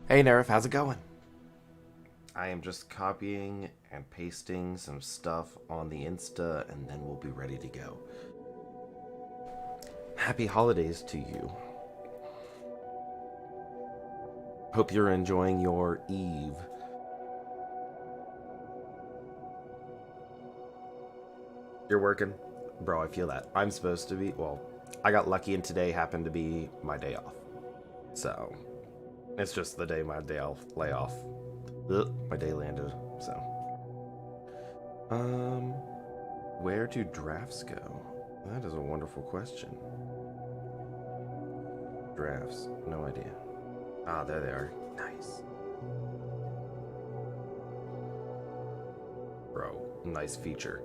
Hey Nerf, how's it going? I am just copying and pasting some stuff on the Insta and then we'll be ready to go. Happy holidays to you. Hope you're enjoying your Eve. You're working? Bro, I feel that. I'm supposed to be, well, I got lucky and today happened to be my day off. So, it's just the day my day I'll lay off. Ugh, my day landed, so. Where do drafts go? That is a wonderful question. Drafts, no idea. Ah, there they are. Nice. Bro, nice feature.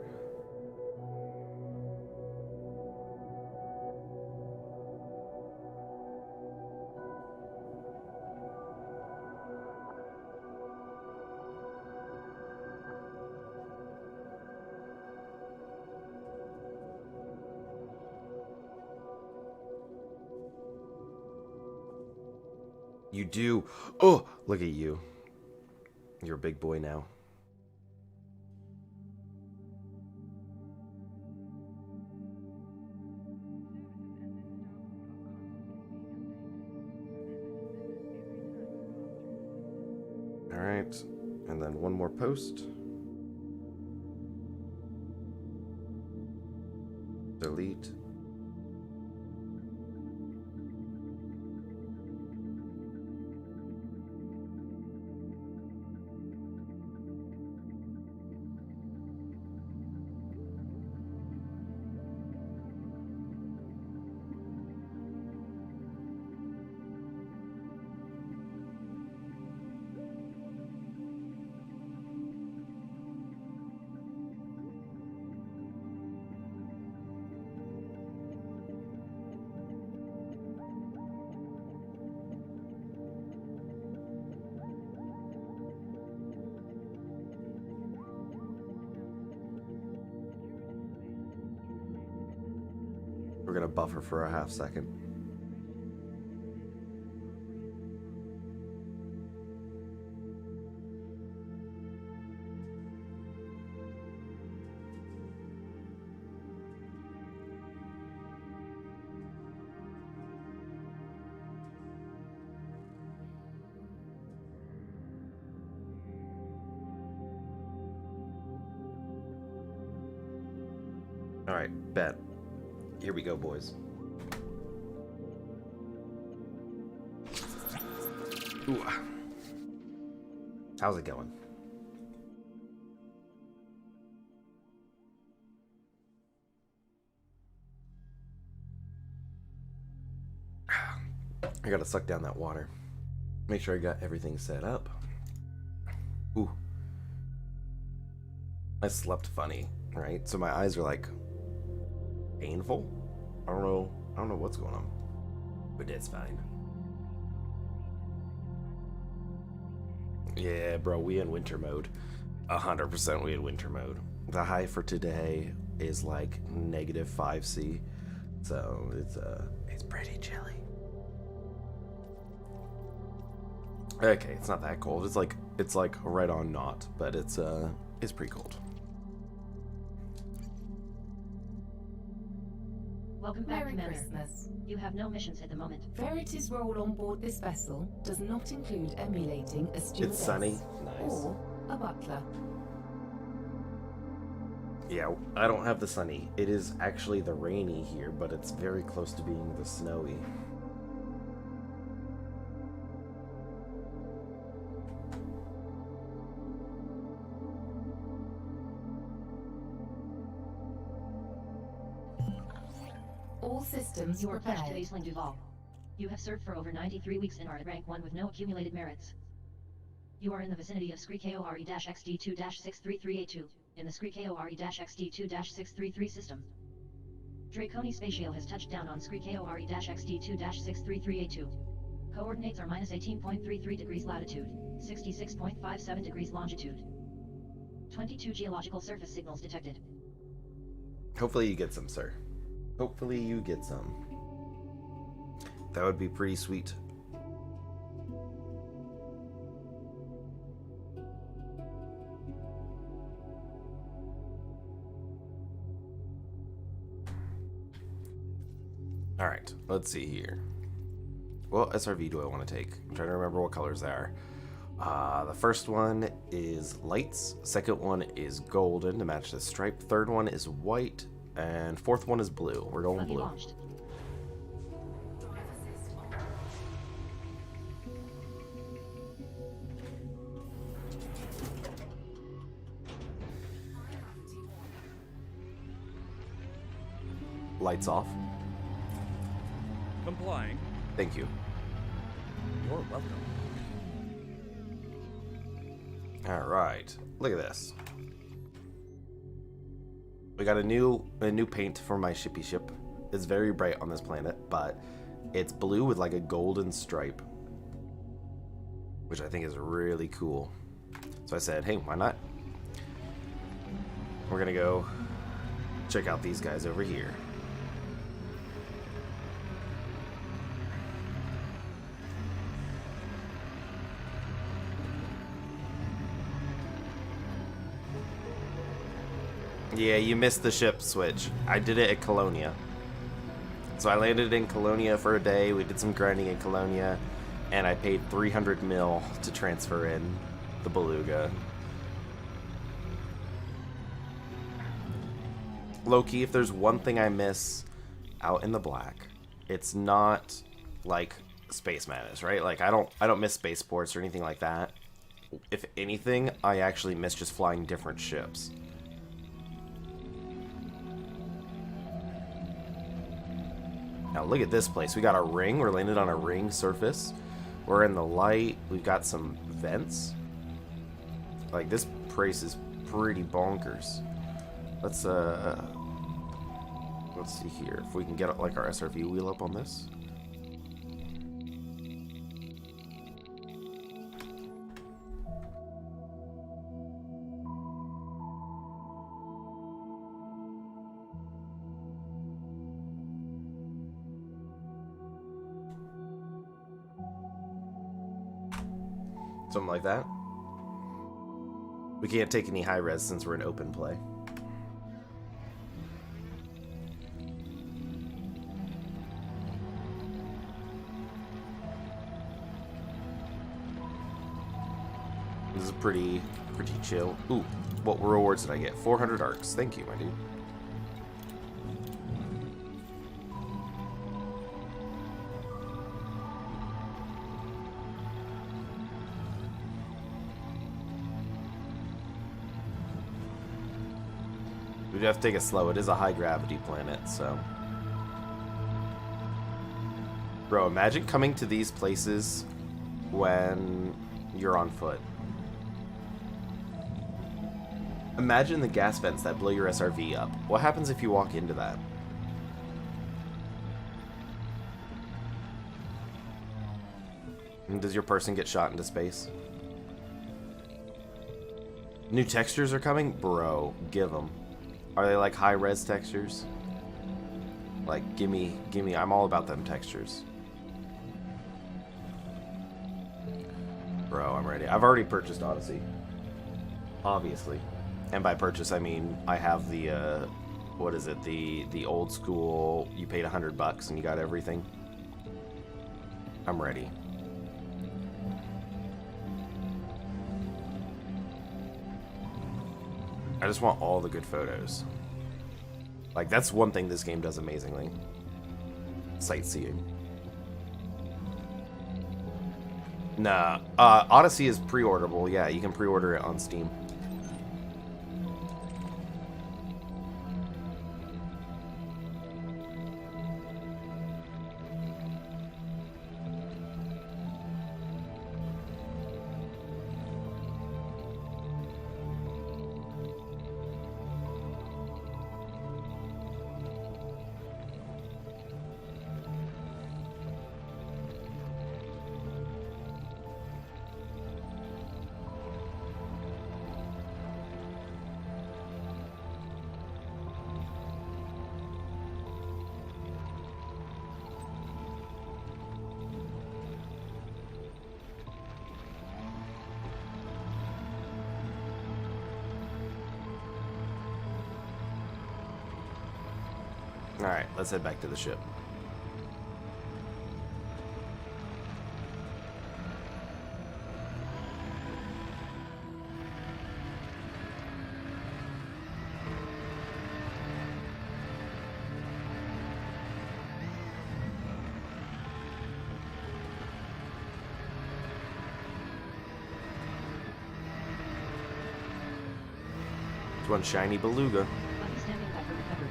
You do. Oh, look at you. You're a big boy now. All right. And then one more post. Delete. We're gonna buffer for a half second. All right, bet. Here we go, boys. Ooh. How's it going? I gotta suck down that water. Make sure I got everything set up. Ooh. I slept funny, right? So my eyes are like painful. I don't know what's going on. But that's fine. Yeah, bro, we in winter mode. 100% we in winter mode. The high for today is like -5°C. So it's pretty chilly. Okay, it's not that cold. It's like right on naught, but it's pretty cold. Welcome back, Commander. Christmas. You have no missions at the moment. Verity's role on board this vessel does not include emulating a stewardess It's sunny. Nice. or a butler. Yeah, I don't have the sunny. It is actually the rainy here, but it's very close to being the snowy. All systems You are pledged to prepared. Aisling Duval. You have served for over 93 weeks and are at rank 1 with no accumulated merits. You are in the vicinity of SCREE-XD2-63382, in the SCREE-XD2-633 system. Draconi Spatial has touched down on SCREE-XD2-63382. Coordinates are -18.33 degrees latitude, 66.57 degrees longitude. 22 geological surface signals detected. Hopefully you get some, sir. Hopefully you get some. That would be pretty sweet. Alright, let's see here. What SRV do I want to take? I'm trying to remember what colors they are. The first one is lights. Second one is golden to match the stripe. Third one is white. And fourth one is blue. We're going Buggy blue. launched. Lights off. Complying. Thank you. You're welcome. Alright. Look at this. We got a new paint for my shippy ship. It's very bright on this planet, but it's blue with like a golden stripe, which I think is really cool. So I said, hey, why not? We're gonna go check out these guys over here. Yeah, you missed the ship switch. I did it at Colonia. So I landed in Colonia for a day. We did some grinding in Colonia, and I paid 300 mil to transfer in the Beluga. Low-key, if there's one thing I miss out in the black, it's not like Space Madness, right? Like I don't miss spaceports or anything like that. If anything, I actually miss just flying different ships. Now look at this place. We got a ring. We're landed on a ring surface. We're in the light. We've got some vents. Like, this place is pretty bonkers. Let's see here. If we can get like our SRV wheel up on this. Something like that. We can't take any high res since we're in open play. This is pretty chill. Ooh, what rewards did I get? 400 arcs. Thank you, my dude. We have to take it slow. It is a high gravity planet, so. Bro, imagine coming to these places when you're on foot. Imagine the gas vents that blow your SRV up. What happens if you walk into that? And does your person get shot into space? New textures are coming? Bro, give them. Are they like high-res textures? Like, gimme, I'm all about them textures. Bro, I'm ready. I've already purchased Odyssey. Obviously. And by purchase, I mean, I have the, what is it? The old school, you paid $100 and you got everything. I'm ready. I just want all the good photos. Like, that's one thing this game does amazingly. Sightseeing. Nah, Odyssey is pre-orderable. Yeah, you can pre-order it on Steam. Alright, let's head back to the ship. one, shiny beluga. Button standing by for recovery.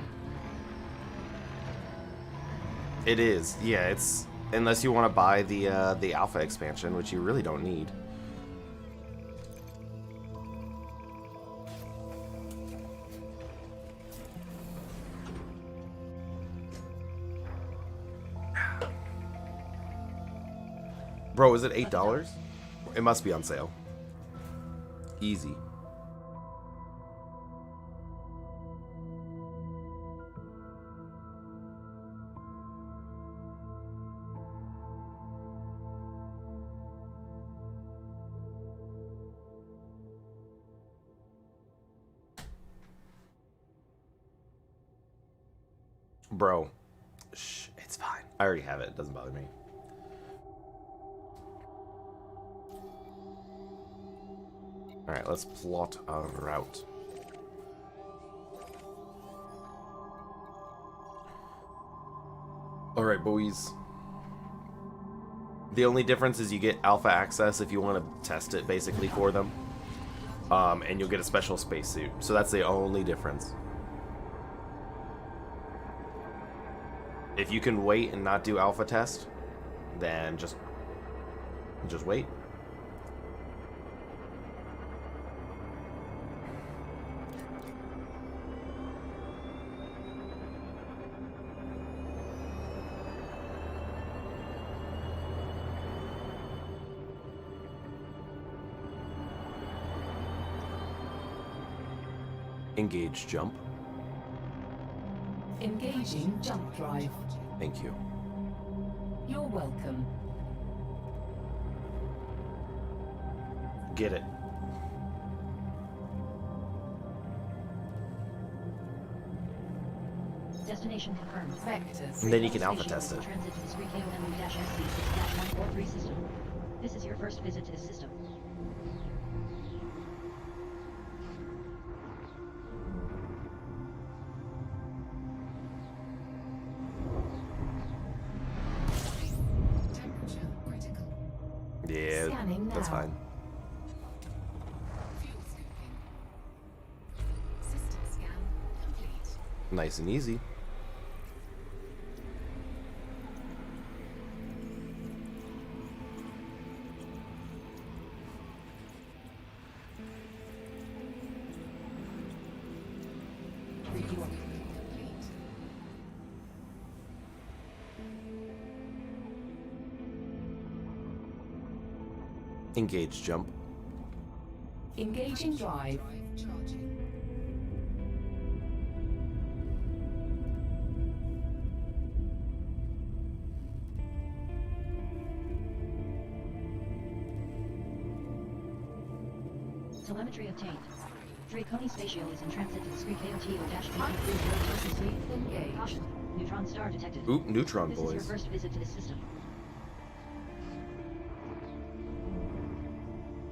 It is, yeah. It's unless you want to buy the alpha expansion, which you really don't need. Bro, is it $8? It must be on sale. Easy. Bro, shh, it's fine. I already have it. It doesn't bother me. Alright, let's plot a route. Alright, boys. The only difference is you get alpha access if you want to test it, basically, for them. And you'll get a special spacesuit. So that's the only difference. If you can wait and not do alpha test, then just wait. Engage jump. Engaging jump drive. Thank you. You're welcome. Get it. Destination confirmed. Vectors. And then you can alpha test it. Transit to the discrete KOMU-SC6-143 system. This is your first visit to this system. Temperature critical. Yeah, Scanning that's now. fine. Fuel scooping. System scan complete. Nice and easy. Refueling complete. Engage jump. Engaging drive. Charging. Telemetry obtained. Draconi spatial is in transit to the discrete KOTO-33023. Engage. Caution. Neutron star detected. Oop, neutron This is your boys. first visit to this system.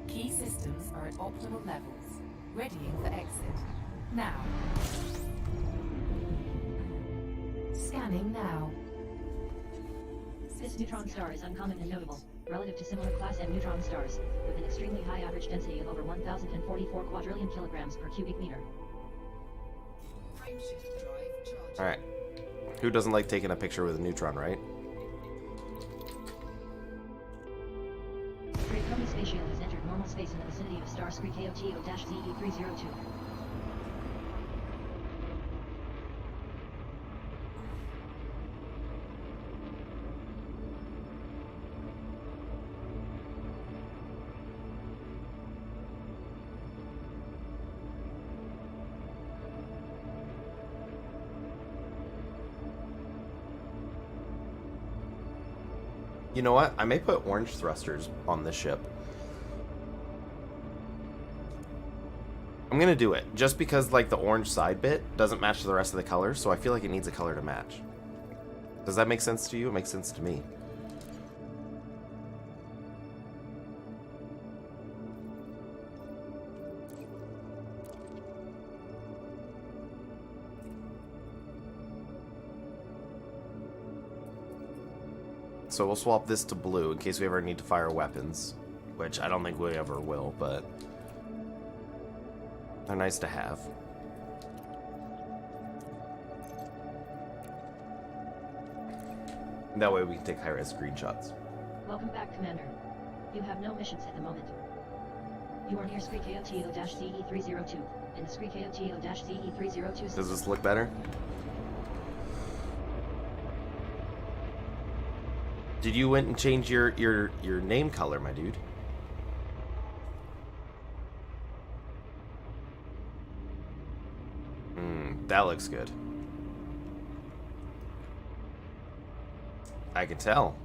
Key systems are at optimal levels. Readying for exit. Now. Scanning now. This neutron star is uncommon and notable, relative to similar class M neutron stars, with an extremely high average density of over 1,044 quadrillion kilograms per cubic meter. Frameshift drive charging. Alright. Who doesn't like taking a picture with a neutron, right? Draconi spatial has entered normal space in the vicinity of star Scree KOTO-ZE302. You know what? I may put orange thrusters on this ship. I'm gonna do it, just because like the orange side bit doesn't match the rest of the colors, so I feel like it needs a color to match. Does that make sense to you? It makes sense to me. So we'll swap this to blue in case we ever need to fire weapons, which I don't think we ever will, but they're nice to have. That way we can take high-res screenshots. Welcome back, Commander. You have no missions at the moment. You are near SCREEKOTO-CE302, in the SCREEKOTO-CE302 system. Does this look better? Did you went and change your name color, my dude? That looks good. I can tell.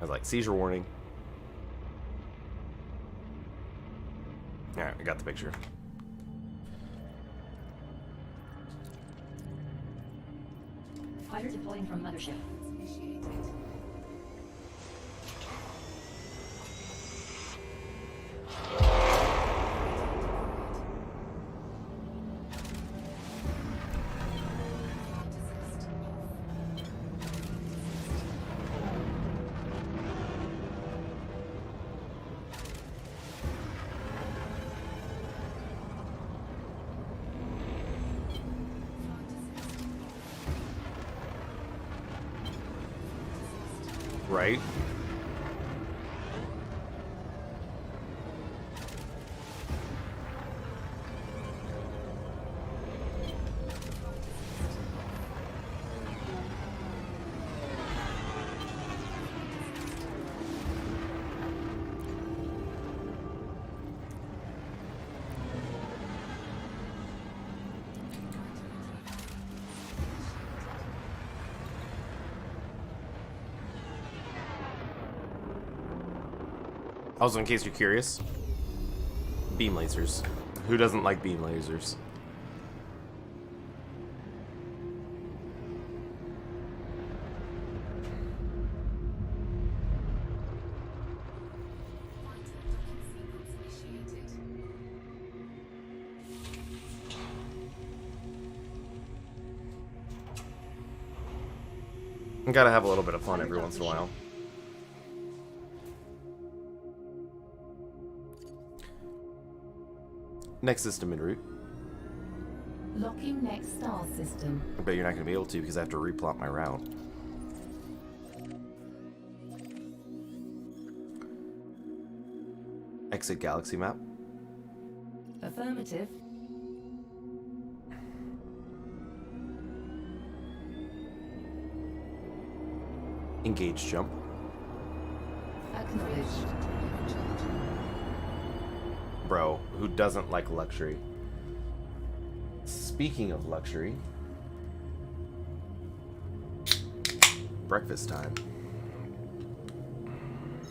I was like, seizure warning. Alright, I got the picture. Fighter deploying from mothership. Right? Also, in case you're curious, beam lasers. Who doesn't like beam lasers? You gotta have a little bit of fun every once in a while. Next system en route. Locking next star system. But you're not going to be able to because I have to replot my route. Exit galaxy map. Affirmative. Engage jump. Acknowledged. Bro, who doesn't like luxury? Speaking of luxury, breakfast time.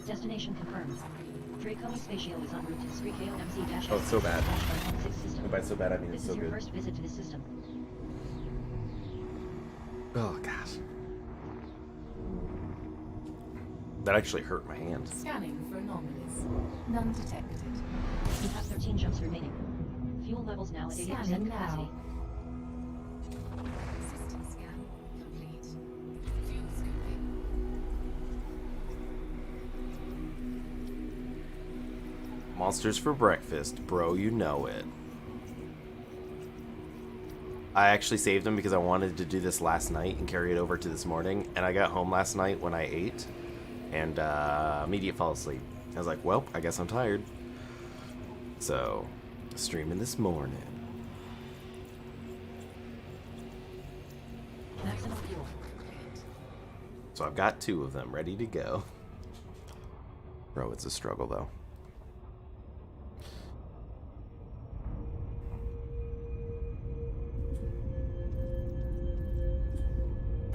Destination confirmed. Dracomi Spatial is en route to SCREEKOMC-. Oh, it's so bad. system. By so bad, I mean This it's is so your good. first visit to this system. Oh, gosh. That actually hurt my hand. Scanning for anomalies. None detected. You have 13 jumps remaining. Fuel levels now at 80% Scanning capacity. now. System scan complete. Fuel scoping. Monsters for breakfast, bro, you know it. I actually saved them because I wanted to do this last night and carry it over to this morning, and I got home last night when I ate, and immediate fall asleep. I was like, well, I guess I'm tired. So, streaming this morning. Maximum fuel. So I've got 2 of them ready to go. Bro, it's a struggle though.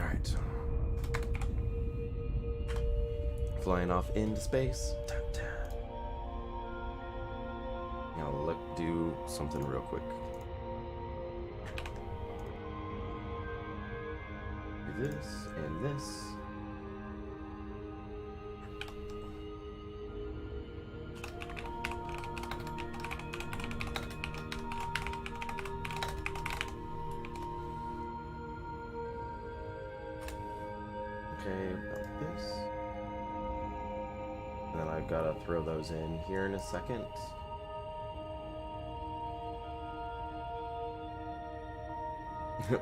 Alright. Flying off into space. Dun, dun. Now do something real quick. Do this and this. Okay, about this. And then I've got to throw those in here in a second.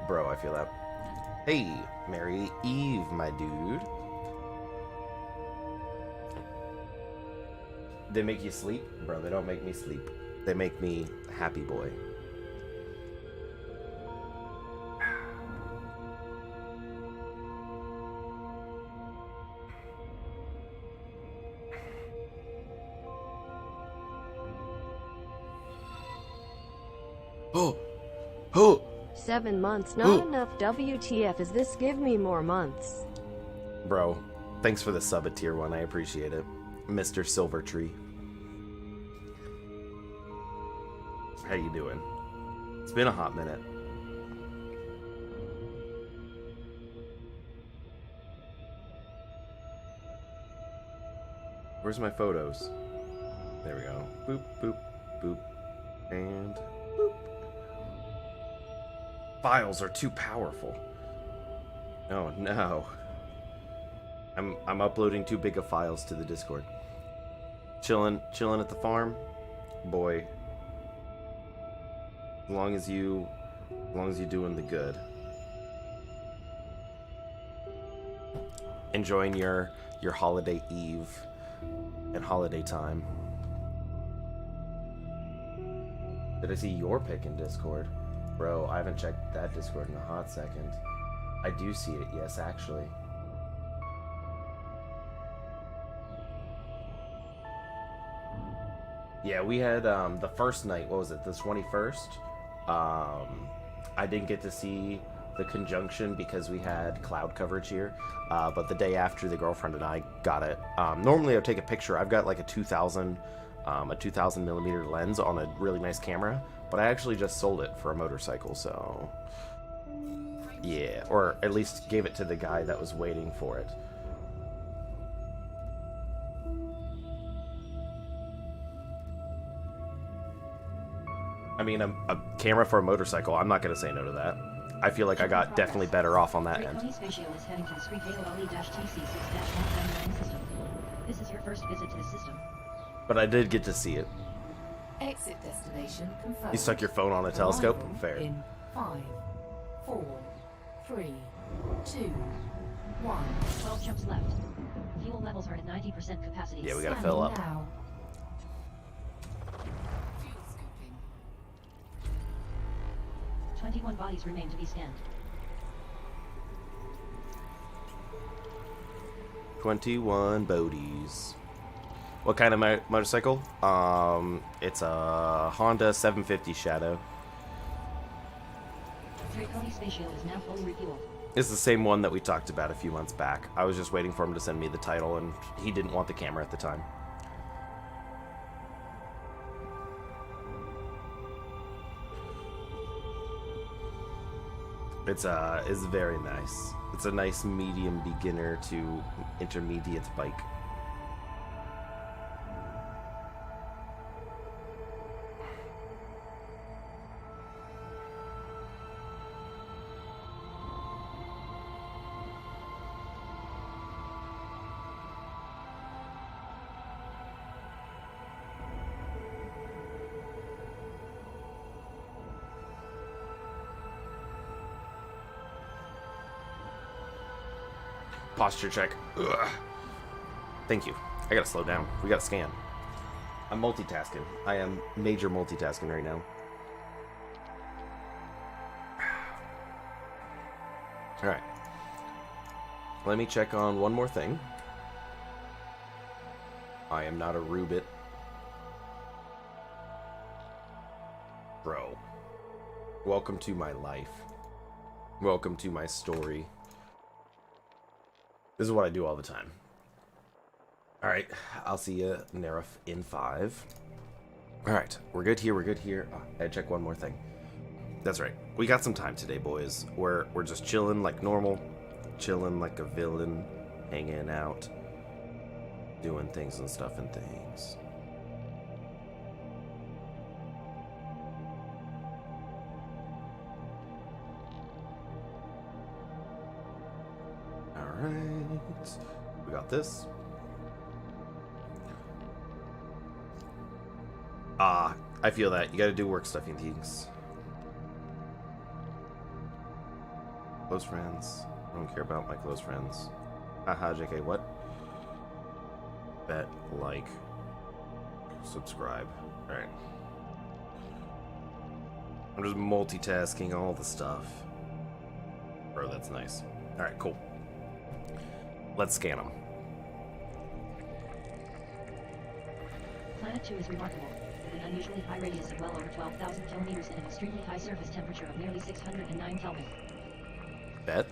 Bro, I feel that. Hey, Mary Eve, my dude. They make you sleep? Bro, they don't make me sleep. They make me happy boy. Oh! Oh! 7 months, not enough. WTF is this? Give me more months. Bro, thanks for the sub at tier 1. I appreciate it. Mr. Silvertree. How you doing? It's been a hot minute. Where's my photos? There we go. Boop, boop, boop, and boop. Files are too powerful. Oh no. I'm uploading too big of files to the Discord. Chilling at the farm, boy. As long as you doing the good. Enjoying your holiday eve and holiday time. Did I see your pic in Discord? Bro, I haven't checked that Discord in a hot second. I do see it, yes, actually. Yeah, we had the first night, what was it, the 21st? I didn't get to see the conjunction because we had cloud coverage here, but the day after, the girlfriend and I got it. Normally I would take a picture. I've got like a 2000 millimeter lens on a really nice camera, but I actually just sold it for a motorcycle, so yeah, or at least gave it to the guy that was waiting for it. I mean, a camera for a motorcycle, I'm not going to say no to that. I feel like I got definitely better off on that end. Spatial is heading to the TC6-179 system. This is your first visit to the system. But I did get to see it. Exit destination confirmed. You stuck your phone on a telescope? Arrival Fair. In 5, 4, 3, 2, 1. 12 jumps left. Fuel levels are at 90% capacity. Yeah, we gotta fill up. Now. 21 bodies remain to be scanned. 21 bodies. What kind of motorcycle? It's a Honda 750 Shadow. Draconi Spatial is now fully refueled. It's the same one that we talked about a few months back. I was just waiting for him to send me the title, and he didn't want the camera at the time. It's very nice. It's a nice medium beginner to intermediate bike. Posture check. Ugh. Thank you. I gotta slow down. We gotta scan. I'm multitasking. I am major multitasking right now. Alright. Let me check on one more thing. I am not a Rubit. Bro. Welcome to my life. Welcome to my story. This is what I do all the time. Alright, I'll see you, Nerif, in 5. Alright, we're good here, we're good here. Oh, I had to check one more thing. That's right. We got some time today, boys. We're just chilling like normal. Chilling like a villain. Hanging out. Doing things and stuff and things. Alright. We got this. I feel that. You gotta do work stuffing things. Close friends. I don't care about my close friends. Haha, JK, what? Bet, like, subscribe. Alright. I'm just multitasking all the stuff. Bro, that's nice. Alright, cool. Let's scan them. Planet 2 is remarkable, with an unusually high radius of well over 12,000 kilometers and an extremely high surface temperature of nearly 609 Kelvin. Bet.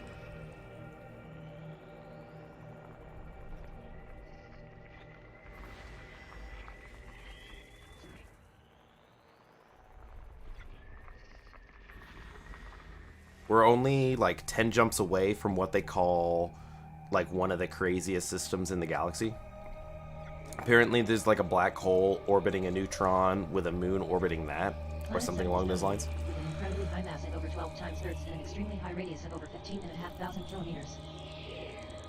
We're only like 10 jumps away from what they call like one of the craziest systems in the galaxy. Apparently there's like a black hole orbiting a neutron with a moon orbiting that, or something along those lines. With an incredibly high mass at over 12 times Earth's and an extremely high radius of over 15,500 kilometers.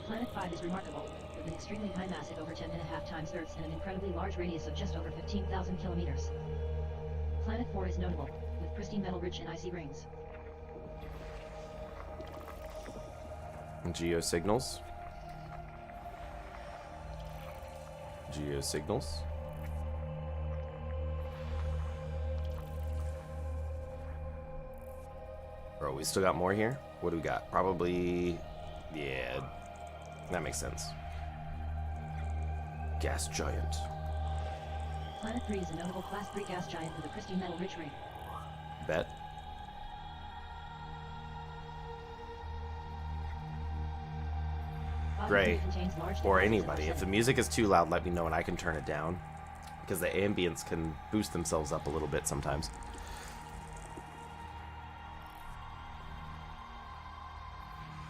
Planet 5 is remarkable, with an extremely high mass at over 10.5 times Earth's and an incredibly large radius of just over 15,000 kilometers. Planet 4 is notable, with pristine metal rich in icy rings. Geosignals. Geosignals. Bro, we still got more here? What do we got? Probably... yeah, that makes sense. Gas giant. Planet 3 is a notable Class 3 gas giant with a pristine metal rich ring. Bet. Great. Or anybody. If the music is too loud, let me know and I can turn it down. Because the ambience can boost themselves up a little bit sometimes.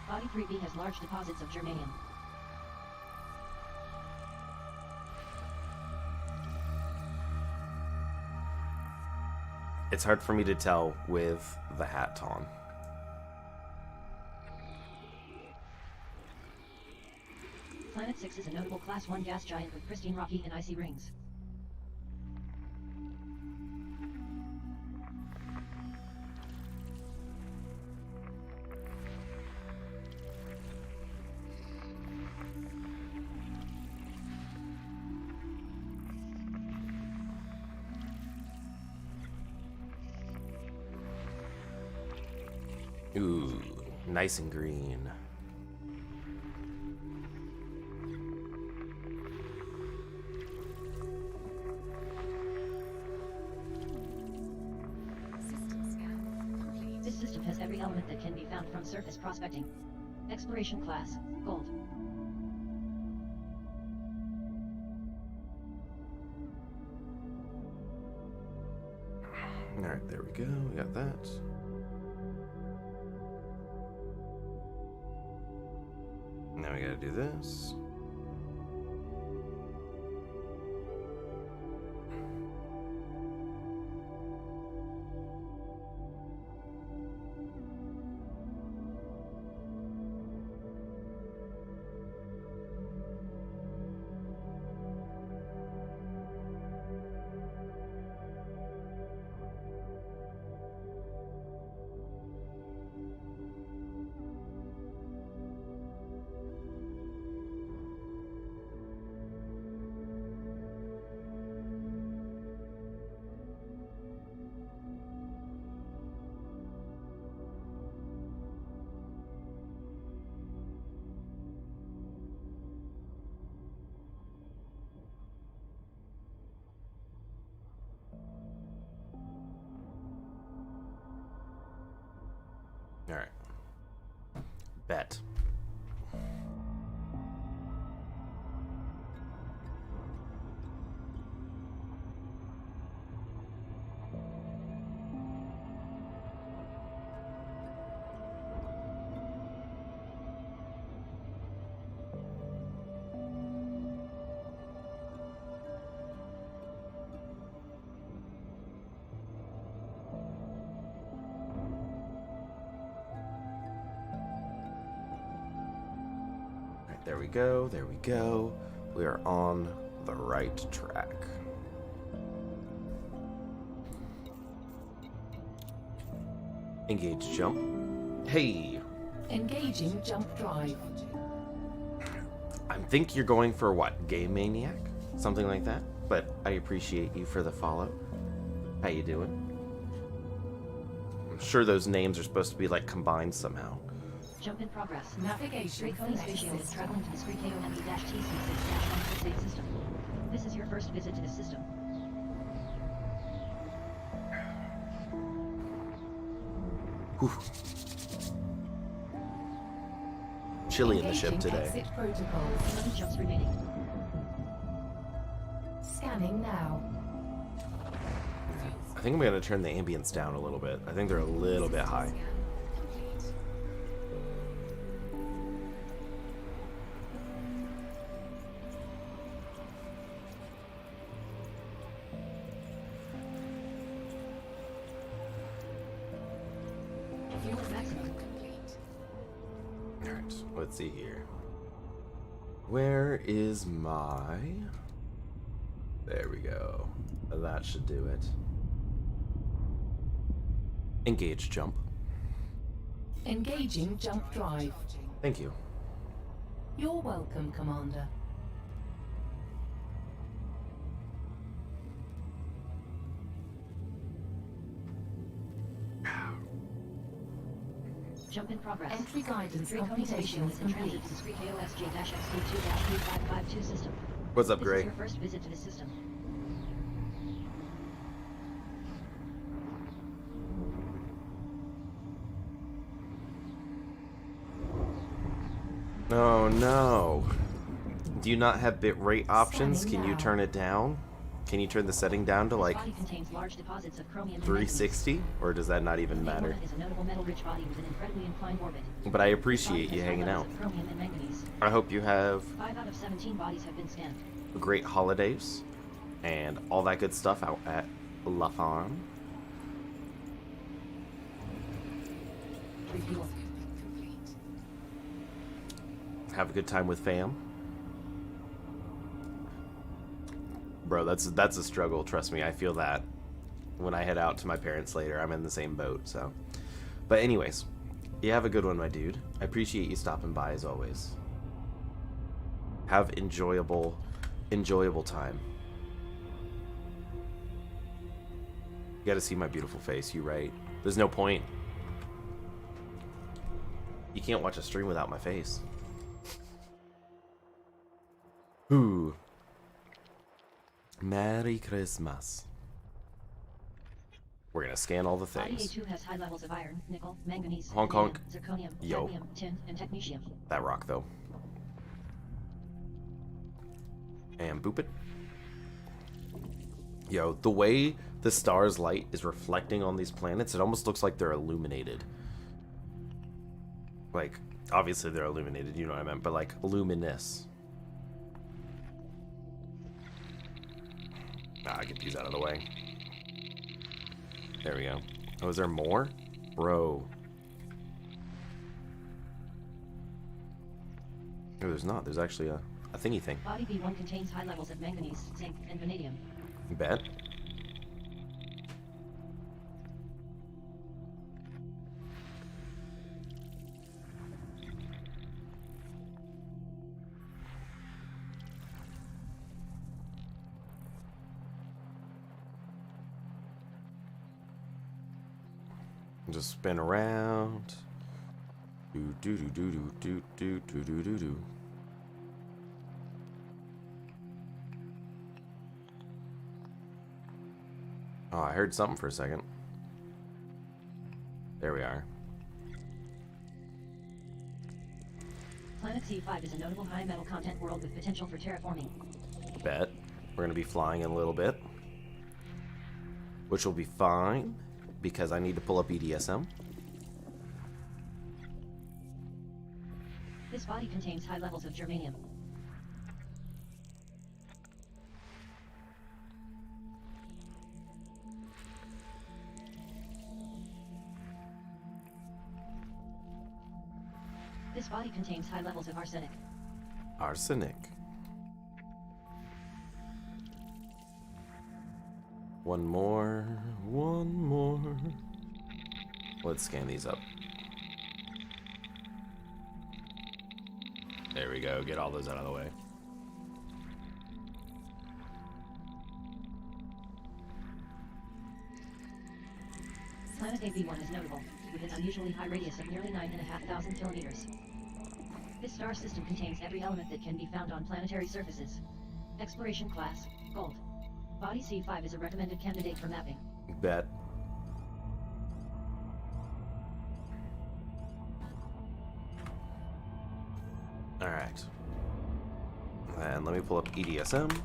Body 3B has large deposits of germanium. It's hard for me to tell with the hat on. Planet 6 is a notable Class 1 gas giant with pristine rocky and icy rings. Ooh, nice and green. This system has every element that can be found from surface prospecting. Exploration class, gold. Alright, there we go. We got that. Now we gotta do this. Alright. Bet. There we go, there we go. We are on the right track. Engage jump. Hey! Engaging jump drive. I think you're going for what? Game Maniac? Something like that? But I appreciate you for the follow. How you doing? I'm sure those names are supposed to be like combined somehow. Jump in progress. Navigation Draconi's for ratio is system. traveling to the TC6-168 system. This is your first visit to this system. Whew. Chilly in the ship Engaging today. Exit protocols. 11 jumps remaining. Scanning now. I think I'm going to turn the ambience down a little bit. I think they're a little bit high. Fuel maximum. Alright, let's see here. Where is my... There we go. That should do it. Engage jump. Engaging jump drive. Thank you. You're welcome, Commander. Jump in progress. Entry guidance Draconi's ratio computations is in transit complete. to the XD2-3552 system. What's up, This Gray? is your first visit to this system. Oh no. Do you not have bitrate options? Can you now. turn it down? Can you turn the setting down to This like body contains large deposits of chromium and 360? Or does that not even manganese. matter? Aorta is a notable metal-rich body with an incredibly inclined orbit. But I appreciate you hanging out. Of chromium and manganese. I hope you have 5 out of 17 bodies have been scanned. great holidays and all that good stuff out at La Farm. Refuel. Have a good time with fam. Bro, that's a struggle, trust me. I feel that when I head out to my parents later. I'm in the same boat, so. But anyways, you have a good one, my dude. I appreciate you stopping by as always. Have enjoyable time. You gotta see my beautiful face, you right. There's no point. You can't watch a stream without my face. Ooh. Merry Christmas. We're gonna scan all the Body things. A2 has high levels of iron, nickel, manganese, Honk, honk. zirconium, Yo. cadmium, tin, and technetium. That rock, though. And boop it. Yo, the way the star's light is reflecting on these planets, it almost looks like they're illuminated. Like, obviously they're illuminated, you know what I meant, but like, luminous. Ah, get these out of the way. There we go. Oh, is there more? Bro. No, there's not. There's actually a thingy thing. Body B1 contains high levels of manganese, zinc, and vanadium. Bet. Just spin around. Do do do do do do do do do do. Oh, I heard something for a second. There we are. Planet C5 is a notable high metal content world with potential for terraforming. Bet. We're gonna be flying in a little bit. Which will be fine, because I need to pull up EDSM. This body contains high levels of germanium. This body contains high levels of arsenic. Arsenic. One more. One more. Let's scan these up. There we go. Get all those out of the way. Planet AB1 is notable, with an unusually high radius of nearly 9,500 kilometers. This star system contains every element that can be found on planetary surfaces. Exploration class, Gold. Body C5 is a recommended candidate for mapping. Bet. Alright. And let me pull up EDSM.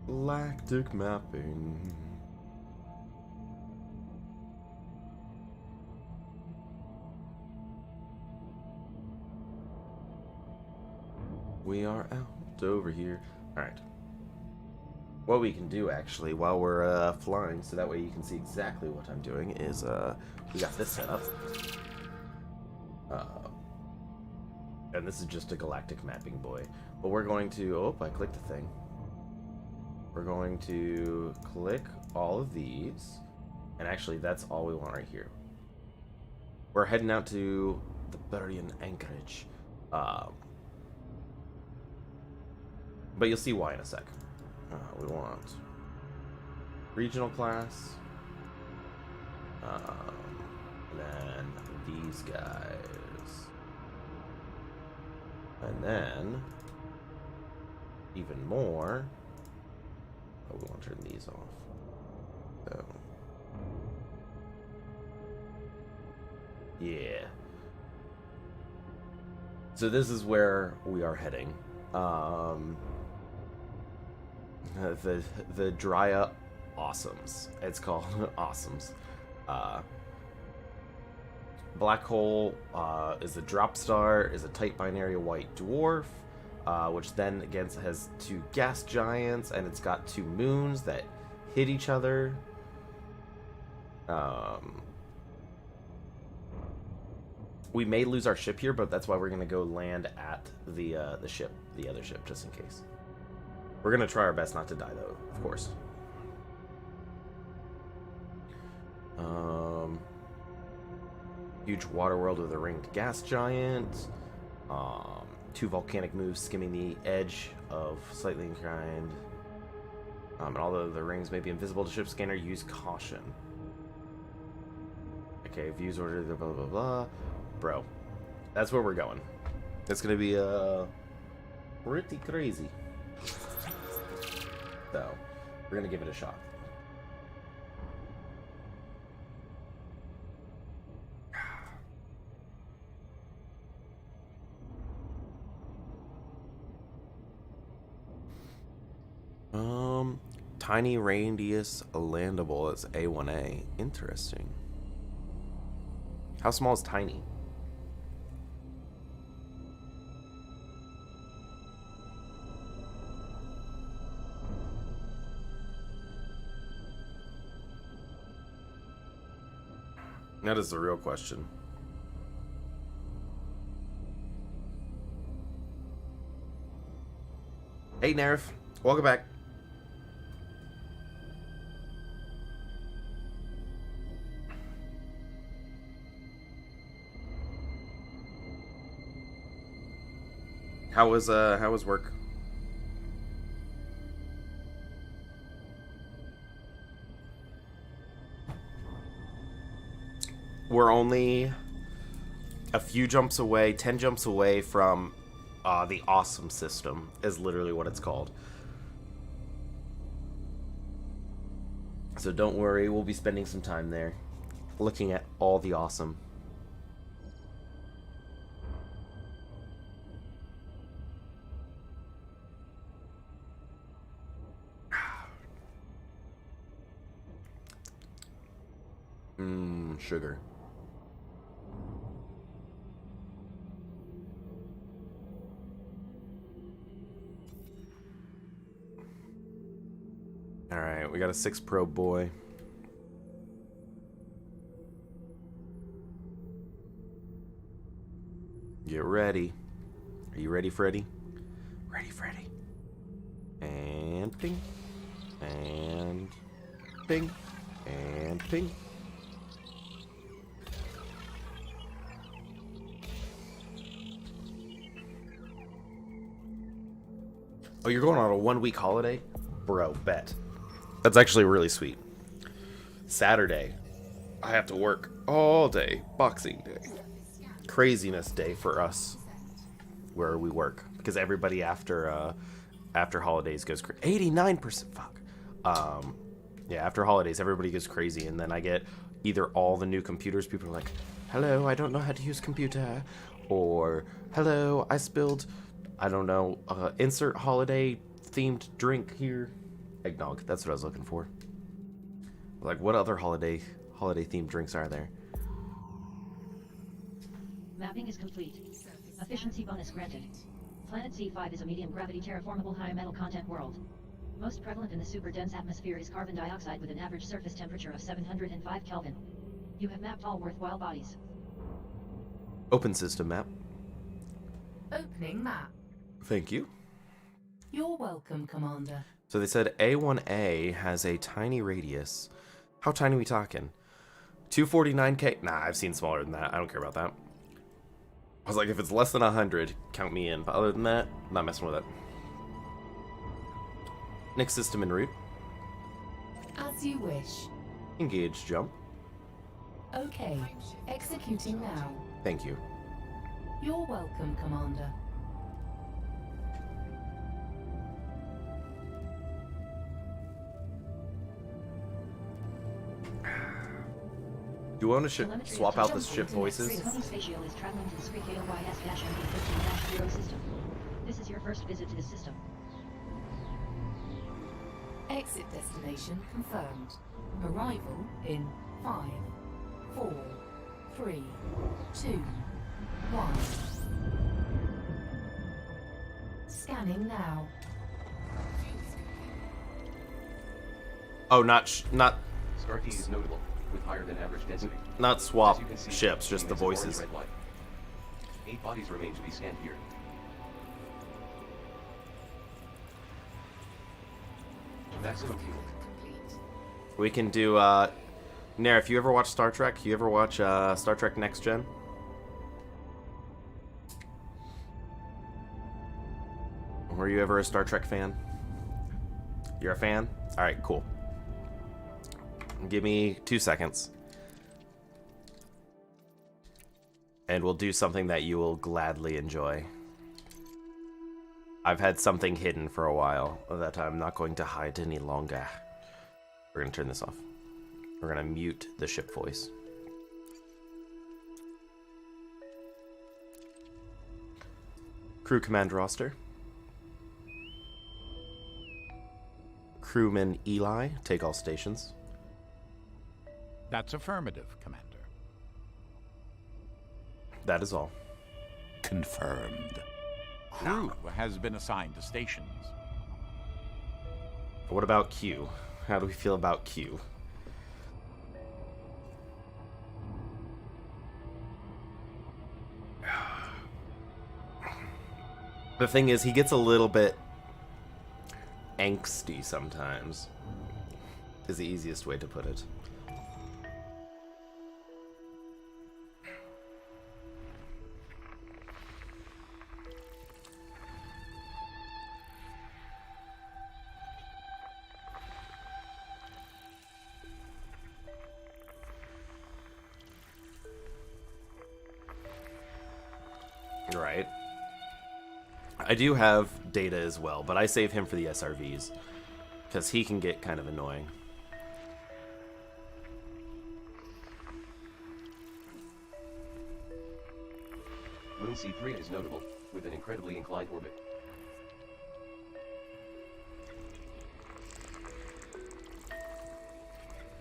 Galactic mapping. We are out over here. Alright. What we can do, actually, while we're flying, so that way you can see exactly what I'm doing, is we got this set up. And this is just a galactic mapping boy. But we're going to... Oh, I clicked the thing. We're going to click all of these. And actually, that's all we want right here. We're heading out to the Buryan Anchorage. But you'll see why in a sec. We want regional class. And then these guys. And then even more. Oh, we want to turn these off. So yeah. So this is where we are heading. The Drya Awesomes. It's called Awesomes. Black hole is a drop star, is a tight binary white dwarf, which then again has two gas giants, and it's got two moons that hit each other. We may lose our ship here, but that's why we're gonna go land at the other ship, just in case. We're gonna try our best not to die, though, of course. Huge water world with a ringed gas giant. Two volcanic moves skimming the edge of slightly inclined. And although the rings may be invisible to ship scanner, use caution. Okay, views order, blah blah blah. Bro, that's where we're going. It's gonna be pretty crazy. So, we're gonna give it a shot. Tiny radius landable as A1A. Interesting. How small is tiny? That is the real question. Hey, Nerf. Welcome back. How was work? We're only a few jumps away, 10 jumps away from the awesome system, is literally what it's called. So don't worry, we'll be spending some time there, looking at all the awesome. Sugar. Alright, we got a 6 Pro boy. Get ready. Are you ready, Freddy? Ready, Freddy. And ping. And ping. And ping. Oh, you're going on a 1-week holiday? Bro, bet. That's actually really sweet. Saturday, I have to work all day. Boxing Day. Craziness day for us where we work. Because everybody after holidays goes crazy. 89%. Fuck. Yeah, after holidays, everybody goes crazy. And then I get either all the new computers. People are like, hello, I don't know how to use computer. Or, hello, I spilled, I don't know, insert holiday themed drink here. Eggnog, that's what I was looking for. Like, what other holiday themed drinks are there? Mapping is complete. Efficiency bonus granted. Planet C5 is a medium gravity terraformable high metal content world. Most prevalent in the super dense atmosphere is carbon dioxide with an average surface temperature of 705 Kelvin. You have mapped all worthwhile bodies. Open system map. Opening map. Thank you. You're welcome, Commander. So they said A1A has a tiny radius. How tiny are we talking? 249K? Nah, I've seen smaller than that. I don't care about that. I was like, if it's less than 100, count me in. But other than that, I'm not messing with it. Next system en route. As you wish. Engage jump. Okay. Executing now. Thank you. You're welcome, Commander. Do you want to swap out the ship voices? Tony Spatio is traveling to the Scree KOYS-MD15-0 system. This is your first visit to the system. Exit destination confirmed. Arrival in 5, 4, 3, 2, 1. Scanning now. Oh, not Starkey is notable, with higher than average density. not swap As you can see, ships, just the has orange voices. red light. 8 bodies remain to be scanned here. Maximum fuel. We can do, Nair, if you ever watch Star Trek, you ever watch, Star Trek Next Gen? Were you ever a Star Trek fan? You're a fan? Alright, cool. Give me 2 seconds. And we'll do something that you will gladly enjoy. I've had something hidden for a while that I'm not going to hide any longer. We're going to turn this off. We're going to mute the ship voice. Crew command roster. Crewman Eli, take all stations. That's affirmative, Commander. That is all. Confirmed. Crew has been assigned to stations. What about Q? How do we feel about Q? The thing is, he gets a little bit angsty sometimes, is the easiest way to put it. Right. I do have Data as well, but I save him for the SRVs, because he can get kind of annoying. Moon C3 is notable, with an incredibly inclined orbit.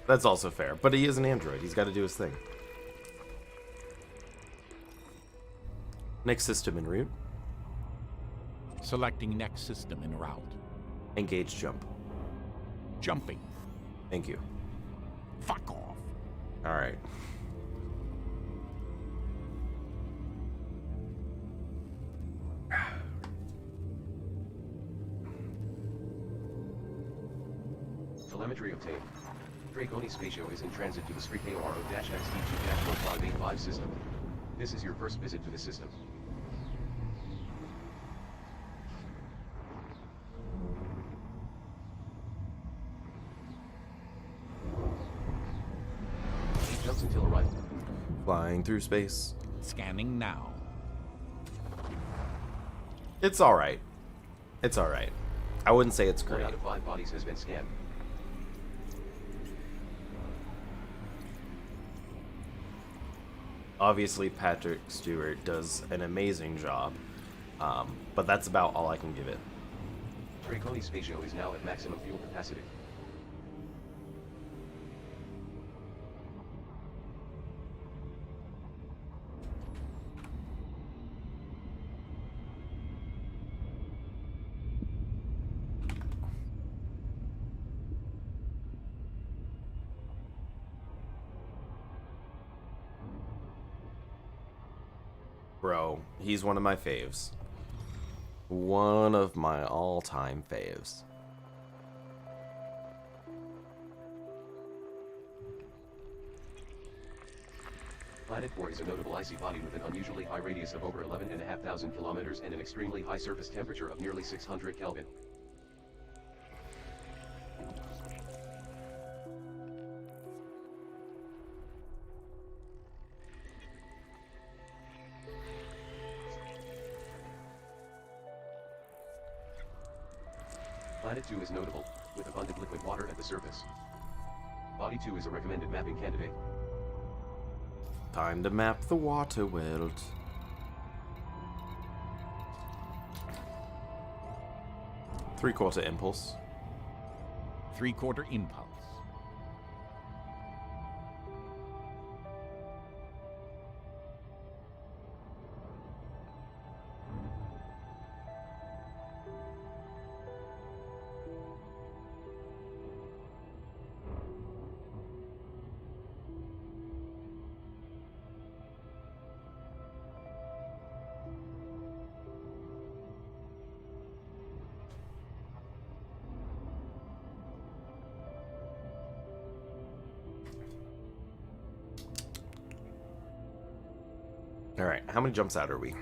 That's also fair, but he is an android. He's got to do his thing. Next system en route. Selecting next system en route. Engage jump. Jumping. Thank you. Fuck off. All right. Telemetry obtained. Draconi Spatio is in transit to the Scree KORO-XT2-1585 system. This is your first visit to the system. routes until arrival. Flying through space. Scanning now. It's alright. It's alright. I wouldn't say it's 1 great. out of 5 bodies has been scanned. Obviously, Patrick Stewart does an amazing job, but that's about all I can give it. Draconi Spatio is now at maximum fuel capacity. Bro, he's one of my faves. One of my all-time faves. Planet 4 is a notable icy body with an unusually high radius of over 11,500 kilometers and an extremely high surface temperature of nearly 600 Kelvin. Planet 2 is notable, with abundant liquid water at the surface. Body 2 is a recommended mapping candidate. Time to map the water world. Three-quarter impulse. 3/4 impulse. Alright, how many jumps out are we?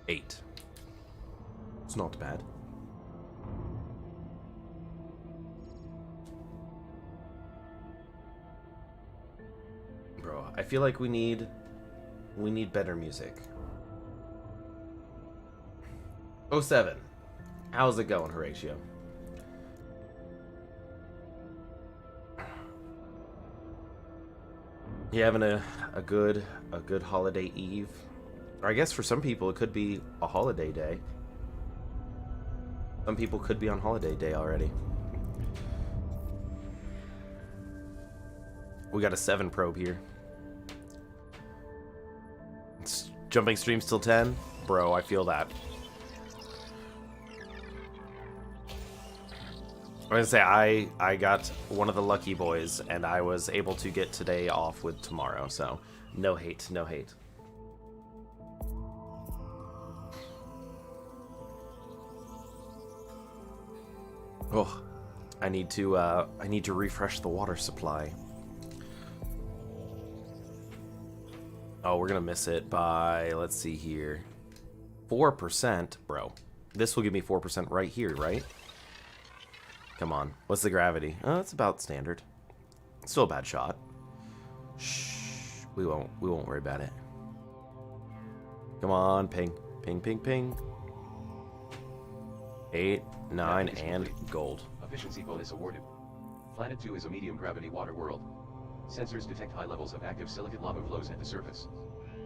8. It's not bad. Bro, I feel like we need better music. 07. How's it going, Horatio? You having a good holiday eve? Or I guess for some people it could be a holiday day. Some people could be on holiday day already. We got a 7 probe here. It's jumping streams till 10? Bro, I feel that. I'm gonna say I got one of the lucky boys, and I was able to get today off with tomorrow, so no hate, no hate. Oh, I need to refresh the water supply. Oh, we're gonna miss it by, let's see here, 4%, bro. This will give me 4% right here, right? Come on. What's the gravity? Oh, it's about standard. Still a bad shot. Shh. We won't worry about it. Come on, ping. Ping, ping, ping. 8, 9, and gold. Efficiency bonus awarded. Planet 2 is a medium gravity water world. Sensors detect high levels of active silicate lava flows at the surface.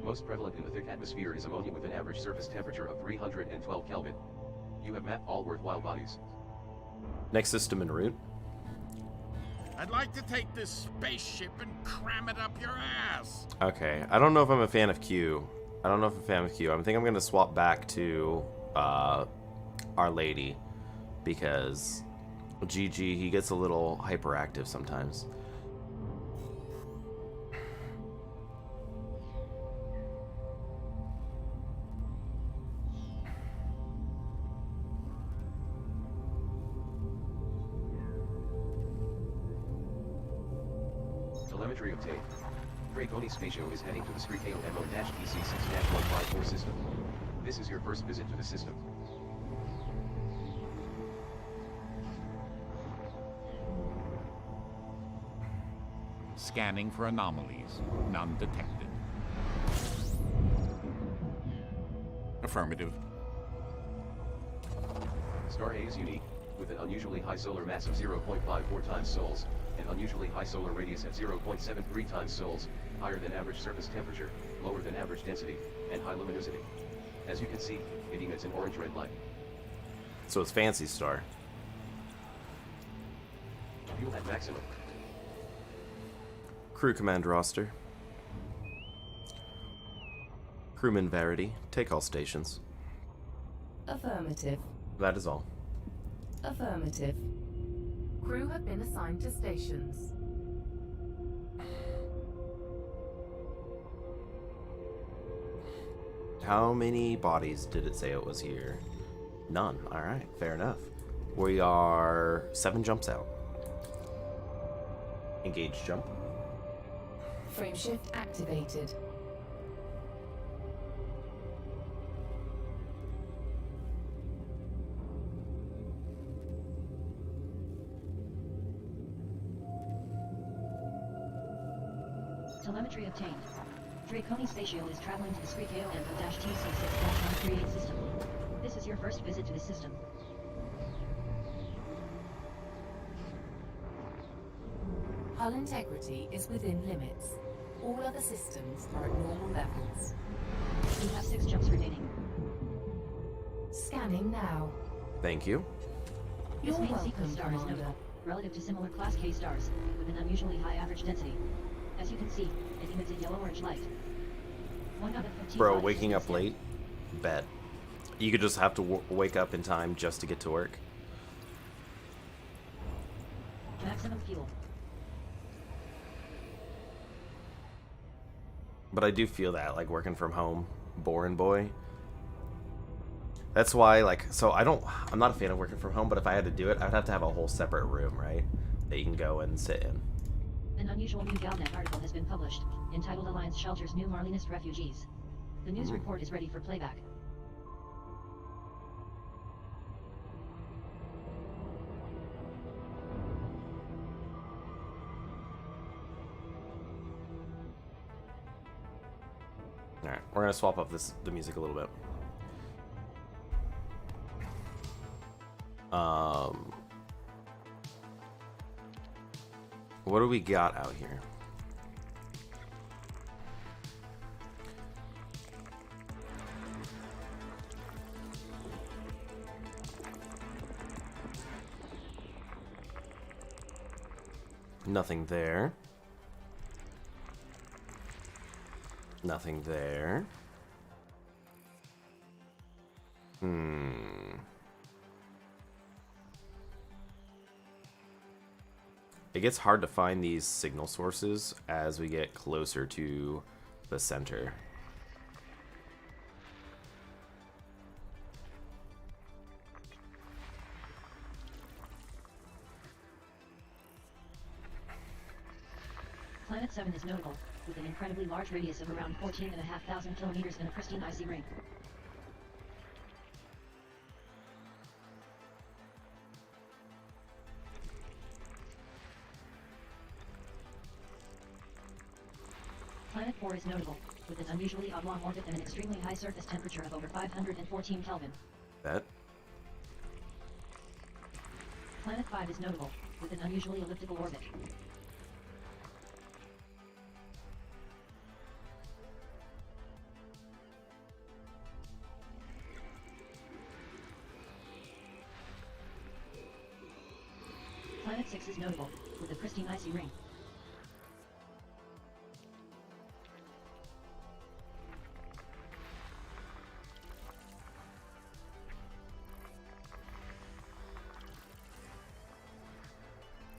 Most prevalent in the thick atmosphere is ammonia with an average surface temperature of 312 Kelvin. You have mapped all worthwhile bodies. Next system en route. I'd like to take this spaceship and cram it up your ass. Okay, I don't know if I'm a fan of Q. I don't know if I'm a fan of Q. I think I'm going to swap back to Our Lady, because GG, he gets a little hyperactive sometimes. Telemetry obtained. Draconi Spatio is heading to the street AOMO-DC6-154 system. This is your first visit to the system. scanning for anomalies. None detected. Affirmative. Star A is unique, with an unusually high solar mass of 0.54 times sols, and unusually high solar radius at 0.73 times sols, higher than average surface temperature, lower than average density, and high luminosity. As you can see, it emits an orange-red light. So it's Fancy Star. Fuel at maximum. Crew command roster. Crewman Verity, take all stations. Affirmative. That is all. Affirmative. Crew have been assigned to stations. How many bodies did it say it was here? None. Alright, fair enough. We are 7 jumps out. Engage jump. Frameshift activated. Telemetry obtained. Draconi Spatial is traveling to the Skriko Info-TC6-138 system. This is your first visit to the system. Hull integrity is within limits. All other systems are at normal levels. You have 6 jumps remaining. Scanning now. Thank you. This You're main welcome, sequence star is Commander. notable, relative to similar Class K stars, with an unusually high average density. As you can see, it emits a yellow-orange light. 1 out of 15 Bro, bodies waking in up this late? Bet. You could just have to wake up in time just to get to work. Maximum fuel. But I do feel that, like, working from home, boring boy. That's why, like, so I'm not a fan of working from home, but if I had to do it, I would have to have a whole separate room, right? That you can go and sit in. An unusual new Galnet article has been published, entitled Alliance Shelters New Marlinist Refugees. The news report is ready for playback. Alright, we're gonna swap up the music a little bit. What do we got out here? Nothing there. Nothing there. It gets hard to find these signal sources as we get closer to the center. Planet 7 is notable, with an incredibly large radius of around 14,500 kilometers and a pristine icy ring. Planet 4 is notable, with an unusually oblong orbit and an extremely high surface temperature of over 514 Kelvin. That. Planet 5 is notable, with an unusually elliptical orbit. Planet 6 is notable, with a pristine icy ring.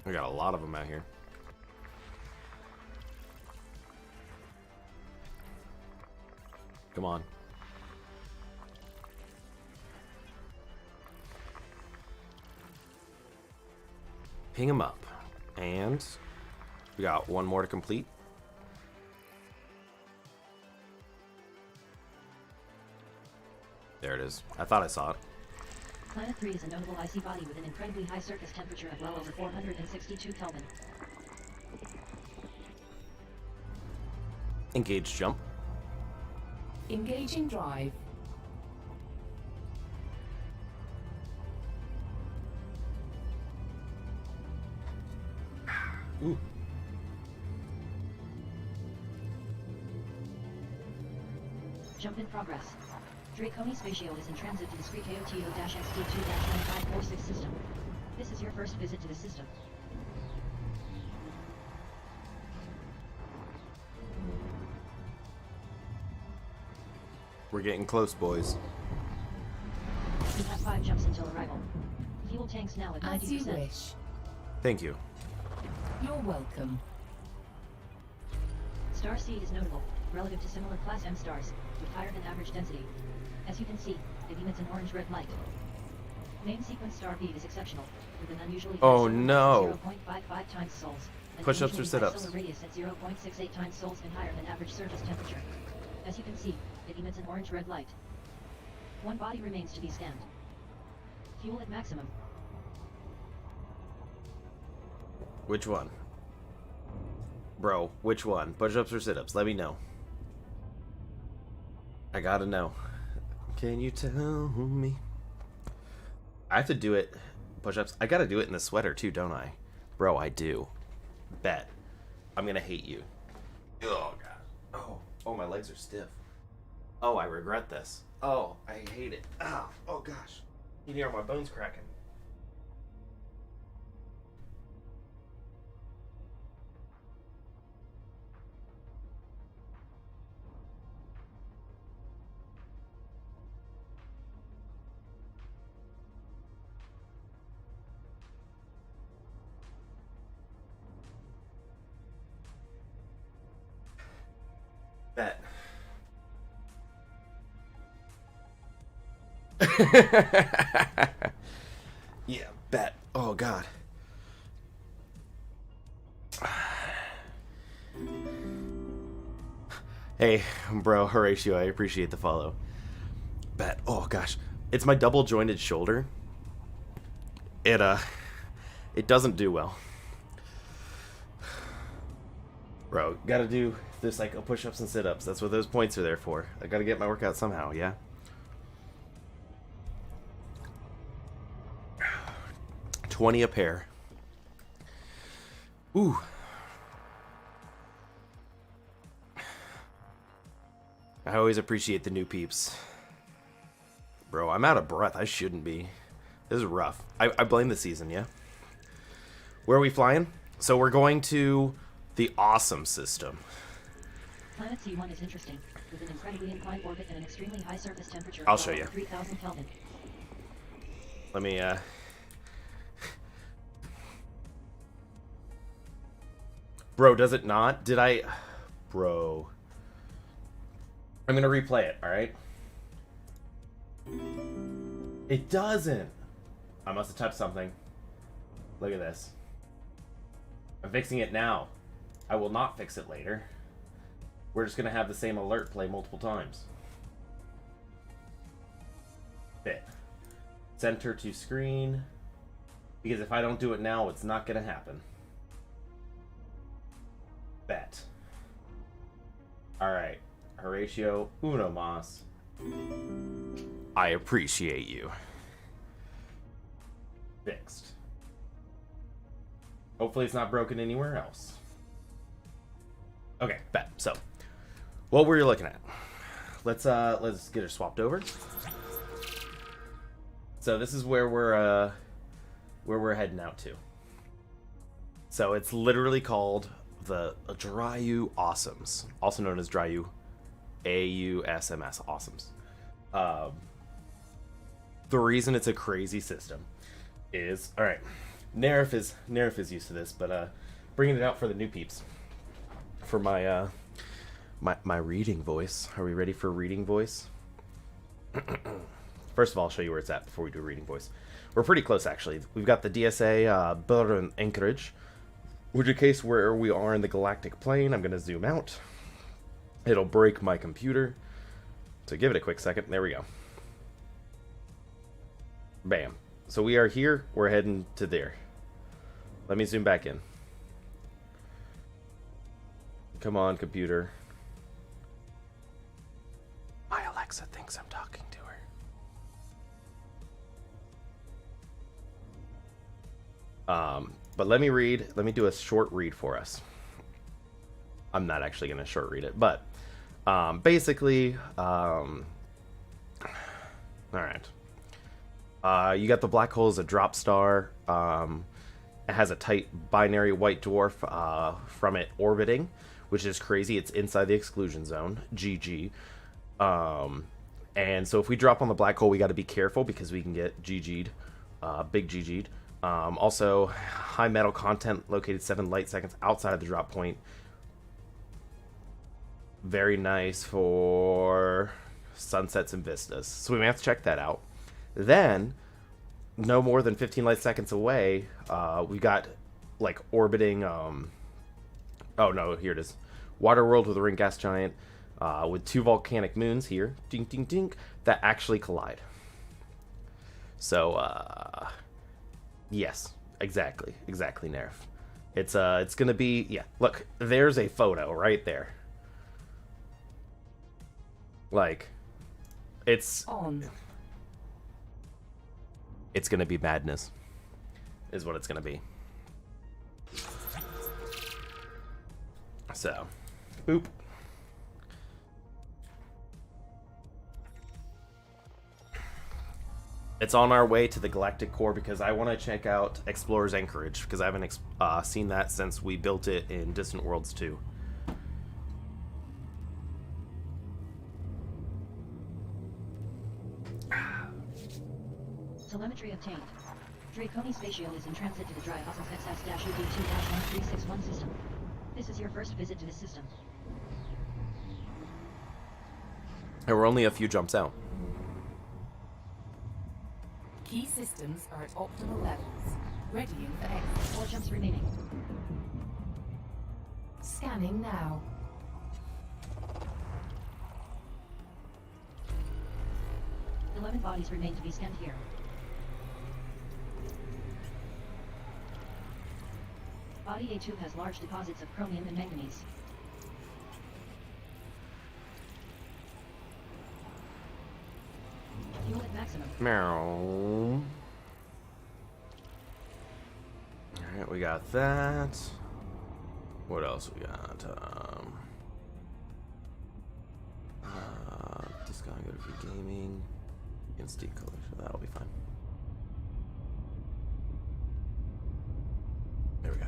We got a lot of them out here. Come on. Ping them up. And we got one more to complete. There it is. I thought I saw it. Planet 3 is a notable icy body with an incredibly high surface temperature of well over 462 Kelvin. Engage jump. Engaging drive. Ooh. Jump in progress. Draconi Spatio is in transit to the Scree KOTO-ST2-1546 system. This is your first visit to the system. We're getting close, boys. You have 5 jumps until arrival. Fuel tanks now at 90%. As you wish. Thank you. You're welcome. Star C is notable, relative to similar Class M stars, with higher than average density. As you can see, it emits an orange-red light. Main sequence star B is exceptional, with an unusually high Oh, solar no. mass at 0.55 times sols, and Push-ups or unusually high sit-ups? solar radius at 0.68 times sols and higher than average surface temperature. As you can see, it emits an orange-red light. One body remains to be scanned. Fuel at maximum. Which one? Bro, which one? Push-ups or sit-ups? Let me know. I gotta know. Can you tell me? I have to do it. Push-ups. I gotta do it in the sweater too, don't I? Bro, I do. Bet. I'm gonna hate you. Oh, God. Oh, my legs are stiff. Oh, I regret this. Oh, I hate it. Oh, gosh. You hear my bones cracking. Bet. Yeah, bet. Oh, God. Hey, bro, Horatio, I appreciate the follow. Bet. Oh, gosh. It's my double jointed shoulder. It doesn't do well. Bro, gotta do this like push-ups and sit-ups. That's what those points are there for. I gotta get my workout somehow, yeah? $20 a pair. Ooh. I always appreciate the new peeps. Bro, I'm out of breath. I shouldn't be. This is rough. I blame the season, yeah? Where are we flying? So we're going to the awesome system. Planet C1 is interesting, with an incredibly inclined orbit and an extremely high surface temperature. I'll of show you. 3,000 Kelvin. Let me, Bro, does it not? Did I... Bro. I'm gonna replay it, alright? It doesn't! I must have touched something. Look at this. I'm fixing it now. I will not fix it later. We're just gonna have the same alert play multiple times. Fit. Center to screen. Because if I don't do it now, it's not gonna happen. Bet. Alright. Horatio Uno Mas. I appreciate you. Fixed. Hopefully it's not broken anywhere else. Okay, bet. So, what were you looking at? Let's get her swapped over. So this is where we're heading out to. So it's literally called the Dryu Awesomes, also known as Dryu AUSMS Awesomes. The reason it's a crazy system is, all right, Nerif is used to this, but bringing it out for the new peeps. For my my reading voice. Are we ready for reading voice? First of all, I'll show you where it's at before we do reading voice. We're pretty close, actually. We've got the DSA Burn Anchorage, which in case where we are in the galactic plane, I'm going to zoom out. It'll break my computer. So give it a quick second. There we go. Bam. So we are here. We're heading to there. Let me zoom back in. Come on, computer. thinks I'm talking to her. But let me do a short read for us. I'm not actually going to short read it, but basically, all right. You got the black hole as a drop star. It has a tight binary white dwarf from it orbiting, which is crazy. It's inside the exclusion zone. GG. And so if we drop on the black hole, we got to be careful because we can get GG'd, big GG'd. Also, high metal content located 7 light seconds outside of the drop point. Very nice for sunsets and vistas. So we may have to check that out. Then, no more than 15 light seconds away, we got like orbiting. Oh no, here it is. Water world with a ring gas giant with 2 volcanic moons here, ding ding ding, that actually collide. So yes, exactly, Nerf. It's gonna be, yeah. Look, there's a photo right there. Like, it's On. It's gonna be madness, is what it's gonna be. So, boop. It's on our way to the Galactic Core because I want to check out Explorer's Anchorage because I haven't seen that since we built it in Distant Worlds 2. Telemetry obtained. Draconi Spatial is in transit to the Dry Hossens XS-UD2-1361 system. This is your first visit to this system. And we're only a few jumps out. Key systems are at optimal levels. Readying for exit. 4 jumps remaining. Scanning now. Eleven bodies remain to be scanned here. Body A2 has large deposits of chromium and manganese. Fuel at maximum. Meow. Alright, we got that. What else we got? Discount, go to free gaming. Instant color, so that'll be fine. There we go.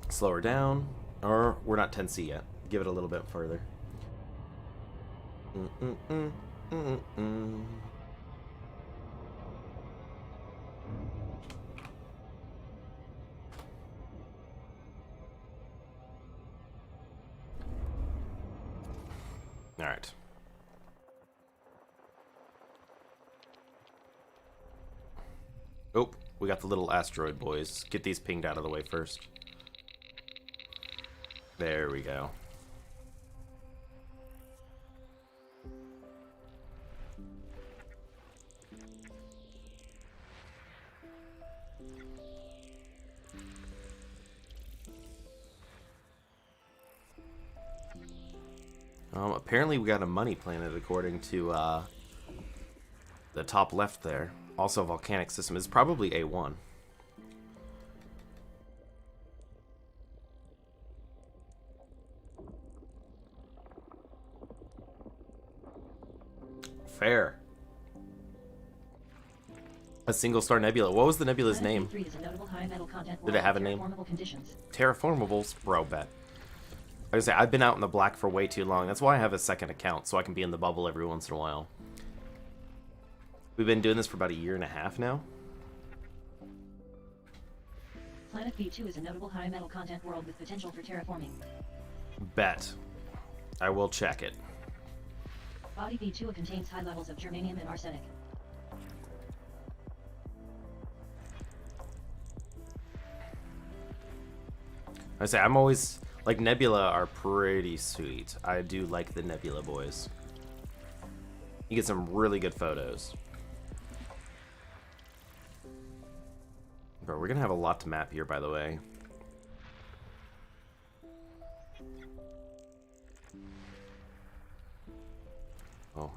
Slow her down. Or we're not 10C yet. Give it a little bit further. All right. Oh, we got the little asteroid boys. Get these pinged out of the way first. There we go. Apparently we got a money planet according to the top left there. Also a volcanic system. It's probably A1. Fair. A single star nebula. What was the nebula's name? Planet B3 is a notable high metal content Did it have a name? terraformable conditions. Terraformables? Bro, bet. Like I say, I've been out in the black for way too long. That's why I have a second account, so I can be in the bubble every once in a while. We've been doing this for about 1.5 years now. Planet B2 is a notable high metal content world with potential for terraforming. Bet. I will check it. Body B2 contains high levels of germanium and arsenic. I say, I'm always... Like, Nebula are pretty sweet. I do like the Nebula boys. You get some really good photos. Bro, we're gonna have a lot to map here, by the way.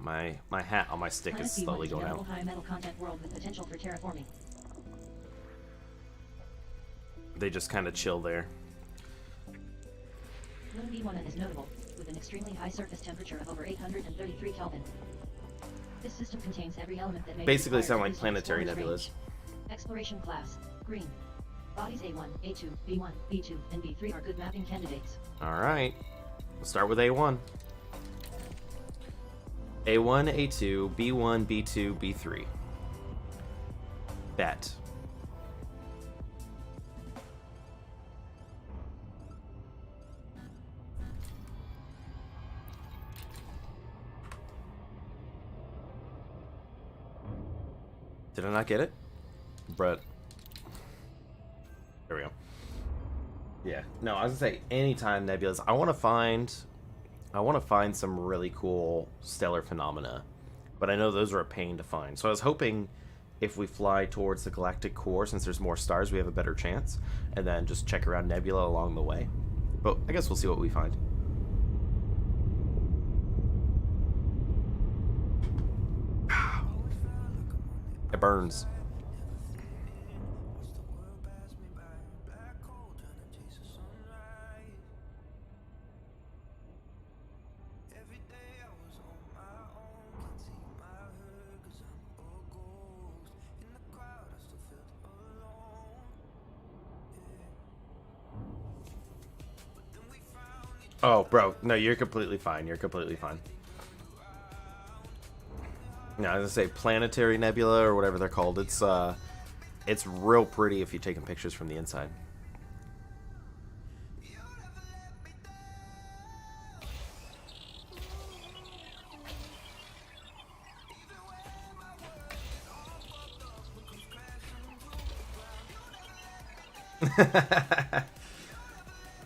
My hat on my stick Planet is B1 slowly is a going notable out. high metal content world with potential for terraforming. They just kind of chill there. Moon B1 is notable, with an extremely high surface temperature of over 833 Kelvin. This system contains every element that may Basically be sound required like for planetary explorer's nebulas. range. Exploration class, green. Bodies A1, A2, B1, B2, and B3 are good mapping candidates. Alright. We'll start with A1. A1, A2, B1, B2, B3. Bet. Did I not get it? But there we go. Yeah. No, I was gonna say anytime nebulas. I want to find some really cool stellar phenomena, but I know those are a pain to find. So I was hoping if we fly towards the galactic core, since there's more stars, we have a better chance, and then just check around nebula along the way. But I guess we'll see what we find. It burns. Oh, bro, no, you're completely fine. You're completely fine. No, I was gonna say planetary nebula or whatever they're called. It's real pretty if you're taking pictures from the inside.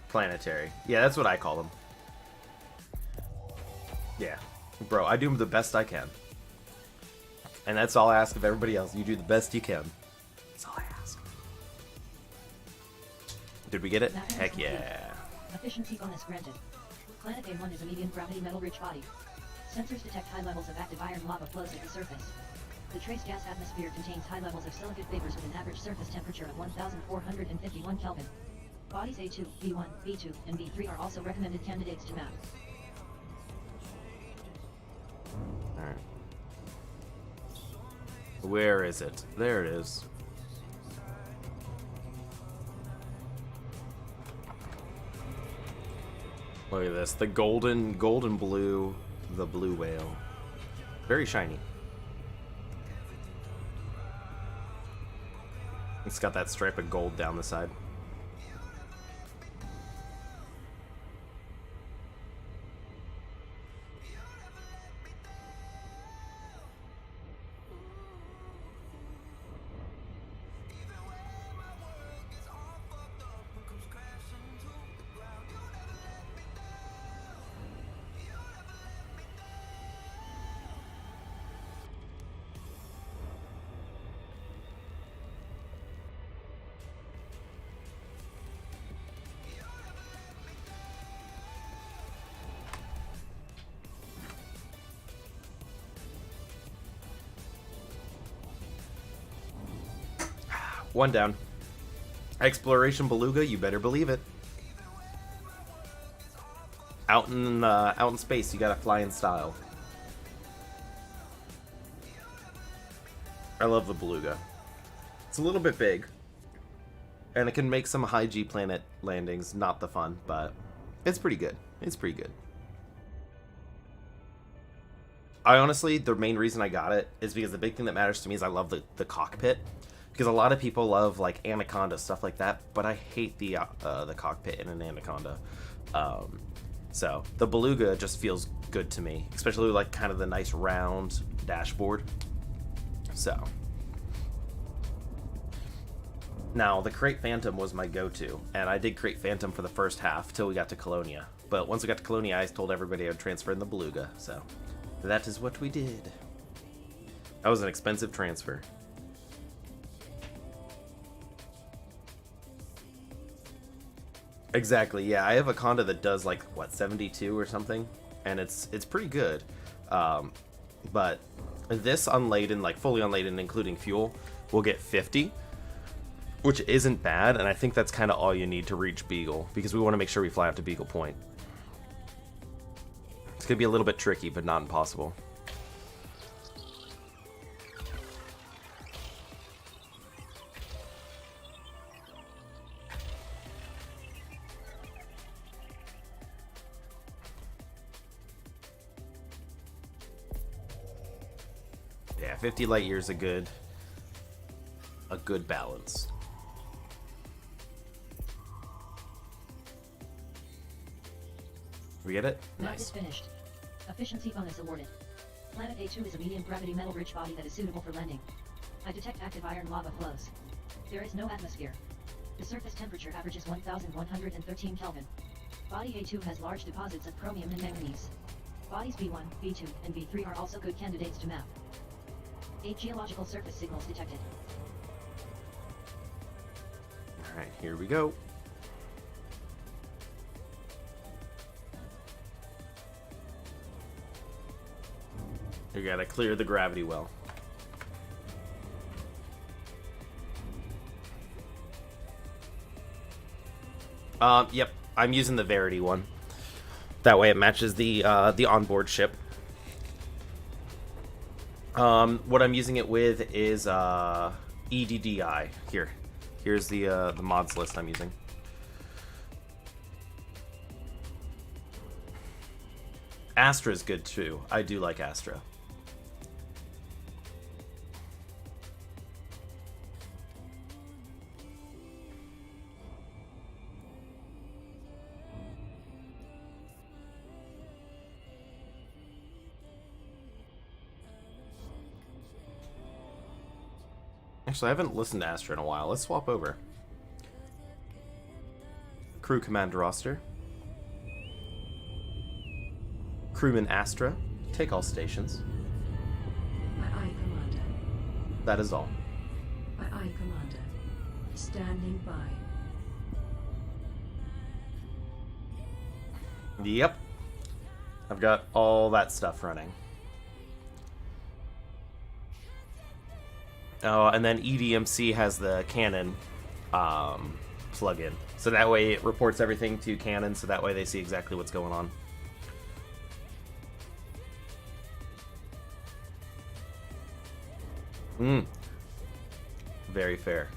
Planetary. Yeah, that's what I call them. Yeah. Bro, I do the best I can. And that's all I ask of everybody else. You do the best you can. That's all I ask. Did we get it? Mapping is Heck complete. yeah. Efficiency bonus granted. Planet A1 is a medium gravity metal-rich body. Sensors detect high levels of active iron lava flows at the surface. The trace gas atmosphere contains high levels of silicate vapors with an average surface temperature of 1,451 Kelvin. Bodies A2, B1, B2, and B3 are also recommended candidates to map. Alright. Where is it? There it is. Look at this. The golden blue, the blue whale. Very shiny. It's got that stripe of gold down the side. One down. Exploration beluga, you better believe it. Out in space, you gotta fly in style. I love the beluga. It's a little bit big, and it can make some high G planet landings not the fun, but it's pretty good. It's pretty good. I honestly, the main reason I got it is because the big thing that matters to me is I love the cockpit. Because a lot of people love like Anaconda, stuff like that, but I hate the cockpit in an Anaconda. So the Beluga just feels good to me, especially like kind of the nice round dashboard. So now the Crate Phantom was my go-to, and I did Crate Phantom for the first half till we got to Colonia. But once we got to Colonia, I told everybody I would transfer in the Beluga. So that is what we did. That was an expensive transfer. Exactly, yeah. I have a Conda that does like what 72 or something, and it's pretty good. But this unladen, like fully unladen, including fuel, will get 50, which isn't bad, and I think that's kind of all you need to reach Beagle, because we want to make sure we fly up to Beagle Point. It's going to be a little bit tricky, but not impossible. Yeah, 50 light years a good balance. We get it? Map is Nice. finished. Efficiency bonus awarded. Planet A2 is a medium gravity metal rich body that is suitable for landing. I detect active iron lava flows. There is no atmosphere. The surface temperature averages 1113 Kelvin. Body A2 has large deposits of chromium and manganese. Bodies B1, B2, and B3 are also good candidates to map. 8 geological surface signals detected. Alright, here we go. You gotta clear the gravity well. Yep, I'm using the Verity one. That way it matches the onboard ship. What I'm using it with is EDDI. Here's the mods list I'm using. Astra's good too. I do like Astra. Actually, I haven't listened to Astra in a while. Let's swap over. Crew Commander roster. Crewman Astra, take all stations. Aye, Commander. That is all. Aye, Commander. Standing by. Yep. I've got all that stuff running. Oh, and then EDMC has the Canon plugin. So that way it reports everything to Canon, so that way they see exactly what's going on. Very fair.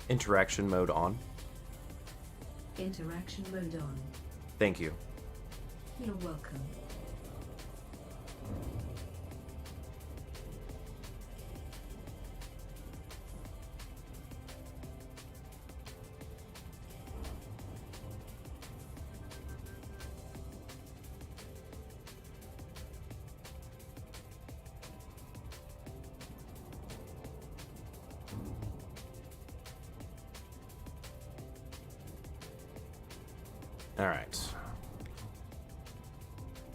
Interaction mode on. Interaction mode on. Thank you. You're welcome. Alright.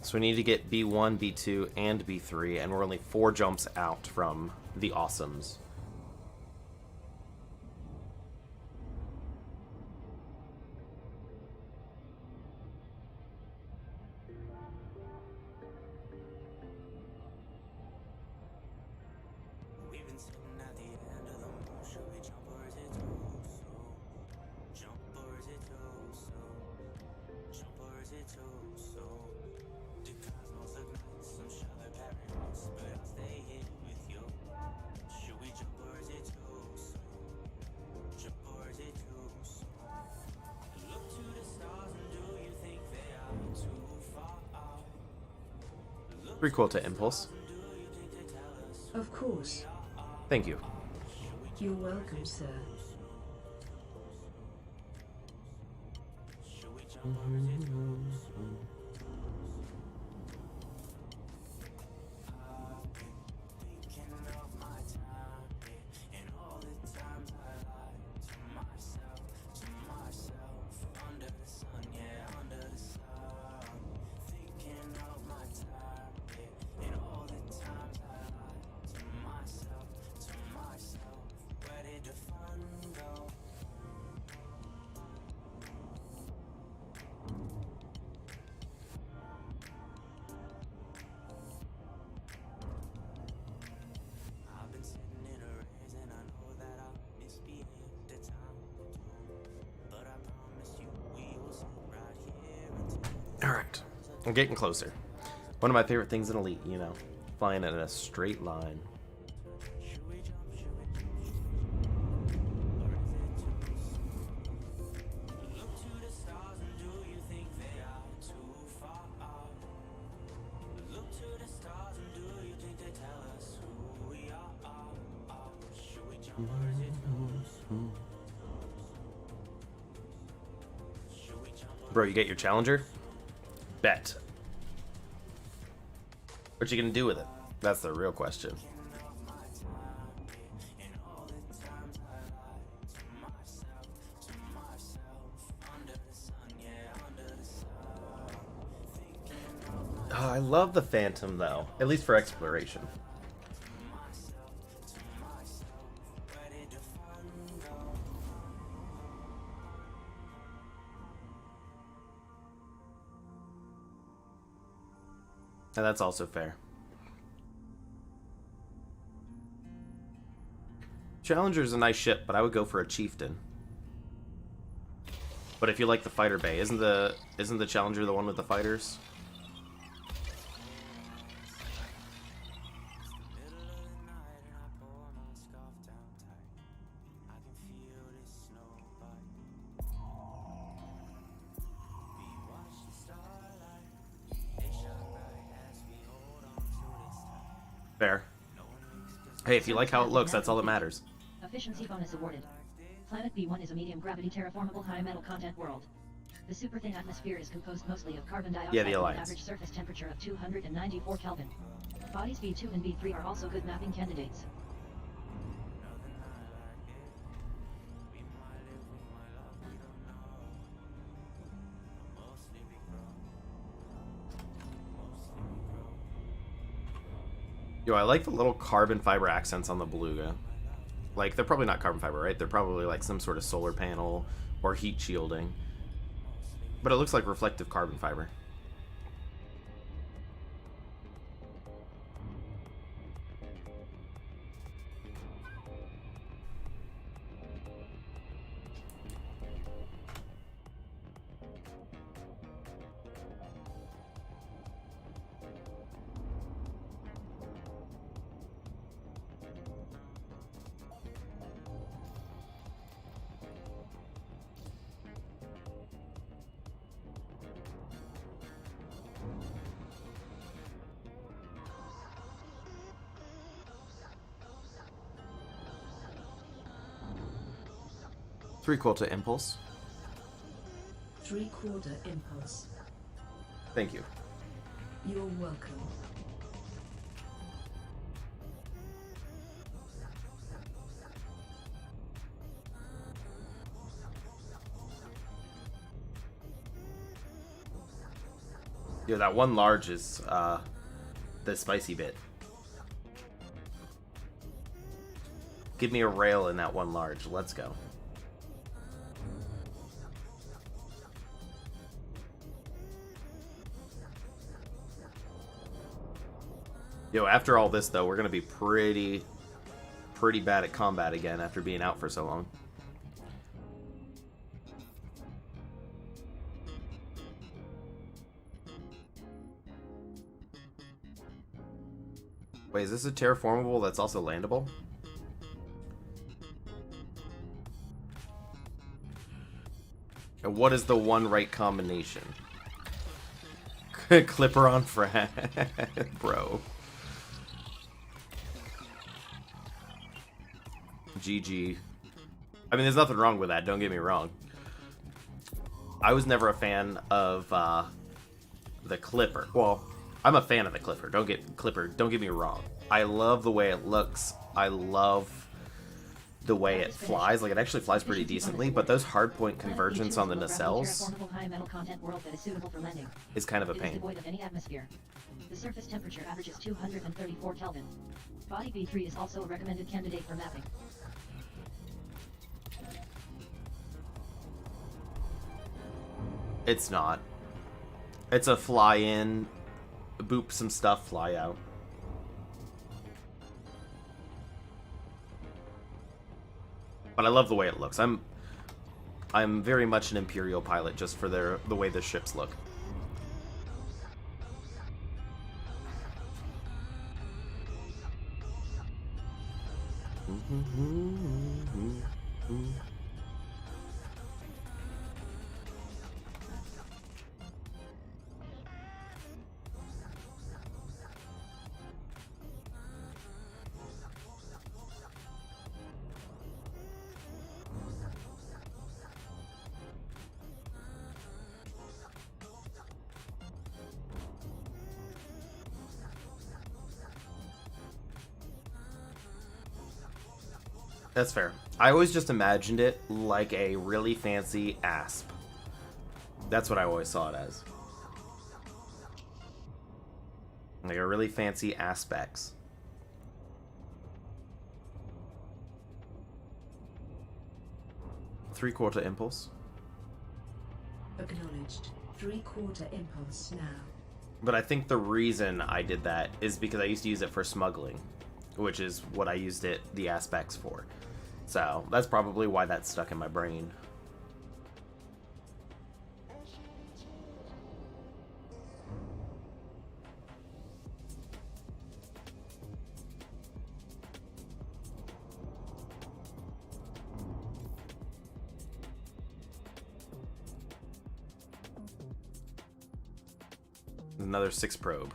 So we need to get B1, B2, and B3, and we're only 4 jumps out from the Awesomes. Prequel to Impulse. Of course. Thank you. You're welcome, sir. Alright. I'm getting closer. One of my favorite things in Elite, you know. Flying in a straight line. Bro, you get your challenger? Bet. What you gonna do with it? That's the real question. Oh, I love the Phantom though, at least for exploration. And that's also fair. Challenger's a nice ship, but I would go for a Chieftain. But if you like the fighter bay, isn't the Challenger the one with the fighters? Fair. Hey, if you like how it looks, that's all that matters. Efficiency bonus awarded. Planet B1 is a medium gravity terraformable high metal content world. The super thin atmosphere is composed mostly of carbon dioxide Yeah, the with an Alliance. average surface temperature of 294 Kelvin. Bodies B2 and B3 are also good mapping candidates. Yo, I like the little carbon fiber accents on the Beluga. Like, they're probably not carbon fiber, right? They're probably like some sort of solar panel or heat shielding. But it looks like reflective carbon fiber. Three-quarter impulse. Three-quarter impulse. Thank you. You're welcome. Yeah, that one large is the spicy bit. Give me a rail in that one large. Let's go. Yo, after all this, though, we're going to be pretty bad at combat again after being out for so long. Wait, is this a terraformable that's also landable? And what is the one right combination? Clipper on frag, bro. GG. I mean, there's nothing wrong with that, don't get me wrong. I was never a fan of the Clipper. Well, I'm a fan of the Clipper. Don't get me wrong. I love the way it looks. I love the way it flies. Like, it actually flies pretty decently, but those hardpoint convergence on the nacelles is kind of a It is pain. devoid of any atmosphere. The surface temperature averages 234 Kelvin. Body B3 is also a recommended candidate for mapping. It's not. It's a fly in, boop some stuff, fly out. But I love the way it looks. I'm very much an Imperial pilot just for the way the ships look. That's fair. I always just imagined it like a really fancy asp. That's what I always saw it as. Like a really fancy aspects. Three-quarter impulse. Acknowledged. 3/4 impulse now. But I think the reason I did that is because I used to use it for smuggling, which is what I used the aspects for. So that's probably why that's stuck in my brain. Another 6 probe.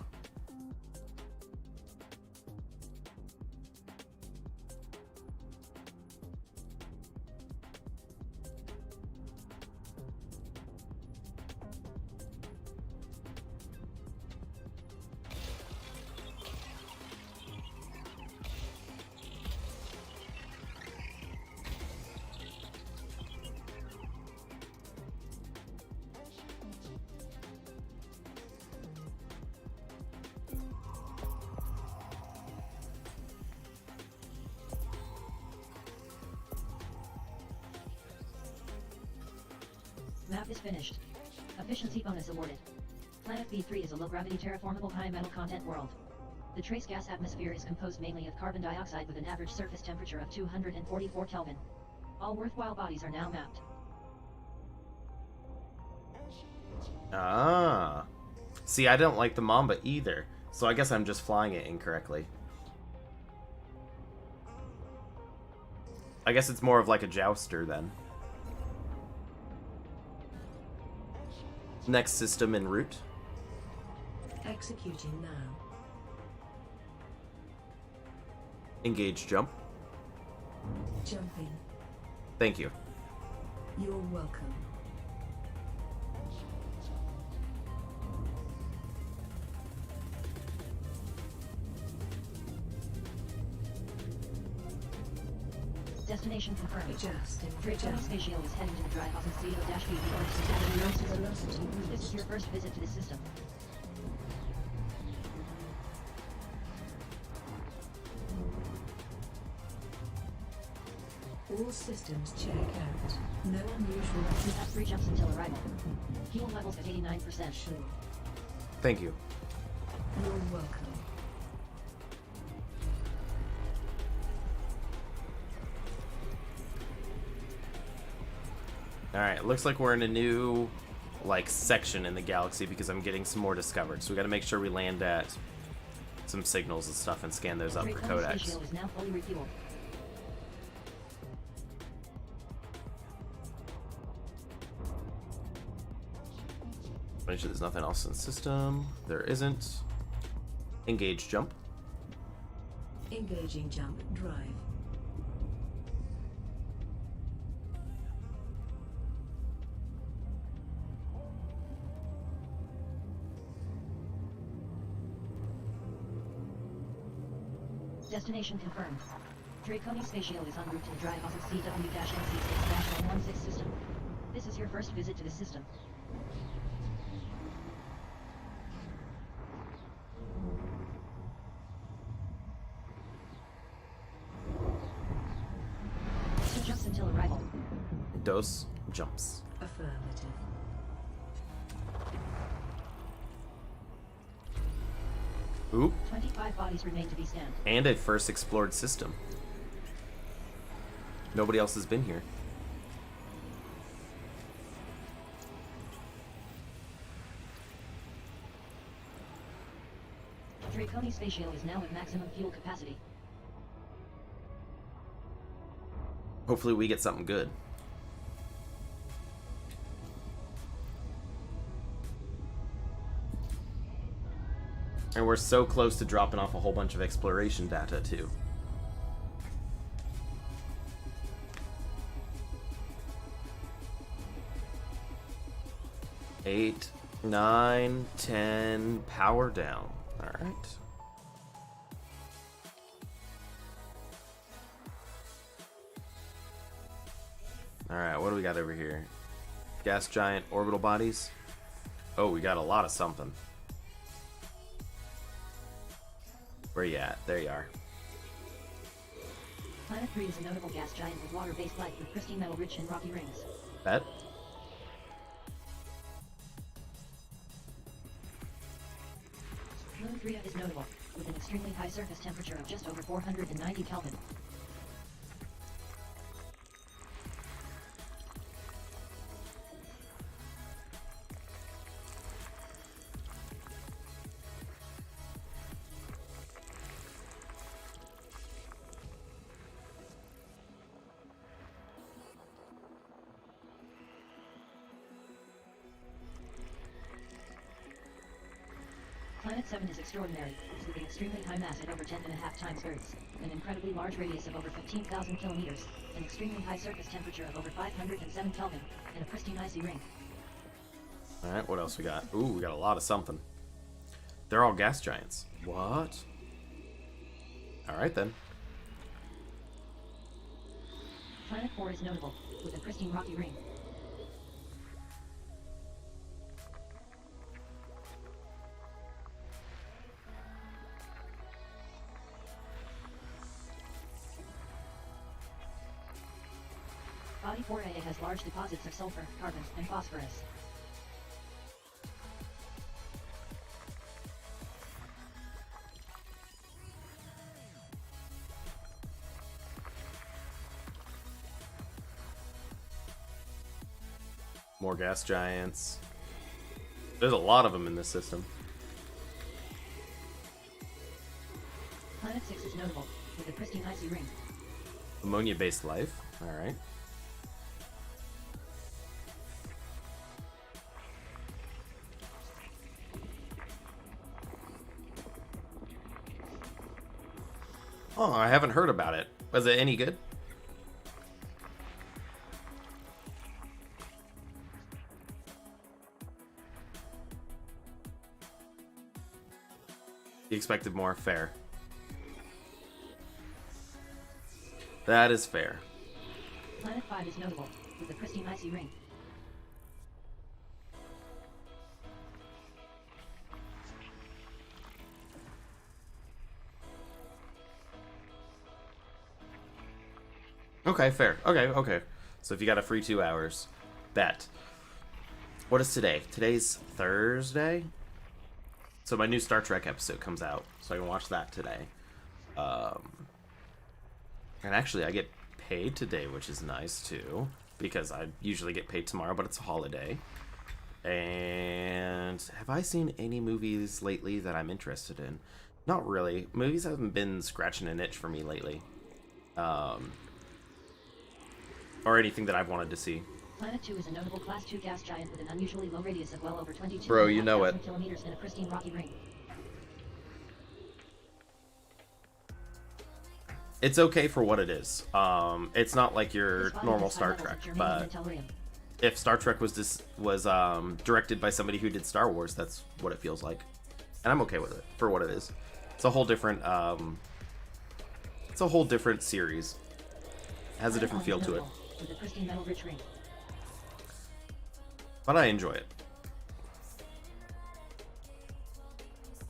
Map is finished. Efficiency bonus awarded. Planet B3 is a low-gravity terraformable high-metal content world. The trace gas atmosphere is composed mainly of carbon dioxide with an average surface temperature of 244 Kelvin. All worthwhile bodies are now mapped. Ah. See, I don't like the Mamba either, so I guess I'm just flying it incorrectly. I guess it's more of like a jouster then. Next system en route. Executing now. Engage jump. Jumping. Thank you. You're welcome. Destination confirmed. Adjusting. Draconic spatial is heading to the dry house and CO-BB. Velocity. This is your first visit to the system. All systems check out. No unusual. You have 3 jumps until arrival. Fuel levels at 89%. Sure. Thank you. You're welcome. Alright, looks like we're in a new, like, section in the galaxy because I'm getting some more discovered. So we gotta make sure we land at some signals and stuff and scan those up for Draconic codex. spatial is now fully refueled. Make sure there's nothing else in the system. There isn't. Engage jump. Engaging jump drive. Destination confirmed. Draconic spatial is en route to the dry house of CW-NC6-116 system. This is your first visit to the system. Two jumps until arrival. Dose jumps. Affirmative. Oop. 25 bodies remain to be scanned. And a first explored system. Nobody else has been here. Draconic spatial is now at maximum fuel capacity. Hopefully we get something good. And we're so close to dropping off a whole bunch of exploration data, too. Eight, 9, 10, power down. Alright. Alright, what do we got over here? Gas giant orbital bodies. Oh, we got a lot of something. Where you at? There you are. Planet 3 is a notable gas giant with water-based life with pristine metal rich and rocky rings. Bet. Moon 3 is notable, with an extremely high surface temperature of just over 490 Kelvin. Planet 7 is extraordinary, with an extremely high mass at over 10.5 times Earth's, an incredibly large radius of over 15,000 kilometers, an extremely high surface temperature of over 507 Kelvin, and a pristine icy ring. Alright, what else we got? Ooh, we got a lot of something. They're all gas giants. What? Alright then. Planet 4 is notable, with a pristine rocky ring. Body 4A has large deposits of sulfur, carbon, and phosphorus. More gas giants. There's a lot of them in this system. Planet 6 is notable, with a pristine icy ring. Ammonia-based life. Alright. Oh, I haven't heard about it. Was it any good? You expected more? Fair. That is fair. Planet 5 is notable, with a pristine icy ring. Okay, fair. Okay. So if you got a free 2 hours, bet. What is today? Today's Thursday? So my new Star Trek episode comes out, so I can watch that today. And actually, I get paid today, which is nice, too. Because I usually get paid tomorrow, but it's a holiday. And have I seen any movies lately that I'm interested in? Not really. Movies haven't been scratching an itch for me lately. Or anything that I've wanted to see. Planet 2 is a notable Class 2 gas giant with an unusually low radius of well over 22 Bro, you know it. kilometers and a pristine rocky ring. It's okay for what it is. It's not like your This body normal has high Star levels Trek, of germanium but and tellurium. if Star Trek was directed by somebody who did Star Wars, that's what it feels like, and I'm okay with it for what it is. It's a whole different series. It has a different feel to it, With a pristine metal rich ring. but I enjoy it.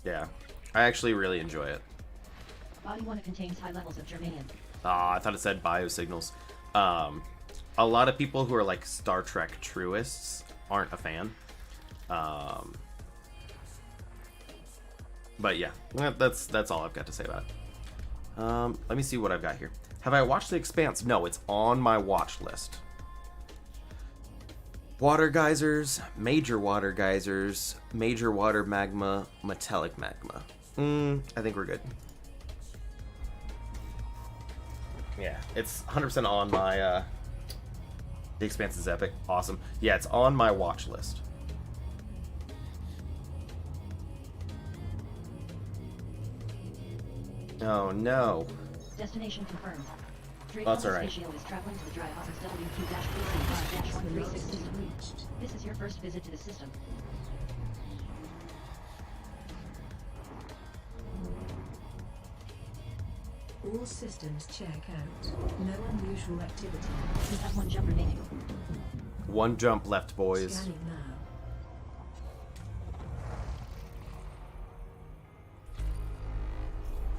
Yeah, I actually really enjoy it. Body 1 contains high levels of germanium. I thought it said biosignals. A lot of people who are like Star Trek truists aren't a fan. But yeah, that's all I've got to say about it. Let me see what I've got here. Have I watched The Expanse? No, it's on my watch list. Water geysers, major water magma, metallic magma. I think we're good. Yeah, it's 100% on my, The Expanse is epic. Awesome. Yeah, it's on my watch list. Oh, no. Destination confirmed. That's alright. Space Shield is traveling to the dry office WQ-365-136 system. Reached. This is your first visit to the system. All systems check out. No unusual activity. You have one jump remaining. One jump left, boys. Scanning now.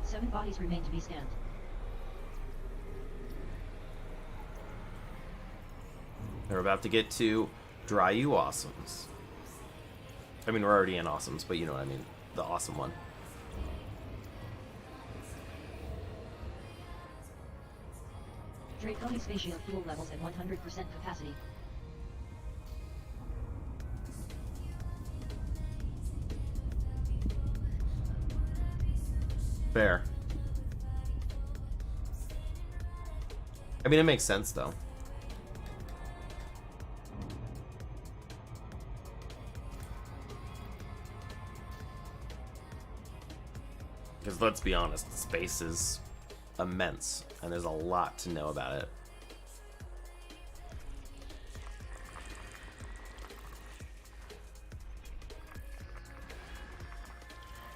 Seven bodies remain to be scanned. We're about to get to Dry You Awesomes. I mean, we're already in Awesomes, but you know what I mean. The awesome one. Draconic Space Shield fuel levels at 100% capacity. Fair. I mean, it makes sense, though. Because let's be honest, space is immense, and there's a lot to know about it.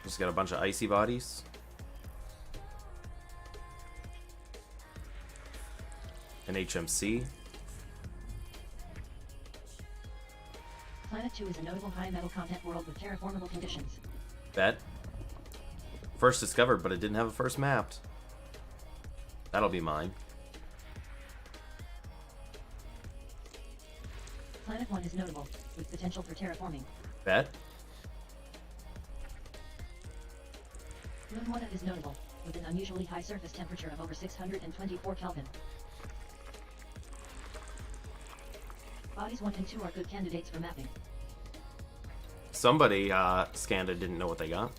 Just got a bunch of icy bodies. An HMC. Planet 2 is a notable high metal content world with terraformable conditions. Bet. First discovered, but it didn't have a first mapped. That'll be mine. Planet 1 is notable, with potential for terraforming. Bet. Moon 1 is notable, with an unusually high surface temperature of over 624 Kelvin. Bodies 1 and 2 are good candidates for mapping. Somebody scanned it, didn't know what they got.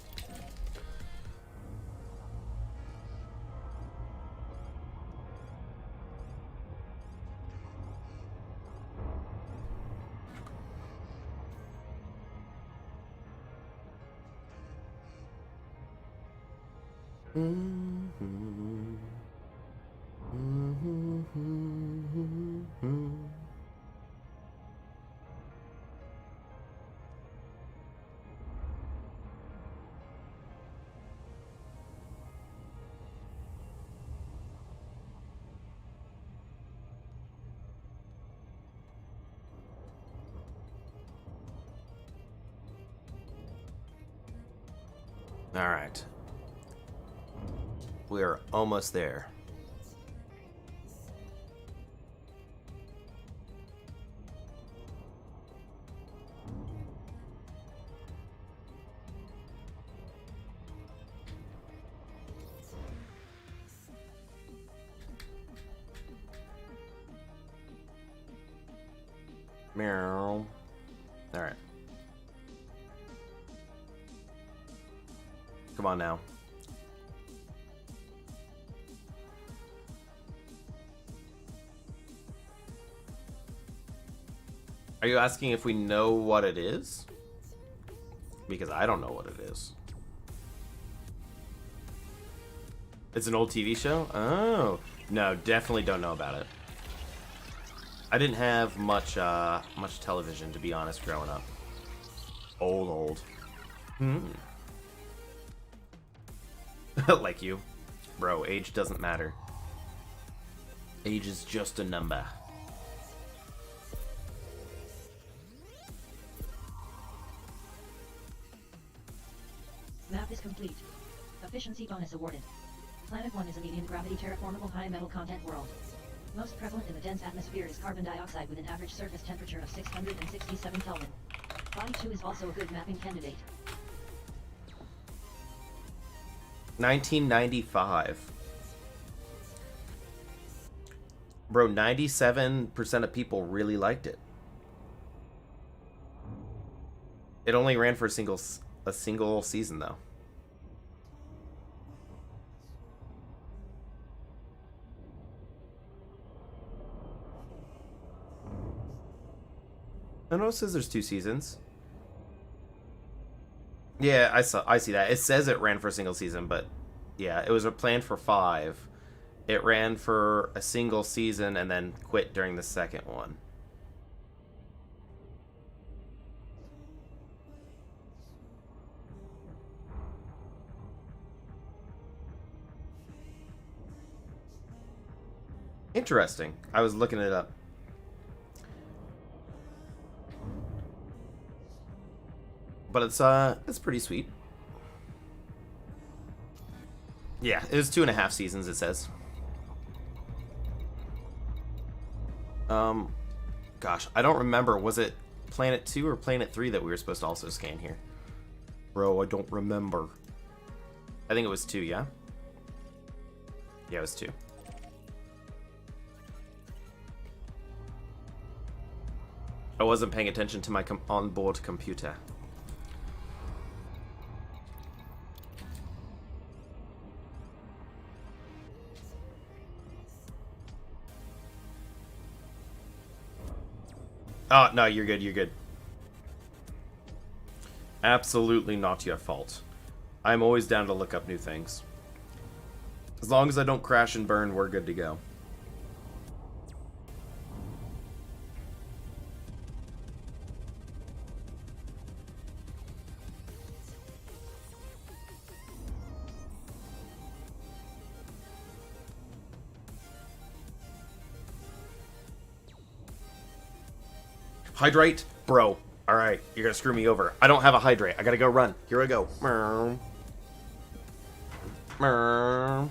All right. We're almost there. Meow. All right. Come on now. Are you asking if we know what it is? Because I don't know what it is. It's an old TV show? Oh. No, definitely don't know about it. I didn't have much television, to be honest, growing up. Old. Like you. Bro, age doesn't matter. Age is just a number. Map is complete. Efficiency bonus awarded. Planet 1 is a medium gravity terraformable high metal content world. Most prevalent in the dense atmosphere is carbon dioxide with an average surface temperature of 667 Kelvin. Body 2 is also a good mapping candidate. 1995. Bro, 97% of people really liked it. It only ran for a single season, though. No, it says there's 2 seasons. Yeah, I see that. It says it ran for a single season, but yeah, it was planned for 5. It ran for a single season and then quit during the second one. Interesting. I was looking it up. But it's pretty sweet. Yeah, it was 2.5 seasons, it says. Gosh, I don't remember. Was it Planet 2 or Planet 3 that we were supposed to also scan here? Bro, I don't remember. I think it was 2, yeah? Yeah, it was 2. I wasn't paying attention to my onboard computer. Oh, no, you're good, you're good. Absolutely not your fault. I'm always down to look up new things. As long as I don't crash and burn, we're good to go. Hydrate? Bro. Alright, you're gonna screw me over. I don't have a hydrate. I gotta go run. Here I go. Meow. Meow.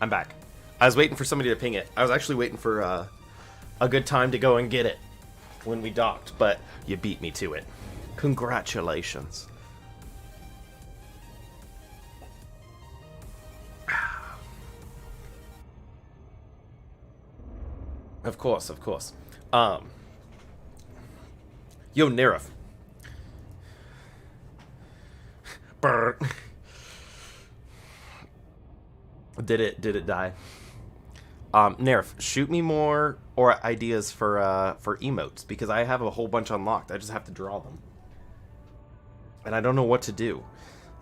I'm back. I was waiting for somebody to ping it. I was actually waiting for a good time to go and get it when we docked, but you beat me to it. Congratulations. Of course, of course. Yo, Nerif. Brr. Did it die? Nerf, shoot me more or ideas for emotes, because I have a whole bunch unlocked. I just have to draw them. And I don't know what to do.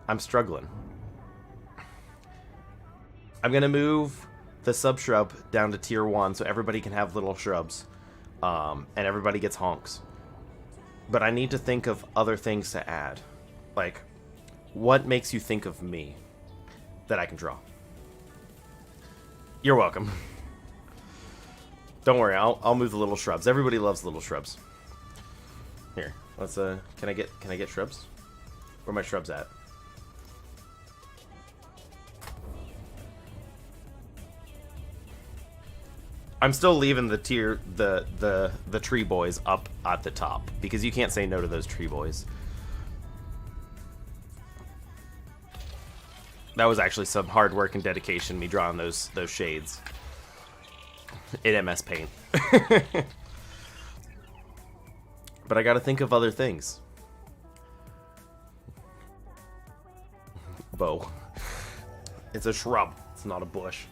I'm struggling. I'm gonna move the sub-shrub down to tier 1 so everybody can have little shrubs. And everybody gets honks. But I need to think of other things to add. Like, what makes you think of me that I can draw? You're welcome. Don't worry, I'll move the little shrubs. Everybody loves little shrubs. Here, let's can I get shrubs? Where are my shrubs at? I'm still leaving the tree boys up at the top because you can't say no to those tree boys. That was actually some hard work and dedication, me drawing those shades in MS Paint. But I gotta think of other things. Bow. It's a shrub. It's not a bush.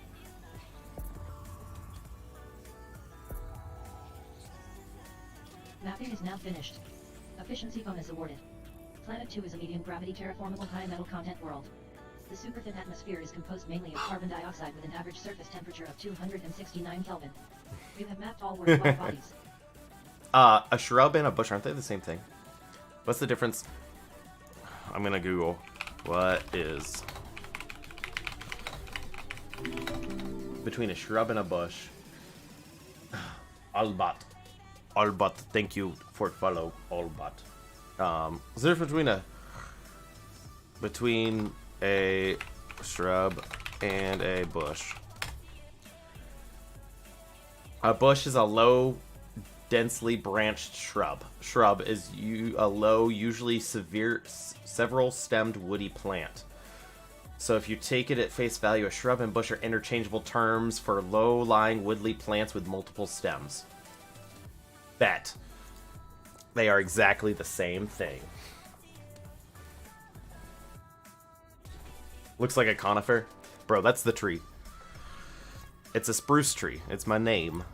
Mapping is now finished. Efficiency bonus awarded. Planet 2 is a medium gravity terraformable high metal content world. The superthin atmosphere is composed mainly of carbon dioxide with an average surface temperature of 269 Kelvin. You have mapped all worldwide bodies. A shrub and a bush, aren't they the same thing? What's the difference? I'm gonna Google. What is between a shrub and a bush? Albat. Albat, thank you for follow, Albat. Is there a difference between a shrub and a bush? A bush is a low, densely branched shrub. Shrub is a low, usually several stemmed woody plant. So if you take it at face value, a shrub and bush are interchangeable terms for low-lying woodly plants with multiple stems. Bet. They are exactly the same thing. Looks like a conifer. Bro, that's the tree. It's a spruce tree. It's my name.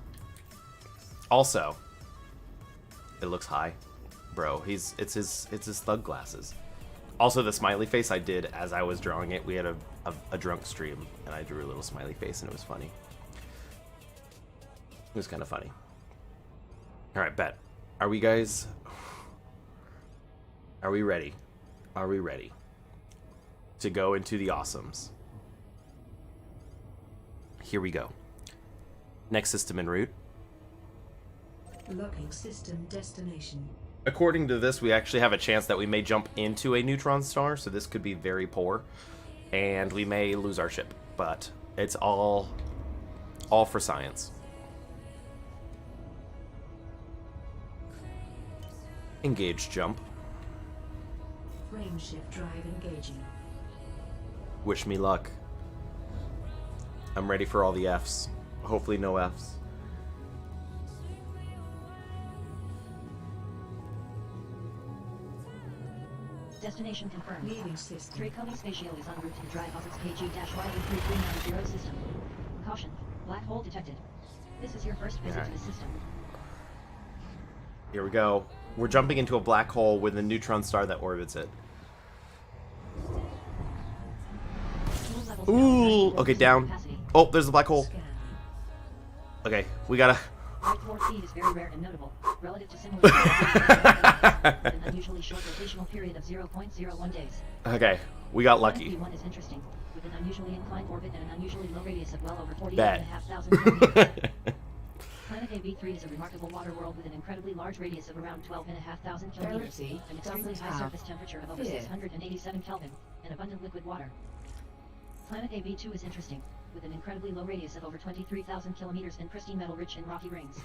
Also, it looks high. Bro, it's his thug glasses. Also, the smiley face I did as I was drawing it. We had a drunk stream, and I drew a little smiley face, and it was funny. It was kind of funny. Alright, bet. Are we guys... Are we ready? Are we ready to go into the awesomes? Here we go. Next system en route. Locking system destination. According to this, we actually have a chance that we may jump into a neutron star, so this could be very poor, and we may lose our ship, but it's all for science. Engage jump. Frame shift drive engaging. Wish me luck. I'm ready for all the Fs. Hopefully no Fs. Destination confirmed. Leaving system. Dracomi Spatio is en route to the dry deposits KG-YE3390 system. Caution. Black hole detected. This is your first visit to the system. Here we go. We're jumping into a black hole with a neutron star that orbits it. Ooh, okay, down. Oh, there's the black hole. Scan. Okay, we gotta... Right dwarf feed is very rare and notable, relative to similar with an unusually short rotational period of 0.01 days. Okay, we got Planet lucky. B1 is interesting, with an unusually inclined orbit and an unusually low radius of well over Bet. 48,500 kilometers. Planet AB3 is a remarkable water world with an incredibly large radius of around 12,500 kilometers, Gravity an extremely doesn't high have surface temperature of over fear. 687 Kelvin, and abundant liquid water. Planet AB2 is interesting, with an incredibly low radius of over 23,000 kilometers and pristine metal rich in rocky rings.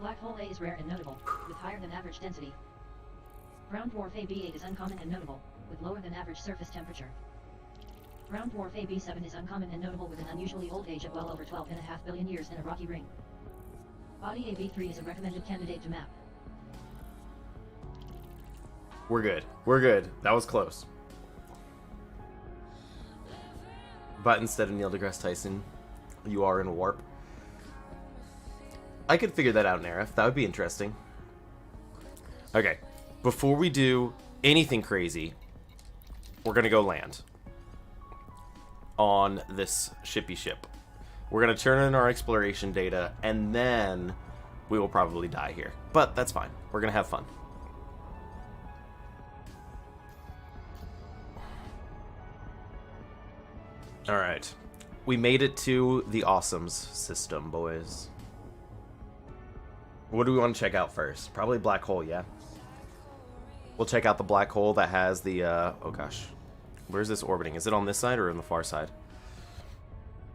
Black hole A is rare and notable, with higher than average density. Brown dwarf AB8 is uncommon and notable, with lower than average surface temperature. Brown dwarf AB7 is uncommon and notable with an unusually old age of well over 12.5 billion years in a rocky ring. Body AB3 is a recommended candidate to map. We're good. We're good. That was close. But instead of Neil deGrasse Tyson, you are in warp. I could figure that out in Aerith. That would be interesting. Okay. Before we do anything crazy, we're going to go land on this shippy ship. We're going to turn in our exploration data, and then we will probably die here. But that's fine. We're going to have fun. Alright. We made it to the Awesomes system, boys. What do we want to check out first? Probably black hole, yeah? We'll check out the black hole that has the, oh gosh. Where's this orbiting? Is it on this side or on the far side?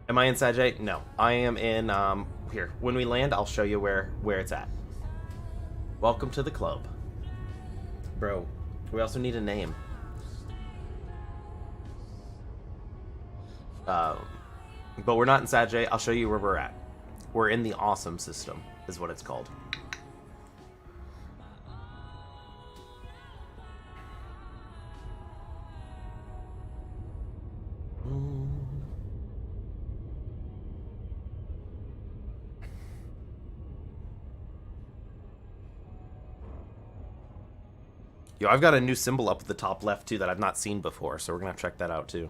Am I in Sagittarius? No. I am in, here. When we land, I'll show you where it's at. Welcome to the club. Bro, we also need a name. But we're not in Sagittarius. I'll show you where we're at. We're in the Awesome system, is what it's called. Yo, I've got a new symbol up at the top left, too, that I've not seen before, so we're gonna check that out, too.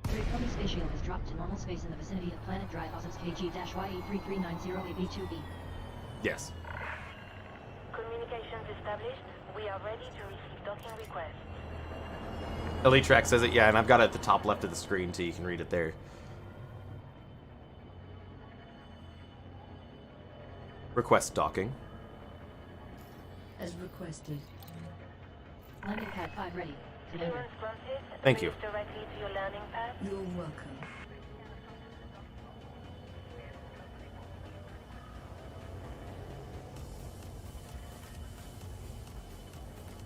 Dracomi Spatio has dropped to normal space in the vicinity of planet Dry Osmos KG-YE3390AB2B. Yes. Communications established. We are ready to receive docking requests. Elite Track says it, yeah, and I've got it at the top left of the screen, too. You can read it there. Request docking. As requested. Landing pad 5 ready. Commander. Humans Francis, Thank you. move directly to your landing pad. You're welcome.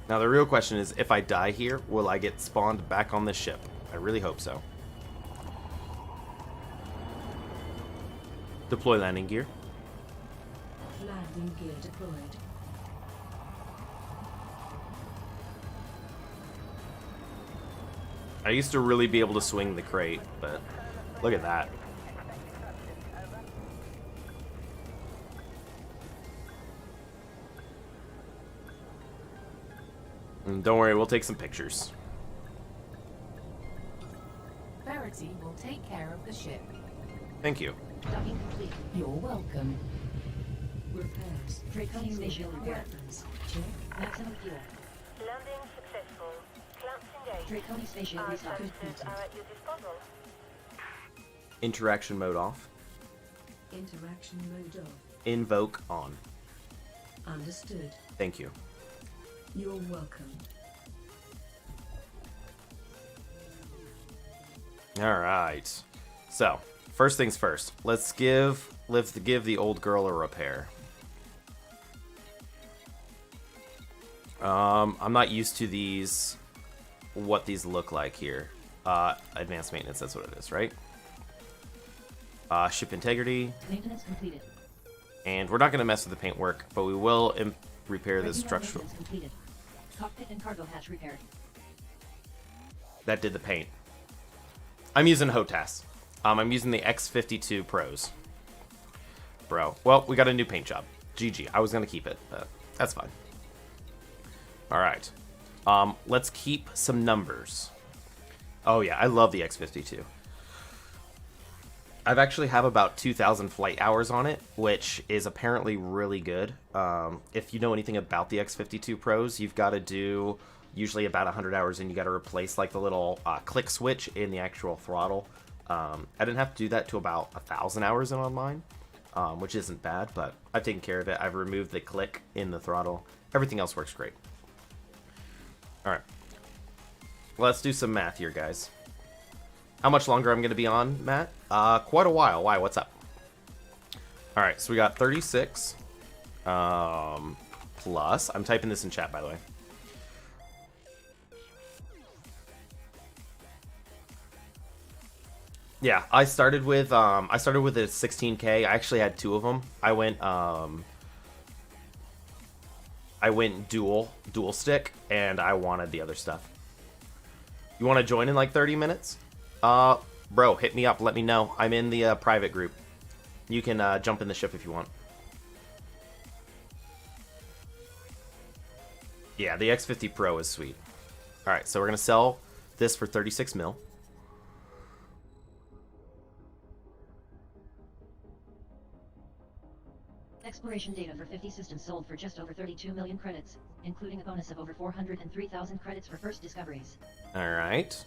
Now, the real question is, if I die here, will I get spawned back on this ship? I really hope so. Deploy landing gear. Landing gear deployed. I used to really be able to swing the crate, but look at that. And don't worry, we'll take some pictures. Verity will take care of the ship. Thank you. Docking complete. You're welcome. Repairs. Draconic Fuel spatial repair. weapons. Check. Maximum fuel. Landing successful. Clamps engaged. Draconic spatial Our restock. services are at your disposal. Interaction mode off. Interaction mode off. Invoke on. Understood. Thank you. You're welcome. All right. So, first things first. Let's give the old girl a repair. I'm not used to these. What these look like here. Advanced maintenance. That's what it is, right? Ship integrity. Maintenance completed. And we're not going to mess with the paintwork, but we will repair the Regular structural. maintenance completed. Cockpit and cargo hatch repaired. That did the paint. I'm using HOTAS. I'm using the X52 Pros. Bro. Well, we got a new paint job. GG. I was going to keep it, but that's fine. Alright. Let's keep some numbers. Oh yeah, I love the X52. I've actually have about 2,000 flight hours on it, which is apparently really good. If you know anything about the X52 Pros, you've got to do usually about 100 hours, and you got to replace like the little click switch in the actual throttle. I didn't have to do that to about 1,000 hours in on mine, which isn't bad, but I've taken care of it. I've removed the click in the throttle. Everything else works great. All right, let's do some math here, guys. How much longer I'm going to be on, Matt? Quite a while. Why? What's up? All right, so we got 36 plus. I'm typing this in chat, by the way. Yeah, I started with a 16K. I actually had two of them. I went dual stick, and I wanted the other stuff. You want to join in like 30 minutes? Bro, hit me up. Let me know. I'm in the private group. You can jump in the ship if you want. Yeah, the X50 Pro is sweet. All right, so we're gonna sell this for 36 mil. Exploration data for 50 systems sold for just over 32 million credits, including a bonus of over 403,000 credits for first discoveries. All right.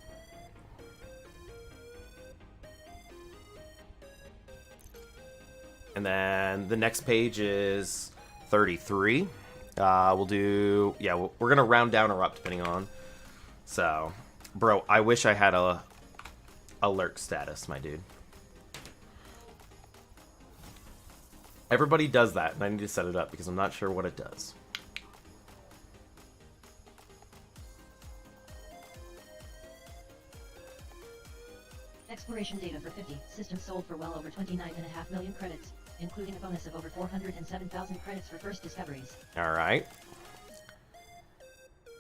And then the next page is 33. We'll do... Yeah, we're going to round down or up, depending on... So, bro, I wish I had a alert status, my dude. Everybody does that, and I need to set it up because I'm not sure what it does. Exploration data for 50 systems sold for well over 29.5 million credits, including a bonus of over 407,000 credits for first discoveries. All right.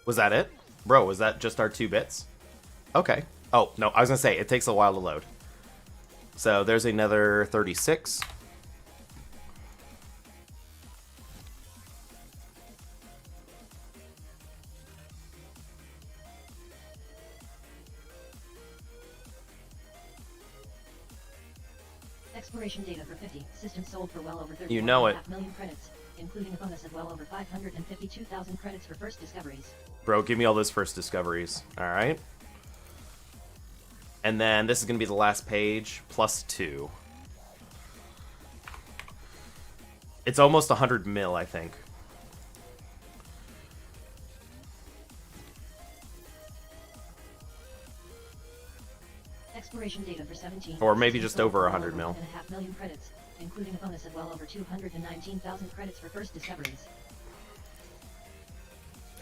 Was that it? Bro, was that just our 2 bits? Okay. Oh, no, I was going to say, it takes a while to load. So there's another 36. Exploration data for 50 systems sold for well over 30 You know it. million credits, including a bonus of well over 552,000 credits for first discoveries. Bro, give me all those first discoveries. All right. And then this is going to be the last page, plus 2. It's almost 100 mil, I think. Exploration data for 17. Or maybe systems just sold over for 100 well mil. over 1.5 million credits, including a bonus of well over 219,000 credits for first discoveries.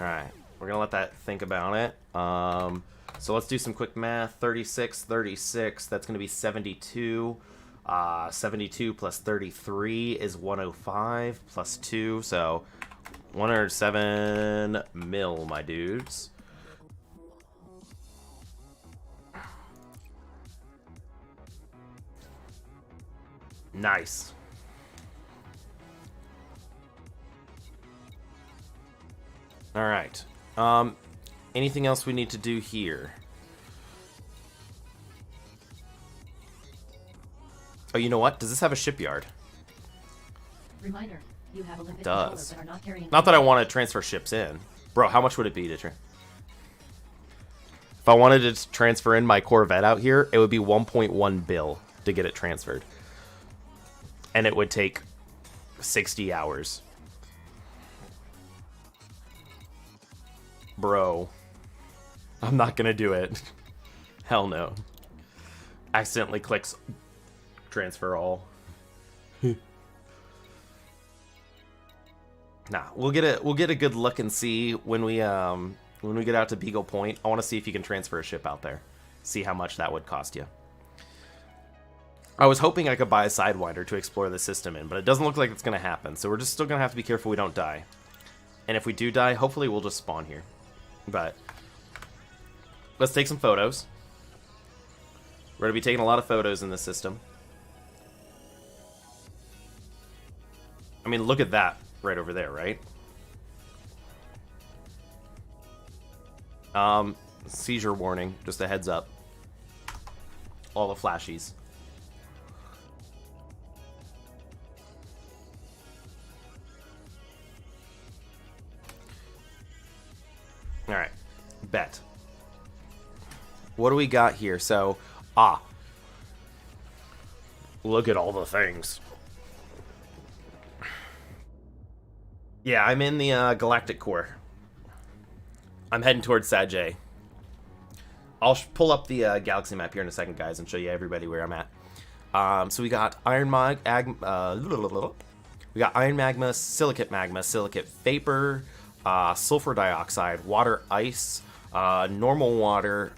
Alright, we're gonna let that think about it. So let's do some quick math. 36, 36, that's gonna be 72. 72 plus 33 is 105 plus 2, so 107 mil, my dudes. Nice. All right. Anything else we need to do here? Oh, you know what? Does this have a shipyard? Reminder, you have a limited Does. controllers that are not carrying. Not that I want to transfer ships in. Bro, how much would it be to If I wanted to transfer in my Corvette out here, it would be 1.1 bill to get it transferred. And it would take 60 hours. Bro. I'm not gonna do it. Hell no. Accidentally clicks transfer all. Nah, we'll get a good look and see when we get out to Beagle Point. I want to see if you can transfer a ship out there. See how much that would cost you. I was hoping I could buy a Sidewinder to explore the system in, but it doesn't look like it's going to happen. So we're just still going to have to be careful we don't die. And if we do die, hopefully we'll just spawn here. But let's take some photos. We're going to be taking a lot of photos in this system. I mean, look at that right over there, right? Seizure warning, just a heads up. All the flashies. Alright, bet. What do we got here? So, look at all the things. Yeah, I'm in the Galactic core. I'm heading towards Saj. I'll pull up the galaxy map here in a second, guys, and show you everybody where I'm at. So we got iron magma, silicate vapor, sulfur dioxide, water ice, normal water,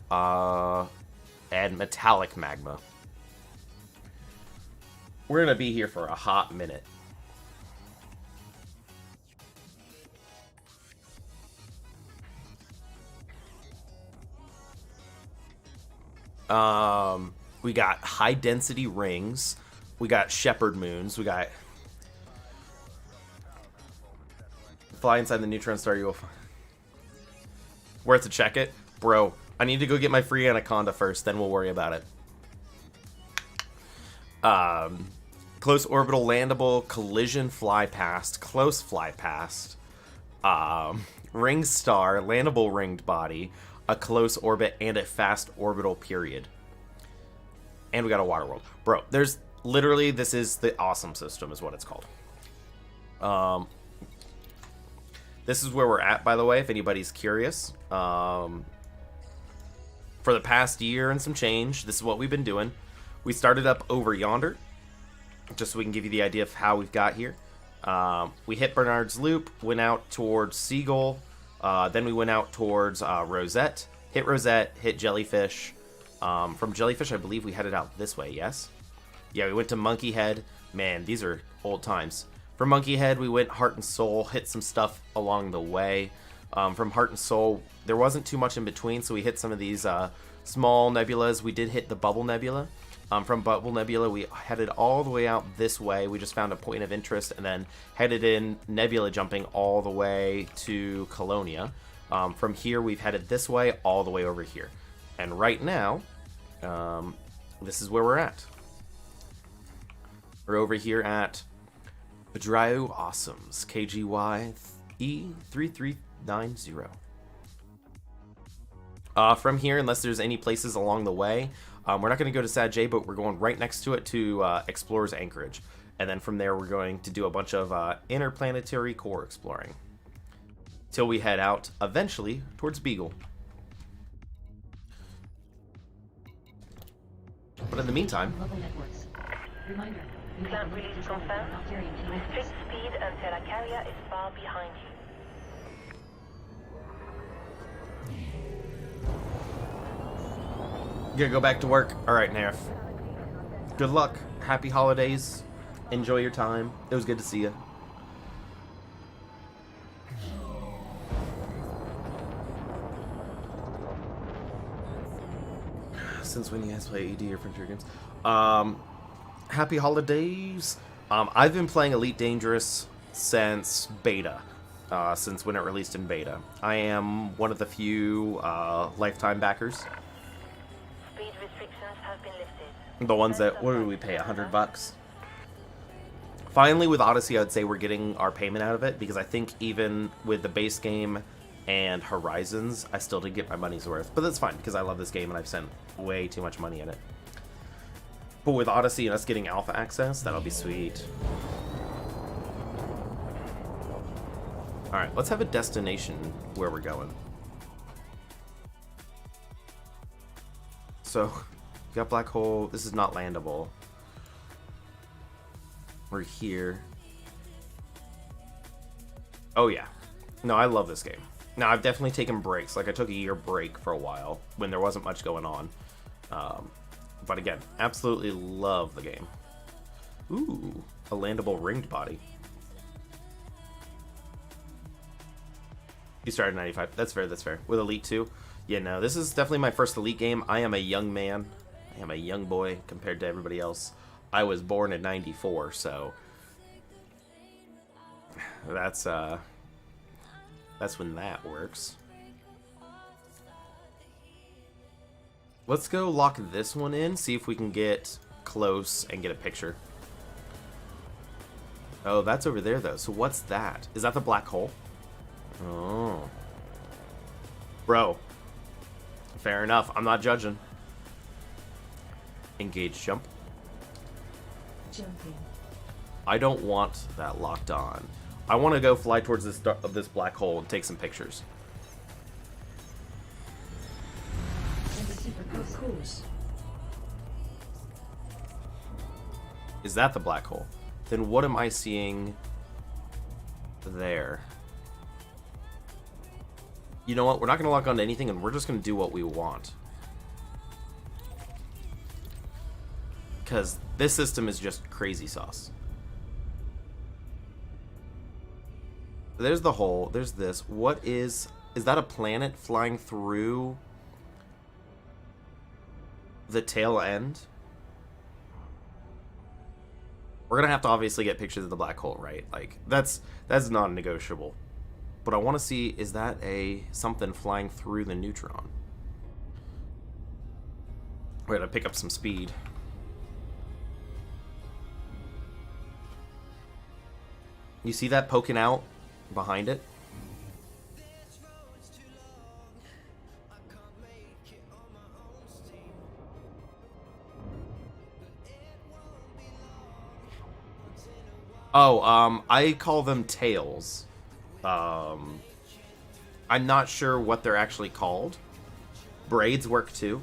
and metallic magma. We're gonna be here for a hot minute. We got high density rings. We got shepherd moons. We got fly inside the neutron star. You will worth to check it, bro. I need to go get my free anaconda first. Then we'll worry about it. Close orbital landable, collision fly past, close fly past, ring star, landable ringed body, a close orbit, and a fast orbital period. And we got a water world. Bro, there's literally, this is the awesome system is what it's called. This is where we're at, by the way, if anybody's curious. For the past year and some change, this is what we've been doing. We started up over yonder, just so we can give you the idea of how we've got here. We hit Bernard's Loop, went out towards Seagull, then we went out towards Rosette, hit Jellyfish. From Jellyfish, I believe we headed out this way, yes? Yeah, we went to Monkey Head. Man, these are old times. From Monkey Head, we went Heart and Soul, hit some stuff along the way. From Heart and Soul, there wasn't too much in between, so we hit some of these small nebulas. We did hit the Bubble Nebula. From Bubble Nebula, we headed all the way out this way. We just found a point of interest and then headed in nebula jumping all the way to Colonia. From here, we've headed this way all the way over here. And right now, this is where we're at. We're over here at Dryo Awesomes, KGY E3390. From here, unless there's any places along the way, we're not going to go to Saj, but we're going right next to it to Explorer's Anchorage. And then from there, we're going to do a bunch of interplanetary core exploring. Till we head out, eventually, towards Beagle. But in the meantime... Local networks. Reminder, you have Plant a release control confirmed. not carrying any Restrict weapons. speed until a carrier is far behind you. You gotta go back to work. Alright, Nerf. good luck. Happy holidays. Enjoy your time. It was good to see you. Since when you guys play ED or Frontier games? Happy holidays. I've been playing Elite Dangerous since beta. Since when it released in beta. I am one of the few lifetime backers. Speed restrictions have been lifted. The ones that, what do we pay, $100? Finally, with Odyssey, I would say we're getting our payment out of it, because I think even with the base game and Horizons, I still did get my money's worth. But that's fine, because I love this game and I've spent way too much money in it. But with Odyssey and us getting alpha access, that'll be sweet. Alright, let's have a destination where we're going. So, we got Black Hole. This is not landable. We're here. Oh yeah. No, I love this game. Now, I've definitely taken breaks. Like, I took a year break for a while when there wasn't much going on. But again, absolutely love the game. Ooh, a landable ringed body. You started in 95. That's fair, that's fair. With Elite 2. Yeah, no, this is definitely my first Elite game. I am a young man. I am a young boy compared to everybody else. I was born in 94, so... That's when that works. Let's go lock this one in, see if we can get close and get a picture. Oh, that's over there, though. So what's that? Is that the black hole? Oh. Bro. Fair enough. I'm not judging. Engage jump. Jumping. I don't want that locked on. I want to go fly towards this black hole and take some pictures. Of course. Is that the black hole? Then what am I seeing there? You know what? We're not going to lock onto anything, and we're just going to do what we want. Because this system is just crazy sauce. There's the hole. There's this. What is... Is that a planet flying through the tail end? We're going to have to obviously get pictures of the black hole, right? Like, that's non-negotiable. But I want to see, is that something flying through the neutron? We're going to pick up some speed. You see that poking out behind it? Oh, I call them tails. I'm not sure what they're actually called. Braids work too.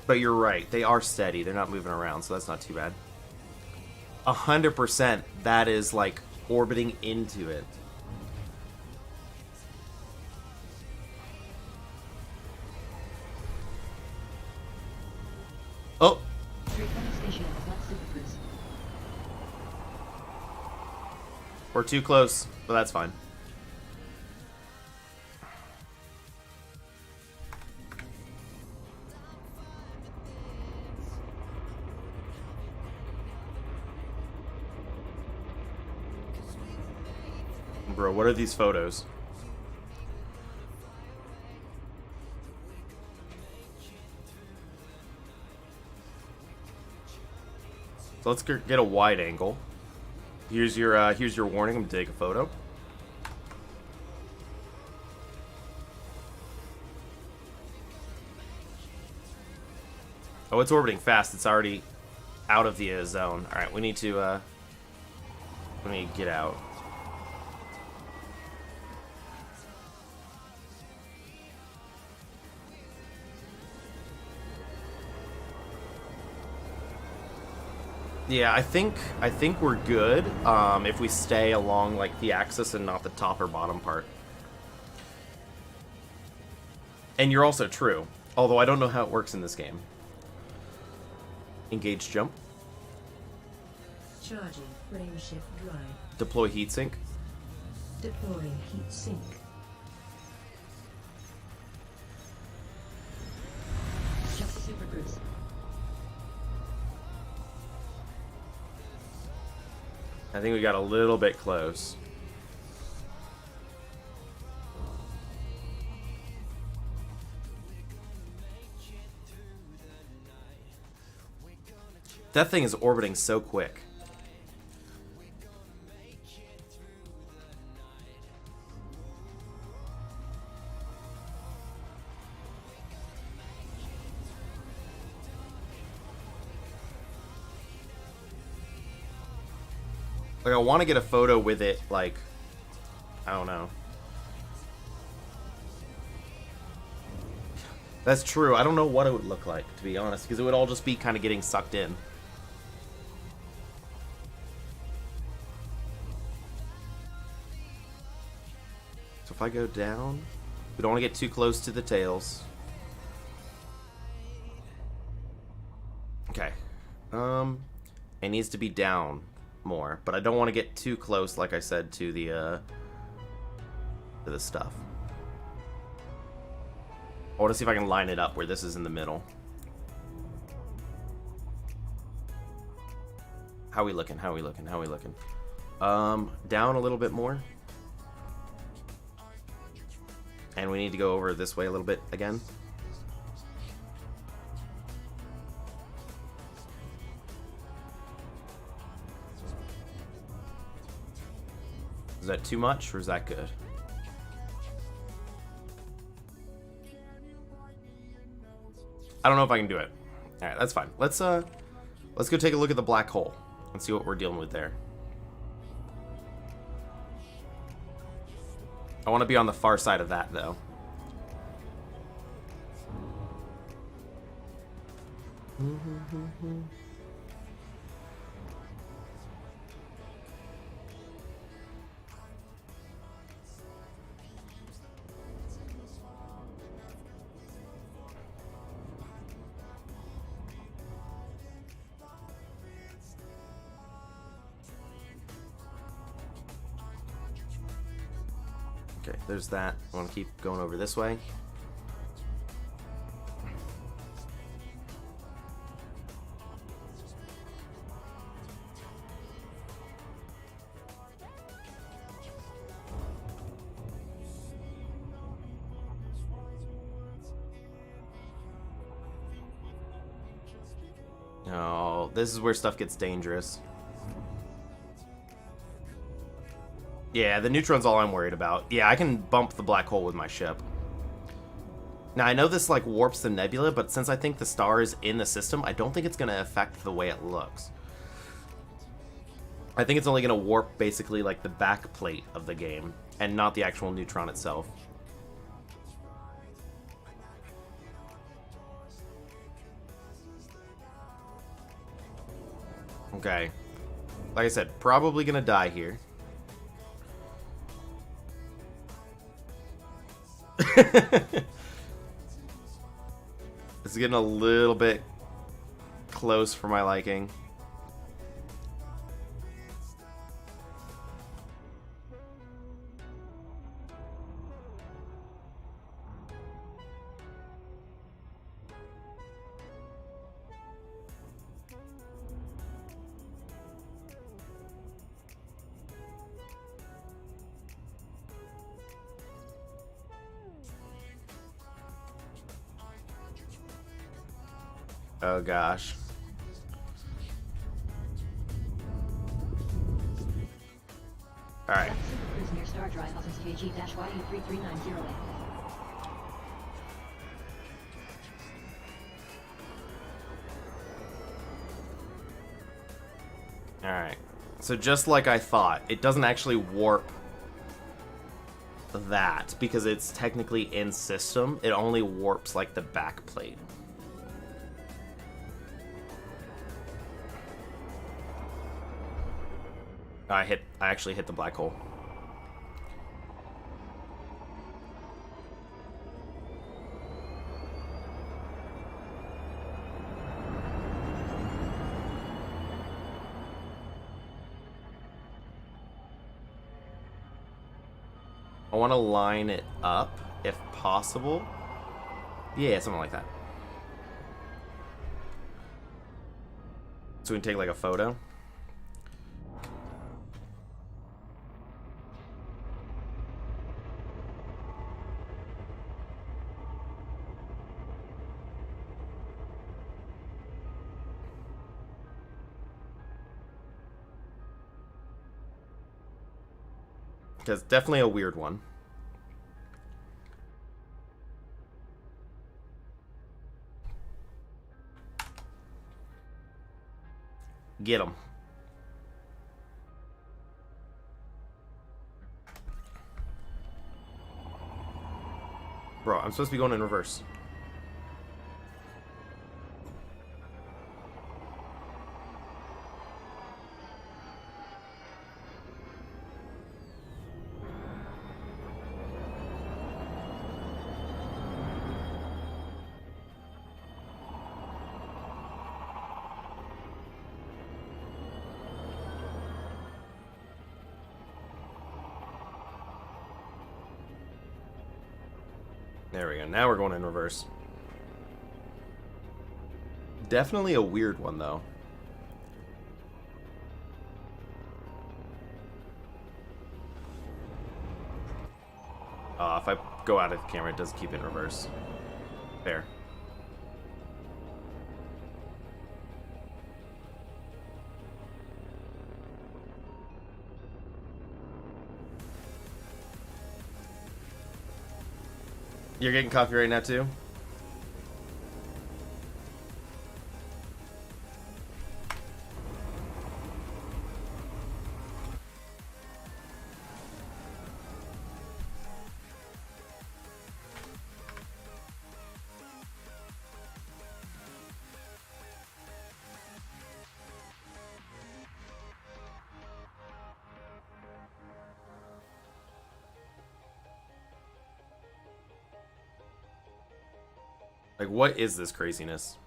But you're right, they are steady. They're not moving around, so that's not too bad. 100% that is like orbiting into it. Oh! We're too close, but that's fine. Bro, what are these photos? So let's get a wide angle. Here's your warning. I'm gonna take a photo. Oh, it's orbiting fast. It's already out of the zone. All right, we need to get out. Yeah, I think we're good if we stay along like the axis and not the top or bottom part. And you're also true, although I don't know how it works in this game. Engage jump. Charging frameshift drive. Deploy heatsink. Deploying heat sink. Jump to super cruise. I think we got a little bit close. That thing is orbiting so quick. Like, I want to get a photo with it, like, I don't know. That's true. I don't know what it would look like, to be honest, because it would all just be kind of getting sucked in. So if I go down, we don't want to get too close to the tails. Okay. It needs to be down more, but I don't want to get too close, like I said, to the stuff. I want to see if I can line it up where this is in the middle. How we looking? How we looking? How we looking? Down a little bit more. And we need to go over this way a little bit again. Is that too much, or is that good? I don't know if I can do it. All right, that's fine. Let's go take a look at the black hole and see what we're dealing with there. I want to be on the far side of that, though. Okay, there's that. I want to keep going over this way. Oh, this is where stuff gets dangerous. Yeah, the neutron's all I'm worried about. Yeah, I can bump the black hole with my ship. Now, I know this, like, warps the nebula, but since I think the star is in the system, I don't think it's going to affect the way it looks. I think it's only going to warp, basically, like, the back plate of the game, and not the actual neutron itself. Okay. Like I said, probably going to die here. It's getting a little bit close for my liking. Oh gosh. Alright. Super cruise near Star Drive, Office KG-YU3390A. Alright. So just like I thought, it doesn't actually warp that because it's technically in system. It only warps like the back plate. I actually hit the black hole. I want to line it up if possible. Yeah, something like that. So we can take like a photo. Because definitely a weird one. Get him. Bro, I'm supposed to be going in reverse. There we go. Now we're going in reverse. Definitely a weird one, though. If I go out of the camera, it does keep it in reverse. There. You're getting coffee right now, too? Like, what is this craziness?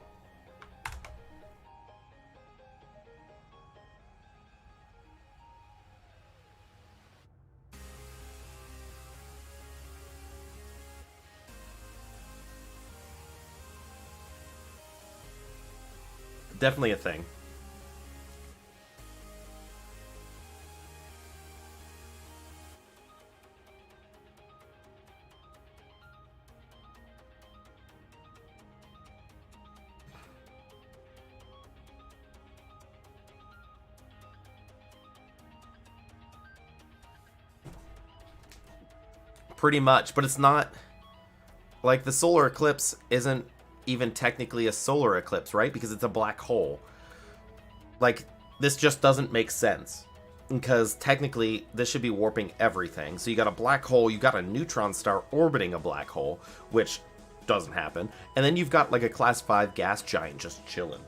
Definitely a thing. Pretty much, but it's not like the solar eclipse isn't even technically a solar eclipse, right? Because it's a black hole. Like, this just doesn't make sense. Because technically, this should be warping everything. So you got a black hole, you got a neutron star orbiting a black hole, which doesn't happen. And then you've got like a class 5 gas giant just chilling.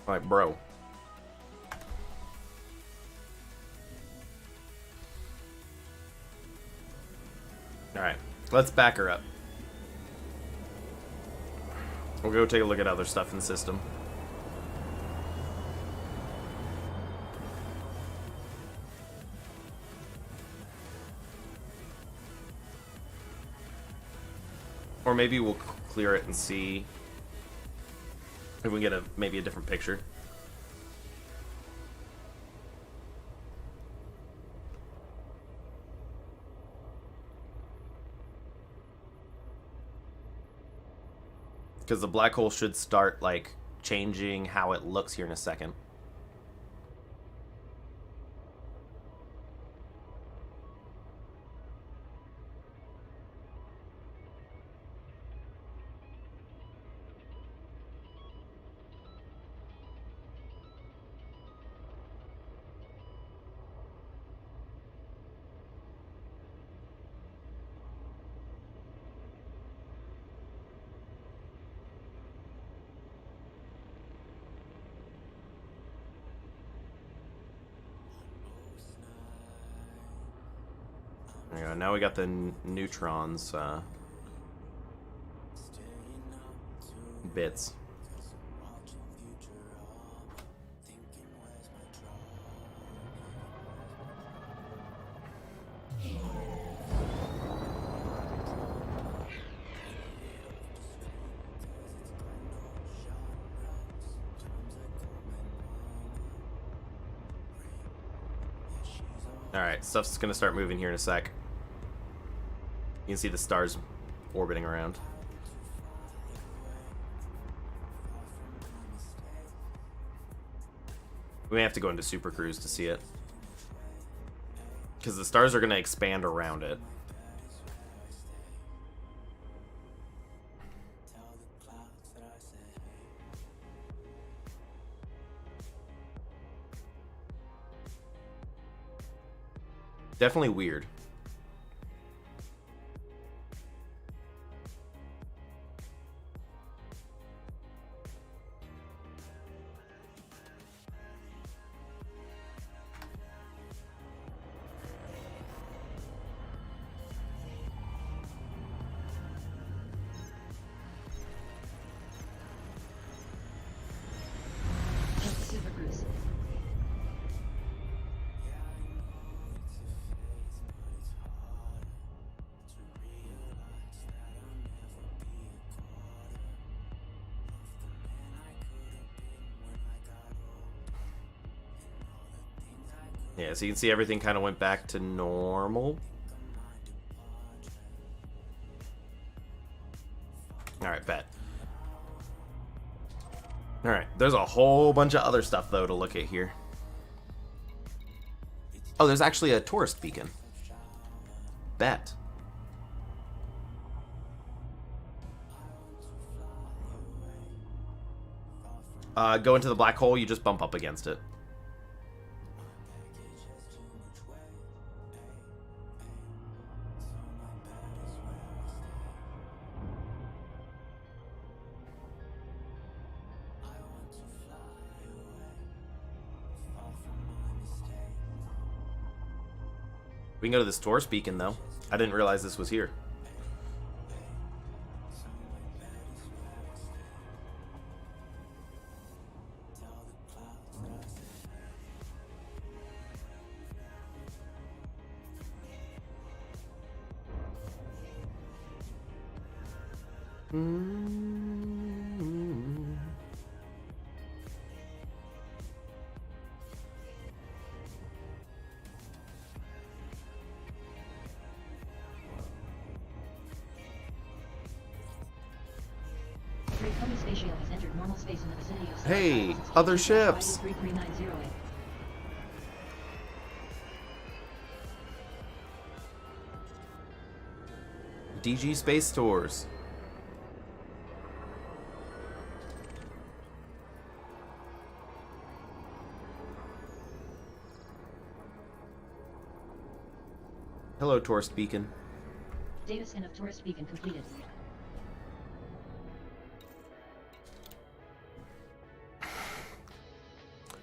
Like, bro. Alright, let's back her up. We'll go take a look at other stuff in the system. Or maybe we'll clear it and see if we can get maybe a different picture. Because the black hole should start, like, changing how it looks here in a second. There we go. Now we got the neutrons bits. Alright, stuff's gonna start moving here in a sec. You can see the stars orbiting around. We may have to go into Super Cruise to see it. Because the stars are gonna expand around it. Definitely weird. Just Super Cruise. Yeah, so you can see everything kind of went back to normal. Alright, bet. Alright, there's a whole bunch of other stuff, though, to look at here. Oh, there's actually a tourist beacon. Bet. Go into the black hole, you just bump up against it. We can go to this tourist beacon, though. I didn't realize this was here. Great Comey space shuttle has entered normal space in the vicinity of Hey, other ships. 33908. DG Space Tours. Hello, tourist beacon. Data scan of tourist beacon completed.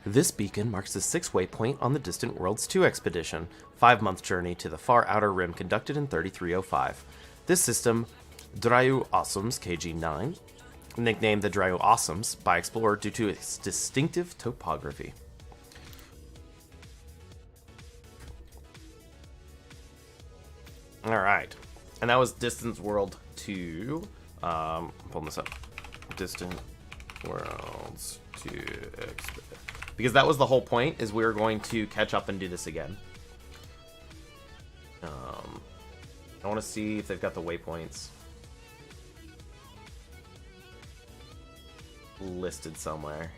This beacon marks the 6th waypoint on the Distant Worlds 2 expedition, 5-month journey to the far outer rim conducted in 3305. This system, Dryu Awesomes KG-9, nicknamed the Dryu Awesomes by Explorer due to its distinctive topography. Alright, and that was Distant World 2. I'm pulling this up. Distant Worlds 2 expedition. Because that was the whole point, is we were going to catch up and do this again. I want to see if they've got the waypoints listed somewhere.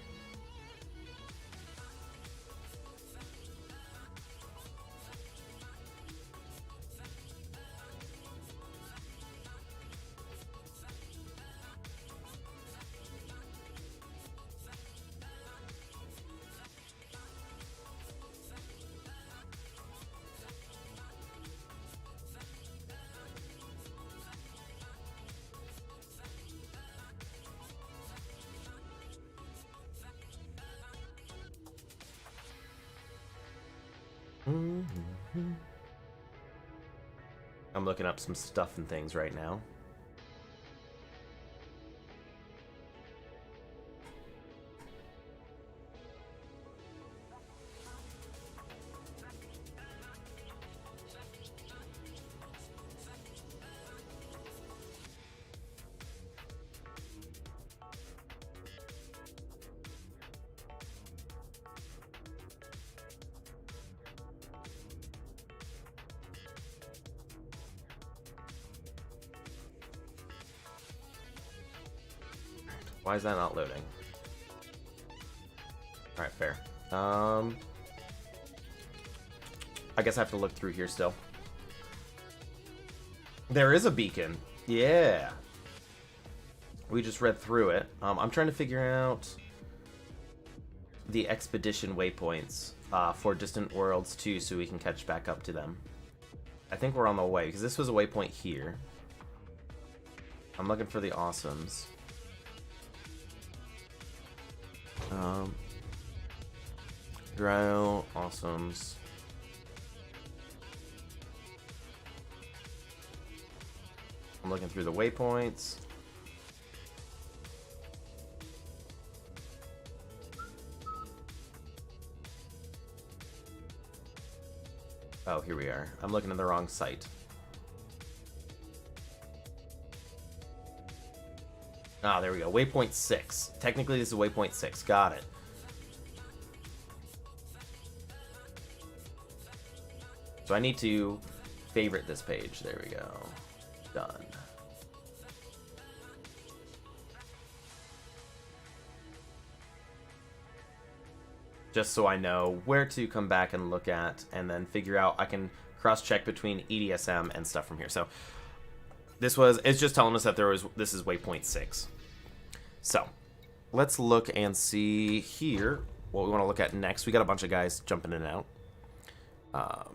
I'm looking up some stuff and things right now. Why is that not loading? Alright, fair. I guess I have to look through here still. There is a beacon. Yeah. We just read through it. I'm trying to figure out the expedition waypoints for distant worlds too, so we can catch back up to them. I think we're on the way, because this was a waypoint here. I'm looking for the awesomes. Drow, awesomes. I'm looking through the waypoints. Oh, here we are. I'm looking at the wrong site. Ah, there we go. Waypoint 6. Technically, this is waypoint 6. Got it. So I need to favorite this page. There we go. Done. Just so I know where to come back and look at, and then figure out, I can cross-check between EDSM and stuff from here. So it's just telling us that this is waypoint 6. So let's look and see here what we want to look at next. We got a bunch of guys jumping in and out.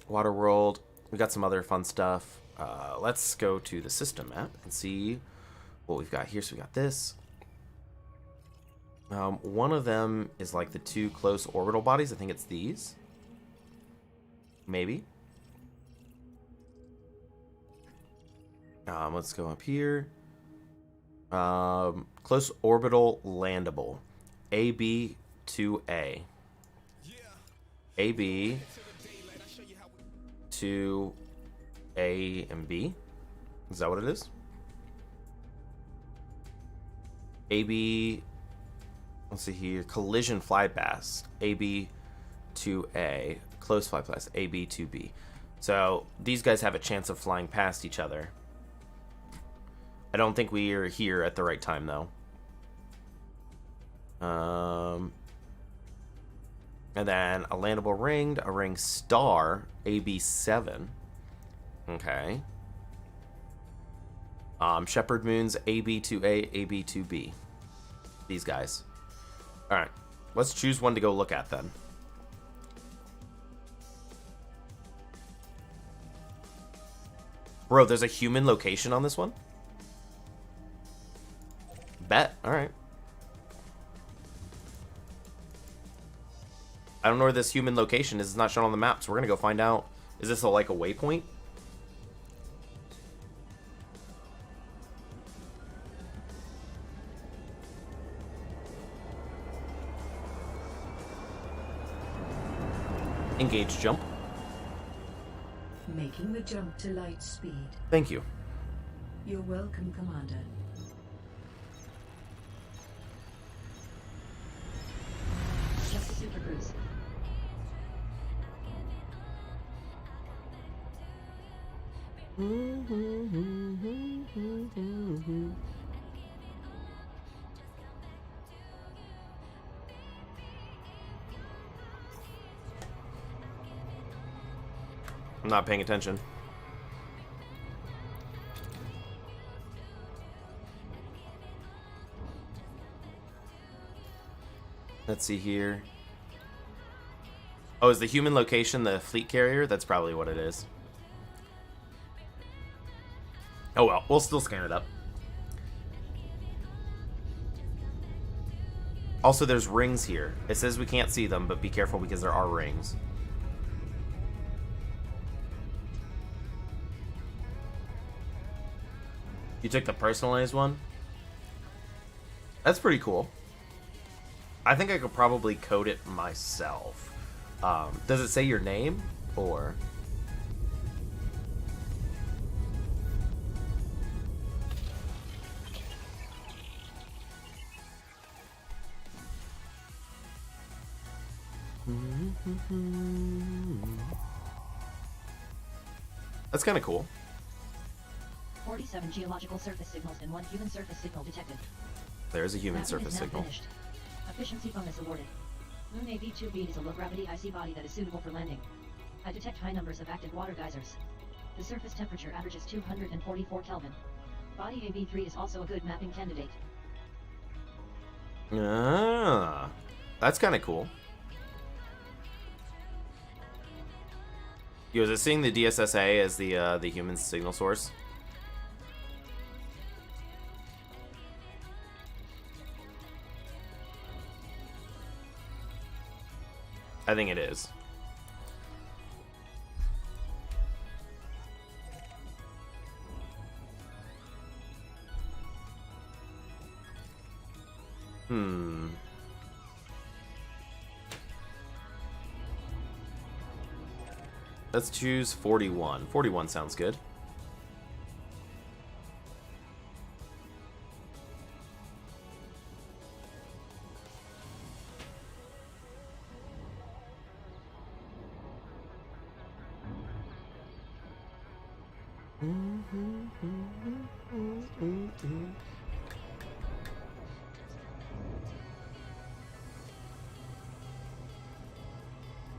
Water World. We got some other fun stuff. Let's go to the system map and see what we've got here. So we got this. One of them is like the 2 close orbital bodies. I think it's these. Maybe. Let's go up here. Close orbital landable. AB to A. AB to A and B. Is that what it is? AB. Let's see here. Collision fly past. AB to A. Close fly past. AB to B. So these guys have a chance of flying past each other. I don't think we are here at the right time, though. And then a landable ringed, a ring star, AB7. Okay. Shepherd moons, AB2A, AB2B. These guys. Alright. Let's choose one to go look at, then. Bro, there's a human location on this one? Bet. Alright. I don't know where this human location is. It's not shown on the map, so we're gonna go find out. Is this like a waypoint? Engage jump. Making the jump to light speed. Thank you. You're welcome, Commander. Just a super cruise. I'm not paying attention. Let's see here. Oh, is the human location the fleet carrier? That's probably what it is. Oh well, we'll still scan it up. Also, there's rings here. It says we can't see them, but be careful because there are rings. You took the personalized one? That's pretty cool. I think I could probably code it myself. Does it say your name or? That's kind of cool. 47 geological surface signals and 1 human surface signal detected. There's a human Mapping surface is now signal. finished. Efficiency bonus awarded. Moon AB2B is a low-gravity icy body that is suitable for landing. I detect high numbers of active water geysers. The surface temperature averages 244 Kelvin. Body AB3 is also a good mapping candidate. Ah, that's kind of cool. Yo, is it seeing the DSSA as the human signal source? I think it is. Let's choose 41. 41 sounds good.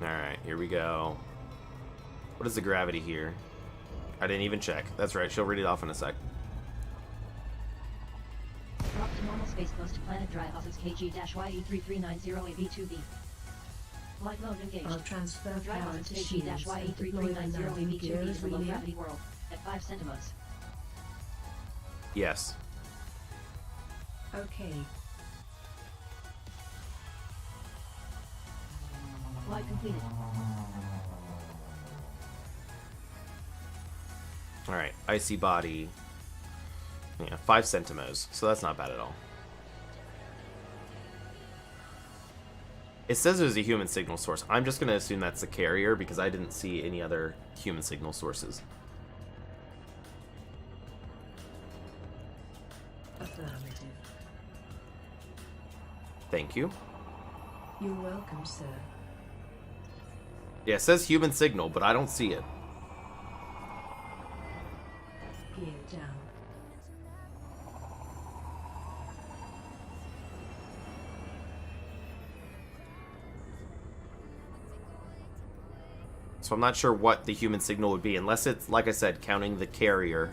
Alright, here we go. What is the gravity here? I didn't even check. That's right, she'll read it off in a sec. Drop to normal space close to planet drive off KG-YE3390AB2B. Flight mode engaged. I'll transfer Drive power off to shields and deploy the landing gear KG-YE3390AB2B as is a we low leave. gravity world at 5 centimos. Yes. Okay. Flight completed. Alright, icy body. Yeah, 5 centimos, so that's not bad at all. It says there's a human signal source. I'm just going to assume that's the carrier because I didn't see any other human signal sources. Affirmative. Thank you. You're welcome, sir. Yeah, it says human signal, but I don't see it. Gear down. So I'm not sure what the human signal would be, unless it's, like I said, counting the carrier.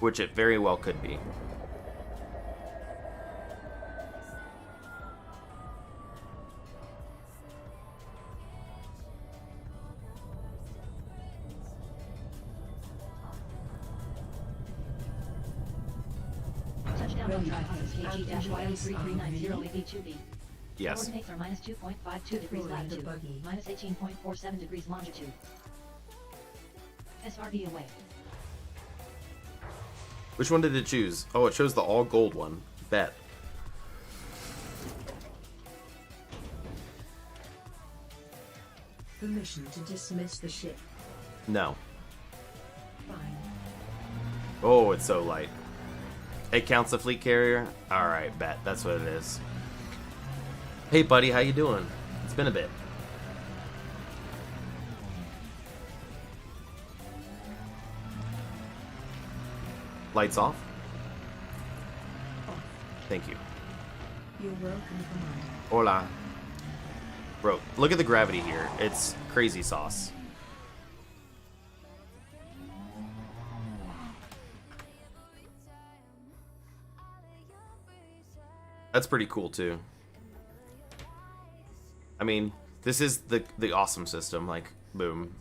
Which it very well could be. Touchdown on drive off KG-YE3390AB2B. Yes. Coordinates are minus 2.52 degrees Deploy the latitude, buggy. minus 18.47 degrees longitude. SRB away. Which one did it choose? Oh, it chose the all gold one. Bet. Permission to dismiss the ship. No. Fine. Oh, it's so light. It counts a fleet carrier? Alright, bet. That's what it is. Hey, buddy, how you doing? It's been a bit. Lights off? Thank you. You're welcome, Commander. Hola. Bro, look at the gravity here. It's crazy sauce. That's pretty cool too. I mean, this is the awesome system, like, boom.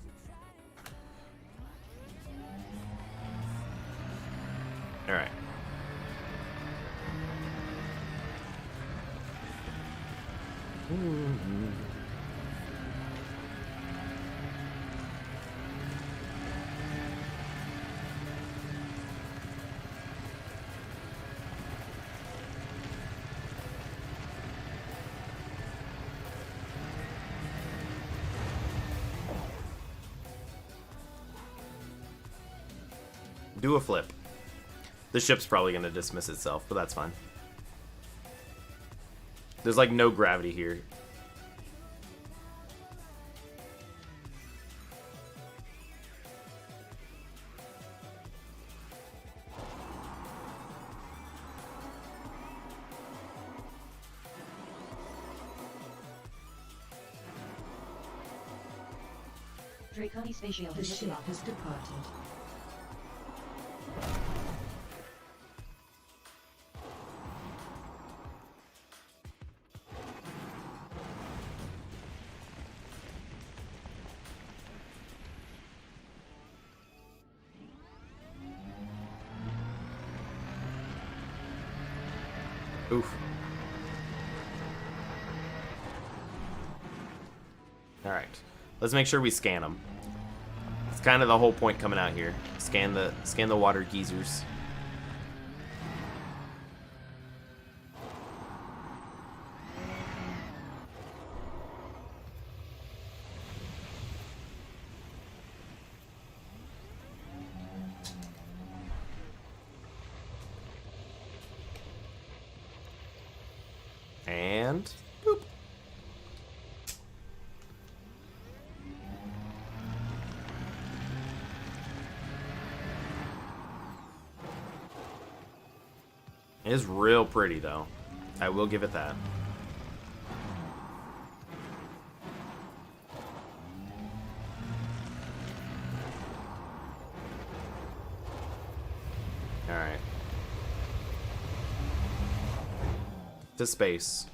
Alright. Do a flip. The ship's probably going to dismiss itself, but that's fine. There's like no gravity here. Draconi space shield The has ship lifted off. has departed. Oof. Alright. Let's make sure we scan them. It's kind of the whole point coming out here. Scan the water geysers. And boop. It is real pretty though. I will give it that. All right. To space.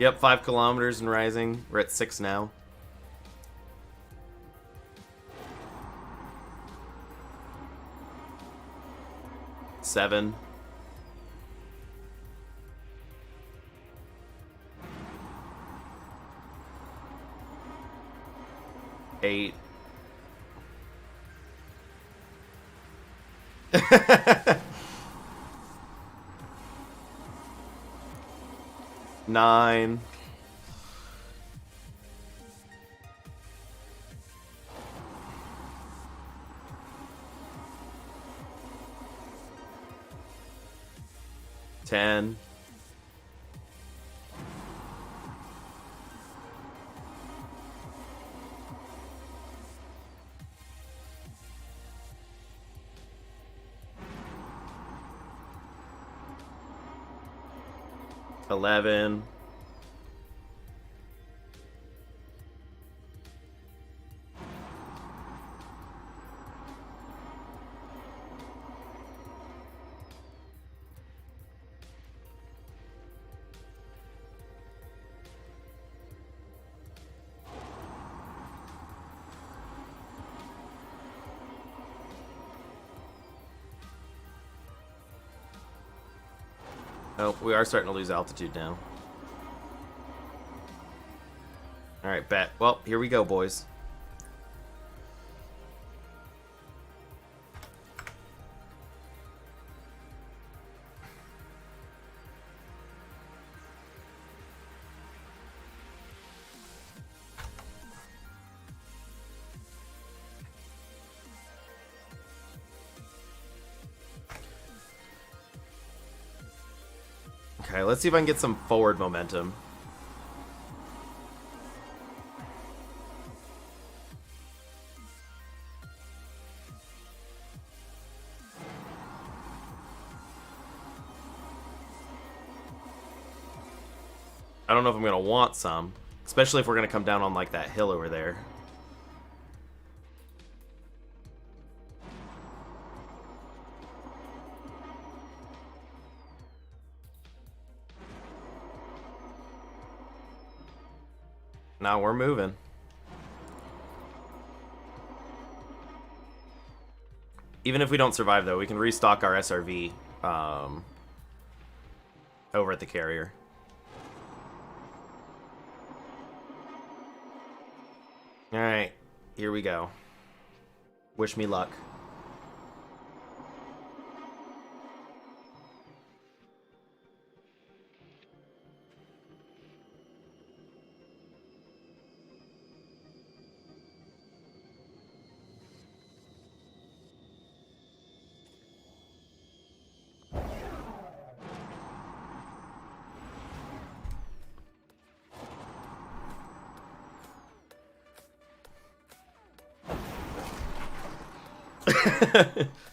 Yep, 5 kilometers and rising. We're at 6 now. Seven. Eight. Nine. Ten. $11. Oh, we are starting to lose altitude now. Alright, bet. Well, here we go, boys. Okay, let's see if I can get some forward momentum. I don't know if I'm going to want some, especially if we're going to come down on like that hill over there. Now we're moving. Even if we don't survive, though, we can restock our SRV over at the carrier. Alright, here we go. Wish me luck.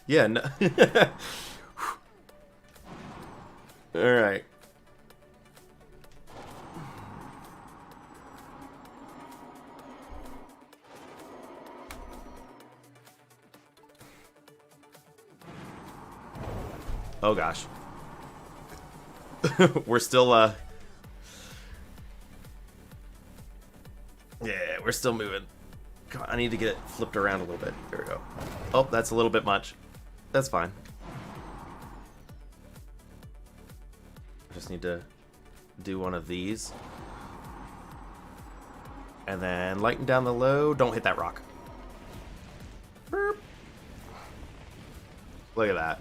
Yeah, no. Alright. Oh gosh. We're still, yeah, we're still moving. God, I need to get it flipped around a little bit. There we go. Oh, that's a little bit much. That's fine. I just need to do one of these. And then lighten down the load. Don't hit that rock. Burp. Look at that.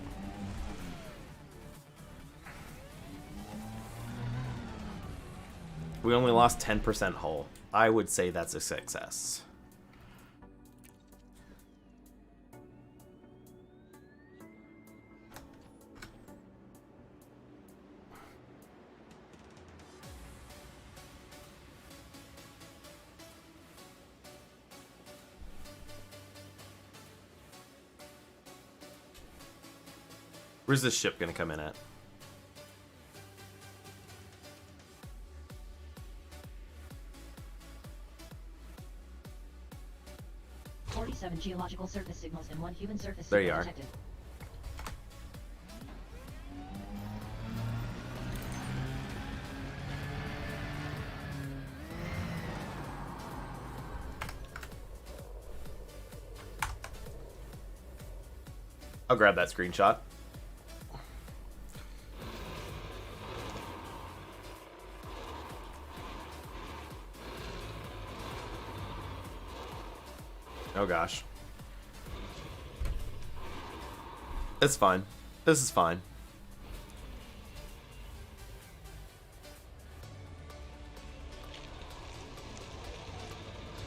We only lost 10% hull. I would say that's a success. Where's this ship gonna come in at? Seven geological surface signals and 1 human surface there signal you are. detected. I'll grab that screenshot. Oh gosh. It's fine. This is fine.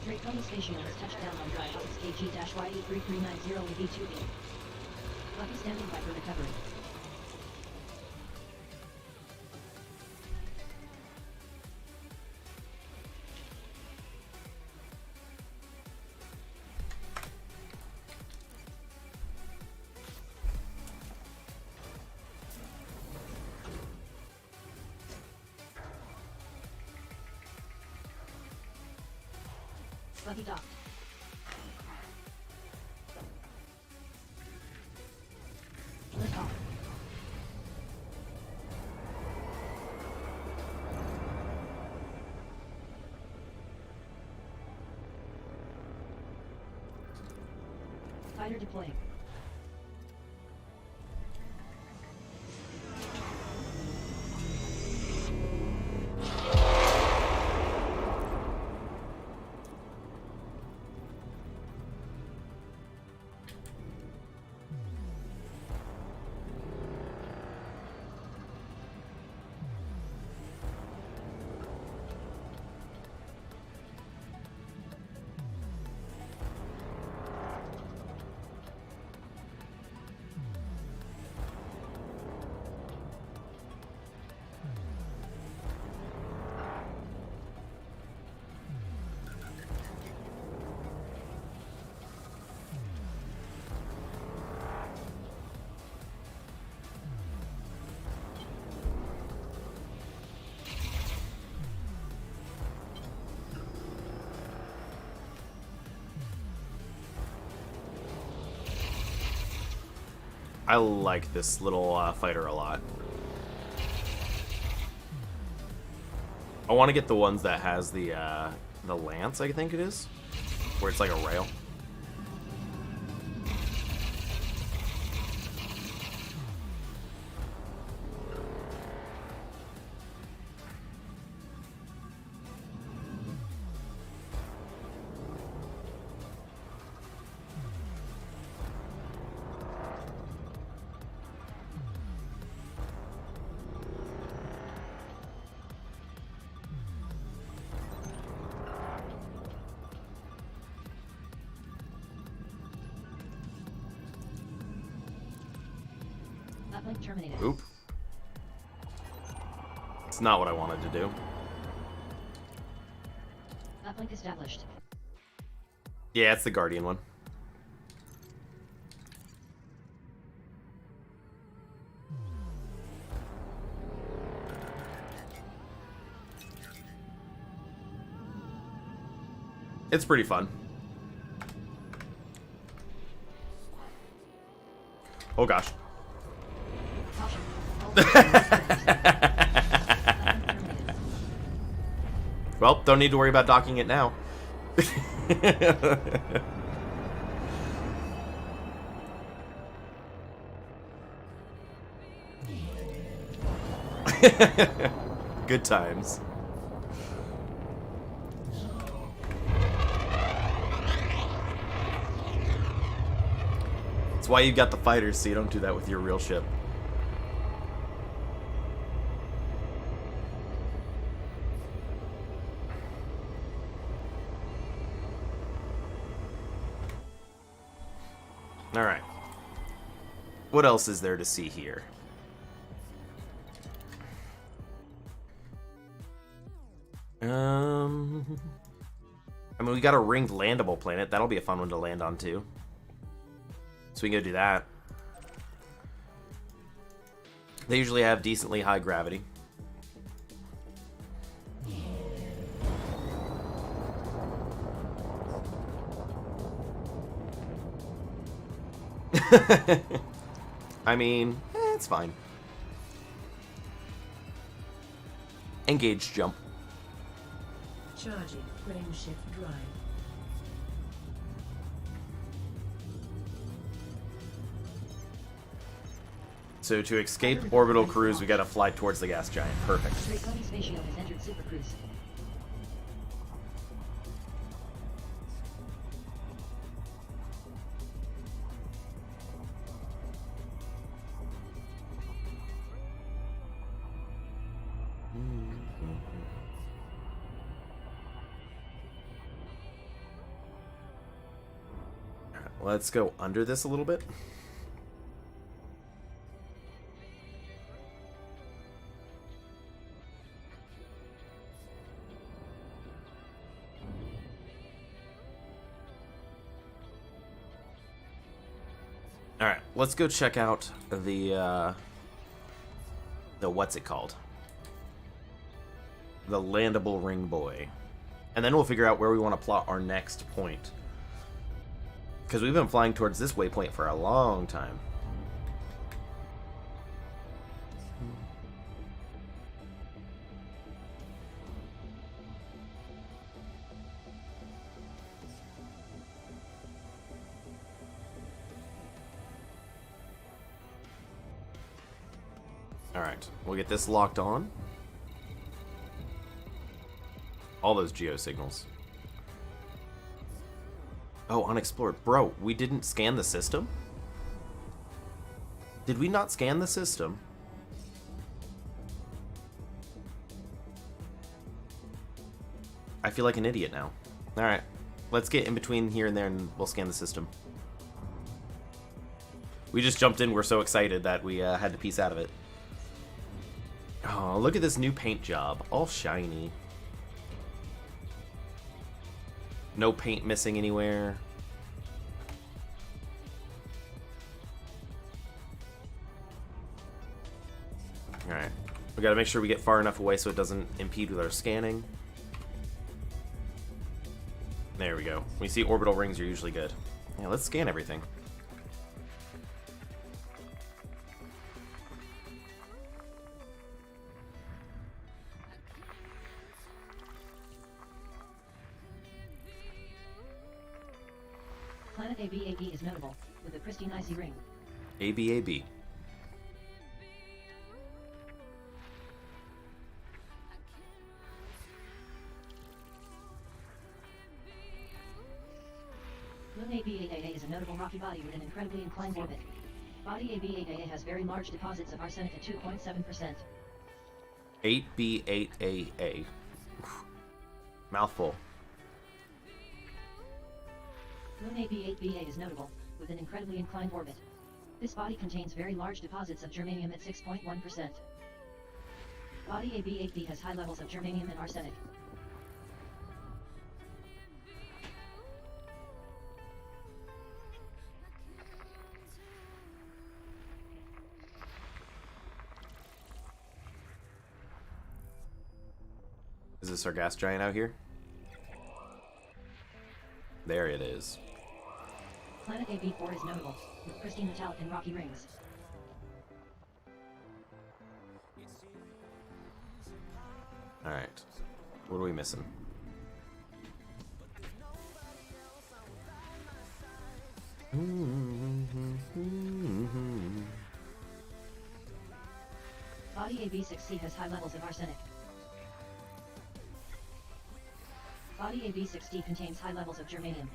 Dracoma Station has touched down on dry docks KG-YE3390 with V2B. Lucky standing by for recovery. Lucky docked. Lift off. Fighter deploying. I like this little fighter a lot. I want to get the ones that has the lance, I think it is, where it's like a rail. Uplink terminated. Oop. It's not what I wanted to do. Uplink established. Yeah, it's the Guardian one. It's pretty fun. Oh gosh. Caution. All systems terminated. Well, don't need to worry about docking it now. Good times. That's why you got the fighters, so you don't do that with your real ship. Alright. What else is there to see here? I mean, we got a ringed landable planet. That'll be a fun one to land on, too. So we can go do that. They usually have decently high gravity. I mean, it's fine. Engage jump. Charging frame shift drive. So to escape orbital cruise, we gotta fly towards the gas giant. Perfect. Great Cody Spatio has entered Super Cruise. Let's go under this a little bit. Alright, let's go check out the what's it called? The landable ring buoy. And then we'll figure out where we want to plot our next point. Because we've been flying towards this waypoint for a long time. Alright, we'll get this locked on. All those geo signals. Oh, unexplored. Bro, we didn't scan the system? Did we not scan the system? I feel like an idiot now. Alright, let's get in between here and there and we'll scan the system. We just jumped in, we're so excited that we had to piece out of it. Oh, look at this new paint job. All shiny. No paint missing anywhere. Alright. We gotta make sure we get far enough away so it doesn't impede with our scanning. There we go. When you see orbital rings, you're usually good. Yeah, let's scan everything. Planet ABAB is notable, with a pristine icy ring. ABAB. Moon AB8AA is a notable rocky body with an incredibly inclined orbit. Body AB8AA has very large deposits of arsenic at 2.7%. 8B8AA. Mouthful. Moon AB8BA is notable, with an incredibly inclined orbit. This body contains very large deposits of germanium at 6.1%. Body AB-8B has high levels of germanium and arsenic. Is this our gas giant out here? There it is. Planet AB4 is notable, with pristine metallic and rocky rings. Alright. What are we missing? Body AB6C has high levels of arsenic. Body AB6D contains high levels of germanium.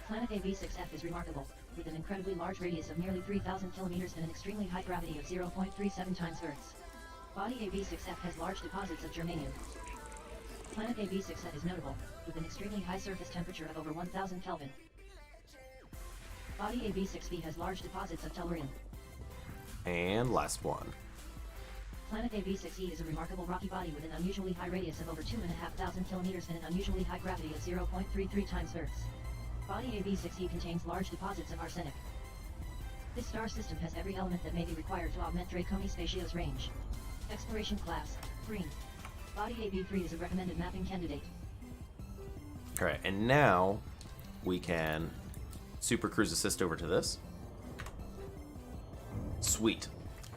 Planet AB6F is remarkable, with an incredibly large radius of nearly 3,000 kilometers and an extremely high gravity of 0.37 times Earth's. Body AB6F has large deposits of germanium. Planet AB6F is notable, with an extremely high surface temperature of over 1,000 Kelvin. Body AB6B has large deposits of tellurium. And last one. Planet AB6E is a remarkable rocky body with an unusually high radius of over 2,500 kilometers and an unusually high gravity of 0.33 times Earth's. Body AB6E contains large deposits of arsenic. This star system has every element that may be required to augment Draconi Spatio's range. Exploration class, green. Body AB3 is a recommended mapping candidate. Alright, and now we can super cruise assist over to this. Sweet.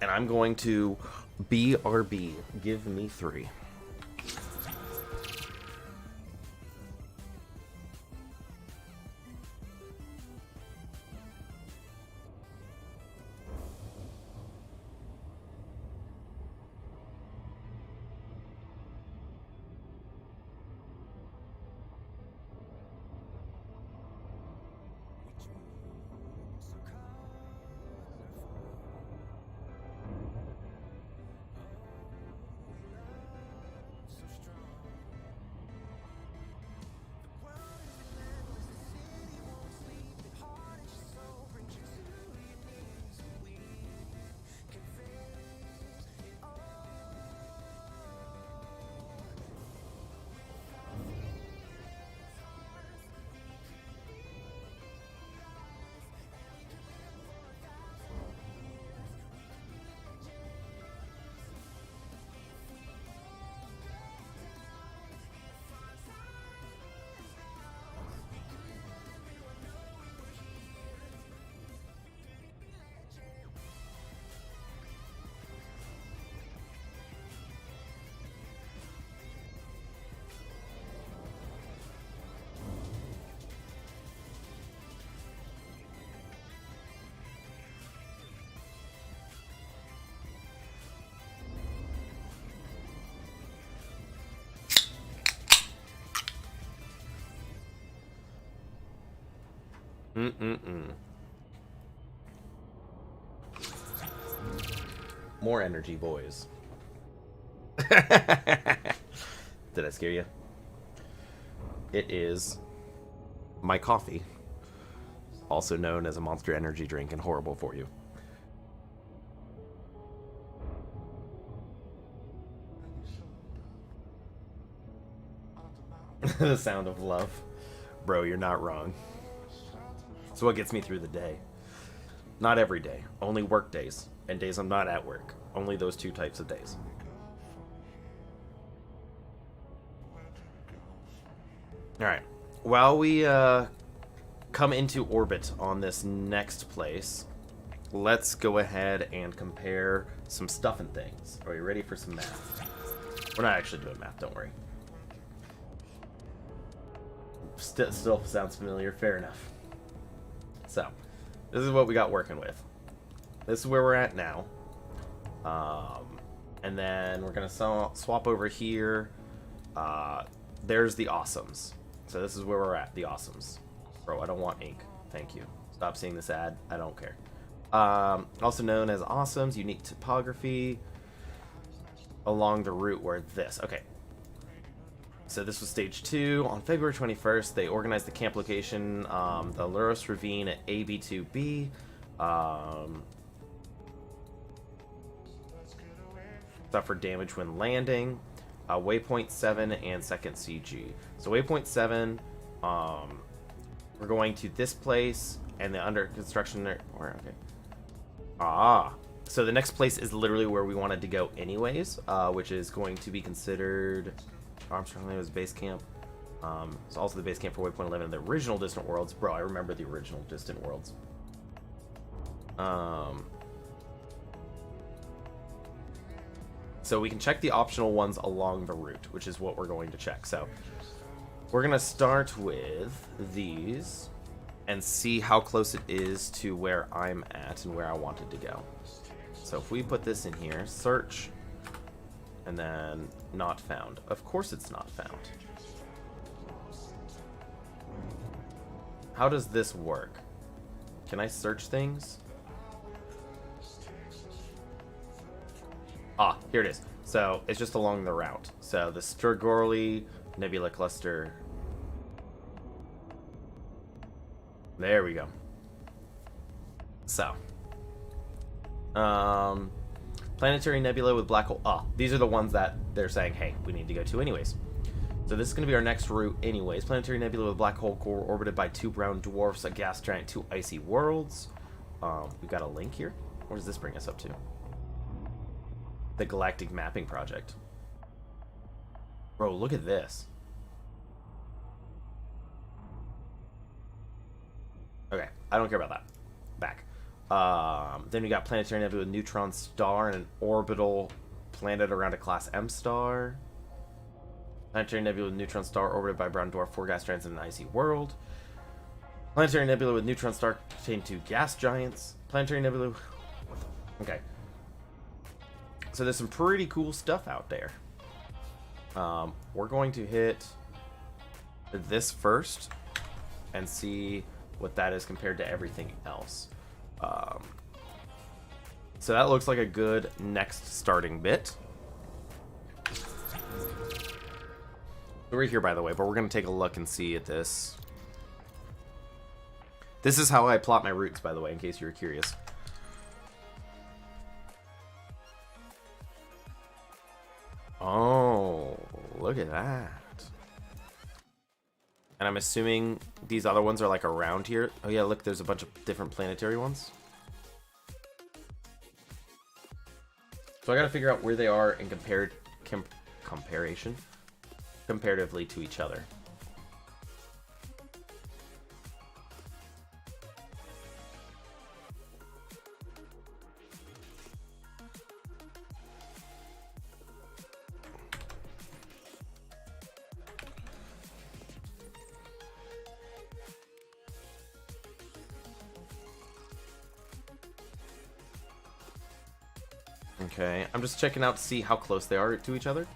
And I'm going to BRB. Give me 3. More energy, boys. Did I scare you? It is my coffee, also known as a Monster Energy drink and horrible for you. The sound of love. Bro, you're not wrong. It's what gets me through the day. Not every day. Only work days. And days I'm not at work. Only those 2 types of days. Alright. While we come into orbit on this next place, let's go ahead and compare some stuff and things. Are you ready for some math? We're not actually doing math, don't worry. Still sounds familiar. Fair enough. So, this is what we got working with. This is where we're at now. And then we're going to swap over here. There's the awesomes. So this is where we're at, the awesomes. Bro, I don't want ink. Thank you. Stop seeing this ad. I don't care. Also known as awesomes, unique topography along the route where this. Okay. So this was stage 2. On February 21st, they organized the camp location, the Luros Ravine at AB2B. Suffered damage when landing. Waypoint 7 and second CG. So waypoint 7, we're going to this place and the under construction there. Okay. So the next place is literally where we wanted to go anyways, which is going to be considered Armstrong Land as base camp. It's also the base camp for waypoint 11 in the original Distant Worlds. Bro, I remember the original Distant Worlds. So we can check the optional ones along the route, which is what we're going to check. So we're going to start with these and see how close it is to where I'm at and where I wanted to go. So if we put this in here, search, and then not found. Of course it's not found. How does this work? Can I search things? Ah, here it is. So it's just along the route. So the Strigorli Nebula Cluster. There we go. So, planetary nebula with black hole. Ah, these are the ones that they're saying, hey, we need to go to anyways. So this is going to be our next route anyways. Planetary nebula with black hole core orbited by 2 brown dwarfs, a gas giant, 2 icy worlds. We've got a link here. Where does this bring us up to? The Galactic Mapping Project. Bro, look at this. Okay, I don't care about that. Back. Then we got planetary nebula with neutron star and an orbital planet around a class M star. Planetary nebula with neutron star orbited by brown dwarf, 4 gas giants, and an icy world. Planetary nebula with neutron star containing 2 gas giants. Planetary nebula. Okay. So there's some pretty cool stuff out there. We're going to hit this first and see what that is compared to everything else. So that looks like a good next starting bit. We're here, by the way, but we're going to take a look and see at this. This is how I plot my routes, by the way, in case you were curious. Oh, look at that. And I'm assuming these other ones are like around here. Oh yeah, look, there's a bunch of different planetary ones. So I gotta figure out where they are in comparatively to each other. Okay, I'm just checking out to see how close they are to each other.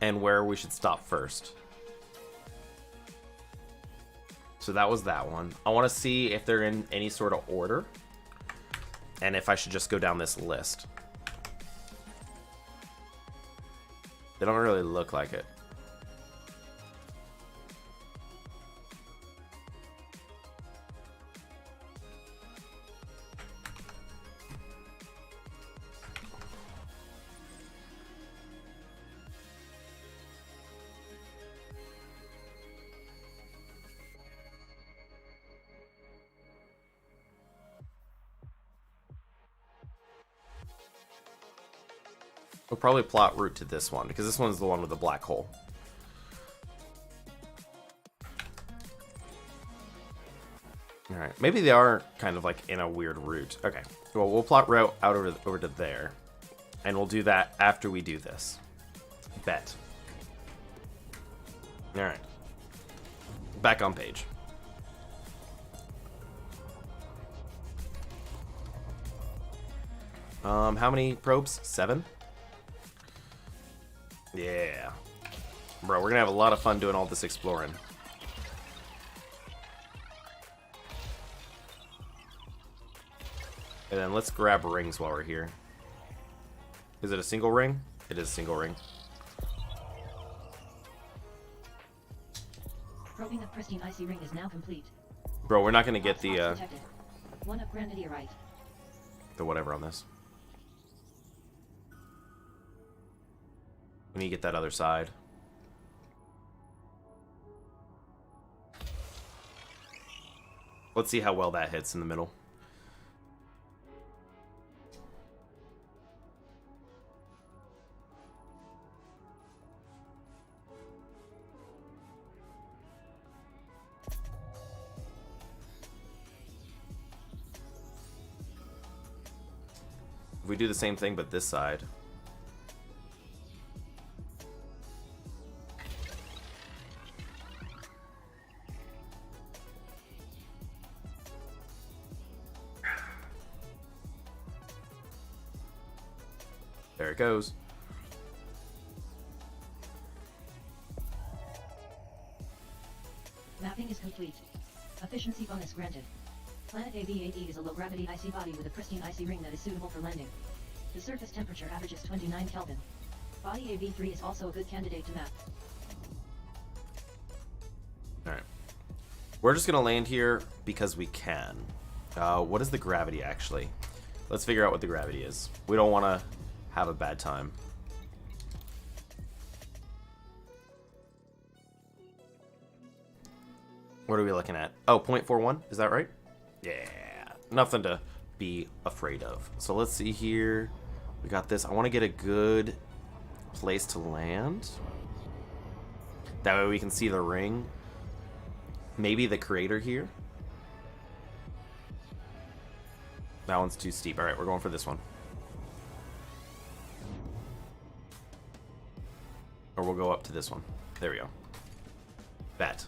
And where we should stop first. So that was that one. I want to see if they're in any sort of order. And if I should just go down this list. They don't really look like it. We'll probably plot route to this one, because this one's the one with the black hole. Alright, maybe they are kind of like in a weird route. Okay, well, we'll plot route out over to there. And we'll do that after we do this. Bet. Alright. Back on page. How many probes? 7? Yeah. Bro, we're gonna have a lot of fun doing all this exploring. And then let's grab rings while we're here. Is it a single ring? It is a single ring. Probing of pristine icy ring is now complete. Bro, we're not gonna get Hotspots the detected. One up grandidiorite. whatever on this. We need to get that other side. Let's see how well that hits in the middle. If we do the same thing but this side. There it goes. Mapping is complete. Efficiency bonus granted. Planet AB-8E is a low-gravity icy body with a pristine icy ring that is suitable for landing. The surface temperature averages 29 Kelvin. Body AB-3 is also a good candidate to map. Alright. We're just gonna land here because we can. What is the gravity actually? Let's figure out what the gravity is. We don't want to have a bad time. What are we looking at? Oh, 0.41? Is that right? Yeah. Nothing to be afraid of. So let's see here. We got this. I want to get a good place to land. That way we can see the ring. Maybe the crater here. That one's too steep. Alright, we're going for this one. Or we'll go up to this one. There we go. Bet.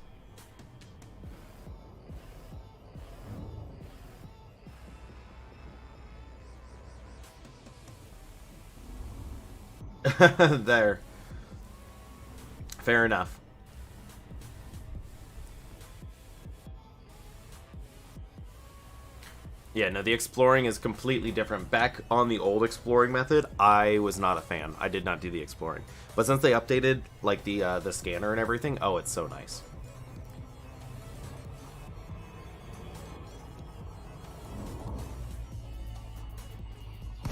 There. Fair enough. Yeah, no, the exploring is completely different. Back on the old exploring method, I was not a fan. I did not do the exploring. But since they updated like the scanner and everything, oh, it's so nice.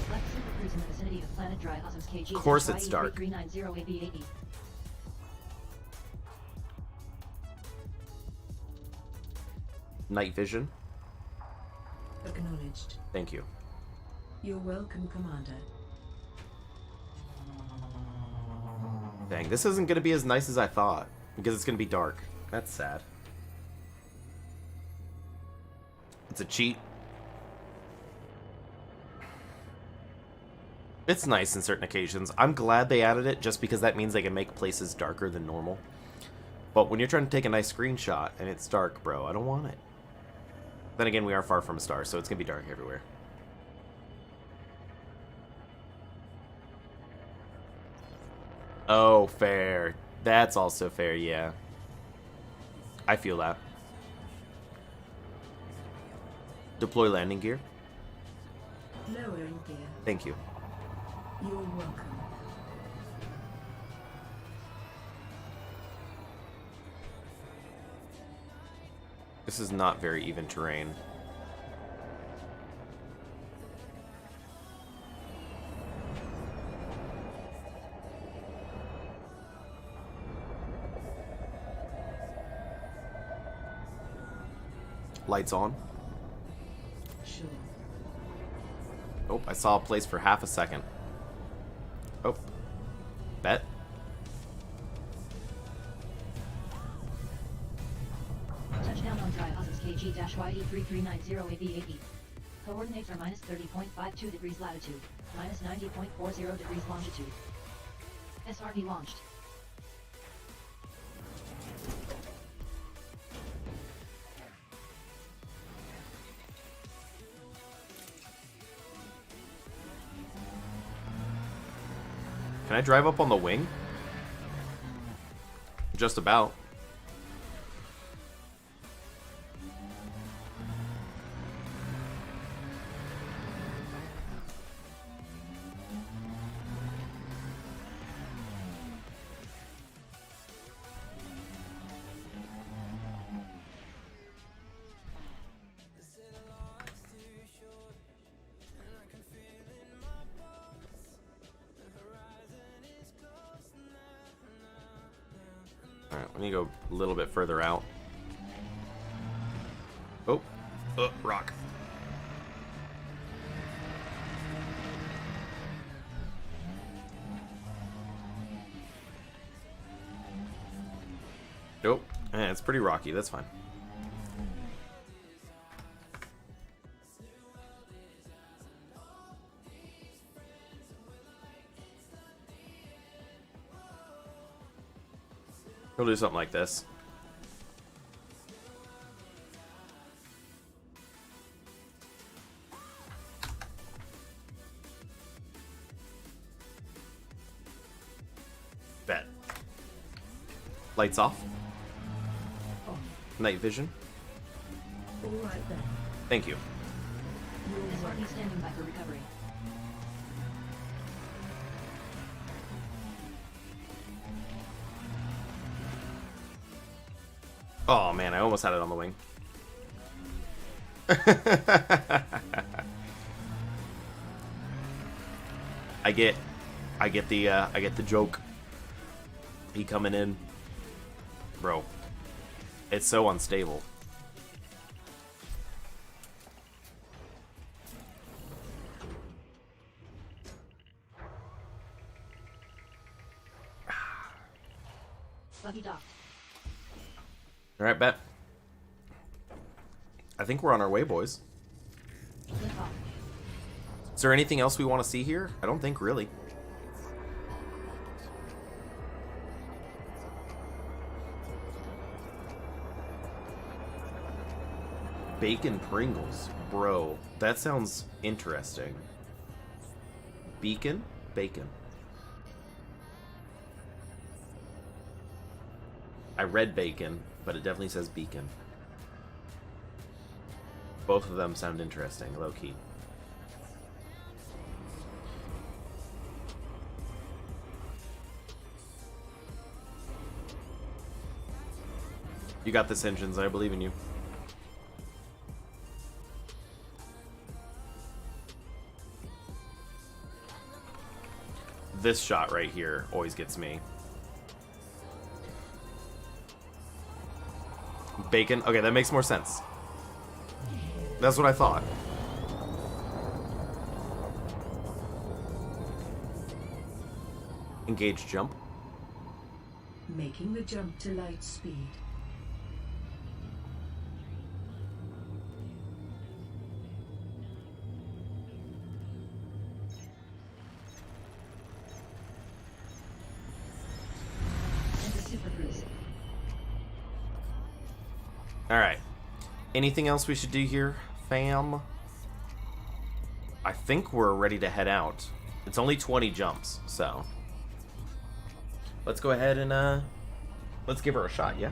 Left super cruise in the vicinity of Planet Dry Osmos KG. Of course it's dark. 390 AB80. Night vision. Acknowledged. Thank you. You're welcome, Commander. Dang, this isn't going to be as nice as I thought. Because it's going to be dark. That's sad. It's a cheat. It's nice in certain occasions. I'm glad they added it just because that means they can make places darker than normal. But when you're trying to take a nice screenshot and it's dark, bro, I don't want it. Then again, we are far from a star, so it's going to be dark everywhere. Oh, fair. That's also fair, yeah. I feel that. Deploy landing gear. Lowering gear. Thank you. You're welcome. This is not very even terrain. Lights on. Sure. Oh, I saw a place for half a second. Oh. Bet. Touchdown on Dry Osmos KG-YE3390AB80. Coordinates are minus 30.52 degrees latitude, minus 90.40 degrees longitude. SRB launched. Can I drive up on the wing? Just about. I need to go a little bit further out. Oh, rock. Nope. It's pretty rocky. That's fine. We'll do something like this. Bet. Lights off. Night vision. All right then. Thank you. SRB standing by for recovery. Oh man, I almost had it on the wing. I get the joke. He coming in, bro. It's so unstable. Buggy docked. All right, bet. I think we're on our way, boys. Lift off. Is there anything else we want to see here? I don't think really. Bacon Pringles. Bro, that sounds interesting. Beacon? Bacon. I read bacon, but it definitely says beacon. Both of them sound interesting, low-key. You got this, Engines. I believe in you. This shot right here always gets me. Bacon? Okay, that makes more sense. That's what I thought. Engage jump. Making the jump to light speed. Alright. Anything else we should do here, fam? I think we're ready to head out. It's only 20 jumps, so... let's go ahead and, let's give her a shot, yeah?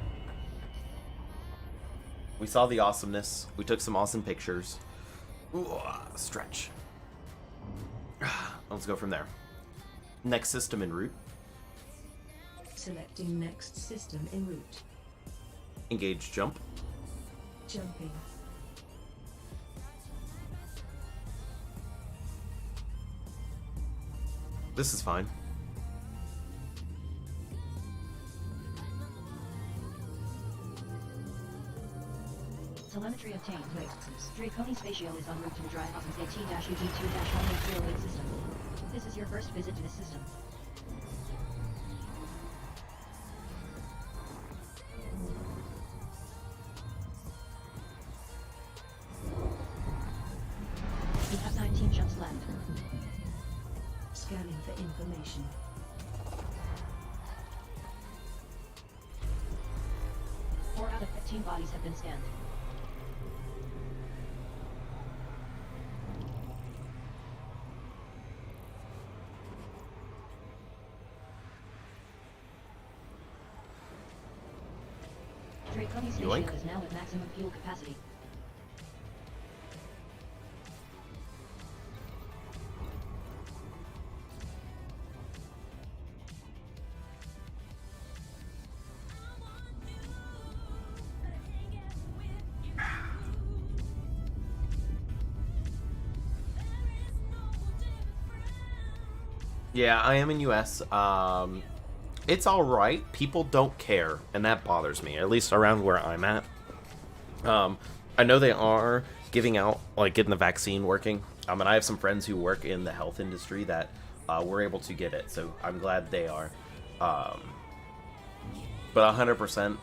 We saw the awesomeness. We took some awesome pictures. Ooh, stretch. Let's go from there. Next system en route. Selecting next system en route. Engage jump. Jumping. This is fine. Telemetry obtained. Draconi Spatial is en route to the Dry Hoppins AT-UG2-1808 system. This is your first visit to the system. You have 19 jumps left. Scanning for information. Four out of 15 bodies have been scanned. Draconi Spatial Yoink. is now at maximum fuel capacity. Yeah, I am in US. It's all right. People don't care, and that bothers me. At least around where I'm at. I know they are giving out, like, getting the vaccine working. And I have some friends who work in the health industry that were able to get it, so I'm glad they are. But 100%,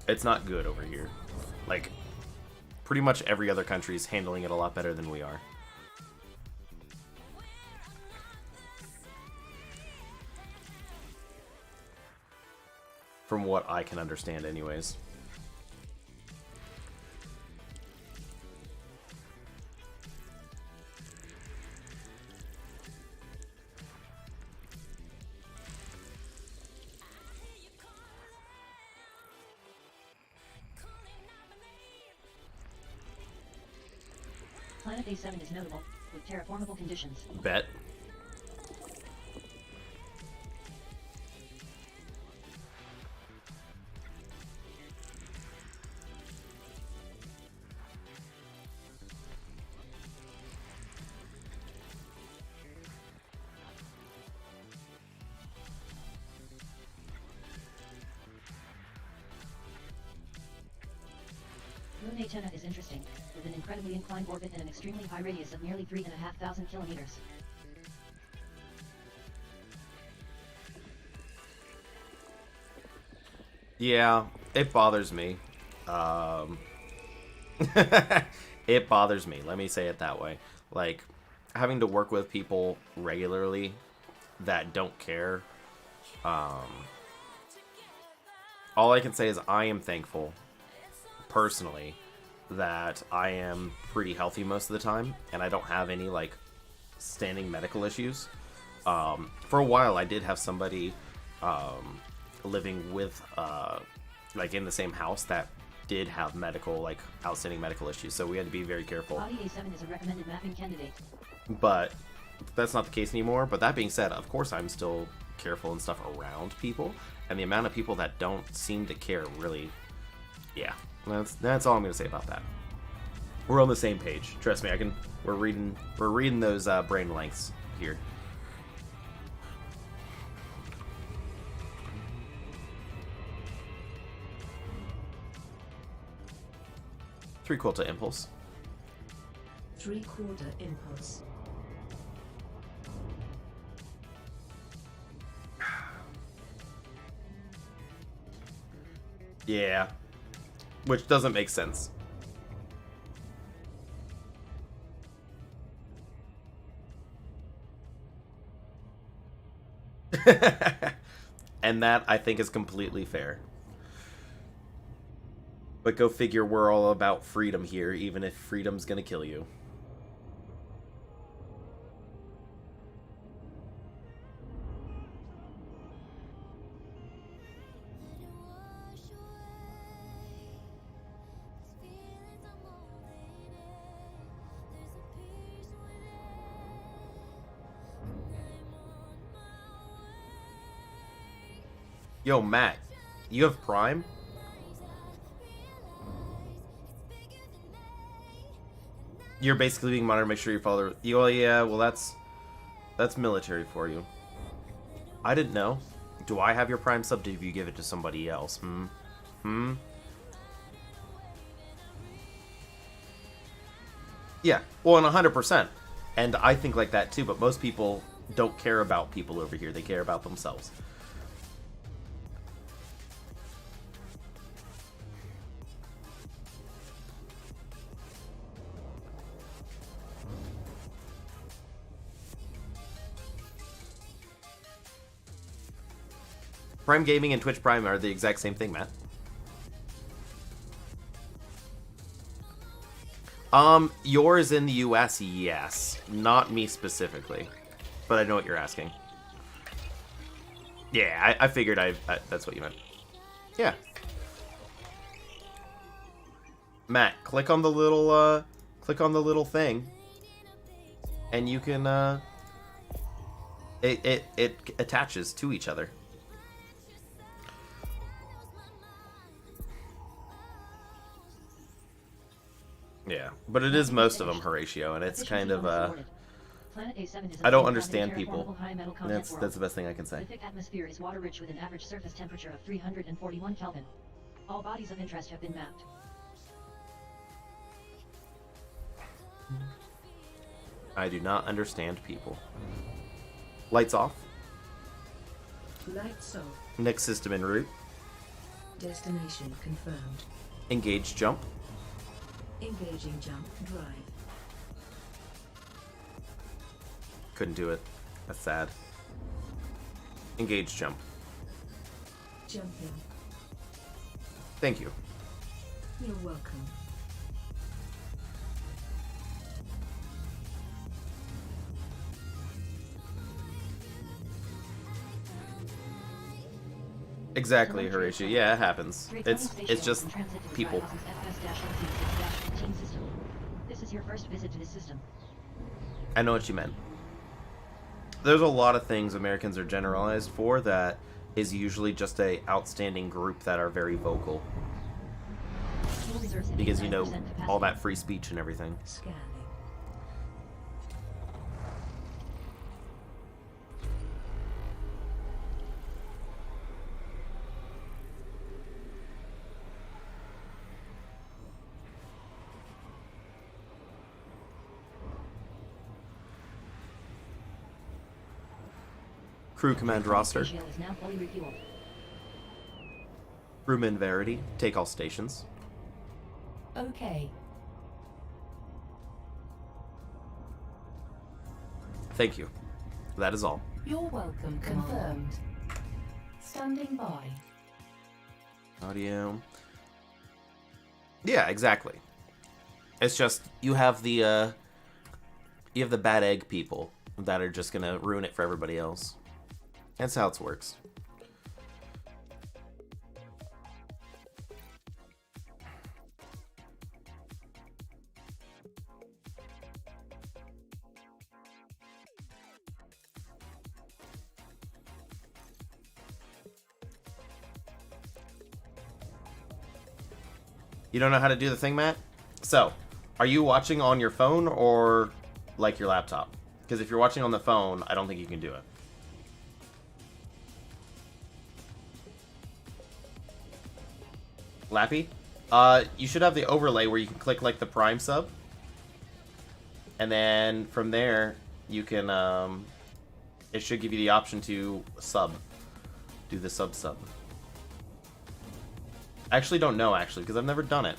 it's not good over here. Like, pretty much every other country is handling it a lot better than we are. From what I can understand, anyways. Planet A7 is notable, with terraformable conditions. Bet. Moon A10 is interesting, with an incredibly inclined orbit and an extremely high radius of nearly 3,500 kilometers. Yeah, it bothers me. It bothers me. Let me say it that way. Like, having to work with people regularly that don't care. All I can say is I am thankful, personally, that I am pretty healthy most of the time, and I don't have any, like, standing medical issues. For a while, I did have somebody living with, like, in the same house that did have medical, like, outstanding medical issues, so we had to be very careful. Body A7 is a recommended mapping candidate. But that's not the case anymore. But that being said, of course, I'm still careful and stuff around people, and the amount of people that don't seem to care really, yeah, that's all I'm gonna say about that. We're on the same page. Trust me, we're reading those brain lengths here. Three-quarter impulse. Three-quarter impulse. Yeah. Which doesn't make sense. And that, I think, is completely fair. But go figure, we're all about freedom here, even if freedom's gonna kill you. Yo, Matt, you have Prime? You're basically being monitored. Make sure you follow. Oh yeah, well that's military for you. I didn't know. Do I have your Prime sub? Did you give it to somebody else? Yeah. Well, and 100%. And I think like that too. But most people don't care about people over here. They care about themselves. Prime Gaming and Twitch Prime are the exact same thing, Matt. Yours in the US, yes. Not me specifically. But I know what you're asking. Yeah, I figured that's what you meant. Yeah. Matt, click on the little thing. And you can, it attaches to each other. Yeah, but it is most of them, Horatio, and it's kind of, Planet A7 is I don't a understand terraformable people. high metal content That's world. the best thing I can The say. thick atmosphere is water-rich with an average surface temperature of 341 Kelvin. All bodies of interest have been mapped. I do not understand people. Lights off. Lights off. Next system en route. Destination confirmed. Engage jump. Engaging jump drive. Couldn't do it. That's sad. Engage jump. Jumping. Thank you. You're welcome. Exactly, Horatio. Yeah, it happens. It's just people. This is your first visit to this system. I know what you meant. There's a lot of things Americans are generalized for that is usually just a outstanding group that are very vocal. Because, you know, all that free speech and everything. Scanning. Crew command roster. Is now fully refueled. Crewman Verity. Take all stations. Okay. Thank you. That is all. You're welcome. Confirmed. Standing by. Audio. Yeah, exactly. It's just you have the bad egg people that are just gonna ruin it for everybody else. That's how it works. You don't know how to do the thing, Matt? So, are you watching on your phone or like your laptop? Because if you're watching on the phone, I don't think you can do it. Lappy? You should have the overlay where you can click like the Prime sub. And then from there, you can, it should give you the option to sub. Do the sub. I actually don't know, because I've never done it.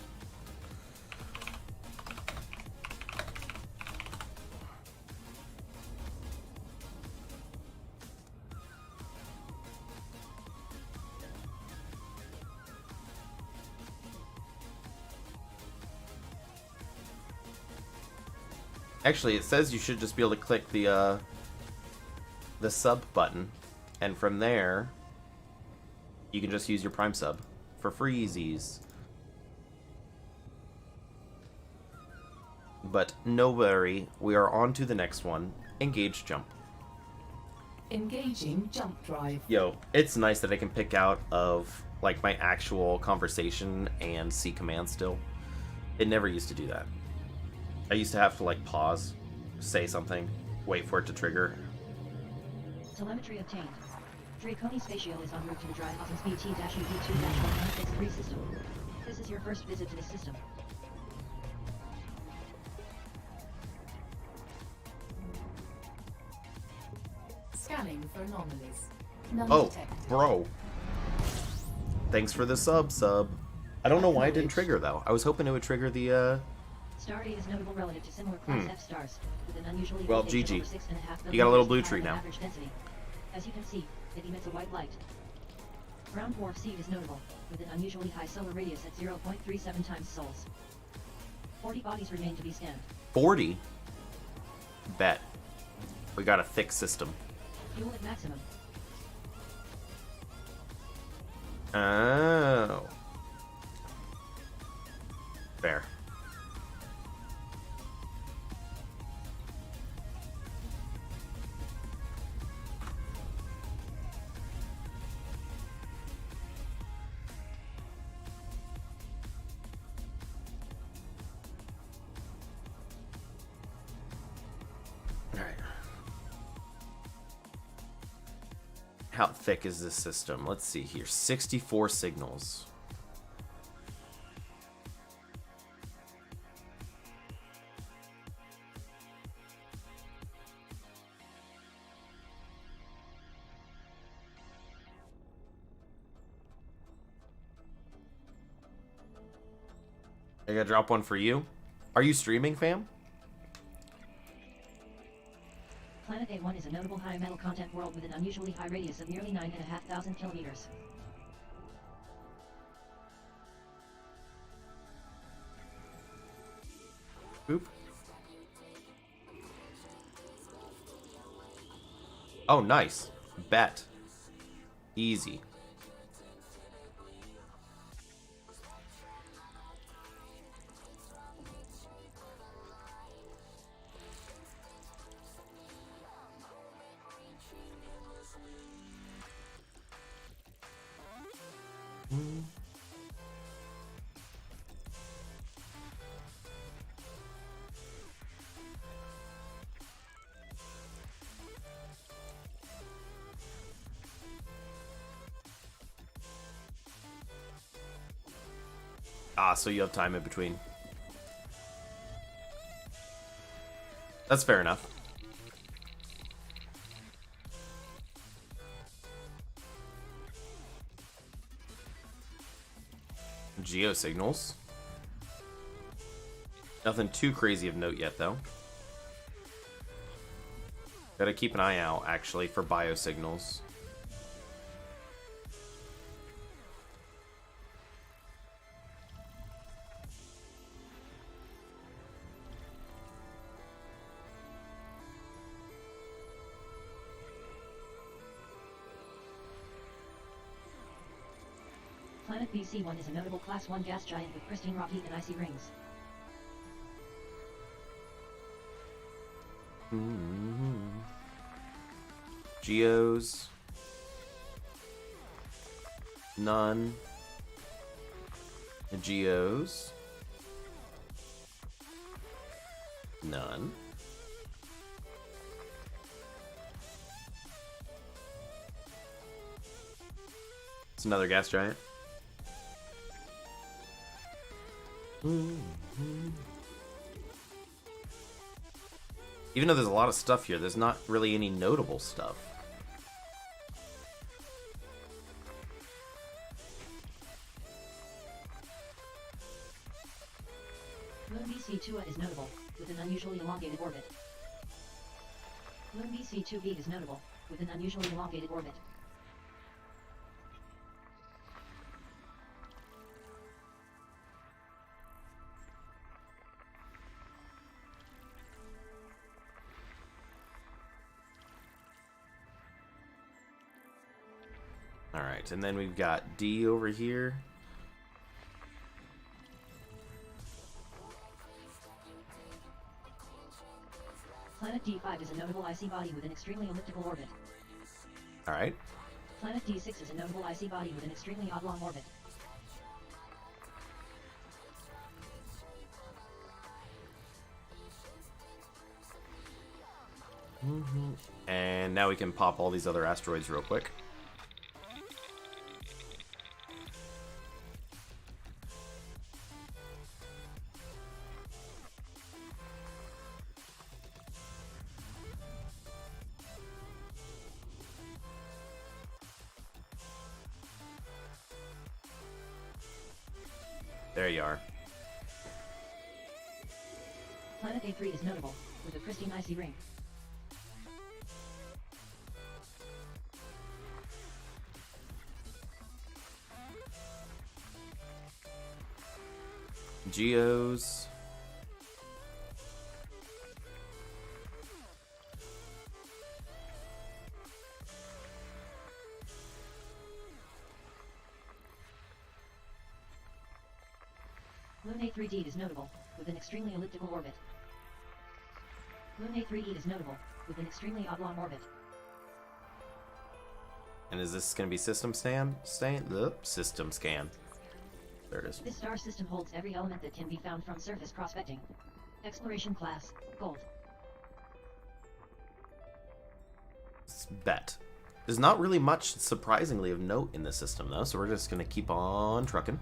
Actually, it says you should just be able to click the sub button, and from there, you can just use your Prime sub for freezies. But no worry, we are on to the next one. Engage jump. Engaging jump drive. Yo, it's nice that I can pick out of like my actual conversation and see commands still. It never used to do that. I used to have to like pause, say something, wait for it to trigger. Telemetry obtained. Draconi Spatio is en route to the dry Osmos BT-UV2-1963 system. This is your first visit to this system. Scanning for anomalies. None Oh, detected. bro. Thanks for the sub. I don't know why it didn't trigger though. I was hoping it would trigger the Stardate is notable relative to similar class F stars, with an unusually Well, low age of GG. over 6.5 You got a little millimeters blue and tree higher than now. average density. As you can see, it emits a white light. Brown dwarf seed is notable, with an unusually high solar radius at 0.37 times sols. 40 bodies remain to be scanned. 40. Bet. We got a thick system. Fuel at maximum. Oh. Fair. Alright. How thick is this system? Let's see here. 64 signals. I gotta drop one for you. Are you streaming, fam? Planet A1 is a notable high metal content world with an unusually high radius of nearly 9,500 kilometers. Boop. Oh, nice. Bet. Easy. Ah, so you have time in between. That's fair enough. Geosignals. Nothing too crazy of note yet, though. Gotta keep an eye out, actually, for biosignals. Planet BC-1 is a notable Class 1 gas giant with pristine rock heap and icy rings. Geos. None. Geos. None. It's another gas giant. Even though there's a lot of stuff here, there's not really any notable stuff. Moon BC-2 is notable, with an unusually elongated orbit. Moon BC-2b is notable, with an unusually elongated orbit. Alright, and then we've got D over here. Planet D5 is a notable icy body with an extremely elliptical orbit. Alright. Planet D6 is a notable icy body with an extremely oblong orbit. And now we can pop all these other asteroids real quick. There you are. Planet A3 is notable, with a pristine icy ring. Geos. Moon A3D is notable, with an extremely elliptical orbit. Moon A3E is notable, with an extremely oblong orbit. And is this going to be system system scan. There it is. This star system holds every element that can be found from surface prospecting. Exploration class, Gold. Bet. There's not really much, surprisingly, of note in this system, though, so we're just going to keep on trucking.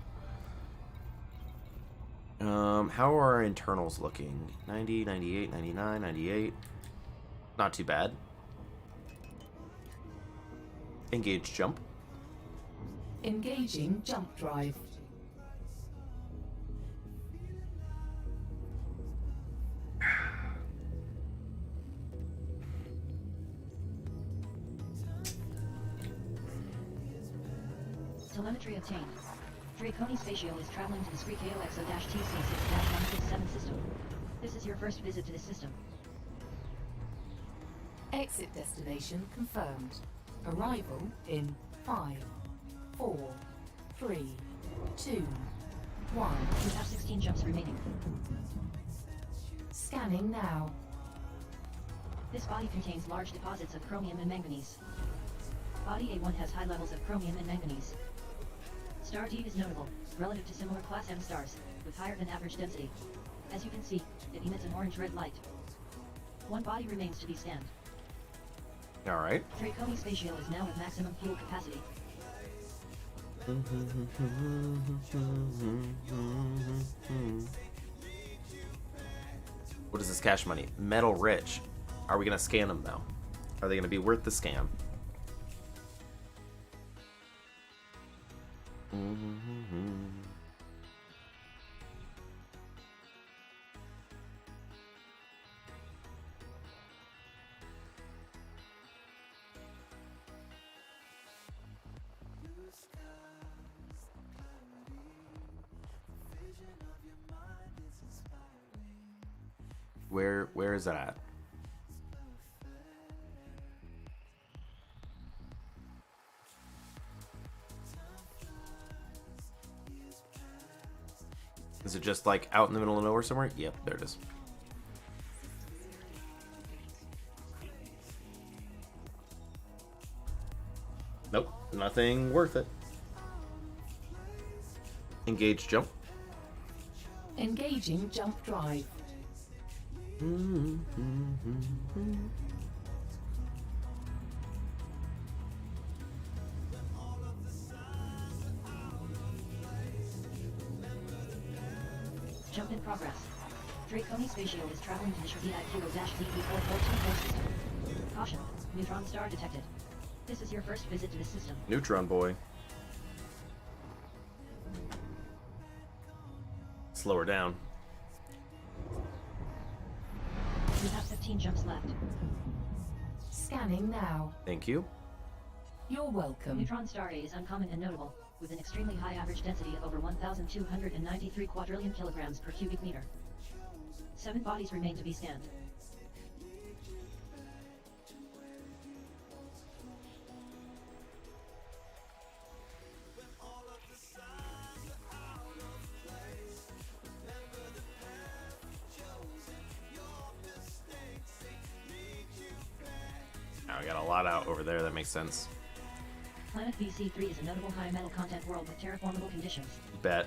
How are our internals looking? 90, 98, 99, 98. Not too bad. Engage jump. Engaging jump drive. Telemetry obtained. Draconi Spatial is traveling to the Scree KOXO-TC6-167 system. This is your first visit to this system. Exit destination confirmed. Arrival in 5, 4, 3, 2, 1. You have 16 jumps remaining. Scanning now. This body contains large deposits of chromium and manganese. Body A1 has high levels of chromium and manganese. Star D is notable, relative to similar Class M stars, with higher than average density. As you can see, it emits an orange-red light. One body remains to be scanned. Alright. Draconi Spatial is now at maximum fuel capacity. What is this cash money? Metal rich. Are we going to scan them, though? Are they going to be worth the scan? Where is that at? Is it just like out in the middle of nowhere somewhere? Yep, there it is. Nope, nothing worth it. Engage jump. Engaging jump drive. Jump in progress. Draconi Spatial is traveling to the IQ-DE4424 system. Caution, neutron star detected. This is your first visit to the system. Neutron boy. Slow her down. You have 15 jumps left. Scanning now. Thank you. You're welcome. Neutron star A is uncommon and notable, with an extremely high average density of over 1,293 quadrillion kilograms per cubic meter. 7 bodies remain to be scanned. Now we got a lot out over there, that makes sense. Planet BC3 is a notable high metal content world with terraformable conditions. Bet.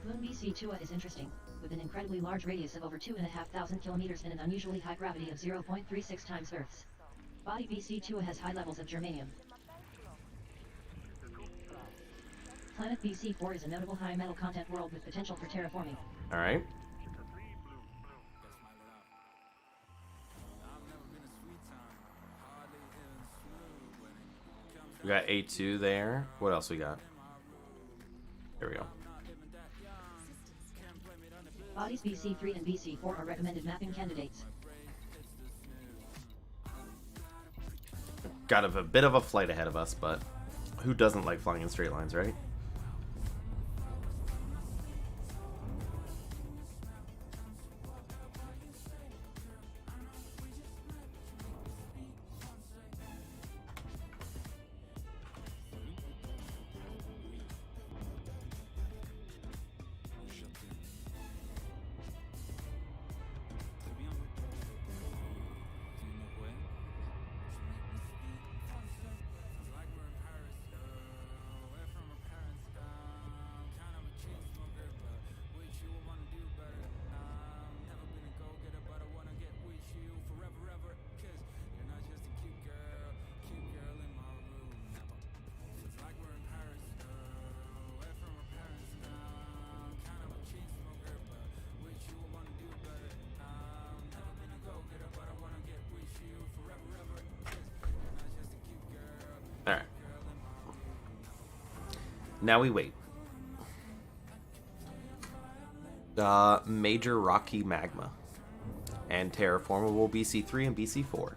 Moon BC2 is interesting, with an incredibly large radius of over 2,500 kilometers and an unusually high gravity of 0.36 times Earth's. Body BC2 has high levels of germanium. Planet BC4 is a notable high metal content world with potential for terraforming. Alright. We got A2 there. What else we got? There we go. Bodies BC3 and BC4 are recommended mapping candidates. Got a bit of a flight ahead of us, but who doesn't like flying in straight lines, right? Now we wait. Major rocky magma. And terraformable BC3 and BC4.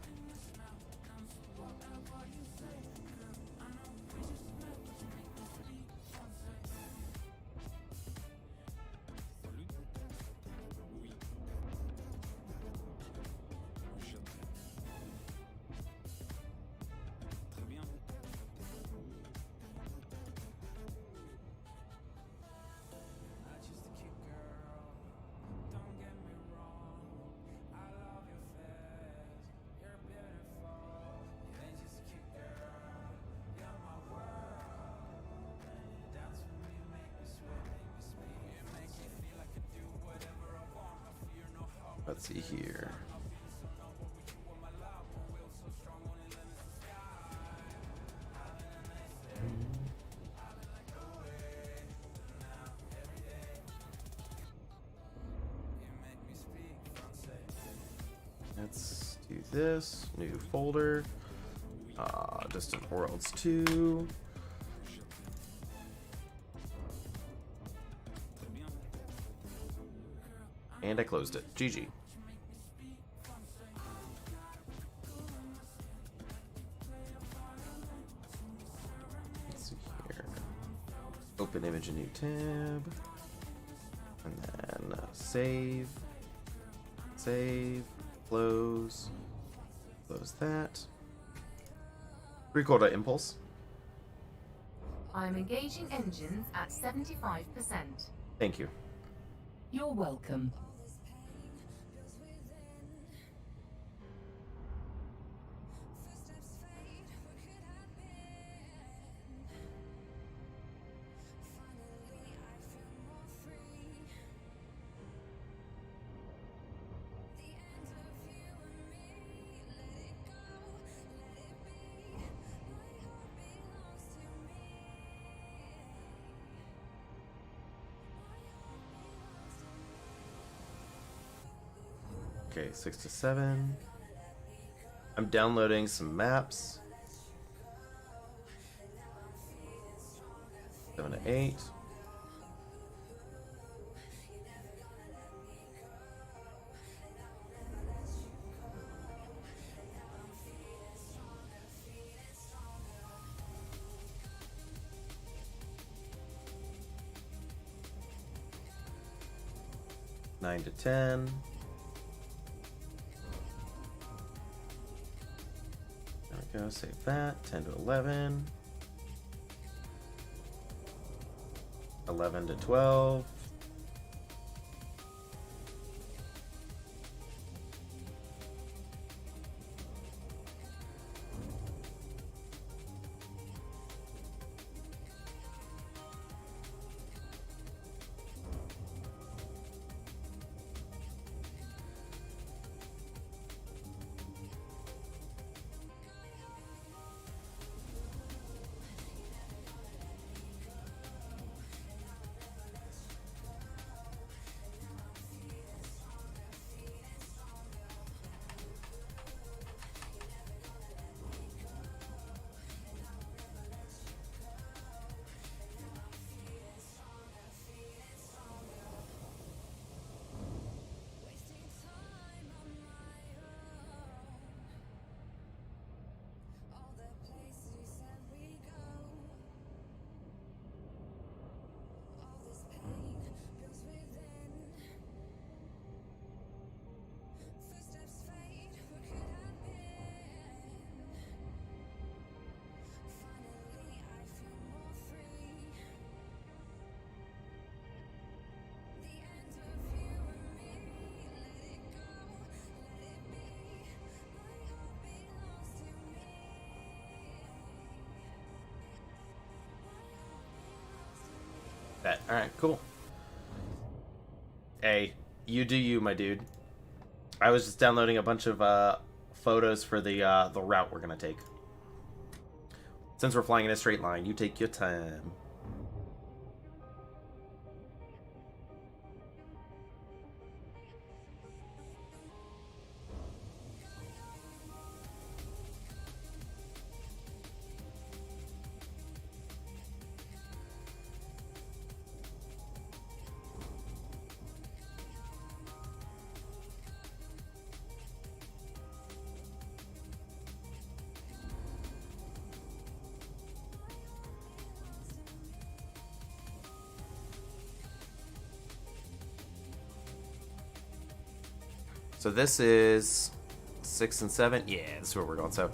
Let's see here. Let's do this. New folder. Distant Worlds 2. And I closed it. GG. Let's see here. Open image, a new tab. And then save. Save. Close. Close that. Recorder impulse. I'm engaging engines at 75%. Thank you. You're welcome. Okay, 6 to 7. I'm downloading some maps. 7 to 8. Nine to 10. Go save that. 10 to 11. 11 to 12. Bet. Alright, cool. Hey, you do you, my dude. I was just downloading a bunch of photos for the route we're gonna take. Since we're flying in a straight line, you take your time. So this is 6 and 7. Yeah, this is where we're going. So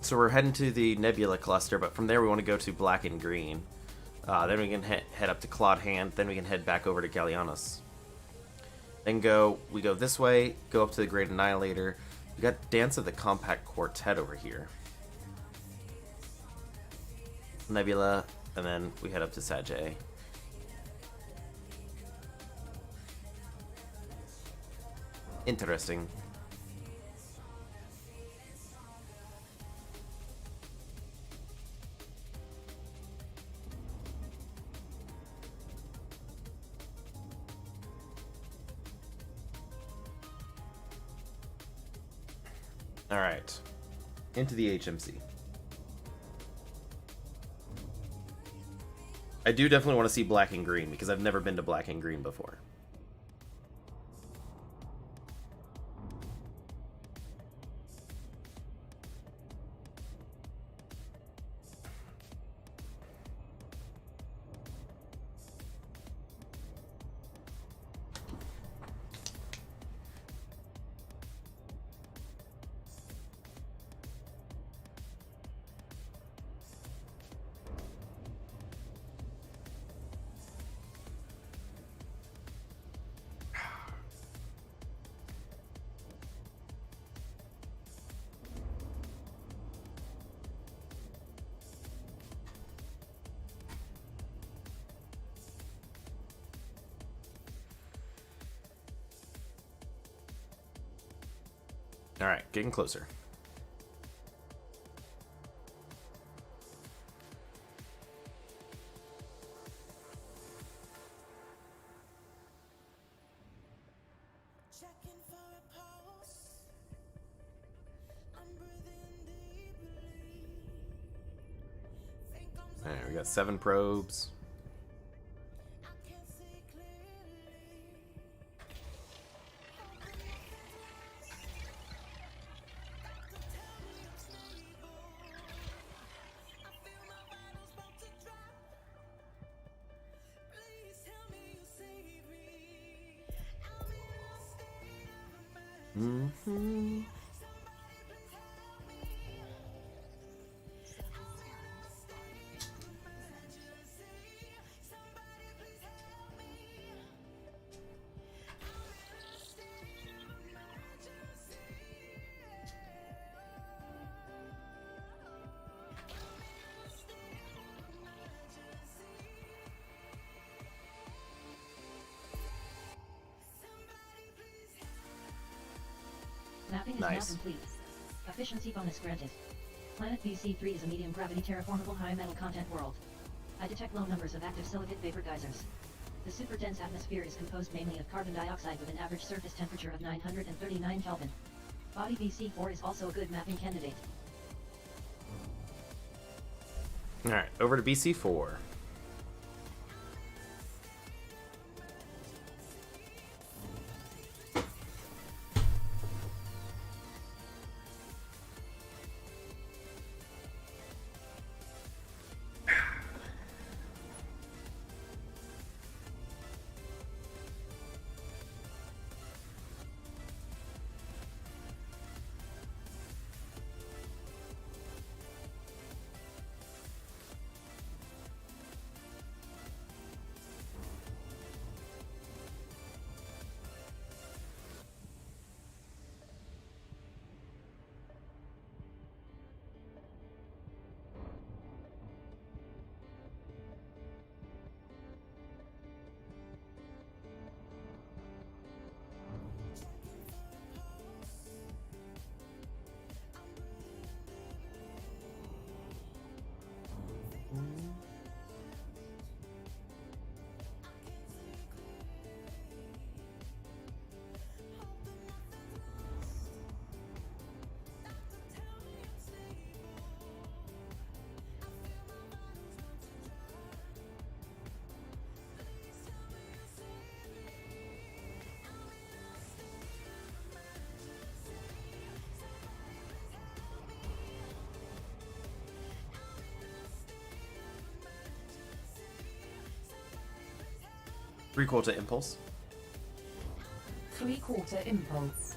we're heading to the Nebula cluster, but from there we want to go to Black and Green. Then we can head up to Claude Hand. Then we can head back over to Gallianos. Then we go this way, go up to the Great Annihilator. We got Dance of the Compact Quartet over here. Nebula, and then we head up to Sagittae. Interesting. All right, into the HMC. I do definitely want to see Black and Green because I've never been to Black and Green before. All right, getting closer. All right, we got 7 probes. Mm-hmm. Mapping is Nice. now complete. Efficiency bonus granted. Planet BC3 is a medium gravity terraformable high metal content world. I detect low numbers of active silicate vapor geysers. The super dense atmosphere is composed mainly of carbon dioxide with an average surface temperature of 939 Kelvin. Body BC4 is also a good mapping candidate. All right, over to BC4. 3/4 impulse. 3/4 impulse.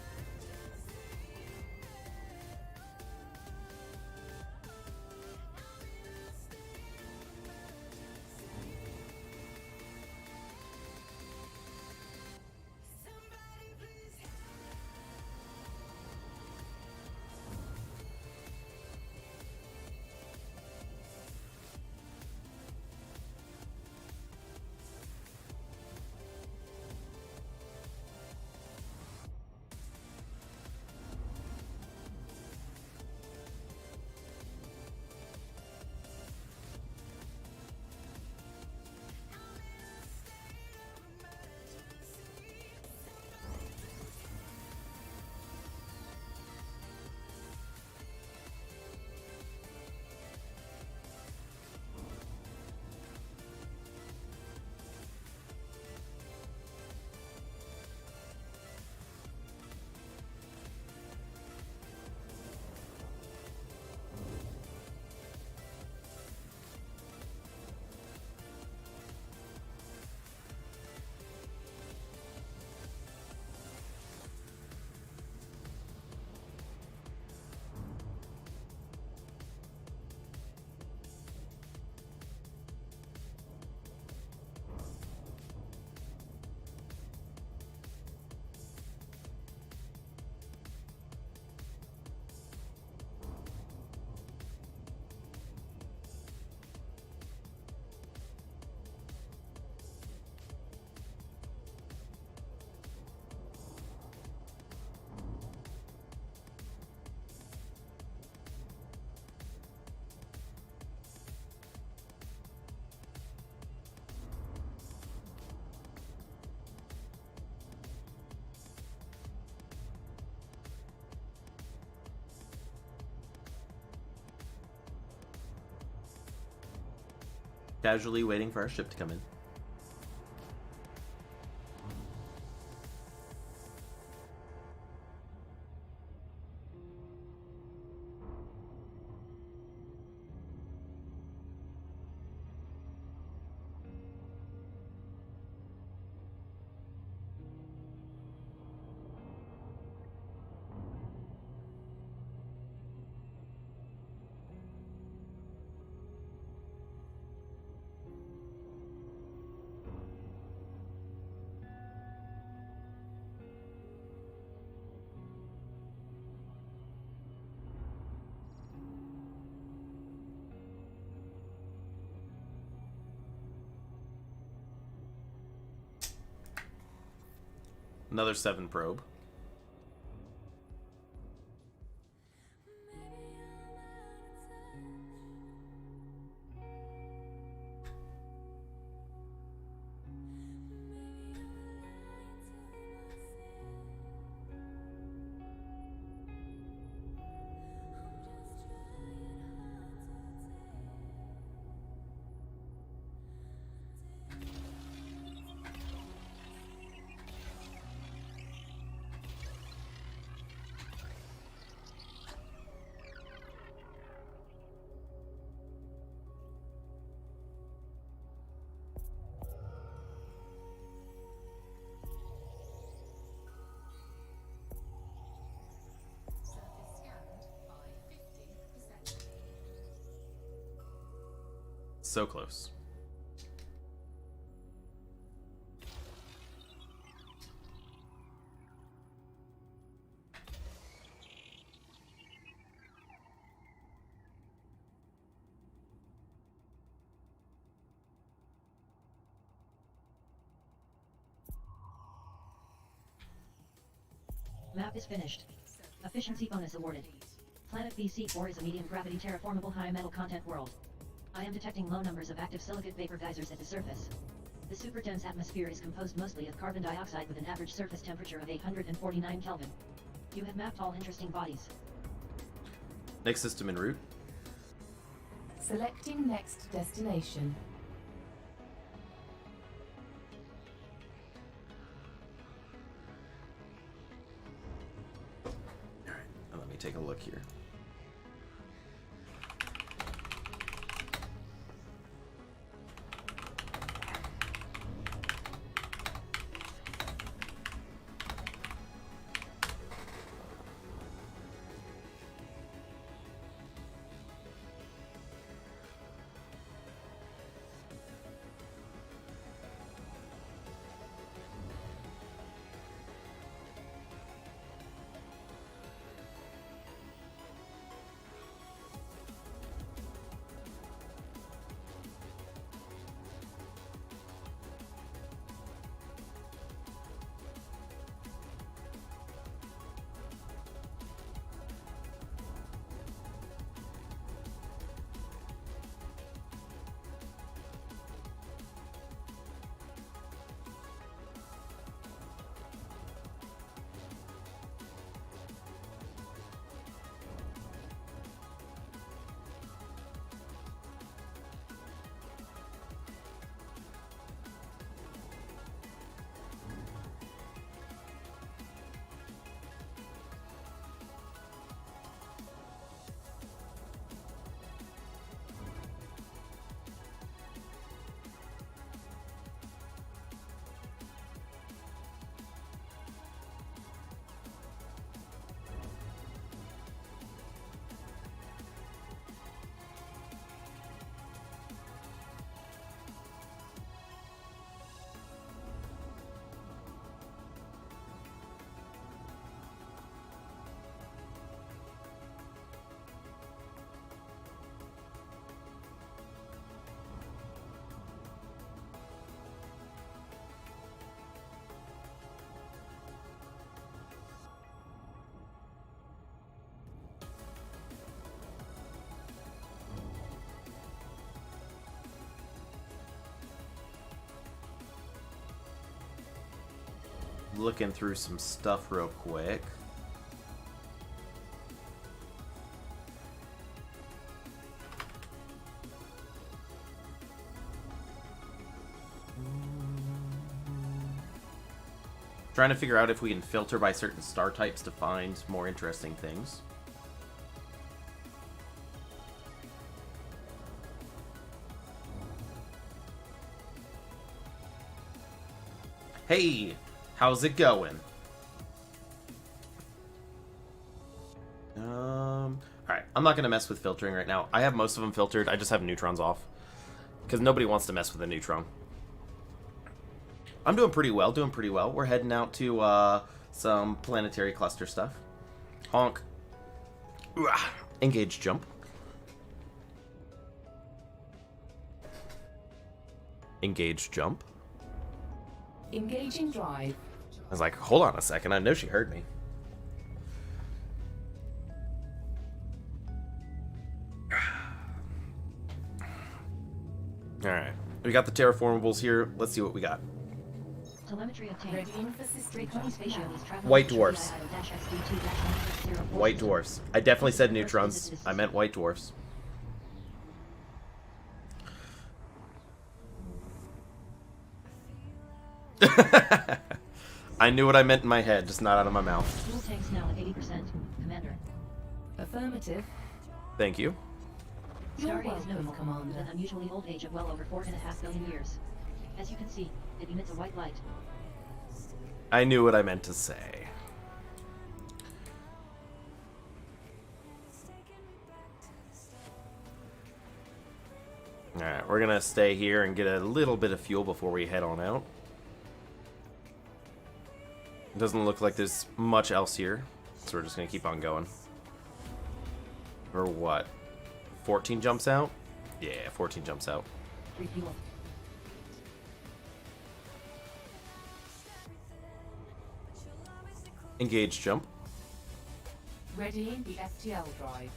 Casually waiting for our ship to come in. Another 7 probe. So close. Map is finished. Efficiency bonus awarded. Planet BC4 is a medium gravity terraformable high metal content world. I am detecting low numbers of active silicate vapor geysers at the surface. The super dense atmosphere is composed mostly of carbon dioxide with an average surface temperature of 849 Kelvin. You have mapped all interesting bodies. Next system en route. Selecting next destination. Alright, let me take a look here. looking through some stuff real quick. Trying to figure out if we can filter by certain star types to find more interesting things. Hey, how's it going? Alright, I'm not gonna mess with filtering right now. I have most of them filtered, I just have neutrons off. Because nobody wants to mess with a neutron. I'm doing pretty well, We're heading out to some planetary cluster stuff. Honk. Engage jump. Engage jump. Engaging drive. I was like, hold on a second, I know she heard me. Alright, we got the terraformables here. Let's see what we got. Telemetry obtained. Readying for system transfer. White dwarfs. White dwarfs. I definitely said neutrons. I meant white dwarfs. I knew what I meant in my head, just not out of my mouth. Fuel tanks now at 80%. Commander. Affirmative. Thank you. Stargate is notable with an unusually old age of well over 4.5 billion years. As you can see, it emits a white light. I knew what I meant to say. Alright, we're gonna stay here and get a little bit of fuel before we head on out. Doesn't look like there's much else here, so we're just gonna keep on going. Or what? 14 jumps out? Yeah, 14 jumps out. Refuel. Engage jump. Readying the FTL drive.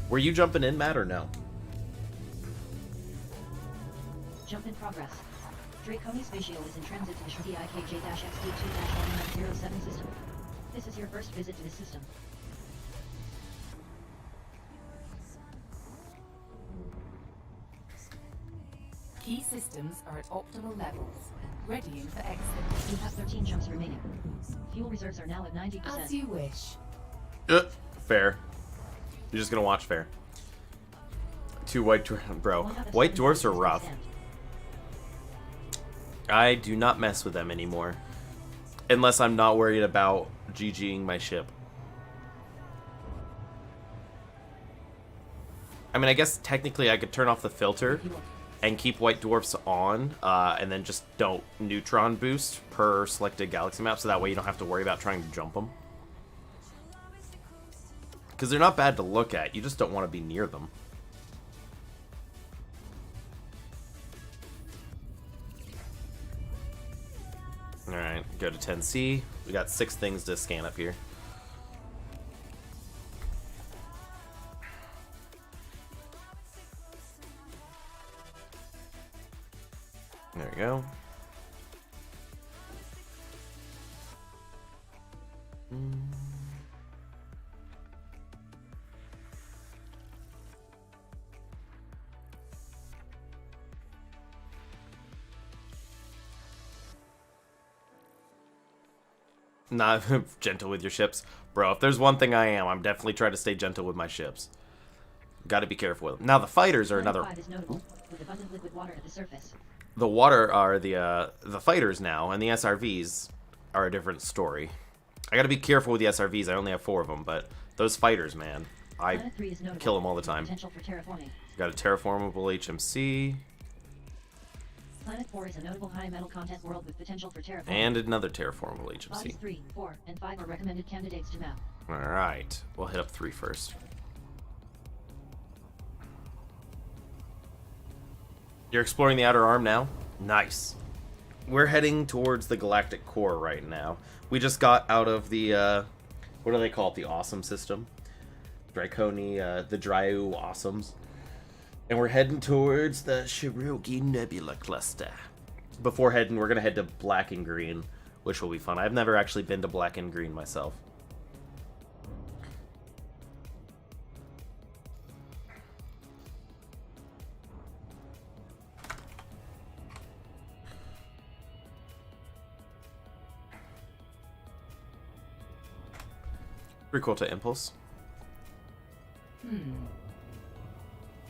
Were you jumping in, Matt, or no? Jump in progress. Draconi Spatial is in transit to the DIKJ-XD2-1907 system. This is your first visit to this system. Key systems are at optimal levels. Readying for exit. You have 13 jumps remaining. Fuel reserves are now at 90%. As you wish. Fair. You're just gonna watch fair. Two white dwarfs, bro. White dwarfs are rough. I do not mess with them anymore. Unless I'm not worried about GGing my ship. I mean, I guess technically I could turn off the filter and keep white dwarfs on, and then just don't neutron boost per selected galaxy map, so that way you don't have to worry about trying to jump them. Because they're not bad to look at, you just don't want to be near them. Alright, go to 10C. We got 6 things to scan up here. There we go. Not gentle with your ships. Bro, if there's one thing I am, I'm definitely trying to stay gentle with my ships. Gotta be careful with them. Now the fighters are another... Is notable, with abundant liquid water at the surface. The water are the fighters now, and the SRVs are a different story. I gotta be careful with the SRVs, I only have 4 of them, but those fighters, man, I kill them all the time. Potential for terraforming. Got a terraformable HMC. Planet 4 is a notable high metal content world with potential for terraforming. And another terraformable Bodies HMC. 3, 4, and 5 are recommended candidates to map. Alright, we'll hit up 3 first. You're exploring the outer arm now? Nice. We're heading towards the galactic core right now. We just got out of the, what do they call it? The awesome system. the Dryu Awesomes. And we're heading towards the Shiroki Nebula Cluster. Before heading, we're going to head to Black and Green, which will be fun. I've never actually been to Black and Green myself. Prequel to Impulse.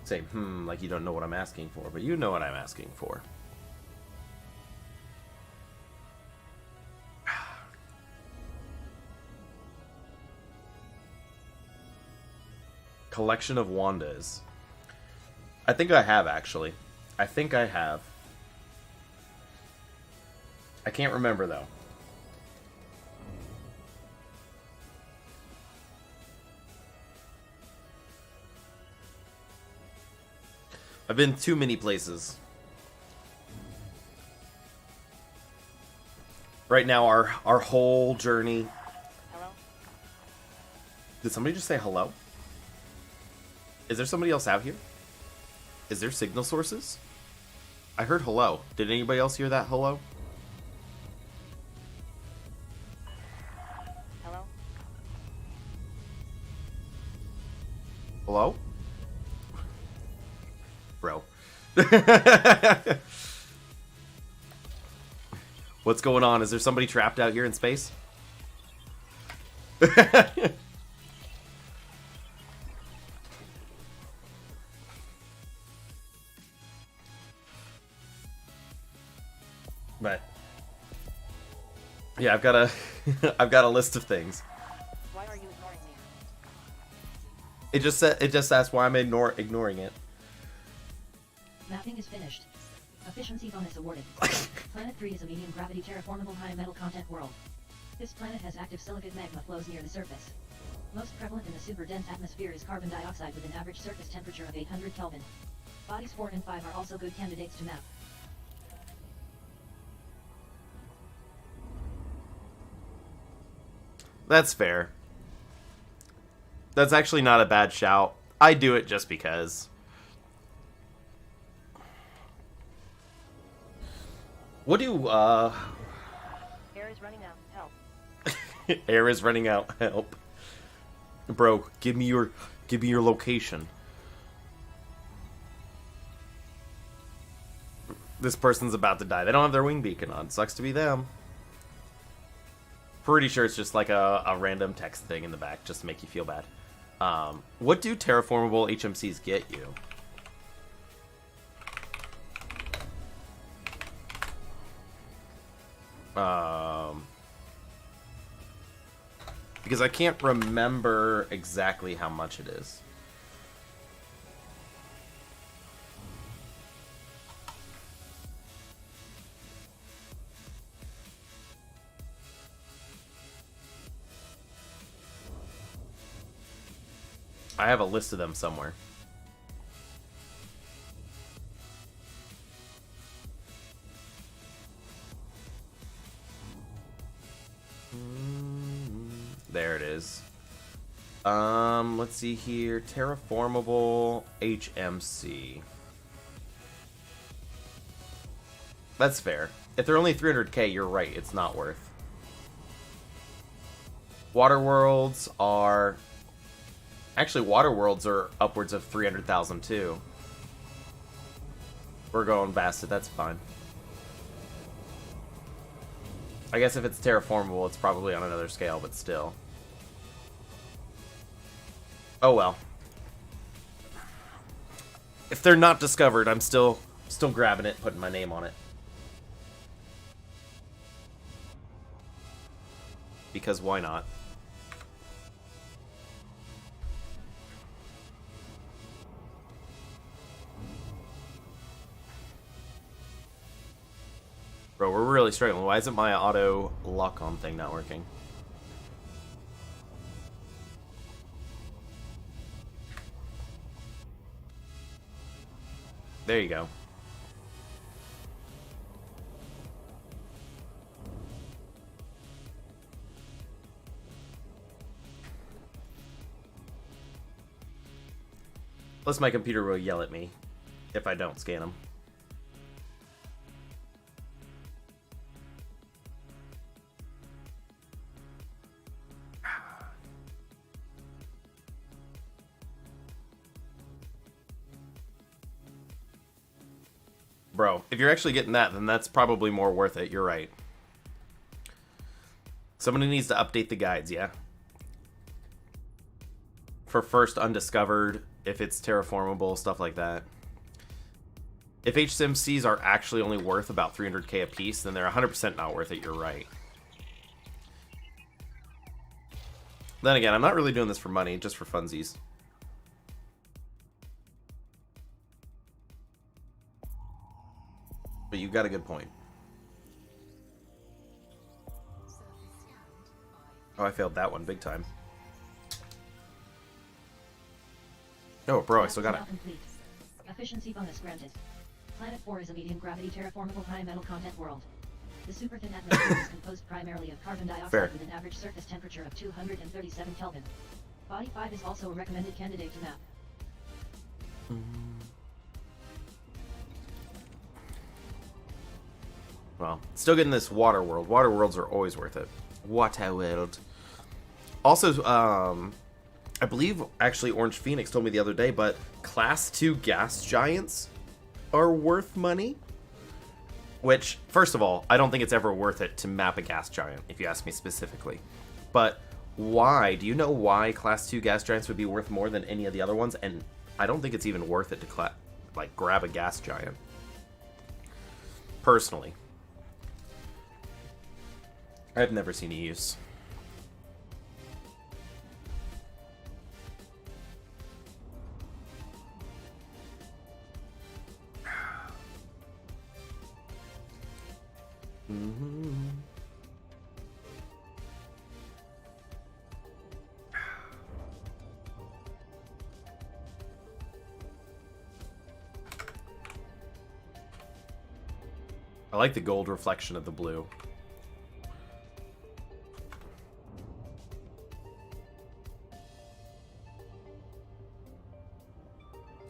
Say like you don't know what I'm asking for, but you know what I'm asking for. Collection of Wandas. I think I have, actually. I think I have. I can't remember, though. I've been too many places. Right now, our whole journey... Hello? Did somebody just say hello? Is there somebody else out here? Is there signal sources? I heard hello. Did anybody else hear that hello? Hello? Hello? Bro. What's going on? Is there somebody trapped out here in space? But yeah, I've got a I've got a list of things. Why are you ignoring me? It just asked why I'm ignoring it. Mapping is finished. Efficiency bonus awarded. Planet 3 is a medium gravity terraformable high metal content world. This planet has active silicate magma flows near the surface. Most prevalent in the super dense atmosphere is carbon dioxide with an average surface temperature of 800 Kelvin. Bodies 4 and 5 are also good candidates to map. That's fair. That's actually not a bad shout. I do it just because. What do, Air is running out. Help. Air is running out. Help. Bro, give me your location. This person's about to die. They don't have their wing beacon on. Sucks to be them. Pretty sure it's just like a random text thing in the back just to make you feel bad. What do terraformable HMCs get you? Because I can't remember exactly how much it is. I have a list of them somewhere. There it is. Let's see here. Terraformable HMC. That's fair. If they're only 300k, you're right. It's not worth. Water worlds are... Actually, water worlds are upwards of 300,000 too. We're going Bastet, that's fine. I guess if it's terraformable, it's probably on another scale, but still. Oh well. If they're not discovered, I'm still grabbing it, putting my name on it. Because why not? Bro, we're really struggling. Why isn't my auto lock-on thing not working? There you go. Unless my computer will yell at me if I don't scan them. Bro, if you're actually getting that, then that's probably more worth it. You're right. Somebody needs to update the guides, yeah? For first undiscovered, if it's terraformable, stuff like that. If HSMCs are actually only worth about 300k a piece, then they're 100% not worth it. You're right. Then again, I'm not really doing this for money, just for funsies. But you got a good point. Oh, I failed that one big time. Oh, bro, I still got it. Complete. Efficiency bonus granted. Planet 4 is a medium gravity terraformable high metal content world. The super thin atmosphere is composed primarily of carbon dioxide Fair. with an average surface temperature of 237 Kelvin. Body 5 is also a recommended candidate to map. Well, still getting this water world. Water worlds are always worth it. Water world. Also, I believe actually Orange Phoenix told me the other day, but Class 2 gas giants are worth money. Which, first of all, I don't think it's ever worth it to map a gas giant, if you ask me specifically. But why? Do you know why Class 2 gas giants would be worth more than any of the other ones? And I don't think it's even worth it to grab a gas giant. Personally. I've never seen a use. I like the gold reflection of the blue.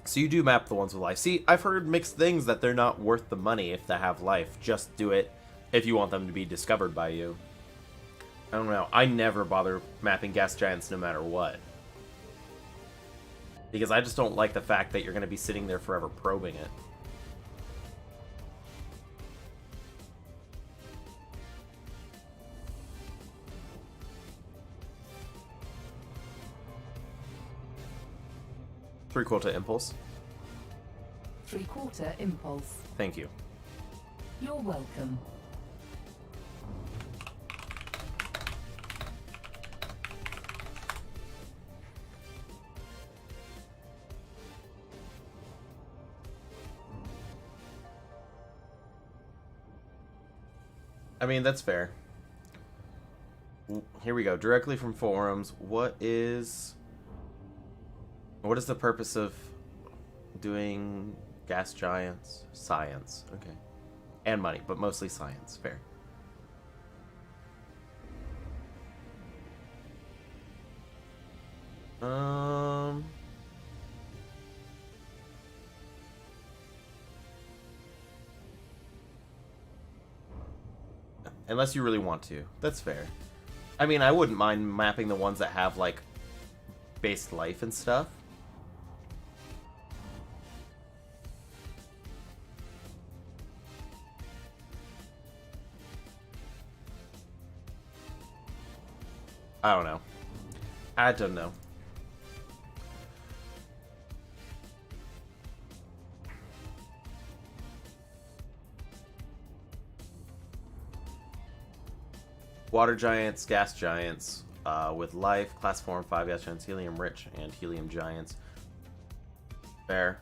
So you do map the ones with life. See, I've heard mixed things that they're not worth the money if they have life. Just do it if you want them to be discovered by you. I don't know. I never bother mapping gas giants no matter what. Because I just don't like the fact that you're going to be sitting there forever probing it. Three-quarter impulse. Three-quarter impulse. Thank you. You're welcome. I mean, that's fair. Here we go. Directly from forums. What is the purpose of doing gas giants? Science. Okay. And money, but mostly science. Fair. Unless you really want to. That's fair. I mean, I wouldn't mind mapping the ones that have, like, based life and stuff. I don't know. I don't know. Water giants, gas giants, with life, class 4 and 5 gas giants, helium rich, and helium giants. Fair.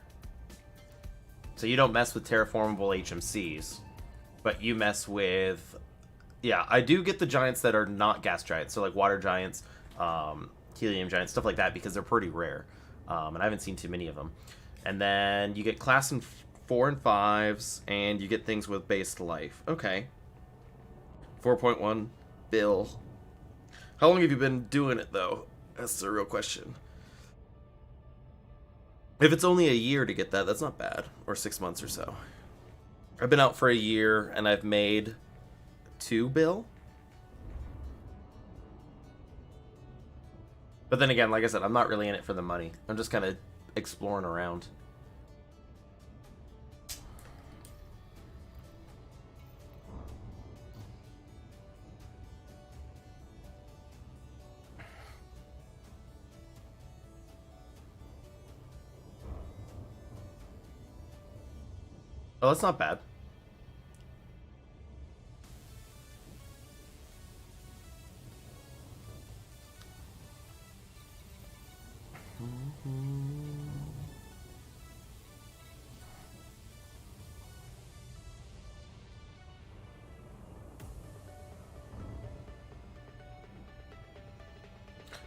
So you don't mess with terraformable HMCs, but you mess with... Yeah, I do get the giants that are not gas giants, so like water giants, helium giants, stuff like that, because they're pretty rare. And I haven't seen too many of them. And then you get class 4 and 5s, and you get things with based life. Okay. 4.1 bill. How long have you been doing it, though? That's the real question. If it's only a year to get that, that's not bad. Or 6 months or so. I've been out for a year, and I've made 2 bill. But then again, like I said, I'm not really in it for the money. I'm just kind of exploring around. Oh, that's not bad.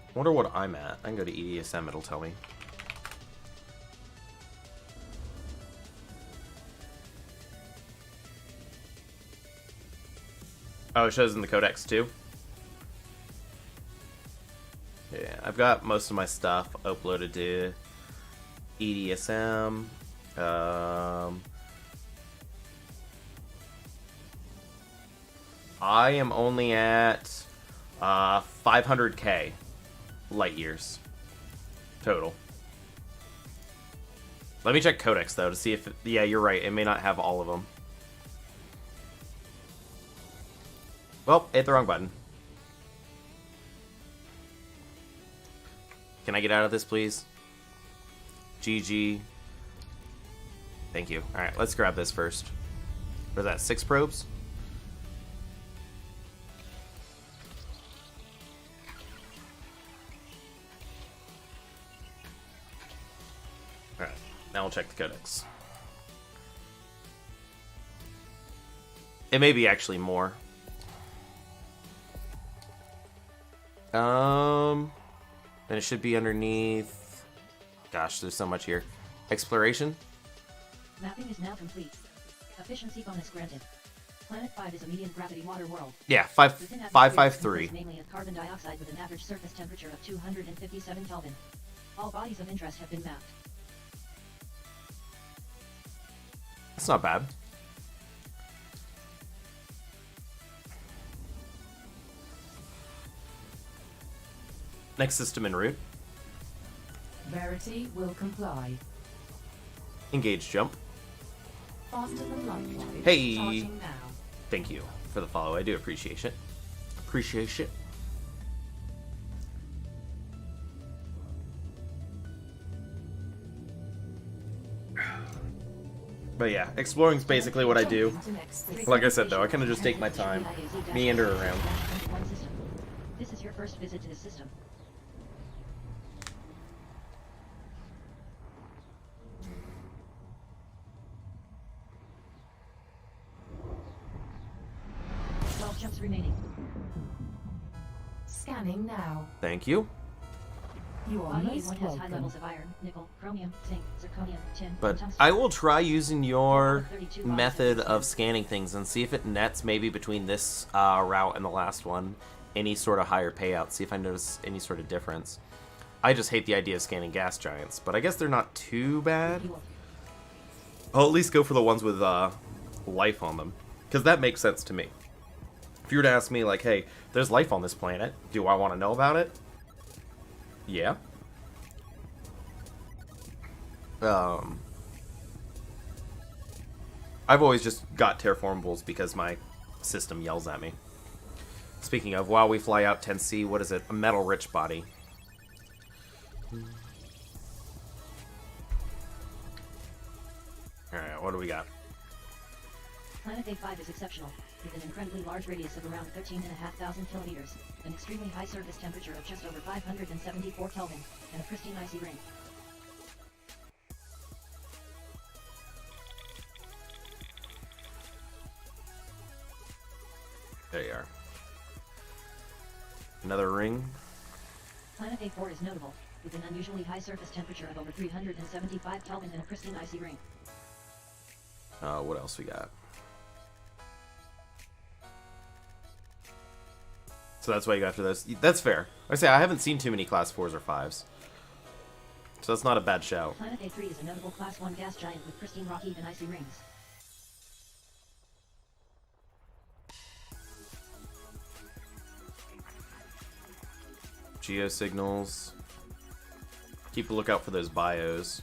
I wonder what I'm at. I can go to EDSM, it'll tell me. Oh, it shows in the codex too? Yeah, I've got most of my stuff uploaded to EDSM. I am only at 500k light years total. Let me check codex though to see if yeah, you're right, it may not have all of them. Well, hit the wrong button. Can I get out of this, please? GG. Thank you. Alright, let's grab this first. What is that, 6 probes? Alright, now we'll check the codex. It may be actually more. And it should be underneath. Gosh, there's so much here. Exploration. Mapping is now complete. Efficiency bonus granted. Planet 5 is a medium gravity water world. Yeah, 553. Mainly of carbon dioxide with an average surface temperature of 257 Kelvin. All bodies of interest have been mapped. That's not bad. Next system en route. Verity will comply. Engage jump. Faster than light flight. Hey! Charging now. Thank you for the follow. I do appreciate it. Appreciate it. But yeah, exploring's basically what I do. Like I said though, I kind of just take my time, meander around. This is your first visit to the system. Jumps remaining. Scanning now. Thank you. You are Body most A1 has high welcome. levels of iron, nickel, chromium, zinc, zirconium, tin, But tungsten. I will try using your method of scanning things and see if it nets maybe between this route and the last one any sort of higher payout. See if I notice any sort of difference. I just hate the idea of scanning gas giants, but I guess they're not too bad. I'll at least go for the ones with life on them, because that makes sense to me. If you were to ask me, like, hey, there's life on this planet, do I want to know about it? Yeah. I've always just got terraformables because my system yells at me. Speaking of, while we fly out 10C, what is it? A metal-rich body. Alright, what do we got? Planet A5 is exceptional, with an incredibly large radius of around 13,500 kilometers, an extremely high surface temperature of just over 574 Kelvin, and a pristine icy ring. There you are. Another ring. Planet A4 is notable, with an unusually high surface temperature of over 375 Kelvin and a pristine icy ring. What else we got? So that's why you go after those. That's fair. Like I say, I haven't seen too many class 4s or 5s. So that's not a bad shout. Planet A3 is a notable Class 1 gas giant with pristine rocky and icy rings. Geosignals. Keep a lookout for those bios.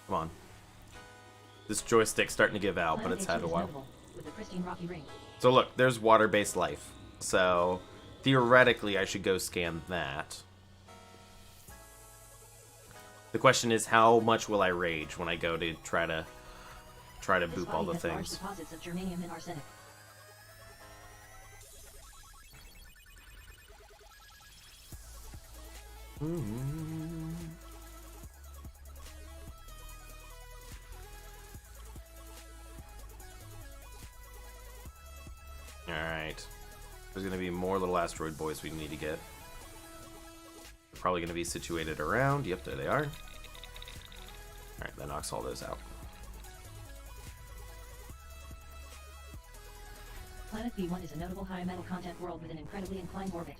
Come on. This joystick's starting to give out, but Planet it's A2 had a is while. notable, with a pristine rocky ring. So look, there's water-based life. So theoretically, I should go scan that. The question is, how much will I rage when I go to try to This boop all body the has large things? deposits of germanium and arsenic. Alright. There's gonna be more little asteroid boys we need to get. They're probably gonna be situated around. Yep, there they are. Alright, that knocks all those out. Planet B1 is a notable high metal content world with an incredibly inclined orbit.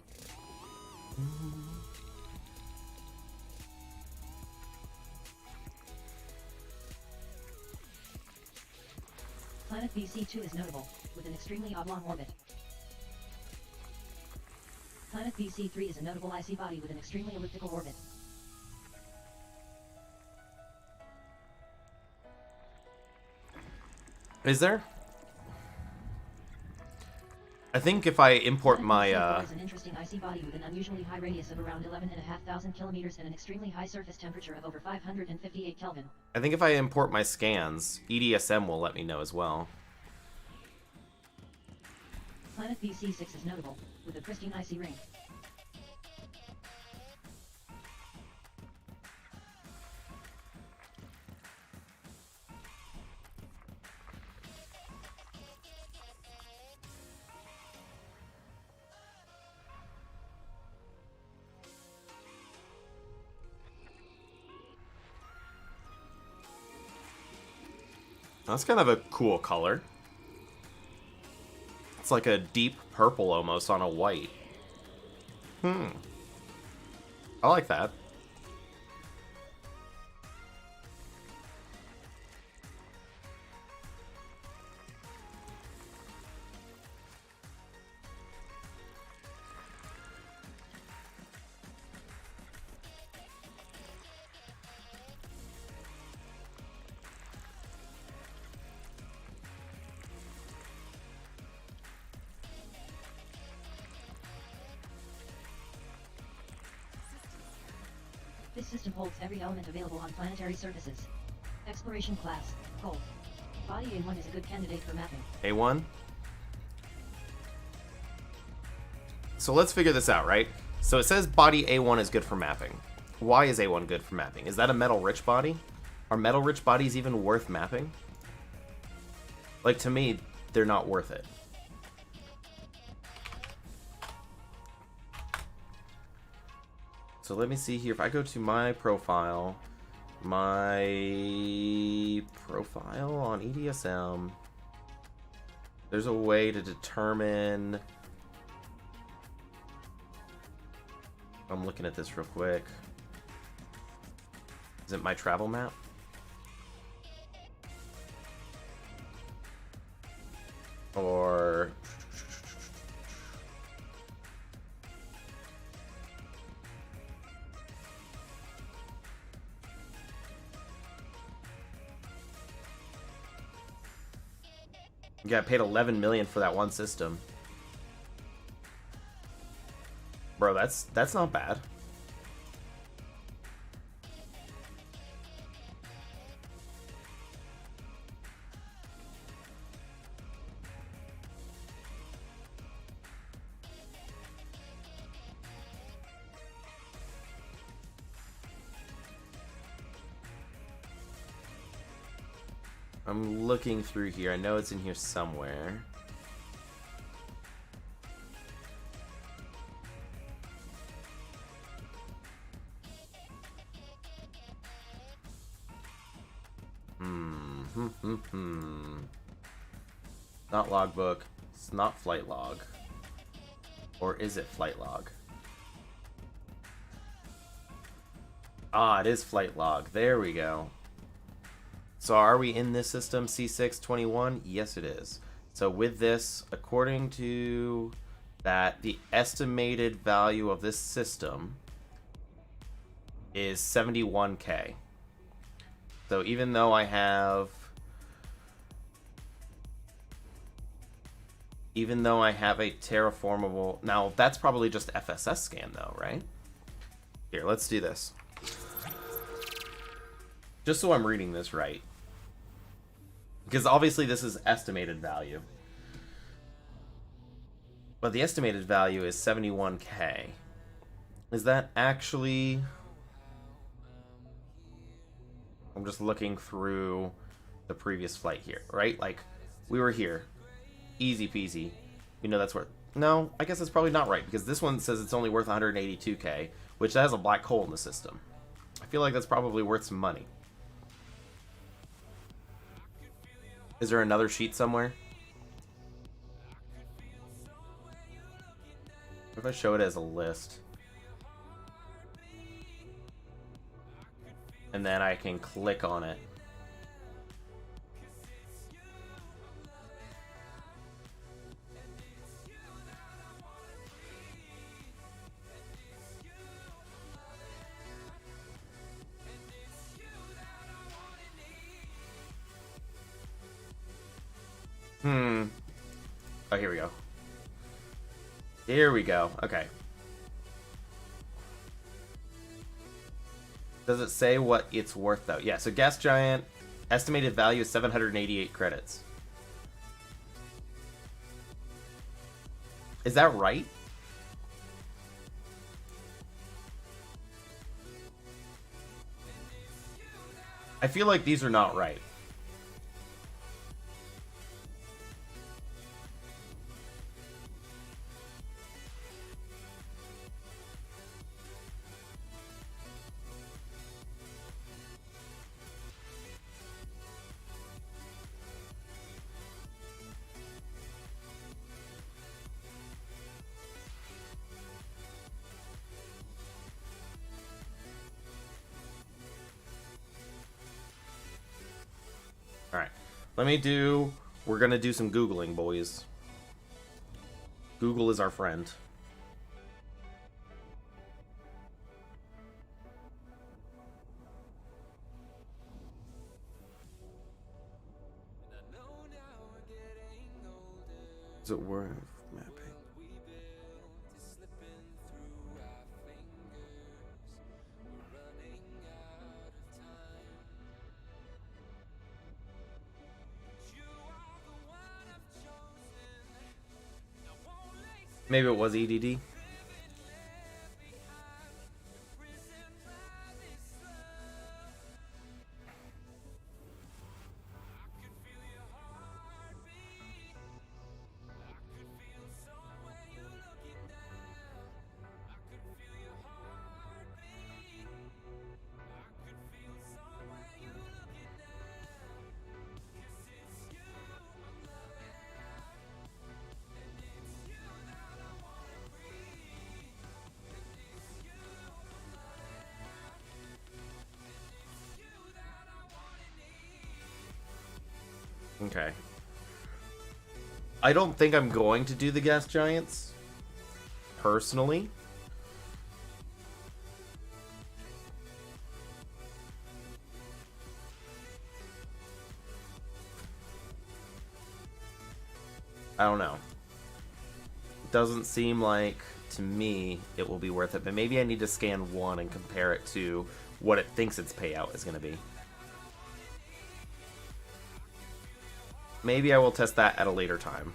Planet BC2 is notable, with an extremely oblong orbit. Planet BC3 is a notable icy body with an extremely elliptical orbit. Is there? I think if I import Planet my, BC4 is an interesting icy body with an unusually high radius of around 11,500 kilometers and an extremely high surface temperature of over 558 Kelvin. I think if I import my scans, EDSM will let me know as well. Planet BC6 is notable, with a pristine icy ring. That's kind of a cool color. It's like a deep purple almost on a white. I like that. This system holds every element available on planetary surfaces. Exploration class, Gold. Body A1 is a good candidate for mapping. A1. So let's figure this out, right? So it says body A1 is good for mapping. Why is A1 good for mapping? Is that a metal-rich body? Are metal-rich bodies even worth mapping? Like, to me, they're not worth it. So let me see here. If I go to my profile on EDSM, there's a way to determine... I'm looking at this real quick. Is it my travel map? Or... Yeah, I paid 11 million for that one system. Bro, that's not bad. I'm looking through here. I know it's in here somewhere. Not logbook. It's not flight log. Or is it flight log? Ah, it is flight log. There we go. So are we in this system, C621? Yes, it is. So with this, according to that, the estimated value of this system is 71K. So even though I have... Even though I have a terraformable... Now, that's probably just FSS scan, though, right? Here, let's do this. Just so I'm reading this right. Because obviously this is estimated value. But the estimated value is 71K. Is that actually... I'm just looking through the previous flight here, right? Like, we were here. Easy peasy. We know that's worth... No, I guess that's probably not right, because this one says it's only worth 182K, which has a black hole in the system. I feel like that's probably worth some money. Is there another sheet somewhere? What if I show it as a list? And then I can click on it. Oh, here we go. Here we go. Okay. Does it say what it's worth, though? Yeah, so Gas Giant, estimated value is 788 credits. Is that right? I feel like these are not right. We're gonna do some Googling, boys. Google is our friend. Is it worth mapping? Maybe it was EDD. Okay. I don't think I'm going to do the Gas Giants, personally. I don't know. Doesn't seem like, to me, it will be worth it, but maybe I need to scan one and compare it to what it thinks its payout is going to be. Maybe I will test that at a later time.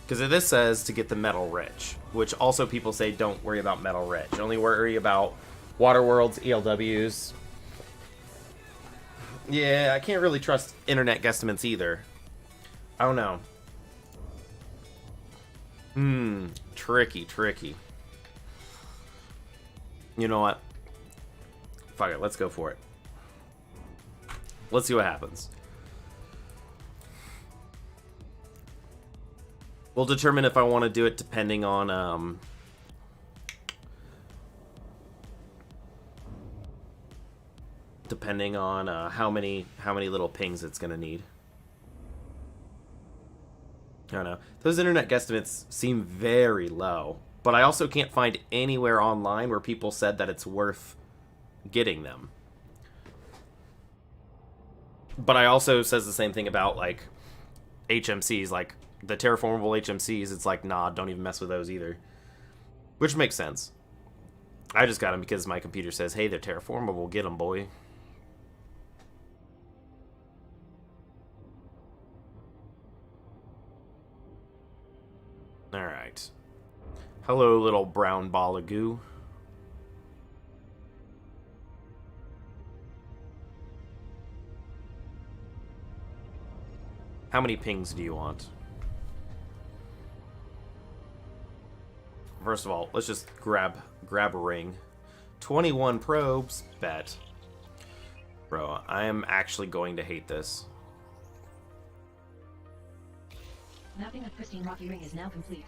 Because this says to get the metal rich, which also people say don't worry about metal rich. Only worry about Water Worlds, ELWs, Yeah, I can't really trust internet guesstimates either. I don't know. Tricky. You know what? Fuck it, let's go for it. Let's see what happens. We'll determine if I want to do it depending on how many little pings it's gonna need. I don't know. Those internet guesstimates seem very low, but I also can't find anywhere online where people said that it's worth getting them. But I also says the same thing about like HMCs, like the terraformable HMCs. It's like, nah, don't even mess with those either, which makes sense. I just got them because my computer says, hey, they're terraformable, get them, boy. Alright. Hello, little brown ball of goo. How many pings do you want? First of all, let's just grab a ring. 21 probes, bet. Bro, I am actually going to hate this. Mapping of pristine rocky ring is now complete.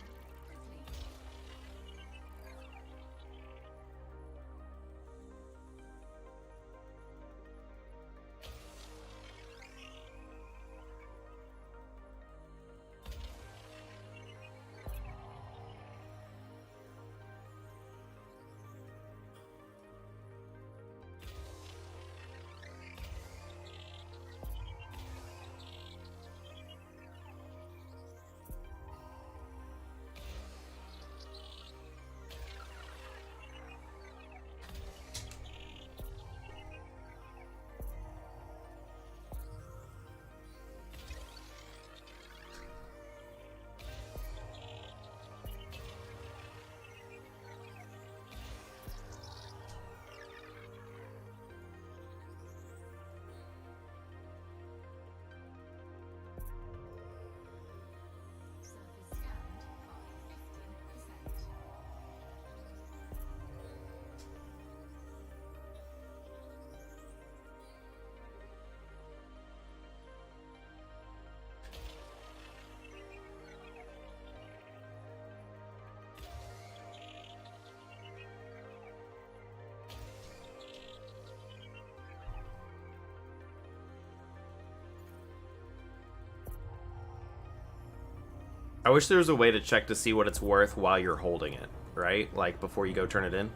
I wish there was a way to check to see what it's worth while you're holding it, right? Like, before you go turn it in.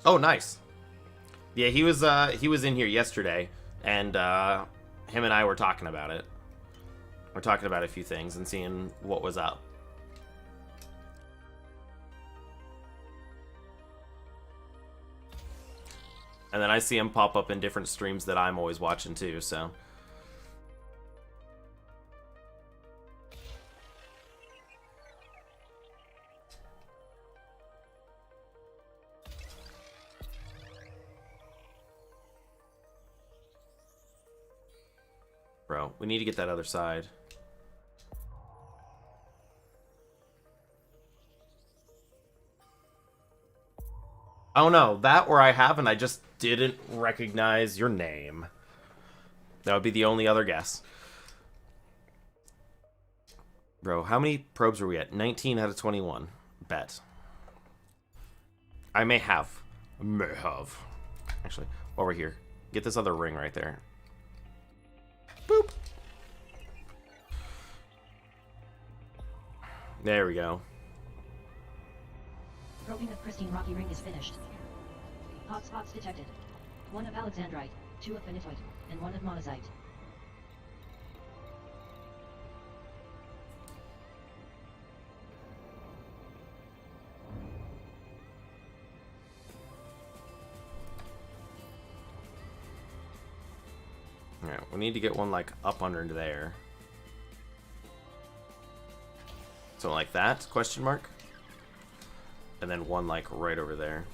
Oh, nice. Yeah, he was in here yesterday, and him and I were talking about it. We're talking about a few things and seeing what was up. And then I see him pop up in different streams that I'm always watching too, so. Bro, we need to get that other side. Oh no, that or I haven't, I just didn't recognize your name. That would be the only other guess. Bro, how many probes are we at? 19 out of 21. Bet. I may have. Actually, while we're here, get this other ring right there. Boop. There we go. Probing of pristine rocky ring is finished. Hotspots detected. 1 of alexandrite, 2 of phenitoid, and 1 of monazite. Alright, we need to get one, like, up under there. So like that, question mark? And then one, like, right over there.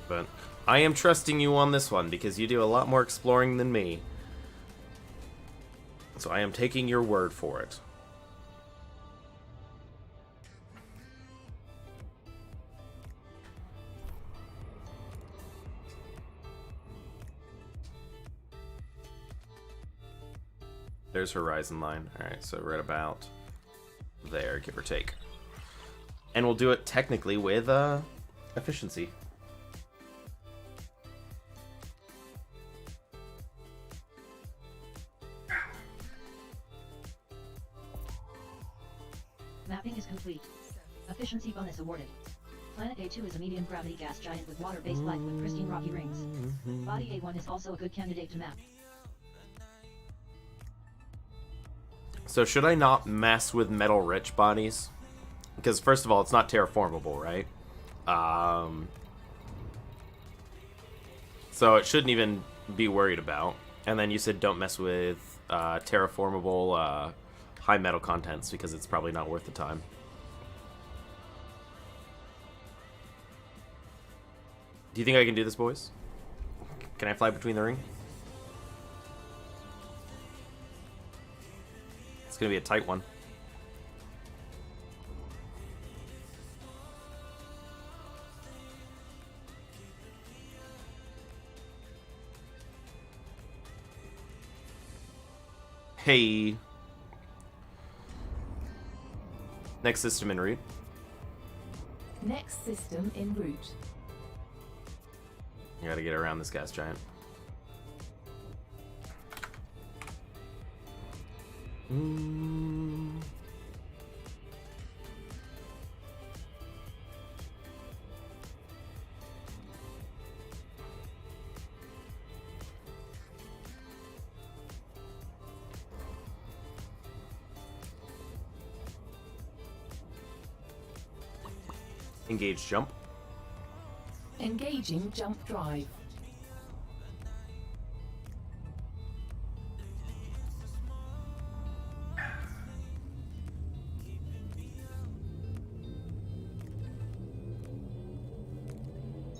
But I am trusting you on this one because you do a lot more exploring than me. So I am taking your word for it. There's horizon line. Alright, so right about there, give or take. And we'll do it technically with efficiency. Mapping is complete. Efficiency bonus awarded. Planet A2 is a medium gravity gas giant with water-based life with pristine rocky rings. Body A1 is also a good candidate to map. So should I not mess with metal-rich bodies? Because first of all, it's not terraformable, right? So it shouldn't even be worried about. And then you said don't mess with terraformable high metal contents because it's probably not worth the time. Do you think I can do this, boys? Can I fly between the ring? It's gonna be a tight one. Hey. Next system en route. Next system en route. You gotta get around this gas giant. Engage jump. Engaging jump drive.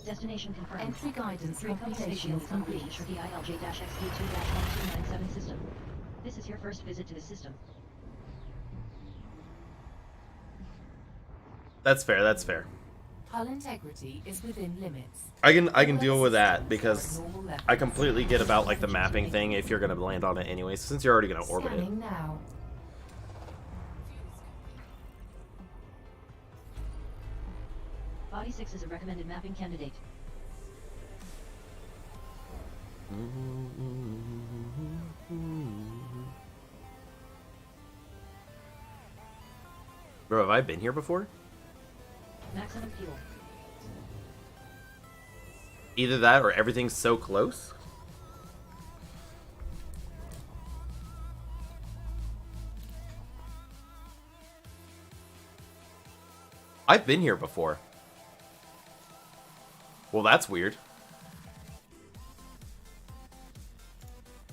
Destination confirmed. Entry guidance Incoming computation station is complete. for the ILJ-XD2-1297 system. This is your first visit to the system. That's fair, that's fair. Hull integrity is within limits. I can deal with that because I completely get about like the mapping thing if you're gonna land on it anyway, since you're already gonna orbit it. Scanning now. Body 6 is a recommended mapping candidate. Bro, have I been here before? Maximum fuel. Either that or everything's so close. I've been here before. Well, that's weird.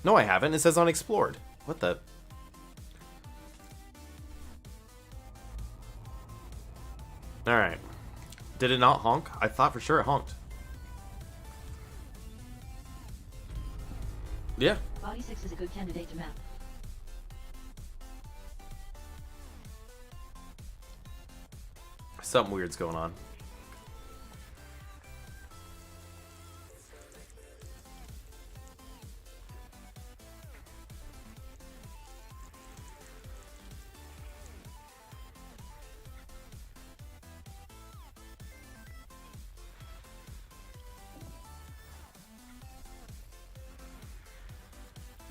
No, I haven't. It says unexplored. What the? Alright. Did it not honk? I thought for sure it honked. Yeah. Body 6 is a good candidate to map. Something weird's going on.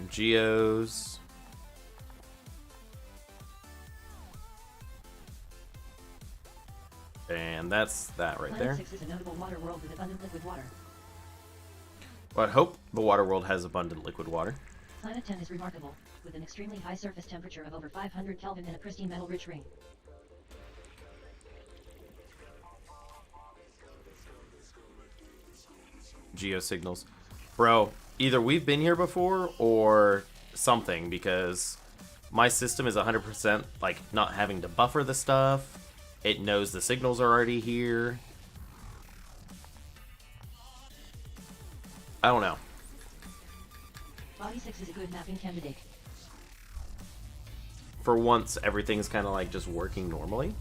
Geos. And that's that right there. Planet 6 is a notable water world with abundant liquid water. Well, I hope the water world has abundant liquid water. Planet 10 is remarkable, with an extremely high surface temperature of over 500 Kelvin and a pristine metal-rich ring. Geosignals. Bro, either we've been here before or something, because my system is 100% like not having to buffer the stuff. It knows the signals are already here. I don't know. Body 6 is a good mapping candidate. For once, everything's kind of like just working normally.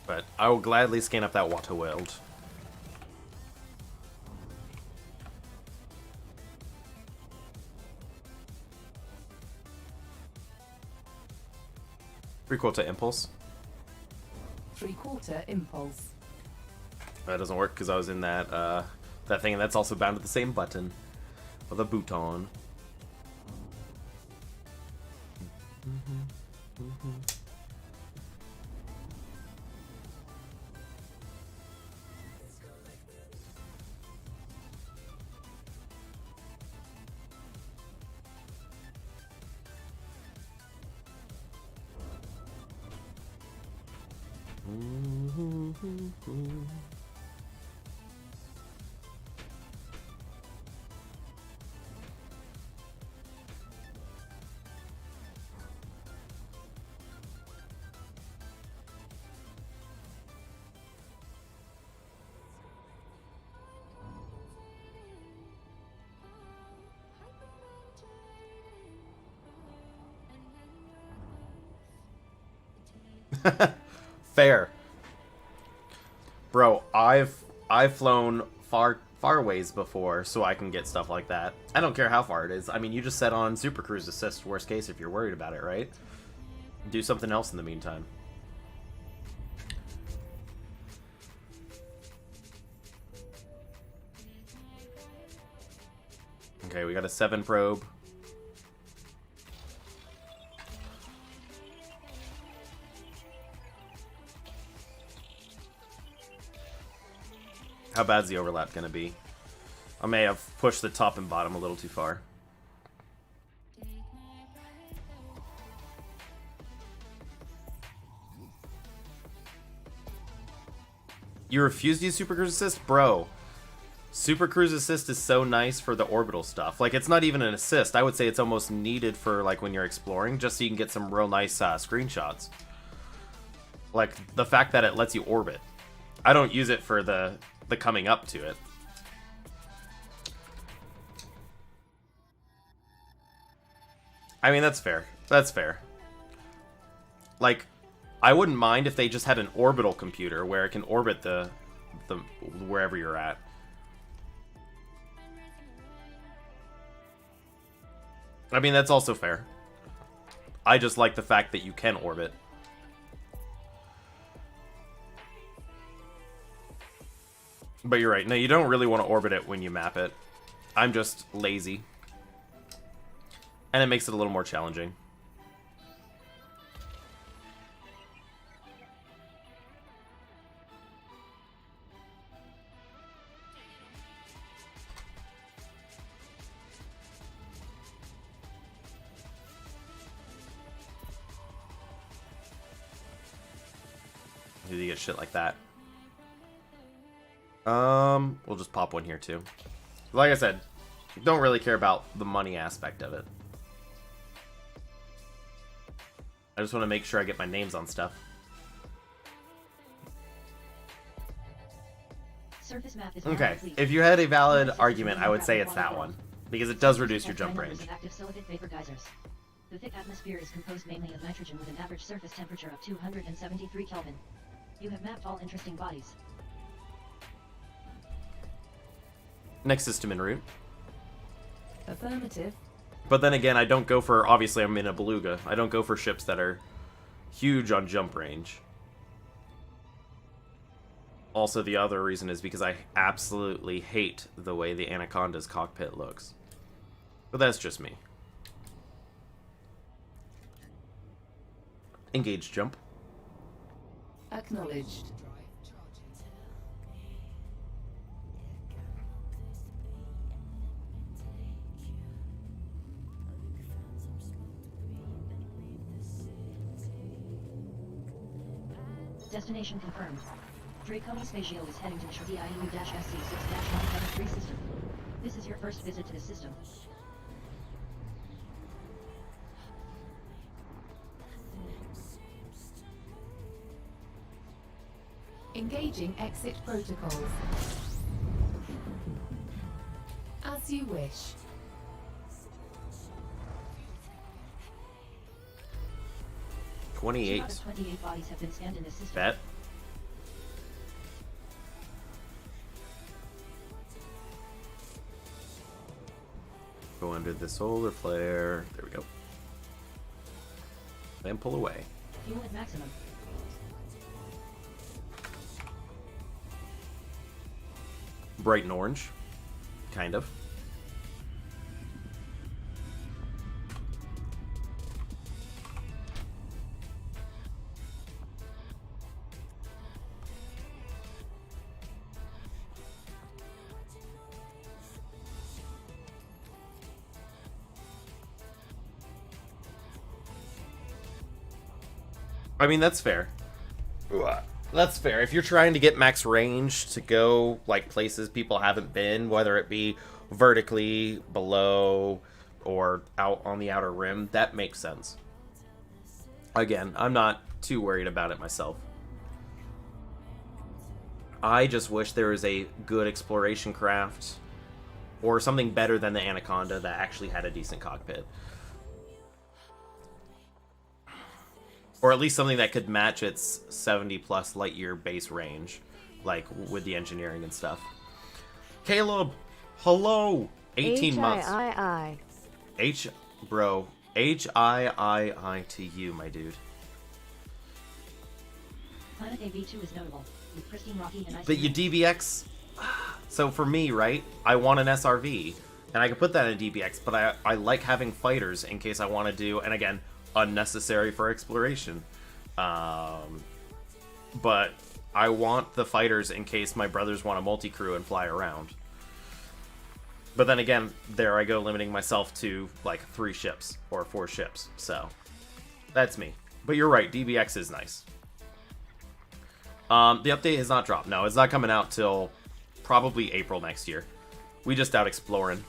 But I will gladly scan up that water world. Three-quarter impulse. Three-quarter impulse. That doesn't work because I was in that that thing, and that's also bound to the same button with a bouton. Fair. Bro, I've flown far ways before, so I can get stuff like that. I don't care how far it is. I mean, you just set on Super Cruise Assist, worst case, if you're worried about it, right? Do something else in the meantime. Okay, we got a 7 probe. How bad's the overlap gonna be? I may have pushed the top and bottom a little too far. You refuse to use Super Cruise Assist? Bro, Super Cruise Assist is so nice for the orbital stuff. Like, it's not even an assist. I would say it's almost needed for, like, when you're exploring, just so you can get some real nice screenshots. Like, the fact that it lets you orbit. I don't use it for the coming up to it. I mean, that's fair. That's fair. Like, I wouldn't mind if they just had an orbital computer where it can orbit the wherever you're at. I mean, that's also fair. I just like the fact that you can orbit. But you're right. No, you don't really want to orbit it when you map it. I'm just lazy. And it makes it a little more challenging. Did you get shit like that? We'll just pop one here too. Like I said, don't really care about the money aspect of it. I just want to make sure I get my names on stuff. Surface map is Okay, if you had a valid argument, I would say it's that one. Because it does reduce your jump range. Active silicate vapor geysers. The thick atmosphere is composed mainly of nitrogen with an average surface temperature of 273 Kelvin. You have mapped all interesting bodies. Next system en route. Affirmative. But then again, I don't go for, obviously I'm in a beluga, I don't go for ships that are huge on jump range. Also, the other reason is because I absolutely hate the way the Anaconda's cockpit looks. But that's just me. Engage jump. Acknowledged. Destination confirmed. Draco Spatial is heading to the IU-SC6-173 system. This is your first visit to the system. Engaging exit protocols. As you wish. Two out of 28 bodies have been scanned in this system. Bet. Go under the solar flare. There we go. And pull away. Fuel at maximum. Bright and orange. Kind of. I mean, that's fair. That's fair. If you're trying to get max range to go, like, places people haven't been, whether it be vertically, below, or out on the outer rim, that makes sense. Again, I'm not too worried about it myself. I just wish there was a good exploration craft, or something better than the Anaconda that actually had a decent cockpit. Or at least something that could match its 70-plus light-year base range, like with the engineering and stuff. Caleb, hello! 18 months. Bro, H-I-I-I to you, my dude. Planet AB2 is notable, with pristine rocky and icy. But you DBX... So for me, right, I want an SRV, and I can put that in a DBX, but I like having fighters in case I want to do, and again, unnecessary for exploration. But I want the fighters in case my brothers want a multi-crew and fly around. But then again, there I go limiting myself to like 3 ships or 4 ships. So that's me. But you're right, DBX is nice. The update has not dropped. No, it's not coming out till probably April next year. We just out exploring.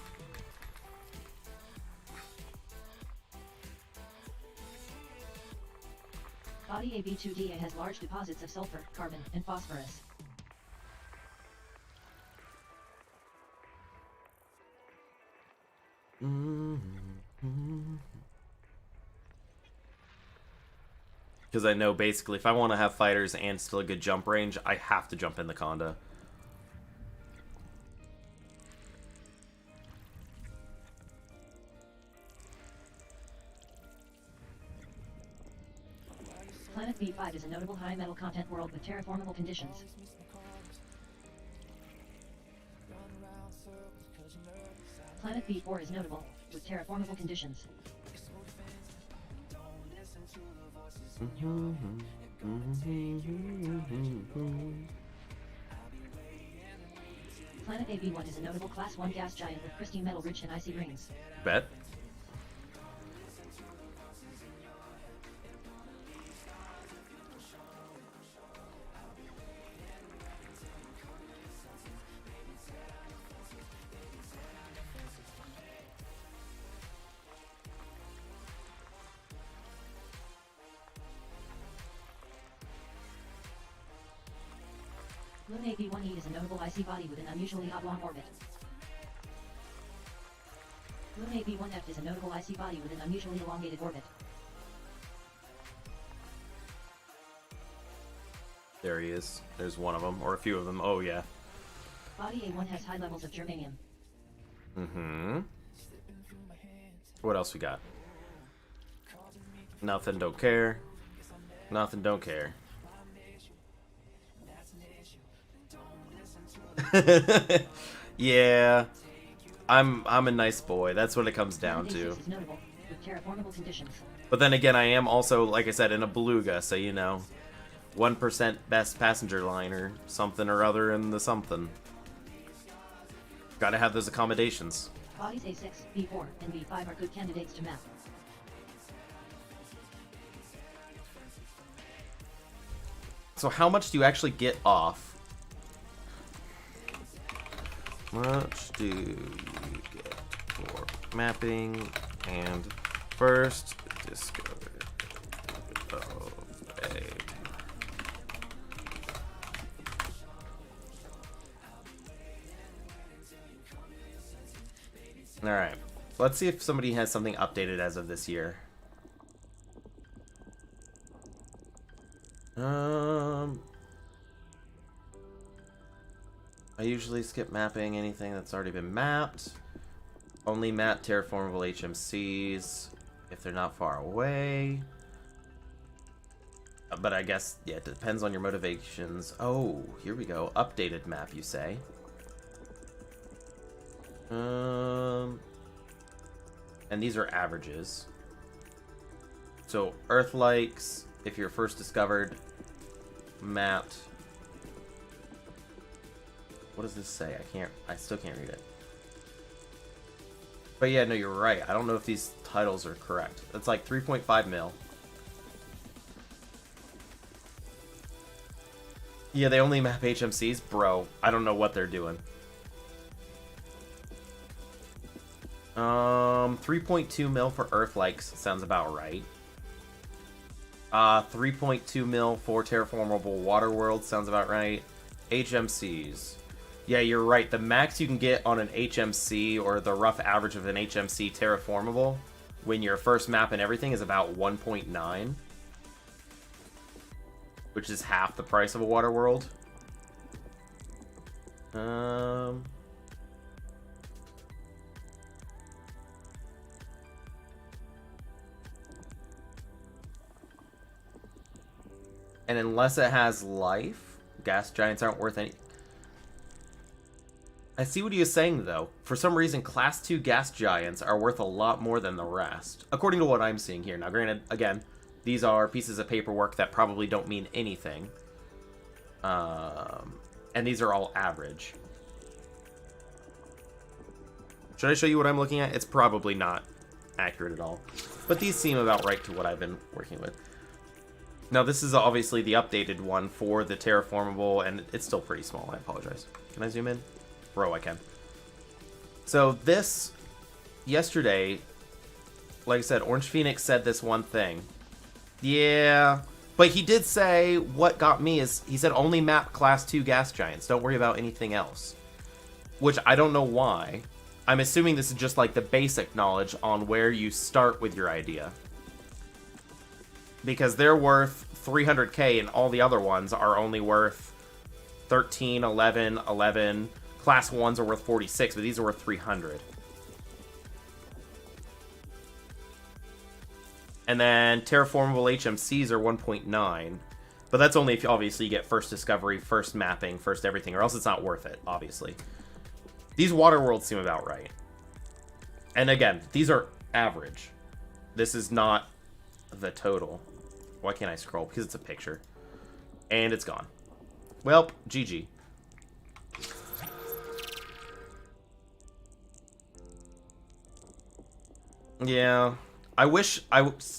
Body AB2DA has large deposits of sulfur, carbon, and phosphorus. Because I know basically if I want to have fighters and still a good jump range, I have to jump in the Conda. Planet B5 is a notable high metal content world with terraformable conditions. Planet B4 is notable, with terraformable conditions. Planet AB1 is a notable Class 1 gas giant with pristine metal rich and icy rings. Bet. Luna AB1E is a notable icy body with an unusually oblong orbit. Luna AB1F is a notable icy body with an unusually elongated orbit. There he is. There's one of them, or a few of them. Oh, yeah. Body A1 has high levels of germanium. Mm-hmm. What else we got? Nothing, don't care. Nothing, don't care. Yeah, I'm a nice boy. That's what it comes down Planet to. A6 is notable, with terraformable conditions. But then again, I am also, like I said, in a beluga, so you know, 1% best passenger liner, something or other in the something. Gotta have those accommodations. Bodies A6, B4, and B5 are good candidates to map. So how much do you actually get off? Much do you get for mapping and first discovery of a... Alright, let's see if somebody has something updated as of this year. I usually skip mapping anything that's already been mapped. Only map terraformable HMCs if they're not far away. But I guess, yeah, it depends on your motivations. Oh, here we go. Updated map, you say. And these are averages. So, Earth likes, if you're first discovered, mapped. What does this say? I still can't read it. But yeah, no, you're right. I don't know if these titles are correct. It's like 3.5 mil. Yeah, they only map HMCs? Bro, I don't know what they're doing. 3.2 mil for Earth likes sounds about right. 3.2 mil for terraformable water world sounds about right. HMCs. Yeah, you're right. The max you can get on an HMC, or the rough average of an HMC terraformable, when you're first mapping everything, is about 1.9. Which is half the price of a water world. And unless it has life, gas giants aren't worth any... I see what he is saying, though. For some reason, Class 2 gas giants are worth a lot more than the rest. According to what I'm seeing here. Now, granted, again, these are pieces of paperwork that probably don't mean anything. And these are all average. Should I show you what I'm looking at? It's probably not accurate at all. But these seem about right to what I've been working with. Now, this is obviously the updated one for the terraformable, and it's still pretty small. I apologize. Can I zoom in? Bro, I can. So this, yesterday, like I said, Orange Phoenix said this one thing. Yeah, but he did say what got me is, he said only map Class 2 gas giants. Don't worry about anything else. Which I don't know why. I'm assuming this is just like the basic knowledge on where you start with your idea. Because they're worth 300k and all the other ones are only worth 13, 11, 11. Class 1s are worth 46, but these are worth 300. And then terraformable HMCs are 1.9. But that's only if, obviously, you get first discovery, first mapping, first everything, or else it's not worth it, obviously. These water worlds seem about right. And again, these are average. This is not the total. Why can't I scroll? Because it's a picture. And it's gone. Welp, GG. Yeah. I wish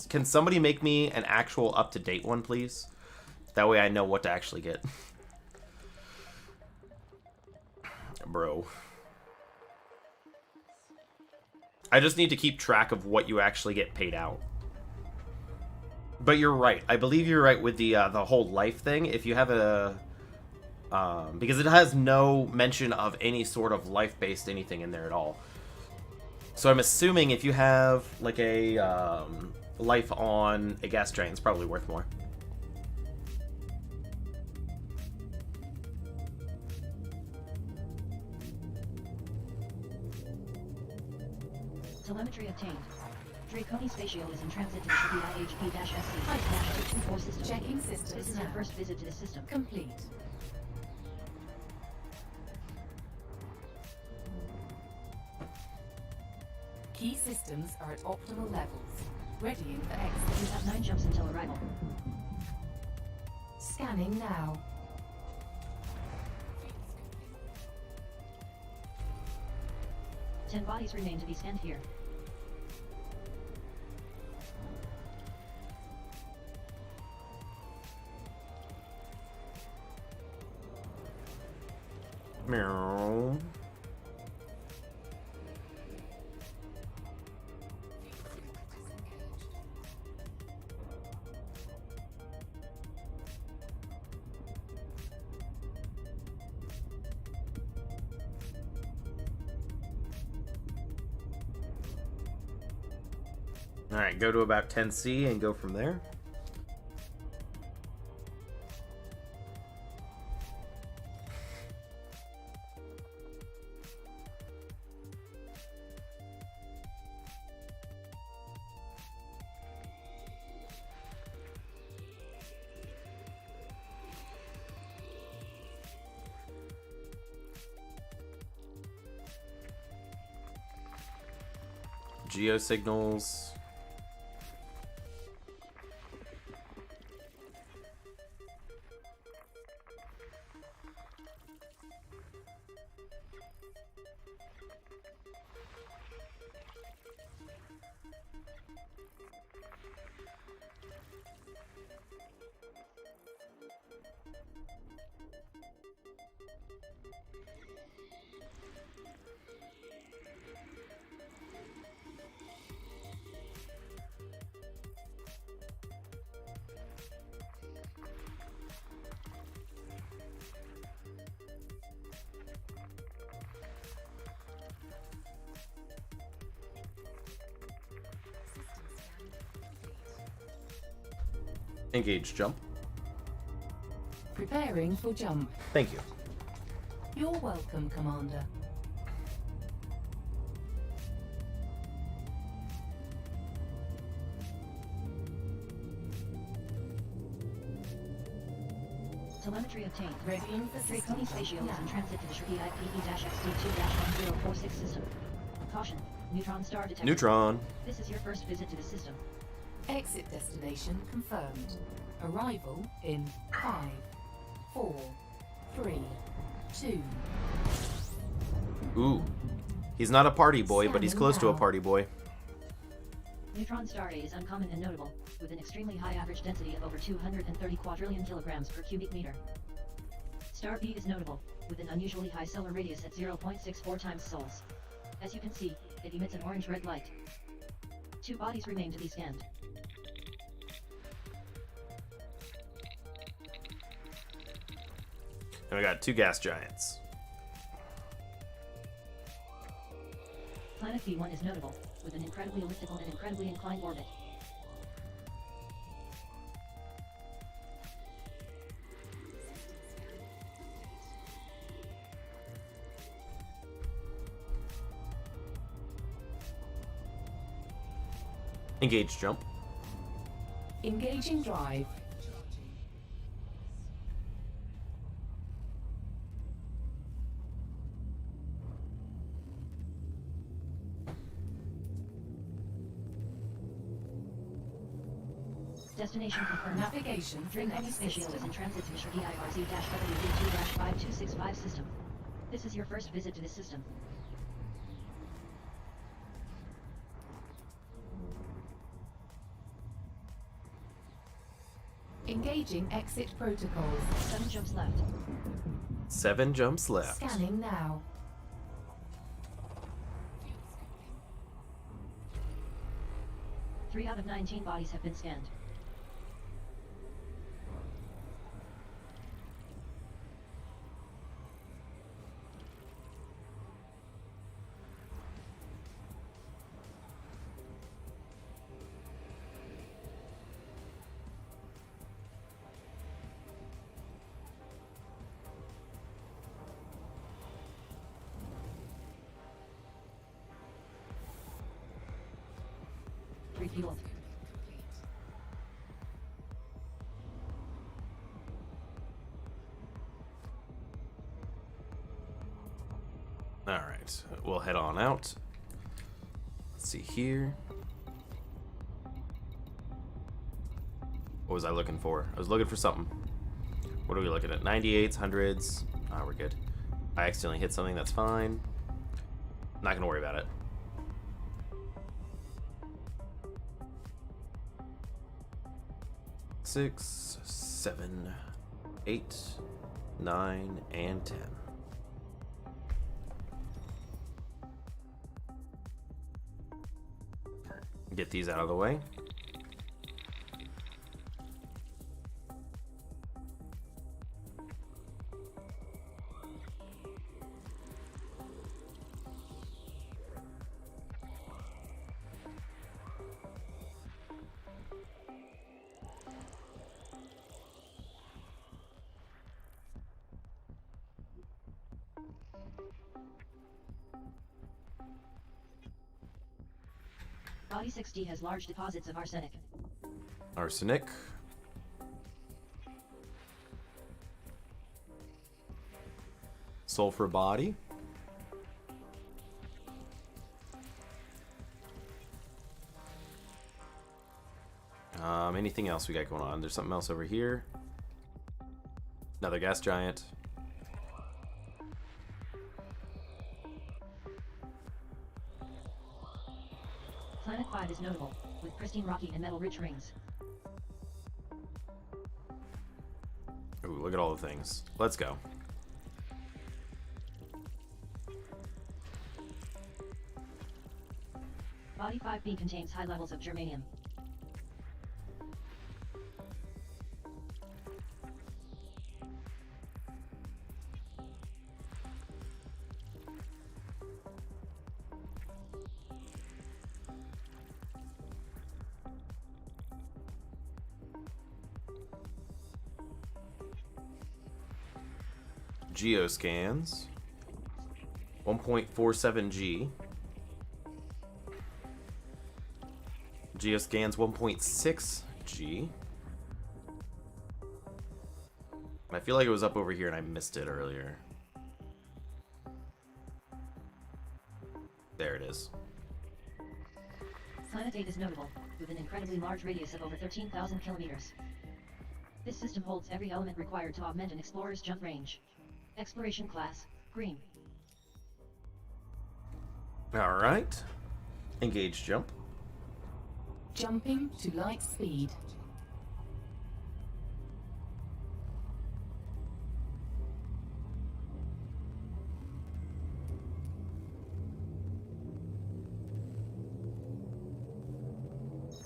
can somebody make me an actual up-to-date one, please? That way I know what to actually get. Bro. I just need to keep track of what you actually get paid out. But you're right. I believe you're right with the whole life thing. If you have a... because it has no mention of any sort of life-based anything in there at all. So I'm assuming if you have, like, a life on a gas giant, it's probably worth more. Telemetry obtained. Draconi Spatial is in transit to the IHP-SC-224 system. Checking systems This is now. our first visit to the system. Complete. Key systems are at optimal levels. Readying for You exit. have 9 jumps until arrival. Scanning now. 10 bodies remain to be scanned here. Meow. Alright, go to about 10C and go from there. Geosignals. Engage jump. Preparing for jump. Thank you. You're welcome, Commander. Telemetry obtained. Readying for Three system Coney space jump shields in now. transit to the Shriki IPE-XD2-1046 system. Caution. Neutron star detected. Neutron. This is your first visit to the system. Exit destination confirmed. Arrival in 5, 4, 3, 2. Ooh. He's not a party boy, but he's Scanning close to a now. party boy. Neutron star A is uncommon and notable, with an extremely high average density of over 230 quadrillion kilograms per cubic meter. Star B is notable, with an unusually high solar radius at 0.64 times sols. As you can see, it emits an orange-red light. 2 bodies remain to be scanned. And we got 2 gas giants. Planet B1 is notable, with an incredibly elliptical and incredibly inclined orbit. Engage jump. Engaging drive. Destination confirmed. Navigation for Three Coney next space shield is system. in transit to the Shriki IRZ-WD2-5265 system. This is your first visit to this system. Engaging exit protocols. 7 jumps left. 7 jumps left. Scanning now. Three out of 19 bodies have been scanned. Refueled. Alright, we'll head on out. Let's see here. What was I looking for? I was looking for something. What are we looking at? 98s, 100s. Ah, we're good. I accidentally hit something, that's fine. Not gonna worry about it. Six, 7, 8, 9, and 10. Get these out of the way. Body 60 has large deposits of arsenic. Arsenic. Sulfur body. Anything else we got going on? There's something else over here. Another gas giant. Planet 5 is notable, with pristine rocky and metal-rich rings. Ooh, look at all the things. Let's go. Body 5B contains high levels of germanium. Geoscans. 1.47G. Geoscans 1.6G. I feel like it was up over here and I missed it earlier. There it is. Planet 8 is notable, with an incredibly large radius of over 13,000 kilometers. This system holds every element required to augment an explorer's jump range. Exploration class, green. Alright. Engage jump. Jumping to light speed.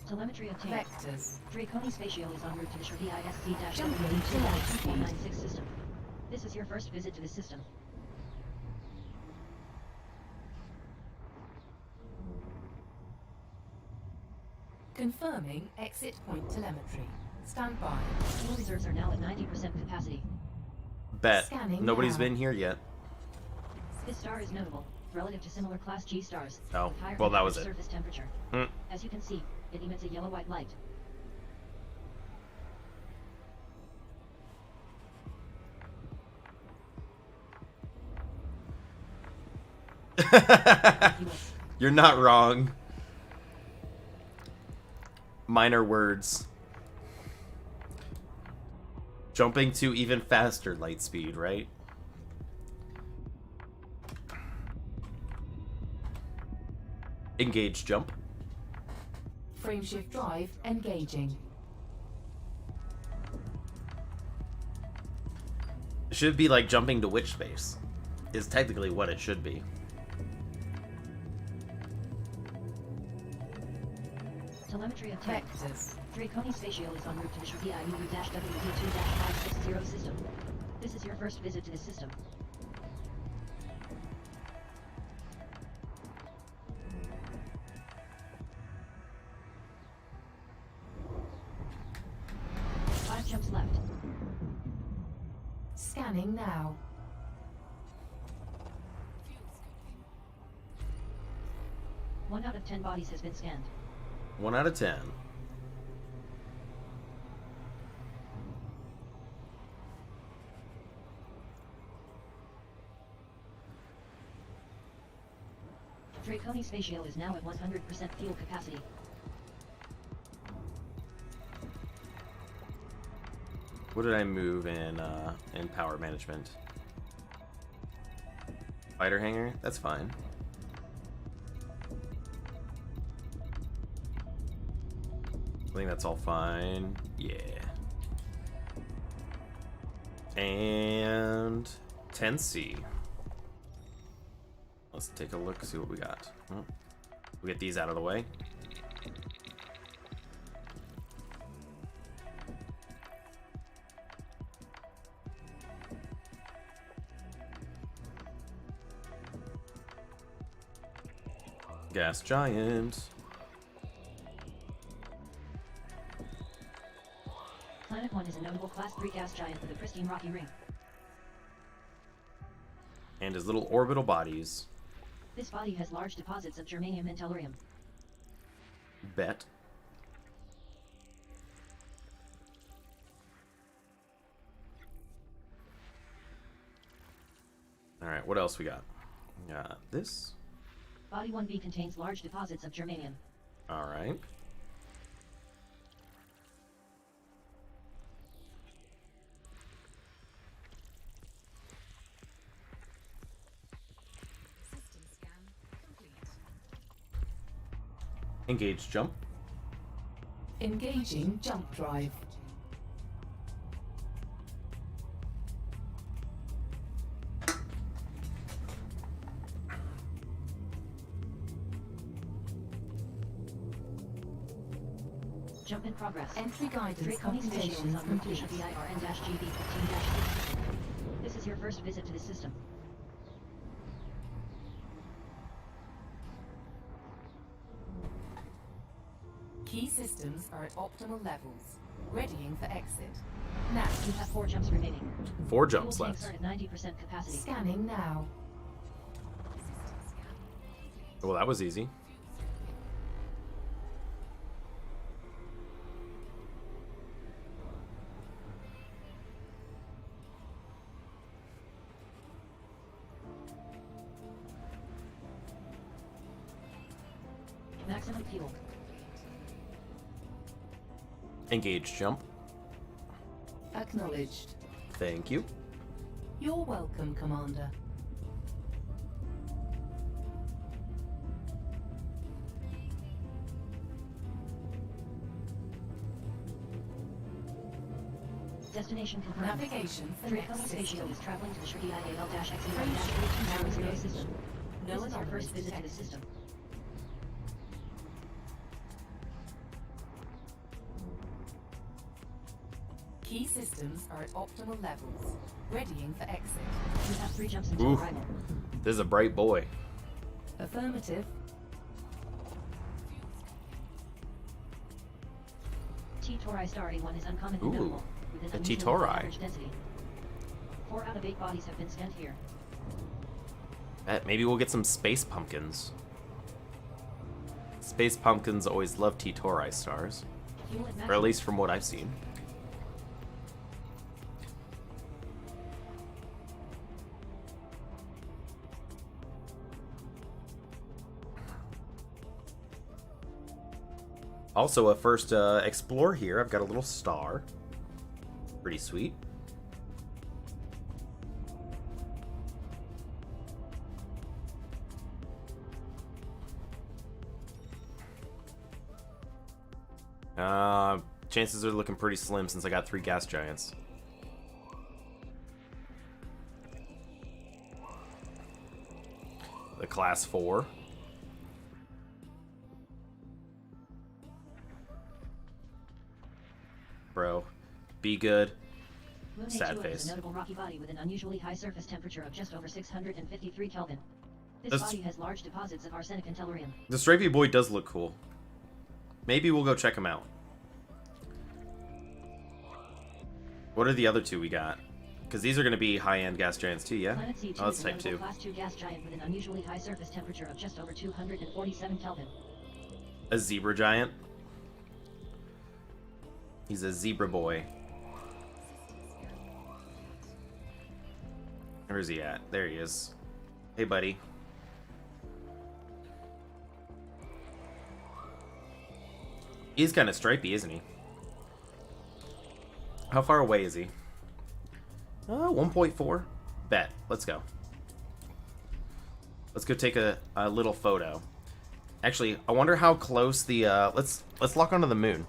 Telemetry obtained. Vectors. Draconi Spatial is en route to the Jumping to light speed. ISC-WD-2496 system. This is your first visit to the system. Confirming exit point telemetry. Stand by. Fuel reserves are now at 90% capacity. Bet. Scanning Nobody's now. been here yet. This star is notable, relative to similar Class G stars. Oh, with higher well, that was average it. surface temperature. Hmm. As you can see, it emits a yellow-white light. You're not wrong. Minor words. Jumping to even faster light speed, right? Engage jump. Frameshift drive engaging. It should be like jumping to witch space. Is technically what it should be. Telemetry obtained. Vectors. Draconi Spatial is en route to the IUU-WD2-560 system. This is your first visit to this system. Five jumps left. Scanning now. One out of 10 bodies has been scanned. 1 out of 10. Draconi's spatial is now at 100% fuel capacity. What did I move in power management? Fighter hangar? That's fine. I think that's all fine. Yeah. And 10C. Let's take a look, see what we got. We'll get these out of the way. Gas giant. Planet 1 is a notable Class 3 gas giant with a pristine rocky ring. And his little orbital bodies. This body has large deposits of germanium and tellurium. Bet. Alright, what else we got? Got this. Body 1B contains large deposits of germanium. Alright. System scan complete. Engage jump. Engaging jump drive. Jump in progress. Entry guidance Draconi's spatial is computation on route to complete. BIRN-GB15-6. This is your first visit to the system. Key systems are at optimal levels. Readying for exit. Now. You have 4 jumps remaining. 4 Fuel jumps tanks left. are at 90% capacity. Scanning now. Well, that was easy. Maximum fuel. Engage jump. Acknowledged. Thank you. You're welcome, Commander. Destination confirmed. Navigation for next Draconi's spatial system. is traveling to the Shridial-X-18 system. No This is your anomalies first visit to the detected. system. Key systems are at optimal levels. Readying for exit. You have 3 jumps until Ooh. arrival. This is a bright boy. Affirmative. T-Tauri Star A1 is uncommon Ooh, and notable, with an a unusually T-Tauri. high average density. 4 out of 8 bodies have been scanned here. Maybe we'll get some space pumpkins. Space pumpkins always love T-Tauri stars. Fuel at Or at maximum. least from what I've seen. Also, a first explore here. I've got a little star. Pretty sweet. Chances are looking pretty slim since I got 3 gas giants. The class 4. Bro, be good. Moon Sad H2O face. is a notable rocky body with an unusually high surface temperature of just over 653 Kelvin. This That's- body has large deposits of arsenic and tellurium. The stripey boy does look cool. Maybe we'll go check him out. What are the other 2 we got? Because these are going to be high-end gas giants too, yeah? Planet C2 Oh, that's is a type notable 2. Class 2 gas giant with an unusually high surface temperature of just over 247 Kelvin. A zebra giant. He's a zebra boy. Where is he at? There he is. Hey, buddy. He's kind of stripey, isn't he? How far away is he? 1.4. Bet. Let's go. Let's go take a little photo. Actually, I wonder how close the let's lock onto the moon.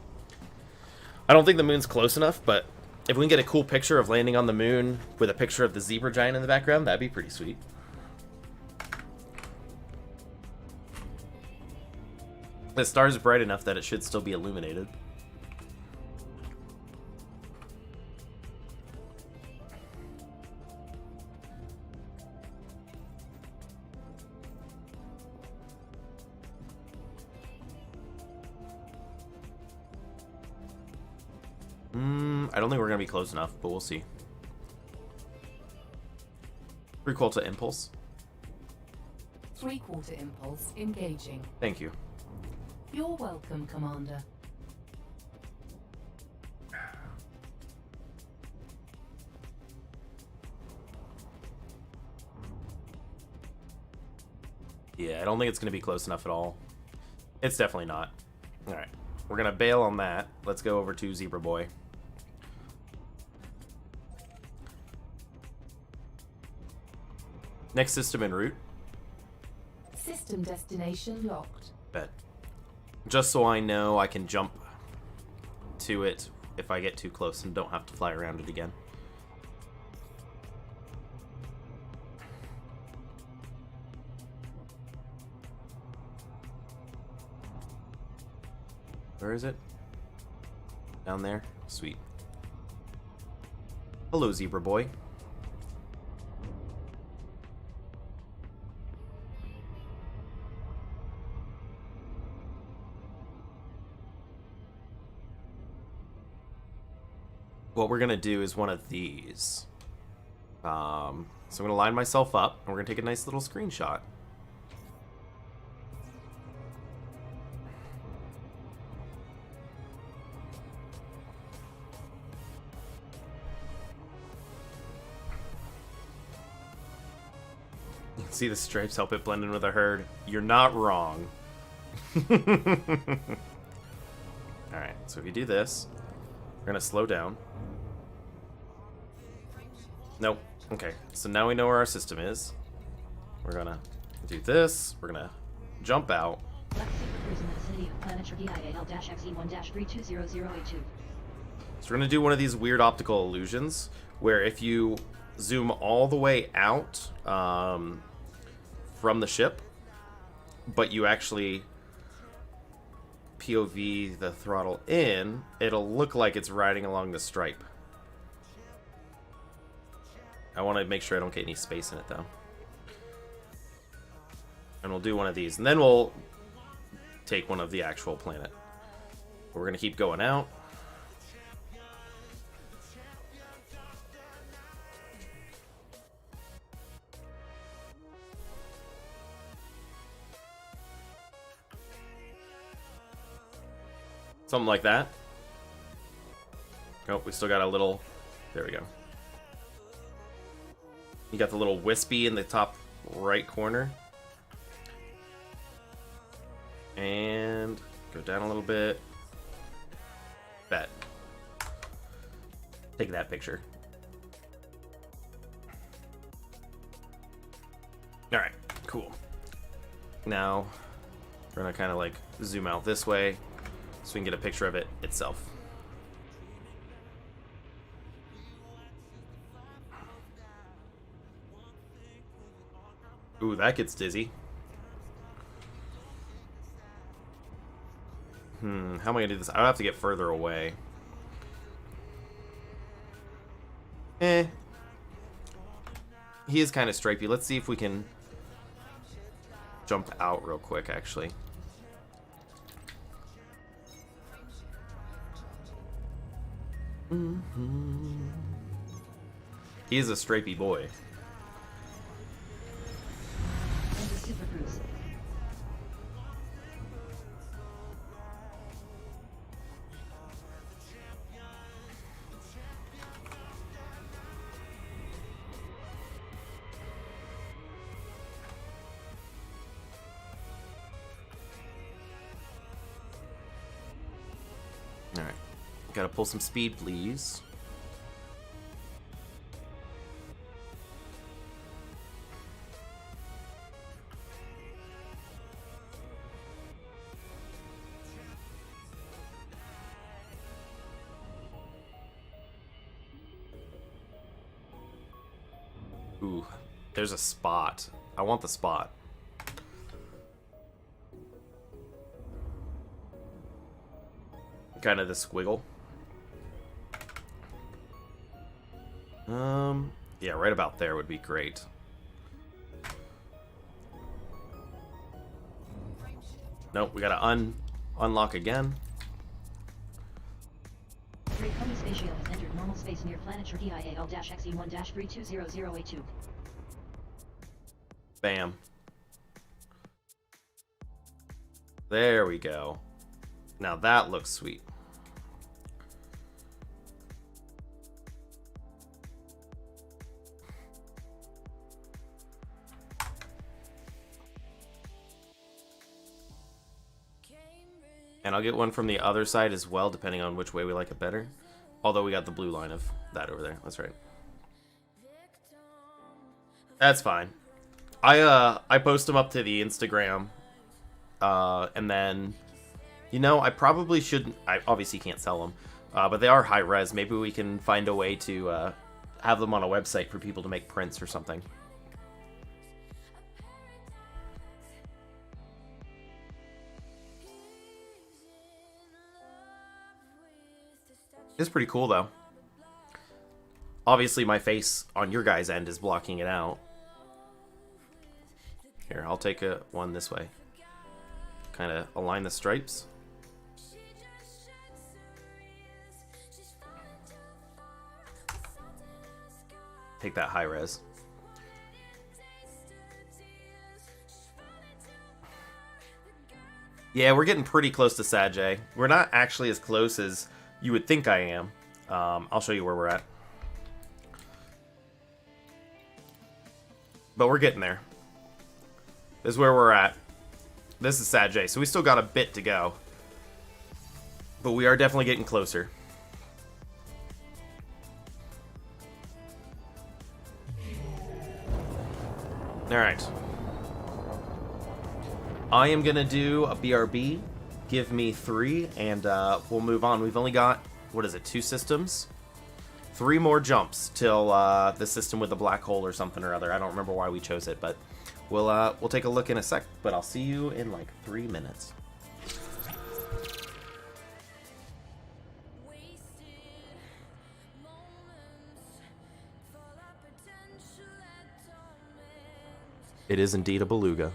I don't think the moon's close enough, but if we can get a cool picture of landing on the moon with a picture of the zebra giant in the background, that'd be pretty sweet. The star's bright enough that it should still be illuminated. I don't think we're gonna be close enough, but we'll see. Three-quarter impulse. Three-quarter impulse engaging. Thank you. You're welcome, Commander. Yeah, I don't think it's gonna be close enough at all. It's definitely not. Alright. We're gonna bail on that. Let's go over to Zebra Boy. Next system en route. System destination locked. Bet. Just so I know I can jump to it if I get too close and don't have to fly around it again. Where is it? Down there? Sweet. Hello, Zebra Boy. What we're gonna do is one of these. So I'm gonna line myself up, and we're gonna take a nice little screenshot. You can see the stripes help it blend in with the herd. You're not wrong. Alright, so if you do this, we're gonna slow down. Nope. Okay, so now we know where our system is. We're gonna do this. We're gonna jump out. Left super cruise in the vicinity of planet XE1-XE1-3200082. So we're gonna do one of these weird optical illusions where if you zoom all the way out from the ship, but you actually POV the throttle in, it'll look like it's riding along the stripe. I want to make sure I don't get any space in it, though. And we'll do one of these, and then we'll take one of the actual planet. We're going to keep going out. Something like that. Oh, we still got a little... There we go. You got the little wispy in the top right corner. And go down a little bit. Bet. Take that picture. Alright, cool. Now, we're gonna kind of like zoom out this way so we can get a picture of it itself. Ooh, that gets dizzy. How am I gonna do this? I'll have to get further away. He is kind of stripey. Let's see if we can jump out real quick, actually. He is a stripey boy. And the super cruise. Gotta pull some speed, please. Ooh, there's a spot. I want the spot. Kind of the squiggle. Yeah, right about there would be great. Nope, we gotta unlock again. Great Pony Spatial has entered normal space near planet DIAL-XE1-3200082. Bam. There we go. Now that looks sweet. And I'll get one from the other side as well, depending on which way we like it better. Although we got the blue line of that over there. That's right. That's fine. I post them up to the Instagram. And then, you know, I probably shouldn't... I obviously can't sell them. But they are high res. Maybe we can find a way to have them on a website for people to make prints or something. It's pretty cool, though. Obviously, my face on your guys' end is blocking it out. Here, I'll take one this way. Kind of align the stripes. Take that high res. Yeah, we're getting pretty close to Sajay. We're not actually as close as you would think I am. I'll show you where we're at. But we're getting there. This is where we're at. This is Sajay, so we still got a bit to go. But we are definitely getting closer. Alright. I am going to do a BRB. Give me 3, and we'll move on. We've only got, what is it, 2 systems? 3 more jumps till the system with the black hole or something or other. I don't remember why we chose it, but we'll take a look in a sec. But I'll see you in like 3 minutes. It is indeed a beluga.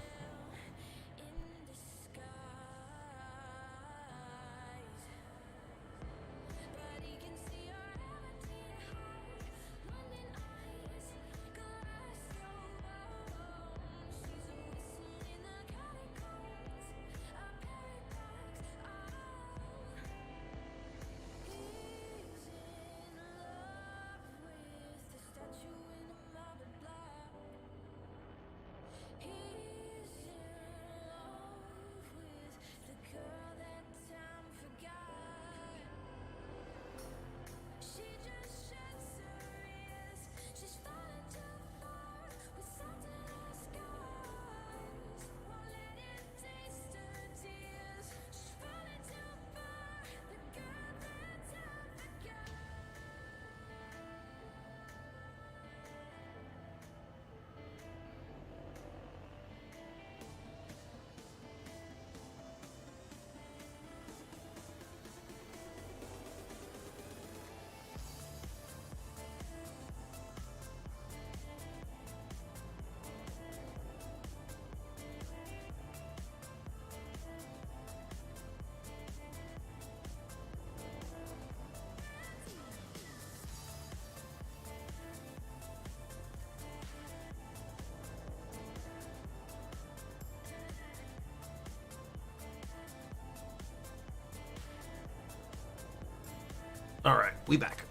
Alright, we back.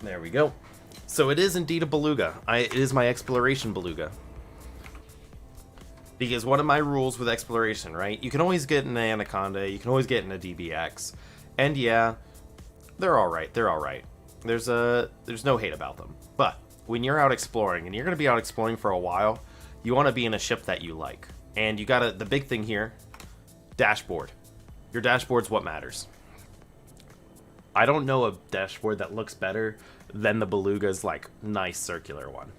There we go. So it is indeed a beluga. It is my exploration beluga. Because one of my rules with exploration, right? You can always get an Anaconda, you can always get in a DBX. And yeah, they're alright, they're alright. There's no hate about them. But when you're out exploring, and you're going to be out exploring for a while, you want to be in a ship that you like. And you gotta, the big thing here, dashboard. Your dashboard's what matters. I don't know a dashboard that looks better than the Beluga's, like, nice circular one.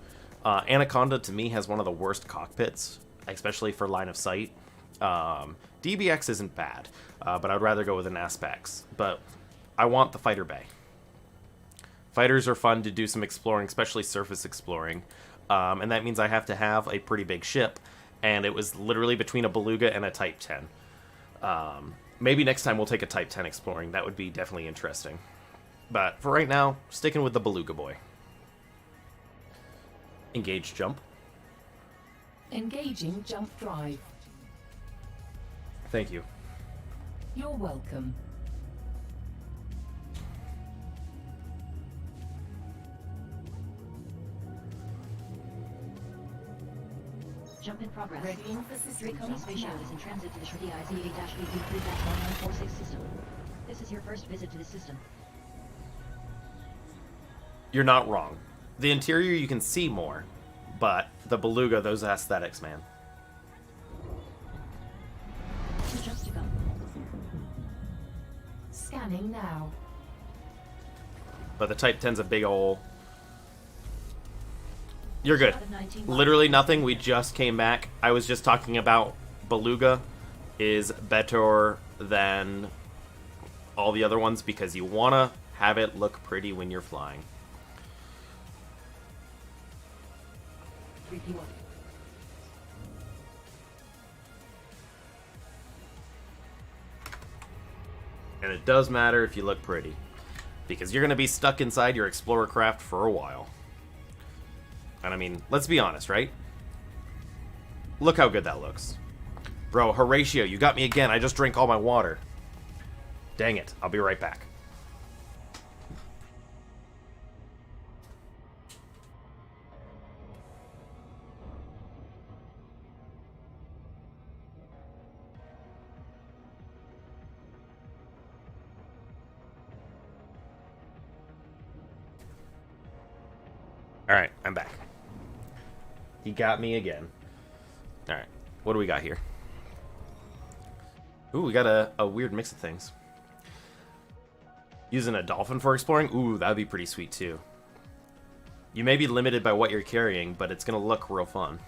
Anaconda, to me, has one of the worst cockpits, especially for line of sight. DBX isn't bad, but I'd rather go with an Aspex. But I want the fighter bay. Fighters are fun to do some exploring, especially surface exploring. And that means I have to have a pretty big ship. And it was literally between a Beluga and a Type 10. Maybe next time we'll take a Type 10 exploring. That would be definitely interesting. But for right now, sticking with the Beluga boy. Engage jump. Engaging jump drive. Thank you. You're welcome. Jump in progress. Readying for system Draconis jump spaceship now. is in transit to the Shreddy IZ-8-BB3-1146 system. This is your first visit to the system. You're not wrong. The interior you can see more, but the Beluga, those aesthetics, man. 2 jumps to go. Scanning now. But the Type 10's a big ol'... You're good. Out of 19 Literally nothing. We just came back. I was just talking about Beluga is better than all the other ones because you want to have it look pretty when you're flying. 3P1. And it does matter if you look pretty. Because you're going to be stuck inside your Explorer craft for a while. And I mean, let's be honest, right? Look how good that looks. Bro, Horatio, you got me again. I just drank all my water. Dang it. I'll be right back. Alright, I'm back. He got me again. Alright, what do we got here? Ooh, we got a weird mix of things. Using a dolphin for exploring? Ooh, that'd be pretty sweet too. You may be limited by what you're carrying, but it's gonna look real fun.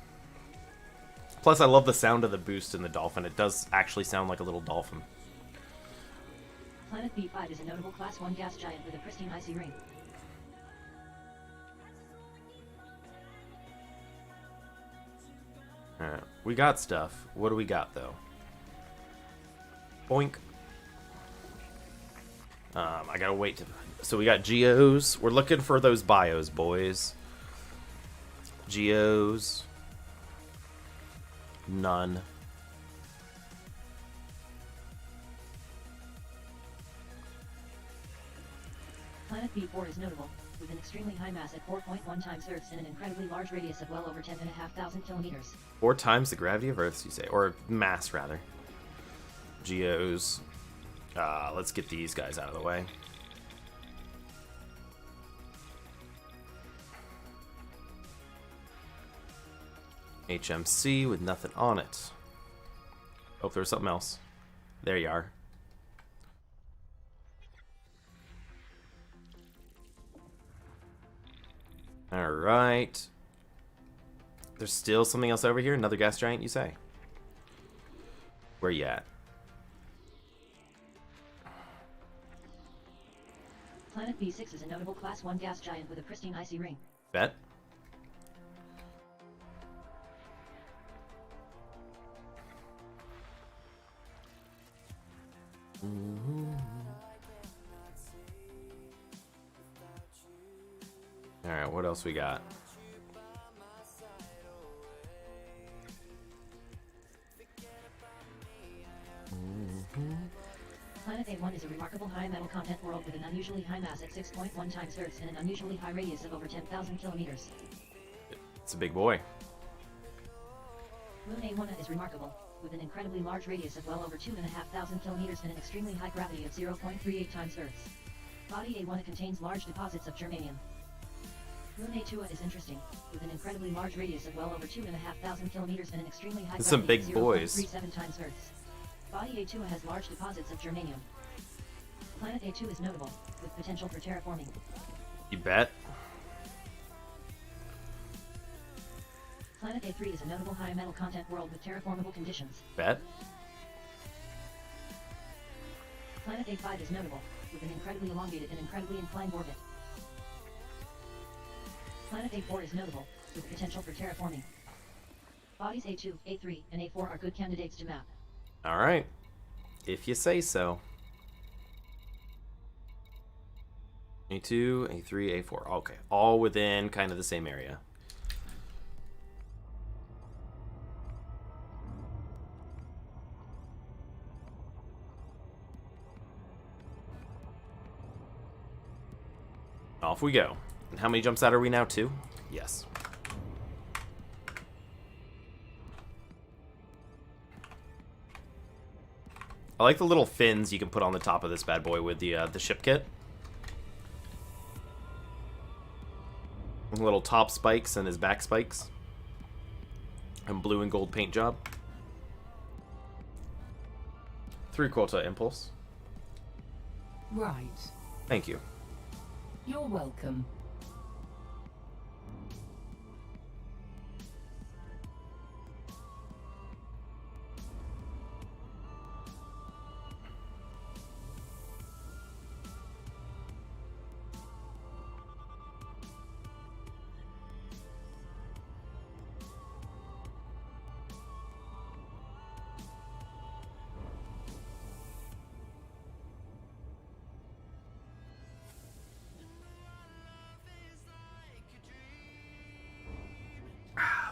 Plus, I love the sound of the boost in the dolphin. It does actually sound like a little dolphin. Planet B5 is a notable Class 1 gas giant with a pristine icy ring. Alright, we got stuff. What do we got, though? Boink. I gotta wait to... So we got geos. We're looking for those bios, boys. Geos. None. Planet B4 is notable, with an extremely high mass at 4.1 times Earth's and an incredibly large radius of well over 10,500 kilometers. 4 times the gravity of Earth, you say? Or mass, rather. Geos. Let's get these guys out of the way. HMC with nothing on it. Oh, there's something else. There you are. Alright. There's still something else over here? Another gas giant, you say? Where you at? Planet B6 is a notable Class 1 gas giant with a pristine icy ring. Bet. Alright, what else we got? Planet A1 is a remarkable high metal content world with an unusually high mass at 6.1 times Earth's and an unusually high radius of over 10,000 kilometers. It's a big boy. Moon A1 is remarkable, with an incredibly large radius of well over 2,500 kilometers and an extremely high gravity of 0.38 times Earth's. Body A1 contains large deposits of germanium. Moon A2 is interesting, with an incredibly large radius of well over 2,500 kilometers and an extremely high Some gravity big of boys. 0.37 times Earth's. Body A2 has large deposits of germanium. Planet A2 is notable, with potential for terraforming. You bet. Planet A3 is a notable high metal content world with terraformable conditions. Bet. Planet A5 is notable, with an incredibly elongated and incredibly inclined orbit. Planet A4 is notable, with potential for terraforming. Bodies A2, A3, and A4 are good candidates to map. Alright. If you say so. A2, A3, A4. Okay. All within kind of the same area. Off we go. And how many jumps out are we now? 2? Yes. I like the little fins you can put on the top of this bad boy with the ship kit. Little top spikes and his back spikes. And blue and gold paint job. 3 quota impulse. Right. Thank you. You're welcome.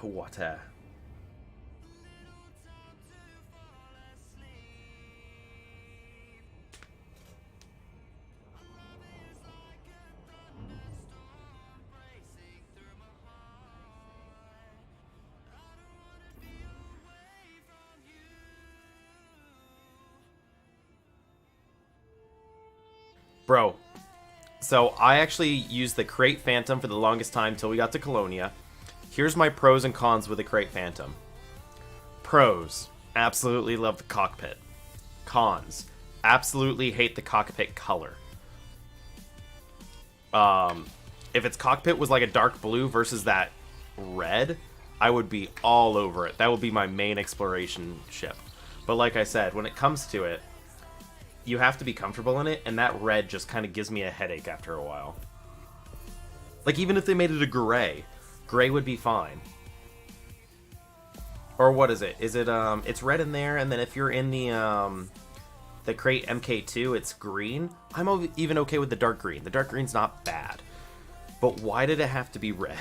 Water. Bro, so I actually used the Crate Phantom for the longest time till we got to Colonia. Here's my pros and cons with the Crate Phantom. Pros, absolutely love the cockpit. Cons, absolutely hate the cockpit color. If its cockpit was like a dark blue versus that red, I would be all over it. That would be my main exploration ship. But like I said, when it comes to it, you have to be comfortable in it, and that red just kind of gives me a headache after a while. Like, even if they made it a gray would be fine. Or what is it? Is it, it's red in there, and then if you're in the Crate MK2, it's green? I'm even okay with the dark green. The dark green's not bad. But why did it have to be red?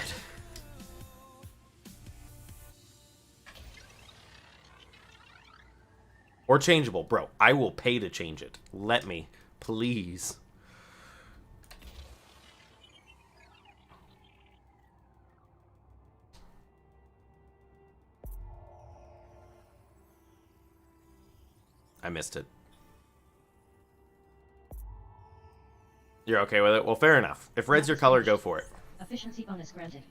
Or changeable. Bro, I will pay to change it. Let me. Please. I missed it. You're okay with it? Well, fair enough. If red's your color, go for it. Efficiency bonus granted.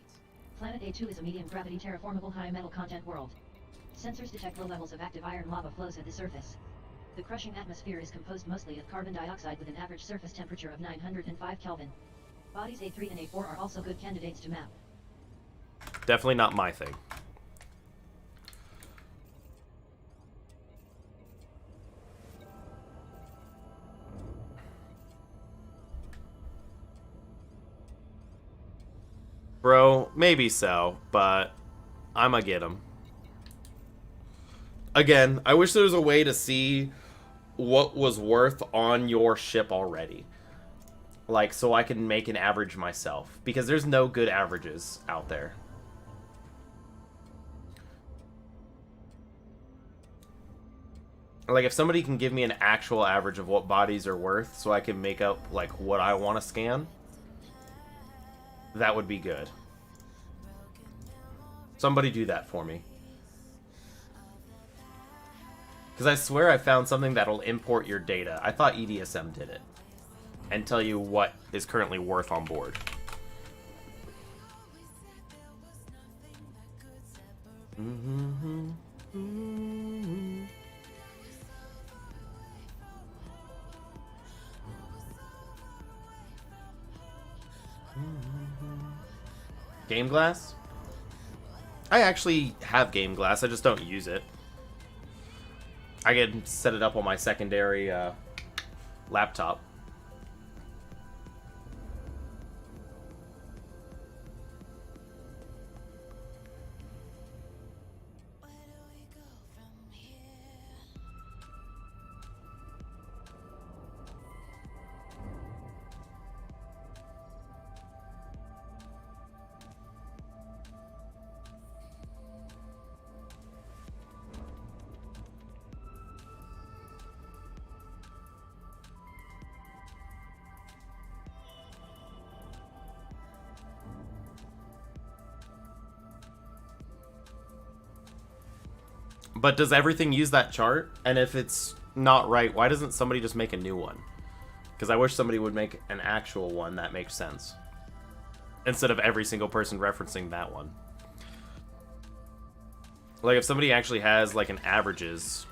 Planet A2 is a medium gravity terraformable high metal content world. Sensors detect low levels of active iron lava flows at the surface. The crushing atmosphere is composed mostly of carbon dioxide with an average surface temperature of 905 Kelvin. Bodies A3 and A4 are also good candidates to map. Definitely not my thing. Bro, maybe so, but I'ma get him. Again, I wish there was a way to see what was worth on your ship already. Like, so I can make an average myself. Because there's no good averages out there. Like, if somebody can give me an actual average of what bodies are worth so I can make up, like, what I want to scan, that would be good. Somebody do that for me. Because I swear I found something that'll import your data. I thought EDSM did it. And tell you what is currently worth on board. Game Glass? I actually have Game Glass, I just don't use it. I can set it up on my secondary laptop. But does everything use that chart? And if it's not right, why doesn't somebody just make a new one? Because I wish somebody would make an actual one that makes sense. Instead of every single person referencing that one. Like, if somebody actually has, like, an averages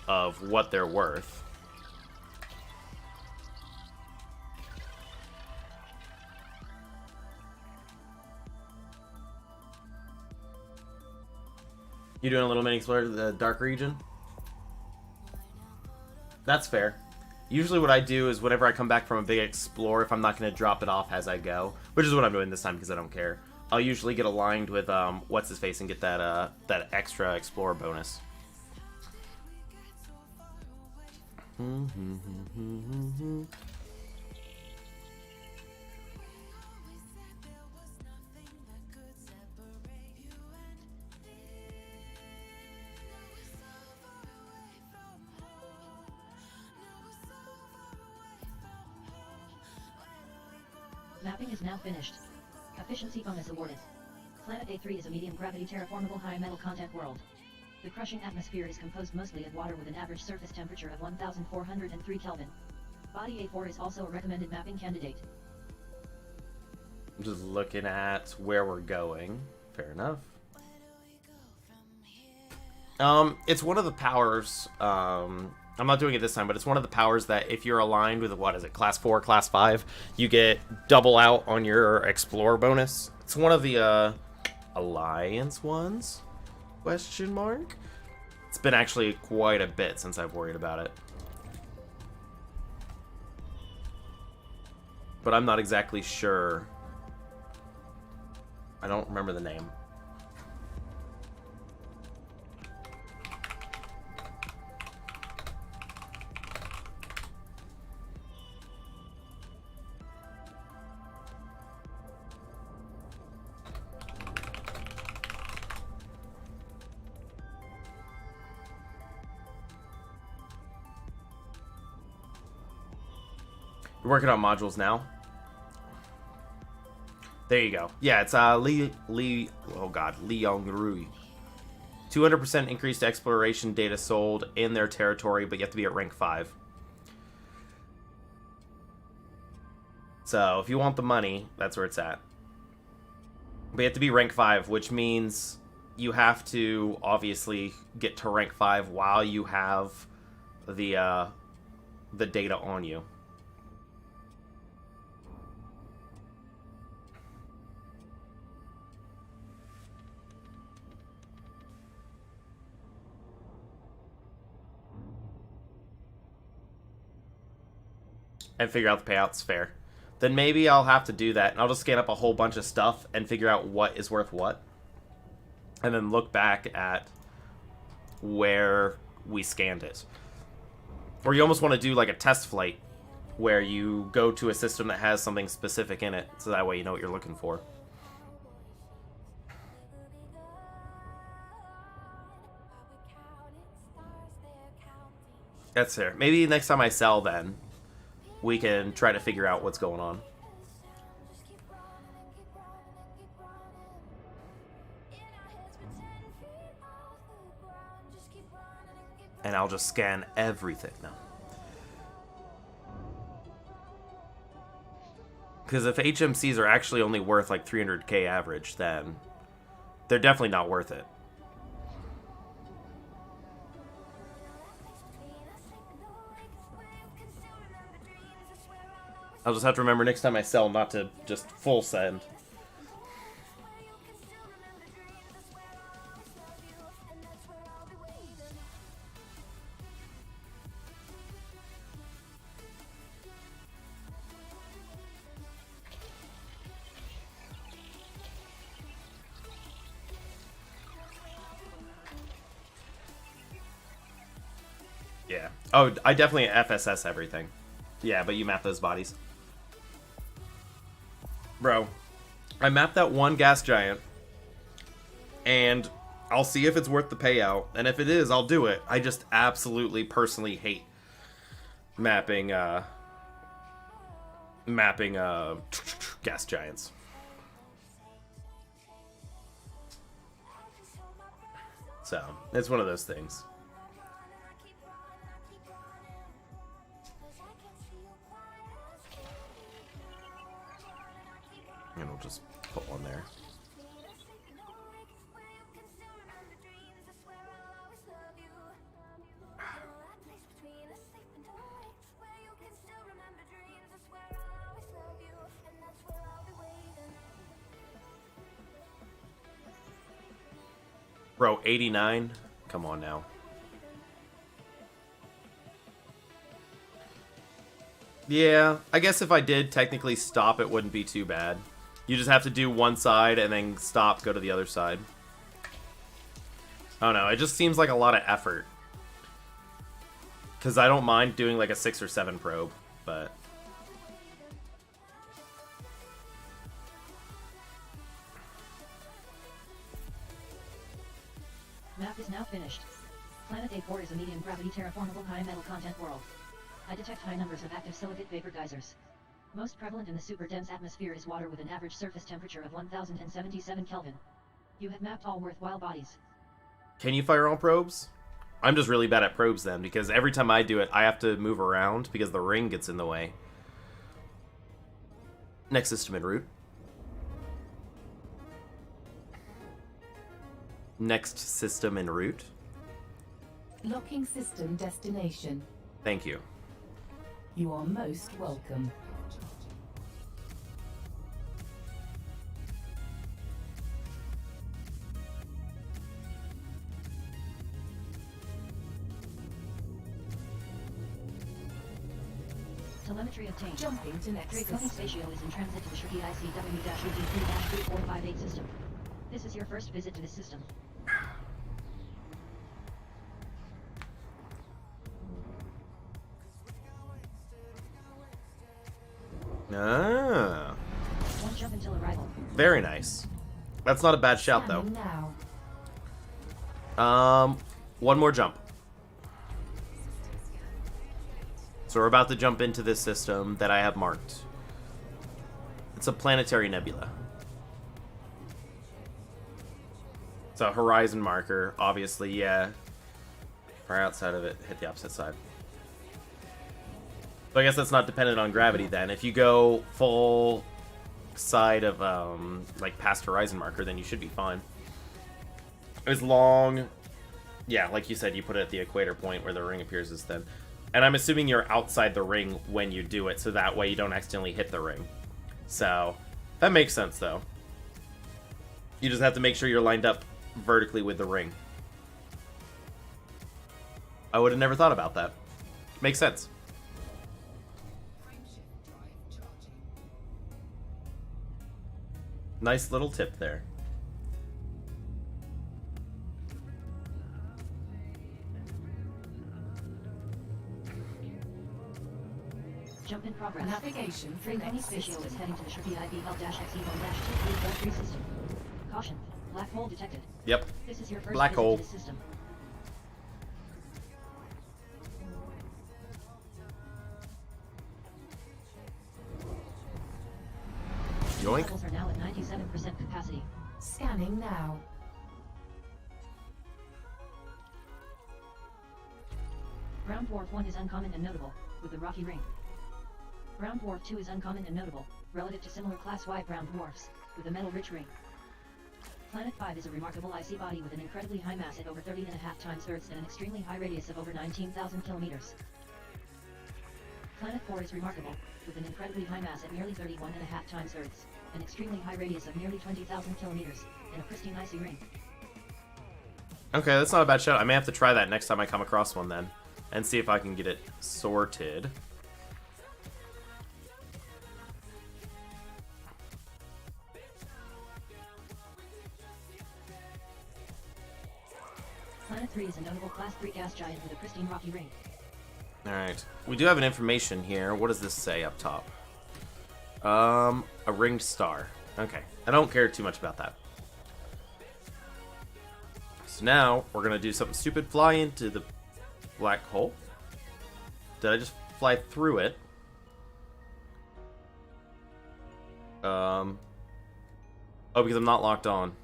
of what they're worth. You doing a little mini explore of the dark region? That's fair. Usually what I do is whenever I come back from a big explore, if I'm not going to drop it off as I go, which is what I'm doing this time because I don't care, I'll usually get aligned with what's-his-face and get that that extra explorer bonus. Mapping is now finished. Efficiency bonus awarded. Planet A3 is a medium gravity terraformable high metal content world. The crushing atmosphere is composed mostly of water with an average surface temperature of 1403 Kelvin. Body A4 is also a recommended mapping candidate. I'm just looking at where we're going. Fair enough. It's one of the powers, I'm not doing it this time, but it's one of the powers that if you're aligned with, what is it, class 4, class 5, you get double out on your explore bonus. It's one of the, alliance ones? Question mark? It's been actually quite a bit since I've worried about it. But I'm not exactly sure. I don't remember the name. You're working on modules now? There you go. Yeah, it's Leong Rui. 200% increased exploration data sold in their territory, but you have to be at rank 5. So, if you want the money, that's where it's at. But you have to be rank 5, which means you have to obviously get to rank 5 while you have the data on you. And figure out the payouts fair. Then maybe I'll have to do that, and I'll just scan up a whole bunch of stuff and figure out what is worth what. And then look back at where we scanned it. Or you almost want to do like a test flight, where you go to a system that has something specific in it, so that way you know what you're looking for. That's fair. Maybe next time I sell then, we can try to figure out what's going on. and I'll just scan everything now. Because if HMCs are actually only worth like 300k average, then they're definitely not worth it. I'll just have to remember next time I sell not to just full send. Yeah. Oh, I definitely FSS everything. Yeah, but you map those bodies. Bro, I mapped that one gas giant, and I'll see if it's worth the payout, and if it is, I'll do it. I just absolutely personally hate mapping gas giants. So, it's one of those things. And we'll just put one there. Bro, 89? Come on now. Yeah, I guess if I did technically stop, it wouldn't be too bad. You just have to do one side and then stop, go to the other side. I don't know, it just seems like a lot of effort. Because I don't mind doing like a 6 or 7 probe, but... Map is now finished. Planet A4 is a medium gravity terraformable high metal content world. I detect high numbers of active silicate vapor geysers. Most prevalent in the super dense atmosphere is water with an average surface temperature of 1077 Kelvin. You have mapped all worthwhile bodies. Can you fire all probes? I'm just really bad at probes then, because every time I do it, I have to move around because the ring gets in the way. Next system en route. Next system en route. Locking system destination. Thank you. You are most welcome. Telemetry obtained. Jumping to next Draconi system. Spatio is in transit to the Shirky ICW-UD3-3458 system. This is your first visit to this system. Ah. One jump until arrival. Very nice. That's not a bad shout, though. Scanning now. One more jump. So we're about to jump into this system that I have marked. It's a planetary nebula. It's a horizon marker, obviously, yeah. Far outside of it, hit the opposite side. So I guess that's not dependent on gravity then. If you go full side of, like, past horizon marker, then you should be fine. As long... Yeah, like you said, you put it at the equator point where the ring appears as thin. And I'm assuming you're outside the ring when you do it, so that way you don't accidentally hit the ring. So, that makes sense, though. You just have to make sure you're lined up vertically with the ring. I would have never thought about that. Makes sense. Nice little tip there. Jump in progress. Navigation for Draconi next Spatio system. is heading to the Shirky IBL-XE1-23 system. Caution. Black hole detected. Yep. This is your first Black visit hole. to this system. Yoink. Levels are now at 97% capacity. Scanning now. Brown Dwarf 1 is uncommon and notable, with the rocky ring. Brown Dwarf 2 is uncommon and notable, relative to similar Class Y brown dwarfs, with a metal-rich ring. Planet 5 is a remarkable icy body with an incredibly high mass at over 30.5 times Earth's and an extremely high radius of over 19,000 kilometers. Planet 4 is remarkable, with an incredibly high mass at nearly 31.5 times Earth's, an extremely high radius of nearly 20,000 kilometers, and a pristine icy ring. Okay, that's not a bad shout. I may have to try that next time I come across one then, and see if I can get it sorted. Planet 3 is a notable Class 3 gas giant with a pristine rocky ring. Alright. We do have an information here. What does this say up top? A ringed star. Okay. I don't care too much about that. So now, we're gonna do something stupid. Fly into the black hole. Did I just fly through it? Oh, because I'm not locked on.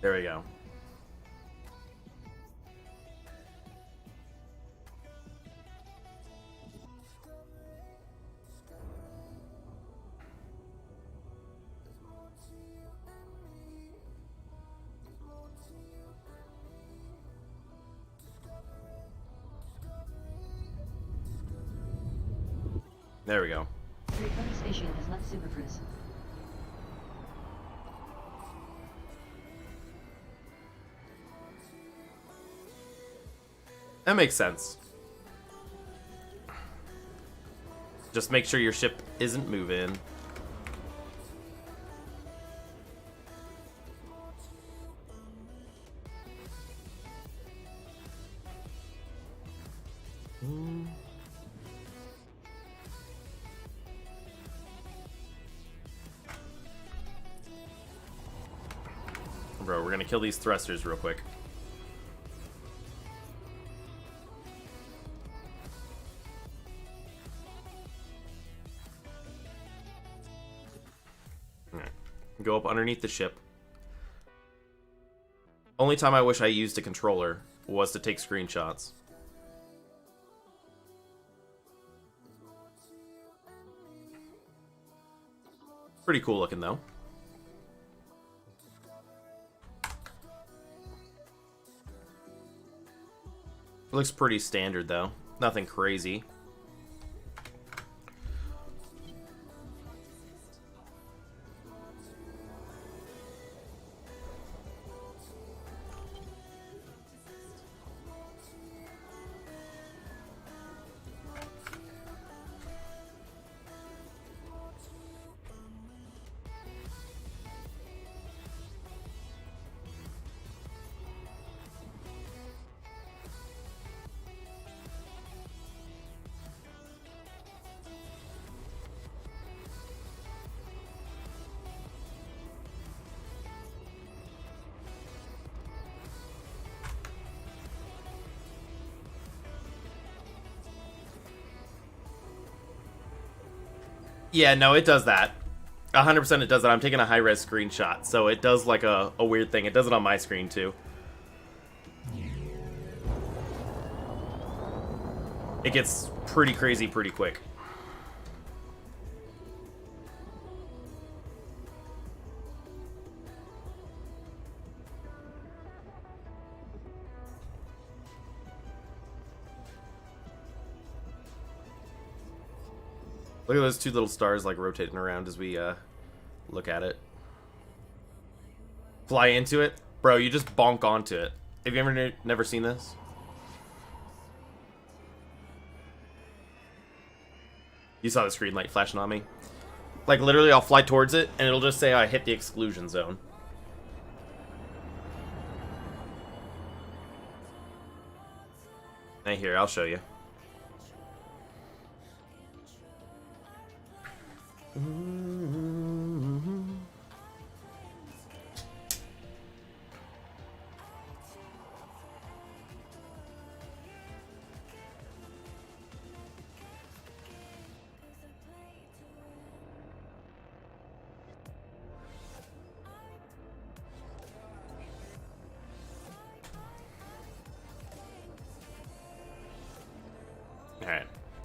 There we go. There we go. The recovery spaceship has left Supercruise. That makes sense. Just make sure your ship isn't moving. Bro, we're gonna kill these thrusters real quick. Go up underneath the ship. Only time I wish I used a controller was to take screenshots. Pretty cool looking though. It looks pretty standard though. Nothing crazy. Yeah, no, it does that. 100% it does that. I'm taking a high-res screenshot, so it does like a weird thing. It does it on my screen, too. It gets pretty crazy pretty quick. Look at those two little stars like rotating around as we look at it. Fly into it? Bro, you just bonk onto it. Have you ever never seen this? You saw the screen light flashing on me? Like literally I'll fly towards it and it'll just say I hit the exclusion zone. Hey, here, I'll show you.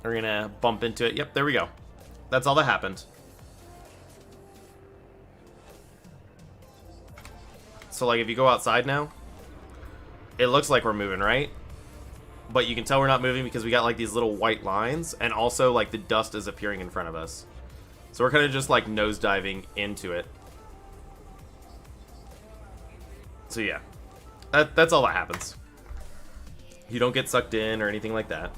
We're gonna bump into it. Yep, there we go. That's all that happened. So, like, if you go outside now, it looks like we're moving, right? But you can tell we're not moving because we got, like, these little white lines, and also, like, the dust is appearing in front of us. So we're kind of just, like, nosediving into it. So, yeah. That's all that happens. You don't get sucked in or anything like that.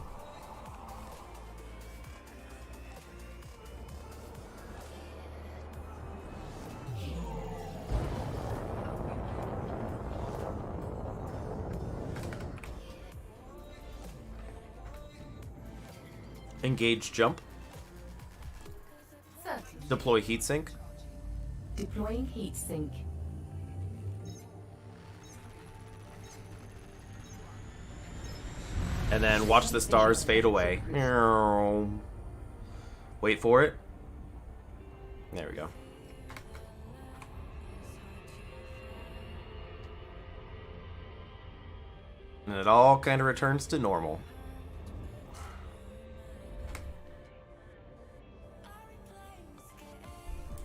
Engage jump. Certainly. Deploy heatsink. Deploying heatsink. And then watch the stars fade away. Wait for it. There we go. And it all kind of returns to normal.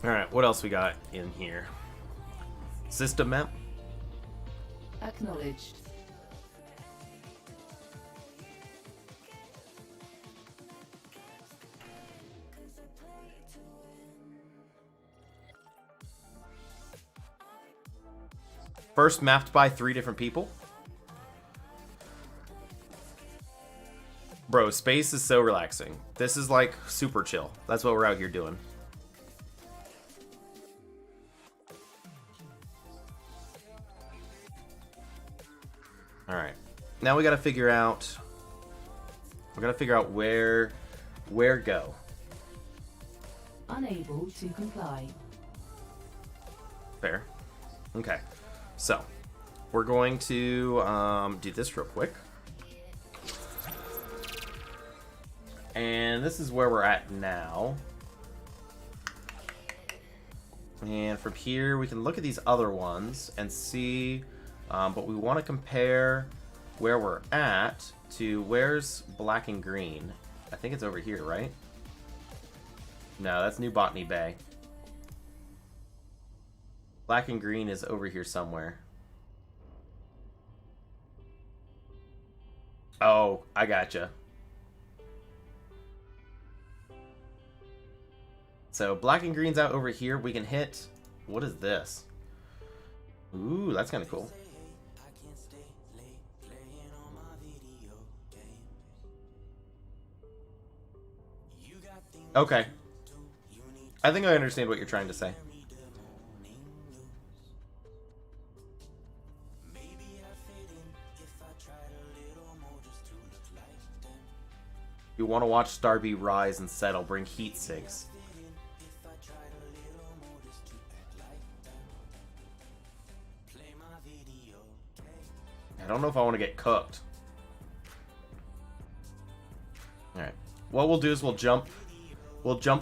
Alright, what else we got in here? System map. Acknowledged. First mapped by 3 different people. Bro, space is so relaxing. This is like super chill. That's what we're out here doing. Alright. Now we gotta figure out... We're gonna figure out where go. Unable to comply. Fair. Okay. So, we're going to do this real quick. And this is where we're at now. And from here, we can look at these other ones and see, but we want to compare where we're at to where's black and green. I think it's over here, right? No, that's New Botany Bay. Black and green is over here somewhere. Oh, I gotcha. So black and green's out over here. We can hit... What is this? Ooh, that's kind of cool. Okay. I think I understand what you're trying to say. You want to watch Starby rise and settle, bring heat sinks. I don't know if I want to get cooked. Alright. What we'll do is we'll jump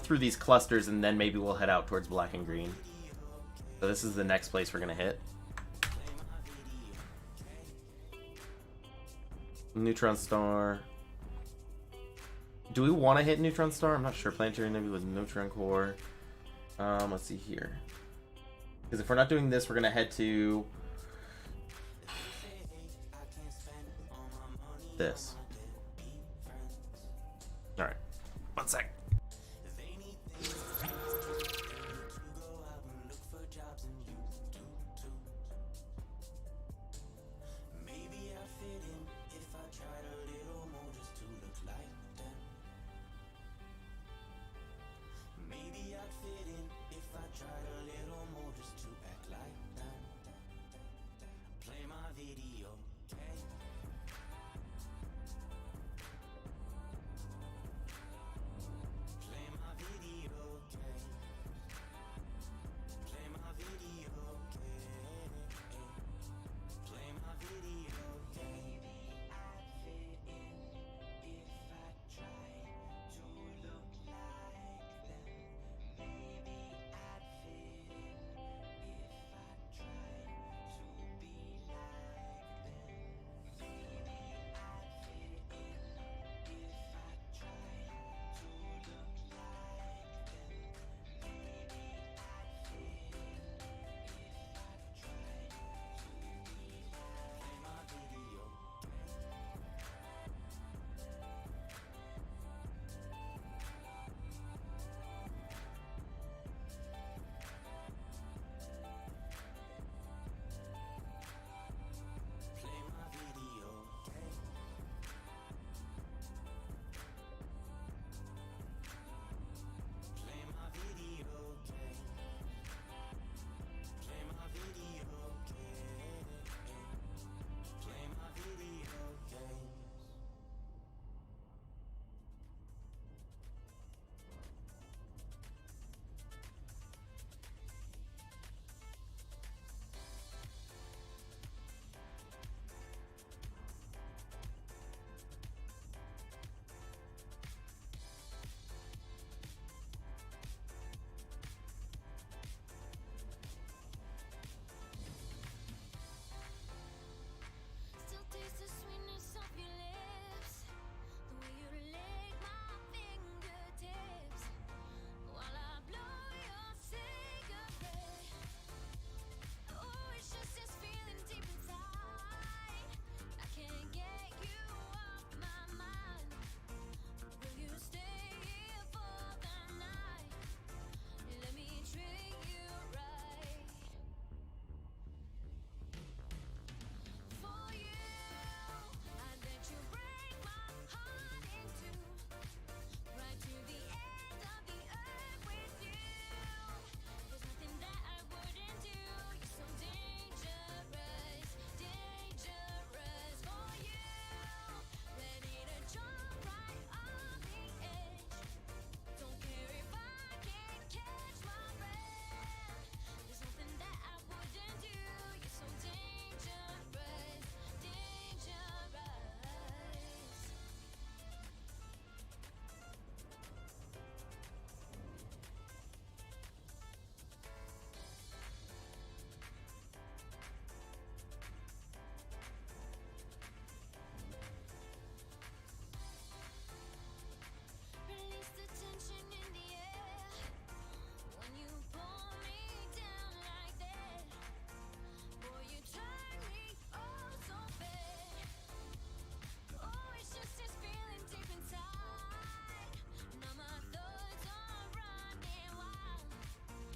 through these clusters and then maybe we'll head out towards black and green. So this is the next place we're going to hit. Neutron star. Do we want to hit neutron star? I'm not sure. Planetary nebula with neutron core. Let's see here. Because if we're not doing this, we're going to head to this. Alright. One sec.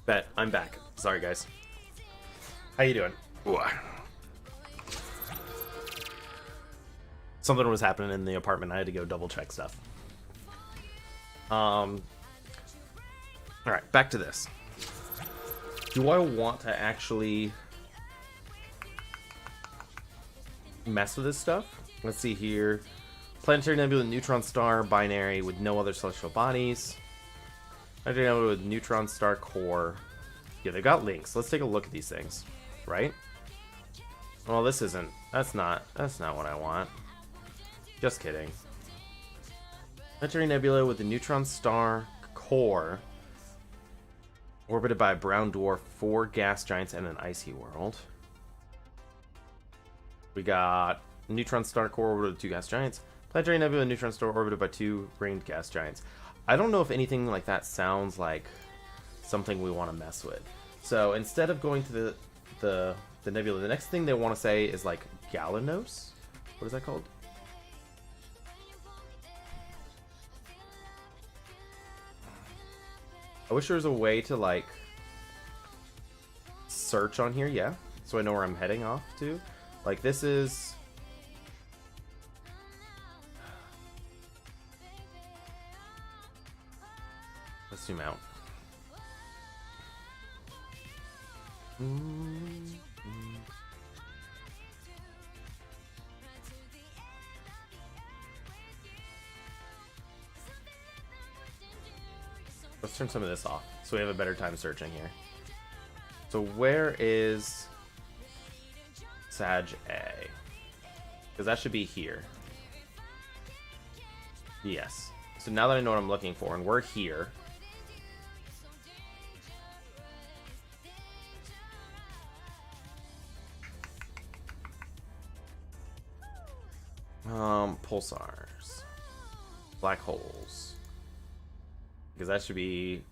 Bet, I'm back. Sorry, guys. How you doing? Ooh. Something was happening in the apartment. I had to go double check stuff. Alright, back to this. Do I want to actually mess with this stuff? Let's see here. Planetary nebula, neutron star, binary with no other celestial bodies. Planetary nebula with neutron star core. Yeah, they've got links. Let's take a look at these things. Right? Well, this isn't. That's not what I want. Just kidding. Planetary nebula with a neutron star core. Orbited by a brown dwarf, 4 gas giants, and an icy world. We got neutron star core orbited with 2 gas giants. Planetary nebula neutron star orbited by 2 ringed gas giants. I don't know if anything like that sounds like something we want to mess with. So instead of going to the nebula, the next thing they want to say is like Galanos. What is that called? I wish there was a way to like search on here, yeah, so I know where I'm heading off to. Like this is. Let's zoom out. Let's turn some of this off so we have a better time searching here. So where is Sag A? Because that should be here. Yes. So now that I know what I'm looking for, and we're here. Pulsars. Black holes. Because that should be...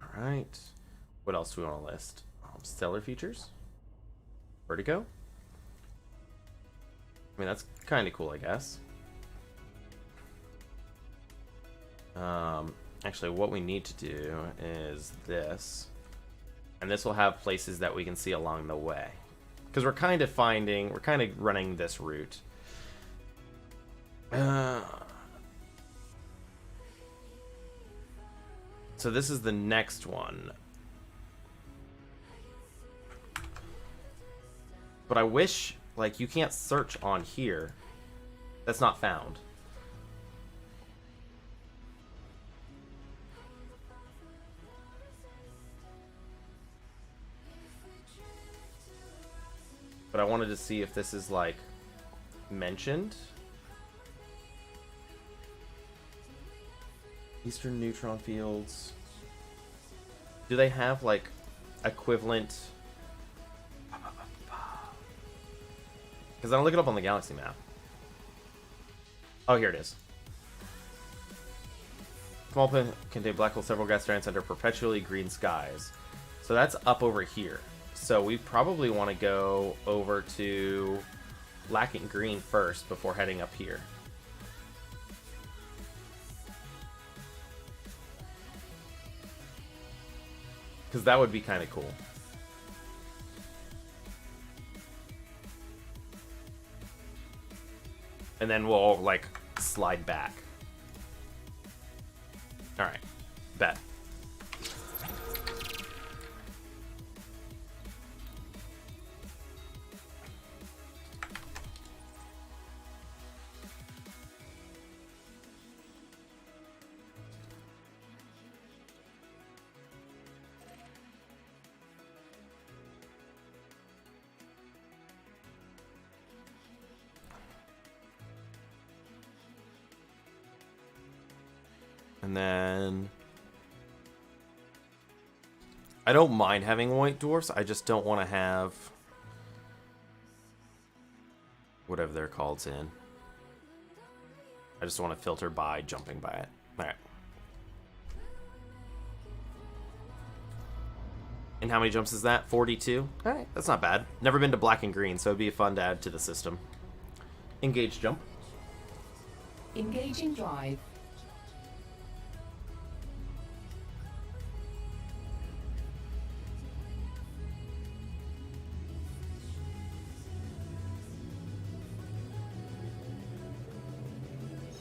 Alright. What else do we want to list? Stellar features? Vertigo? I mean, that's kind of cool, I guess. Actually, what we need to do is this. And this will have places that we can see along the way. Because we're kind of running this route. So this is the next one. But I wish, like, you can't search on here. That's not found. But I wanted to see if this is, like, mentioned. Eastern neutron fields. Do they have, like, equivalent... Because I don't look it up on the galaxy map. Oh, here it is. Small planet contain black holes, several gas giants under perpetually green skies. So that's up over here. So we probably want to go over to Lacking Green first before heading up here. Because that would be kind of cool. And then we'll, like, slide back. Alright. Bet. And then... I don't mind having white dwarfs, I just don't want to have... whatever they're called in. I just want to filter by jumping by it. Alright. And how many jumps is that? 42? Alright, that's not bad. Never been to black and green, so it'd be fun to add to the system. Engage jump. Engaging drive.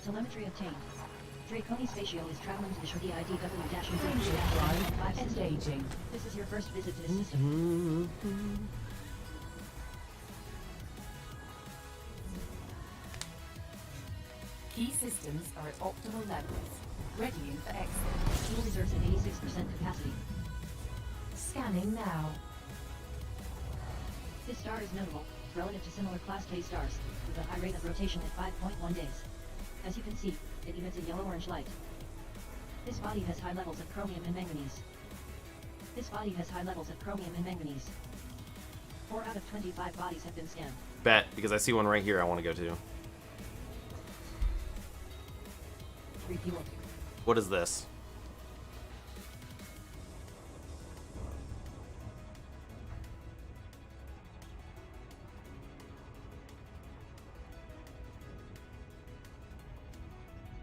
Telemetry obtained. Draconi Spatio is traveling to the Shorty Friendship drive engaging. This is your first visit to this system. Key systems are at optimal levels, readying for exit. Fuel reserves at 86% capacity. Scanning now. This star is notable, relative to similar Class K stars, with a high rate of rotation at 5.1 days. As you can see, it emits a yellow-orange light. This body has high levels of chromium and manganese. This body has high levels of chromium and manganese. 4 out of 25 bodies have been scanned. Bet, because I see one right here I want to go to. Refuel. What is this?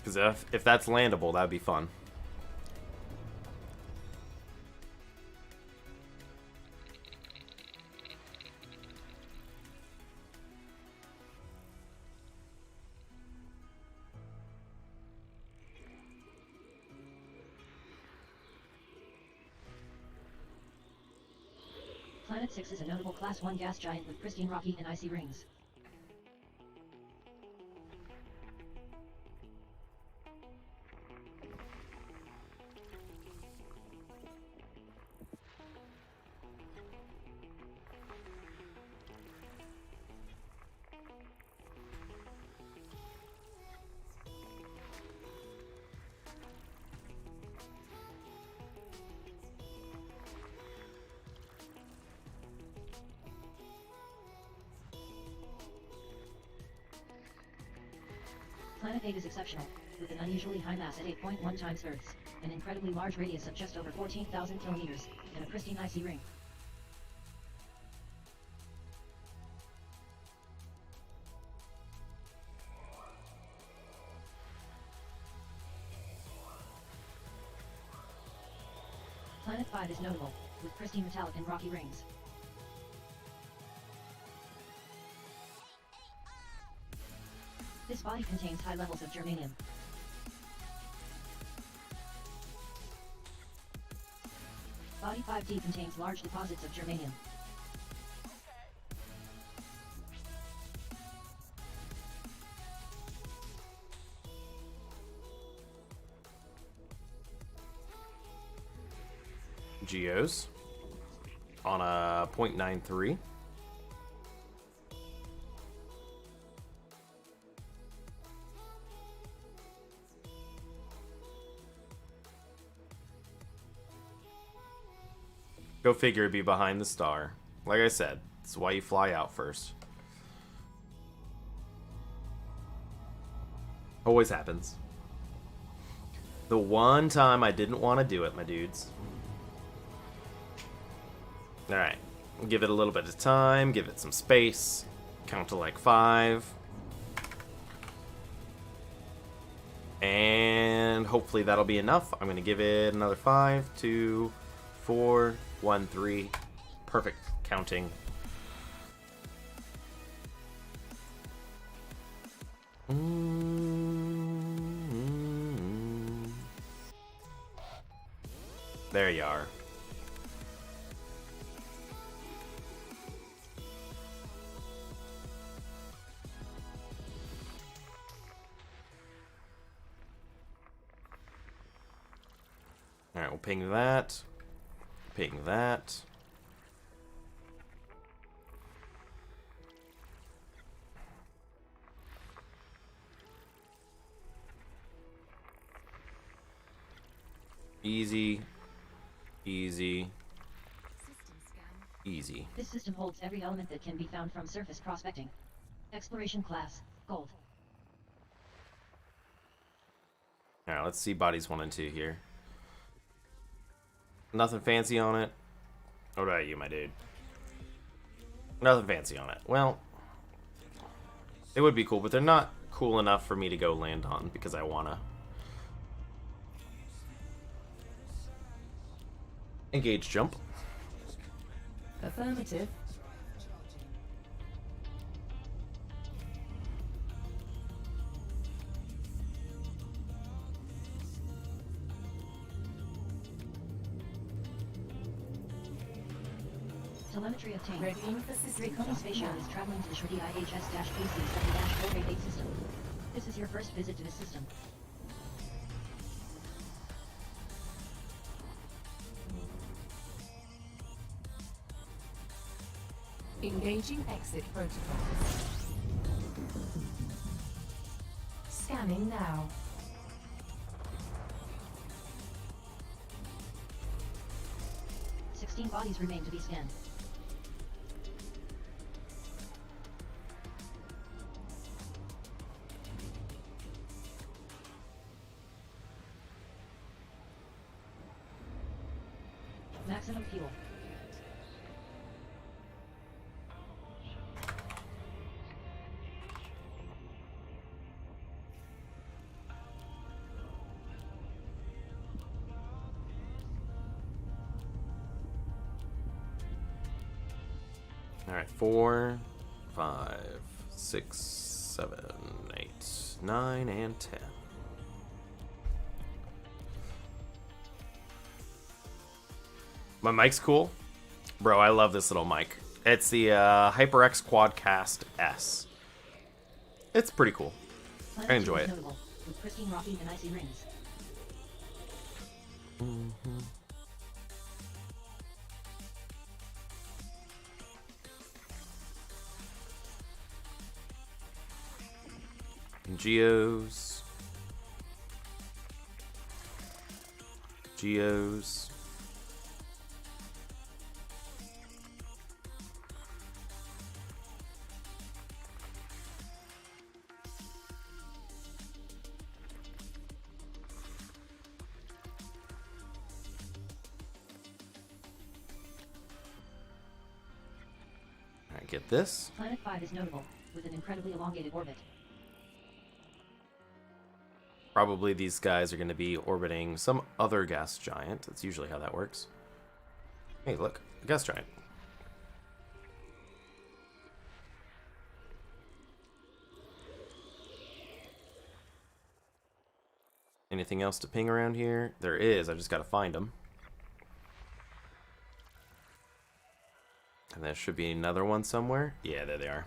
Because if that's landable, that'd be fun. Planet 6 is a notable Class 1 gas giant with pristine rocky and icy rings. Planet 8 is exceptional, with an unusually high mass at 8.1 times Earth's, an incredibly large radius of just over 14,000 kilometers, and a pristine icy ring. Planet 5 is notable, with pristine metallic and rocky rings. This body contains high levels of germanium. Body 5D contains large deposits of germanium. Geos on a 0.93. Go figure it'd be behind the star. Like I said, that's why you fly out first. Always happens. The one time I didn't want to do it, my dudes. Alright. Give it a little bit of time, give it some space. Count to like 5. And hopefully that'll be enough. I'm going to give it another 5, 2, 4, 1, 3. Perfect counting. There you are. Alright, we'll ping that. Ping that. Easy. Easy. Easy. This system holds every element that can be found from surface prospecting. Exploration class, gold. Alright, let's see bodies 1 and 2 here. Nothing fancy on it. What about you, my dude? Nothing fancy on it. Well, it would be cool, but they're not cool enough for me to go land on because I wanna. Engage jump. Affirmative. Telemetry obtained. Readying for system Draconian space shuttle is traveling to the Shorty IHS-KC-7-488 system. This is your first visit to this system. Engaging exit protocols. Scanning now. Bodies remain to be scanned. Maximum fuel. All right, 4, 5, 6, 7, 8, 9, and 10. My mic's cool. Bro, I love this little mic. It's the HyperX Quadcast S. It's pretty cool. I enjoy it. Notable, with pristine rocky and icy rings. Geos. Geos. Alright, get this. Planet 5 is notable, with an incredibly elongated orbit. Probably these guys are going to be orbiting some other gas giant. That's usually how that works. Hey, look, a gas giant. Anything else to ping around here? There is, I just got to find them. And there should be another one somewhere. Yeah, there they are.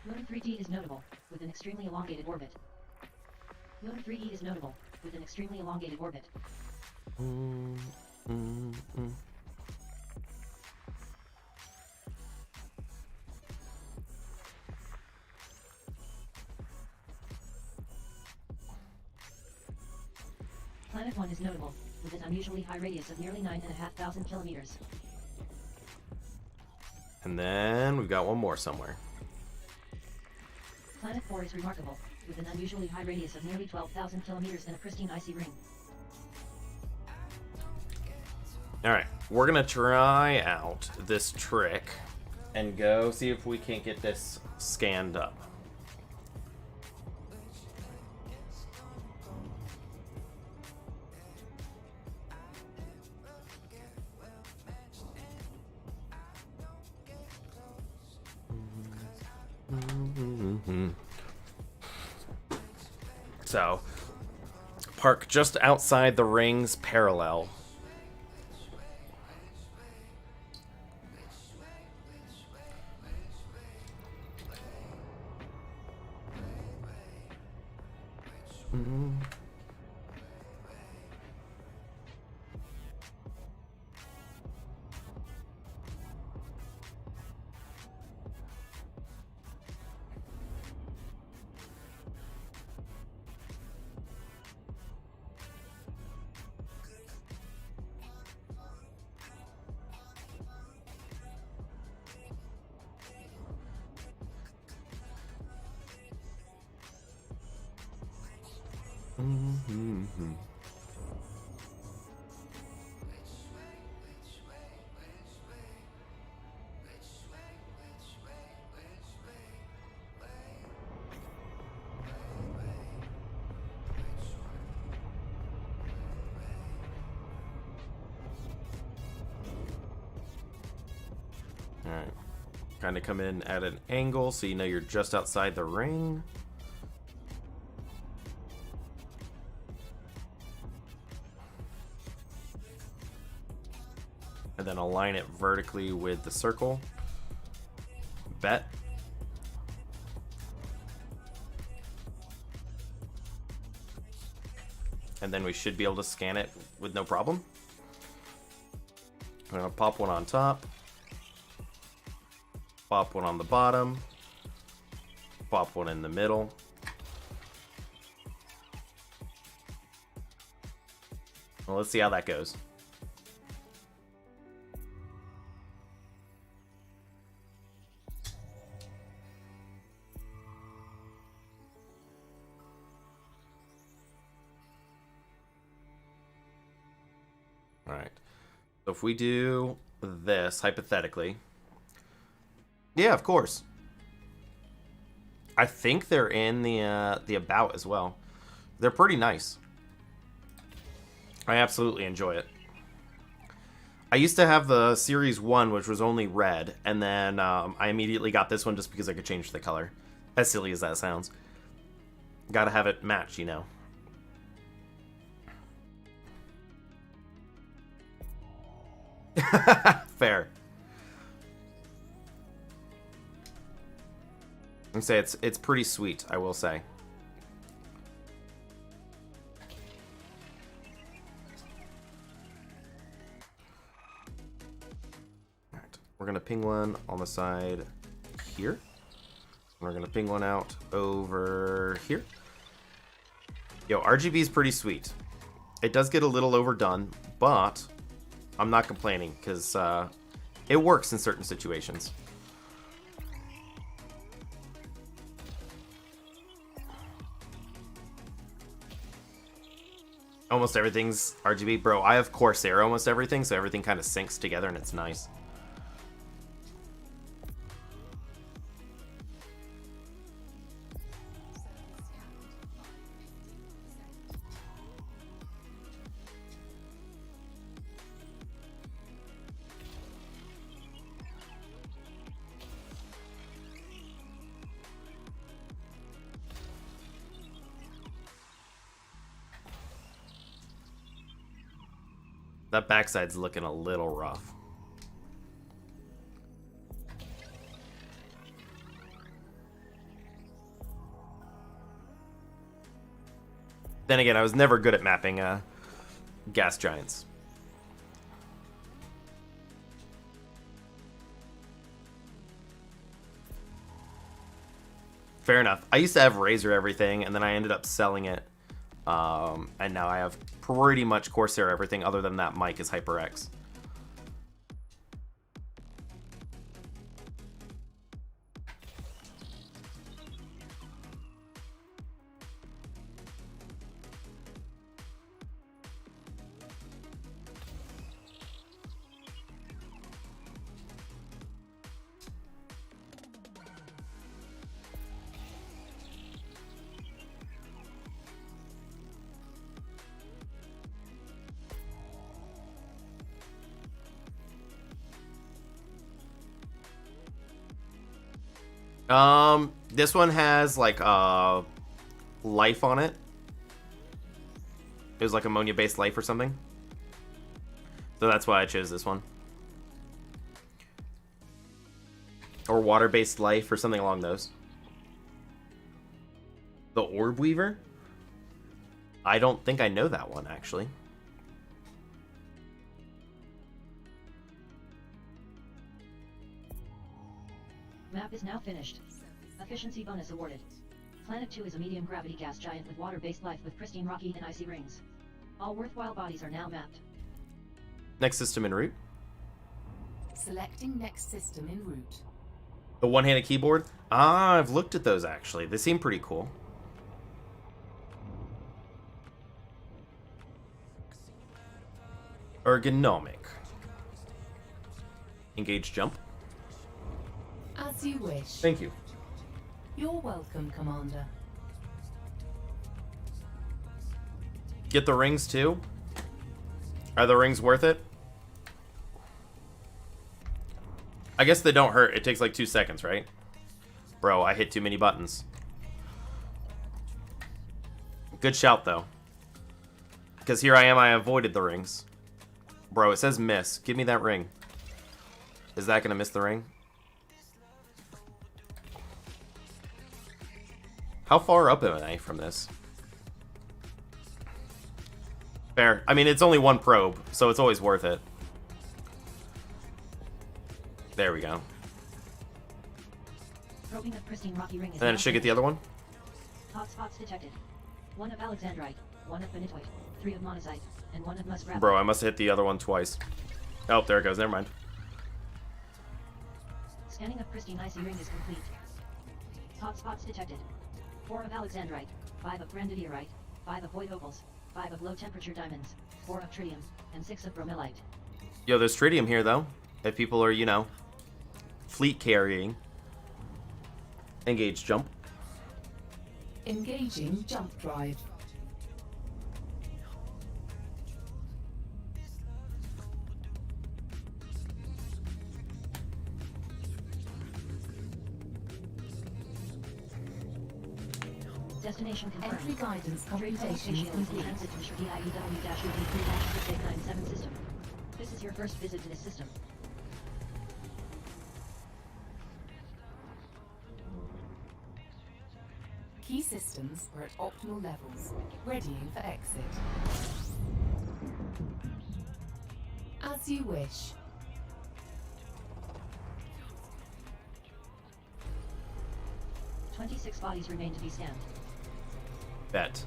Moon 3D is notable, with an extremely elongated orbit. Moon 3E is notable, with an extremely elongated orbit. Planet 1 is notable, with an unusually high radius of nearly 9,500 kilometers. And then we've got one more somewhere. Planet 4 is remarkable, with an unusually high radius of nearly 12,000 kilometers and a pristine icy ring. Alright, we're gonna try out this trick and go see if we can't get this scanned up. So, park just outside the ring's parallel. Alright. Kind of come in at an angle so you know you're just outside the ring. And then align it vertically with the circle. Bet. And then we should be able to scan it with no problem. I'm gonna pop one on top. Pop one on the bottom. Pop one in the middle. Well, let's see how that goes. All right. So if we do this, hypothetically. Yeah, of course. I think they're in the about as well. They're pretty nice. I absolutely enjoy it. I used to have the Series 1, which was only red, and then I immediately got this one just because I could change the color. As silly as that sounds. Gotta have it match, you know. Fair. I say it's pretty sweet, I will say. Alright, we're gonna ping one on the side here. We're gonna ping one out over here. Yo, RGB is pretty sweet. It does get a little overdone, but I'm not complaining because it works in certain situations. Almost everything's RGB. Bro, I have Corsair almost everything, so everything kind of syncs together and it's nice. That backside's looking a little rough. Then again, I was never good at mapping gas giants. Fair enough. I used to have Razer everything, and then I ended up selling it. And now I have pretty much Corsair everything other than that mic is HyperX. This one has like life on it. It was like ammonia-based life or something. So that's why I chose this one. Or water-based life or something along those. The Orb Weaver? I don't think I know that one, actually. Map is now finished. Efficiency bonus awarded. Planet 2 is a medium gravity gas giant with water-based life with pristine rocky and icy rings. All worthwhile bodies are now mapped. Next system en route. Selecting next system en route. The one-handed keyboard? Ah, I've looked at those actually. They seem pretty cool. Ergonomic. Engage jump. As you wish. Thank you. You're welcome, Commander. Get the rings too? Are the rings worth it? I guess they don't hurt. It takes like 2 seconds, right? Bro, I hit too many buttons. Good shout, though. Because here I am, I avoided the rings. Bro, it says miss. Give me that ring. Is that gonna miss the ring? How far up am I from this? Fair. I mean, it's only one probe, so it's always worth it. There we go. Probing of pristine rocky ring is And then it should get the other one? Hotspots detected. 1 of alexandrite, 1 of benitoite, 3 of monazite, and 1 of muskrat. Bro, I must have hit the other one twice. Oh, there it goes. Never mind. Scanning of pristine icy ring is complete. Hotspots detected. 4 of alexandrite, 5 of granodiorite, 5 of void opals, 5 of low temperature diamonds, 4 of tritium, and 6 of bromellite. Yo, there's tritium here, though. If people are, you know, fleet carrying. Engage jump. Engaging jump drive. Destination confirmed. Entry guidance Trade computation is complete. transit to DIEW-UD3-6897 system. This is your first visit to this system. Key systems are at optimal levels, readying for exit. As you wish. "26 bodies remain to be scanned. Bet.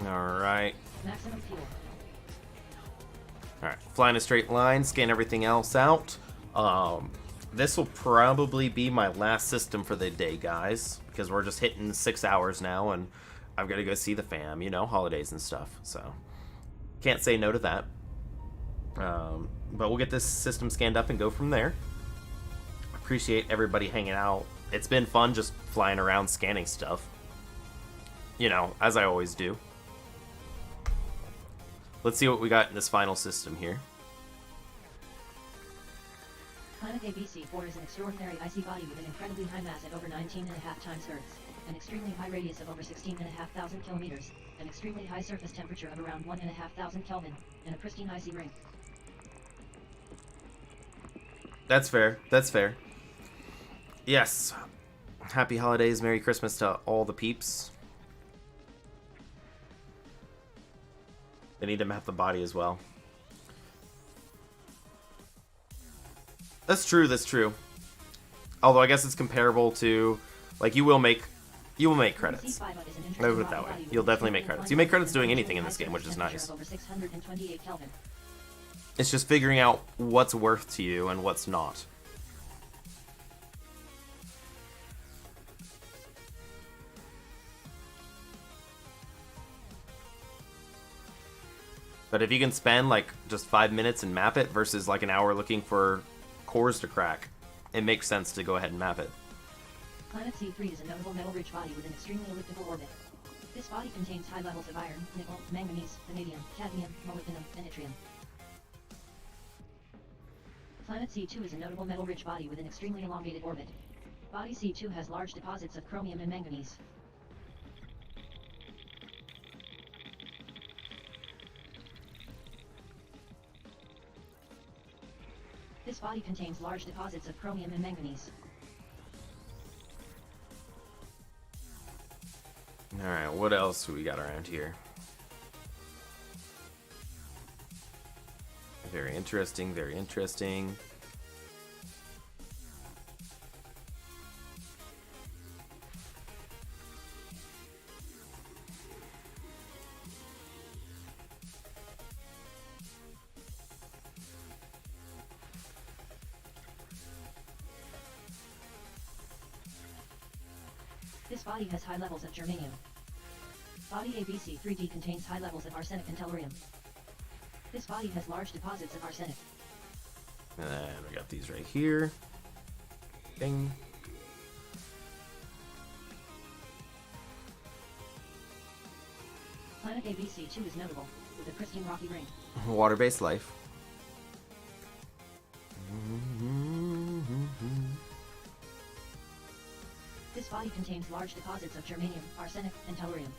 Alright. Maximum fuel. Alright. Fly in a straight line, scan everything else out. This will probably be my last system for the day, guys. Because we're just hitting 6 hours now, and I've got to go see the fam, you know, holidays and stuff. So, can't say no to that. But we'll get this system scanned up and go from there. Appreciate everybody hanging out. It's been fun just flying around scanning stuff. You know, as I always do. Let's see what we got in this final system here. Planet ABC-4 is an extraordinary icy body with an incredibly high mass at over 19.5 times Earth's, an extremely high radius of over 16,500 kilometers, an extremely high surface temperature of around 1,500 Kelvin, and a pristine icy ring. That's fair. That's fair. Yes. Happy holidays, Merry Christmas to all the peeps. They need to map the body as well. That's true, that's true. Although I guess it's comparable to, like, you will make credits. Let me put it that way. You'll definitely make credits. You make credits doing anything in this game, which is nice. It's just figuring out what's worth to you and what's not. But if you can spend like just 5 minutes and map it versus like an hour looking for cores to crack, it makes sense to go ahead and map it. Planet C3 is a notable metal-rich body with an extremely elliptical orbit. This body contains high levels of iron, nickel, manganese, vanadium, cadmium, molybdenum, and yttrium. Planet C2 is a notable metal-rich body with an extremely elongated orbit. Body C2 has large deposits of chromium and manganese. This body contains large deposits of chromium and manganese. Alright, what else do we got around here? Very interesting, very interesting. This body has high levels of germanium. Body ABC-3D contains high levels of arsenic and tellurium. This body has large deposits of arsenic. And we got these right here. Bing. Planet ABC-2 is notable, with a pristine rocky ring. Water-based life. body contains large deposits of germanium, arsenic, and tellurium.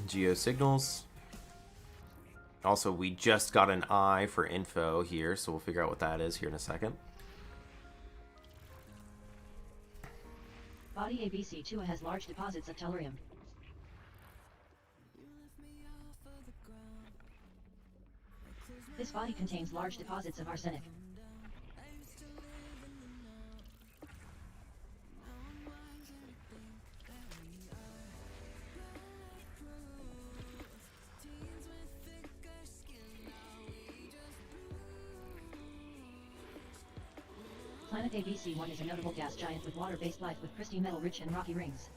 Geosignals. Also, we just got an eye for info here, so we'll figure out what that is here in a second. Body ABC2 has large deposits of tellurium. This body contains large deposits of arsenic. Planet ABC1 is a notable gas giant with water-based life with pristine metal-rich and rocky rings.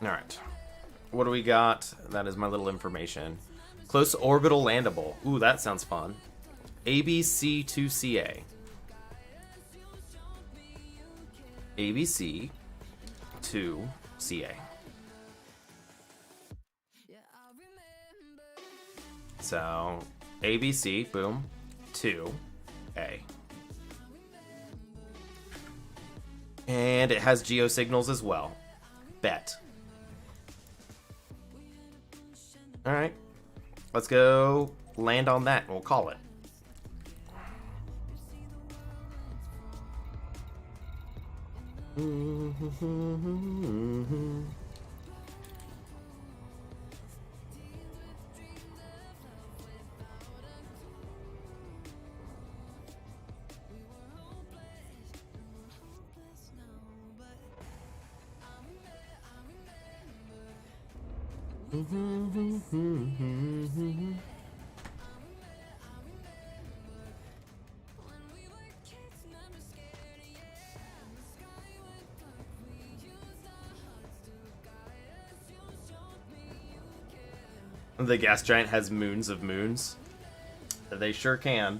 Alright. What do we got? That is my little information. Close orbital landable. Ooh, that sounds fun. ABC2CA. ABC2CA. So, ABC, boom, 2A. And it has geosignals as well. Bet. Alright. Let's go land on that and we'll call it. The gas giant has moons of moons. They sure can.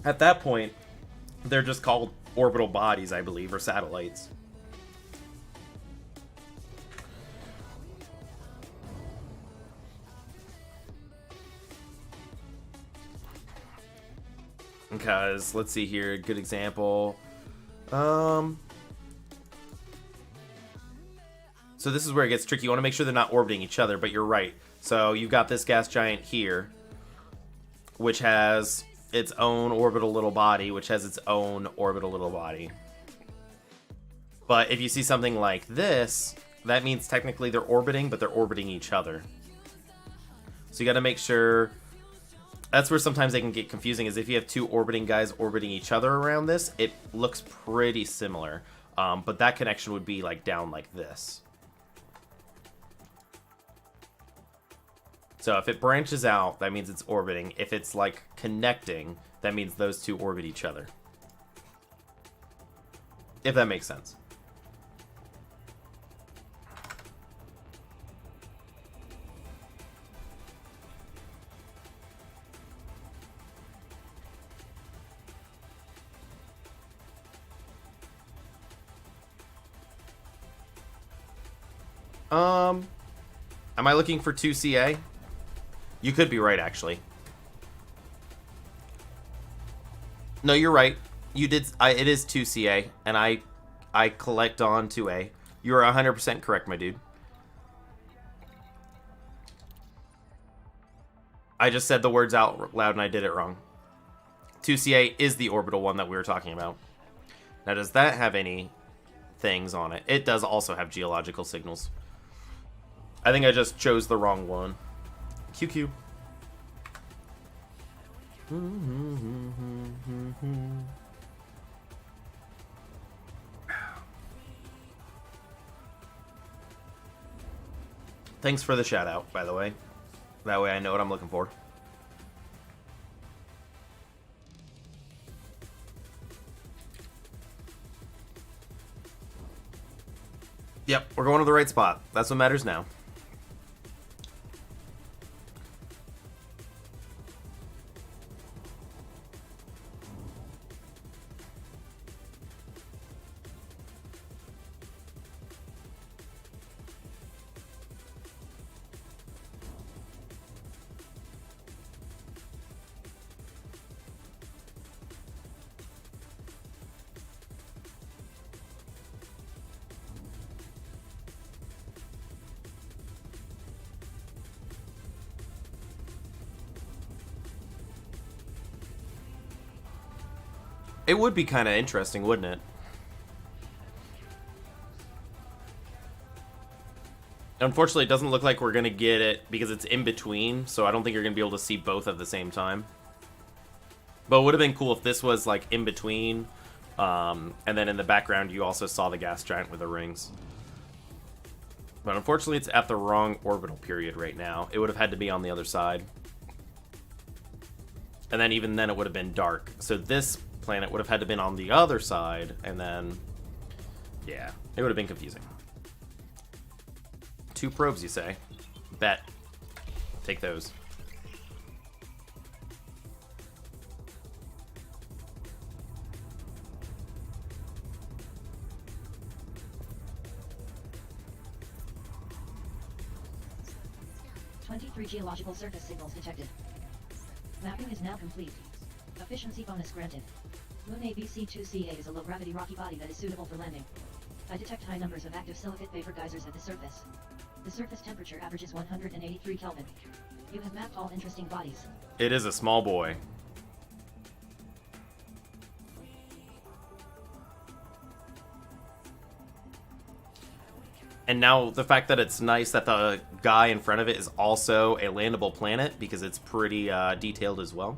At that point, they're just called orbital bodies, I believe, or satellites. Because, let's see here, a good example. So this is where it gets tricky. You want to make sure they're not orbiting each other, but you're right. So you've got this gas giant here, which has its own orbital little body, which has its own orbital little body. But if you see something like this, that means technically they're orbiting, but they're orbiting each other. So you got to make sure. That's where sometimes they can get confusing, is if you have two orbiting guys orbiting each other around this, it looks pretty similar. But that connection would be like down like this. So if it branches out, that means it's orbiting. If it's like connecting, that means those two orbit each other. If that makes sense. Am I looking for 2CA? You could be right, actually. No, you're right. You did. It is 2CA, and I collect on 2A. You are 100% correct, my dude. I just said the words out loud, and I did it wrong. 2CA is the orbital one that we were talking about. Now, does that have any things on it? It does also have geological signals. I think I just chose the wrong one. QQ. Thanks for the shout out, by the way. That way I know what I'm looking for. Yep, we're going to the right spot. That's what matters now. It would be kind of interesting, wouldn't it? Unfortunately, it doesn't look like we're going to get it because it's in between, so I don't think you're going to be able to see both at the same time. But it would have been cool if this was, like, in between, and then in the background you also saw the gas giant with the rings. But unfortunately, it's at the wrong orbital period right now. It would have had to be on the other side. And then even then, it would have been dark. So this planet would have had to been on the other side, and then, yeah, it would have been confusing. 2 probes, you say? Bet. Take those. Three geological surface signals detected. Mapping is now complete. Efficiency bonus granted. Moon ABC-2CA is a low-gravity rocky body that is suitable for landing. I detect high numbers of active silicate vapor geysers at the surface. The surface temperature averages 183 Kelvin. You have mapped all interesting bodies. It is a small boy. And now the fact that it's nice that the guy in front of it is also a landable planet because it's pretty detailed as well.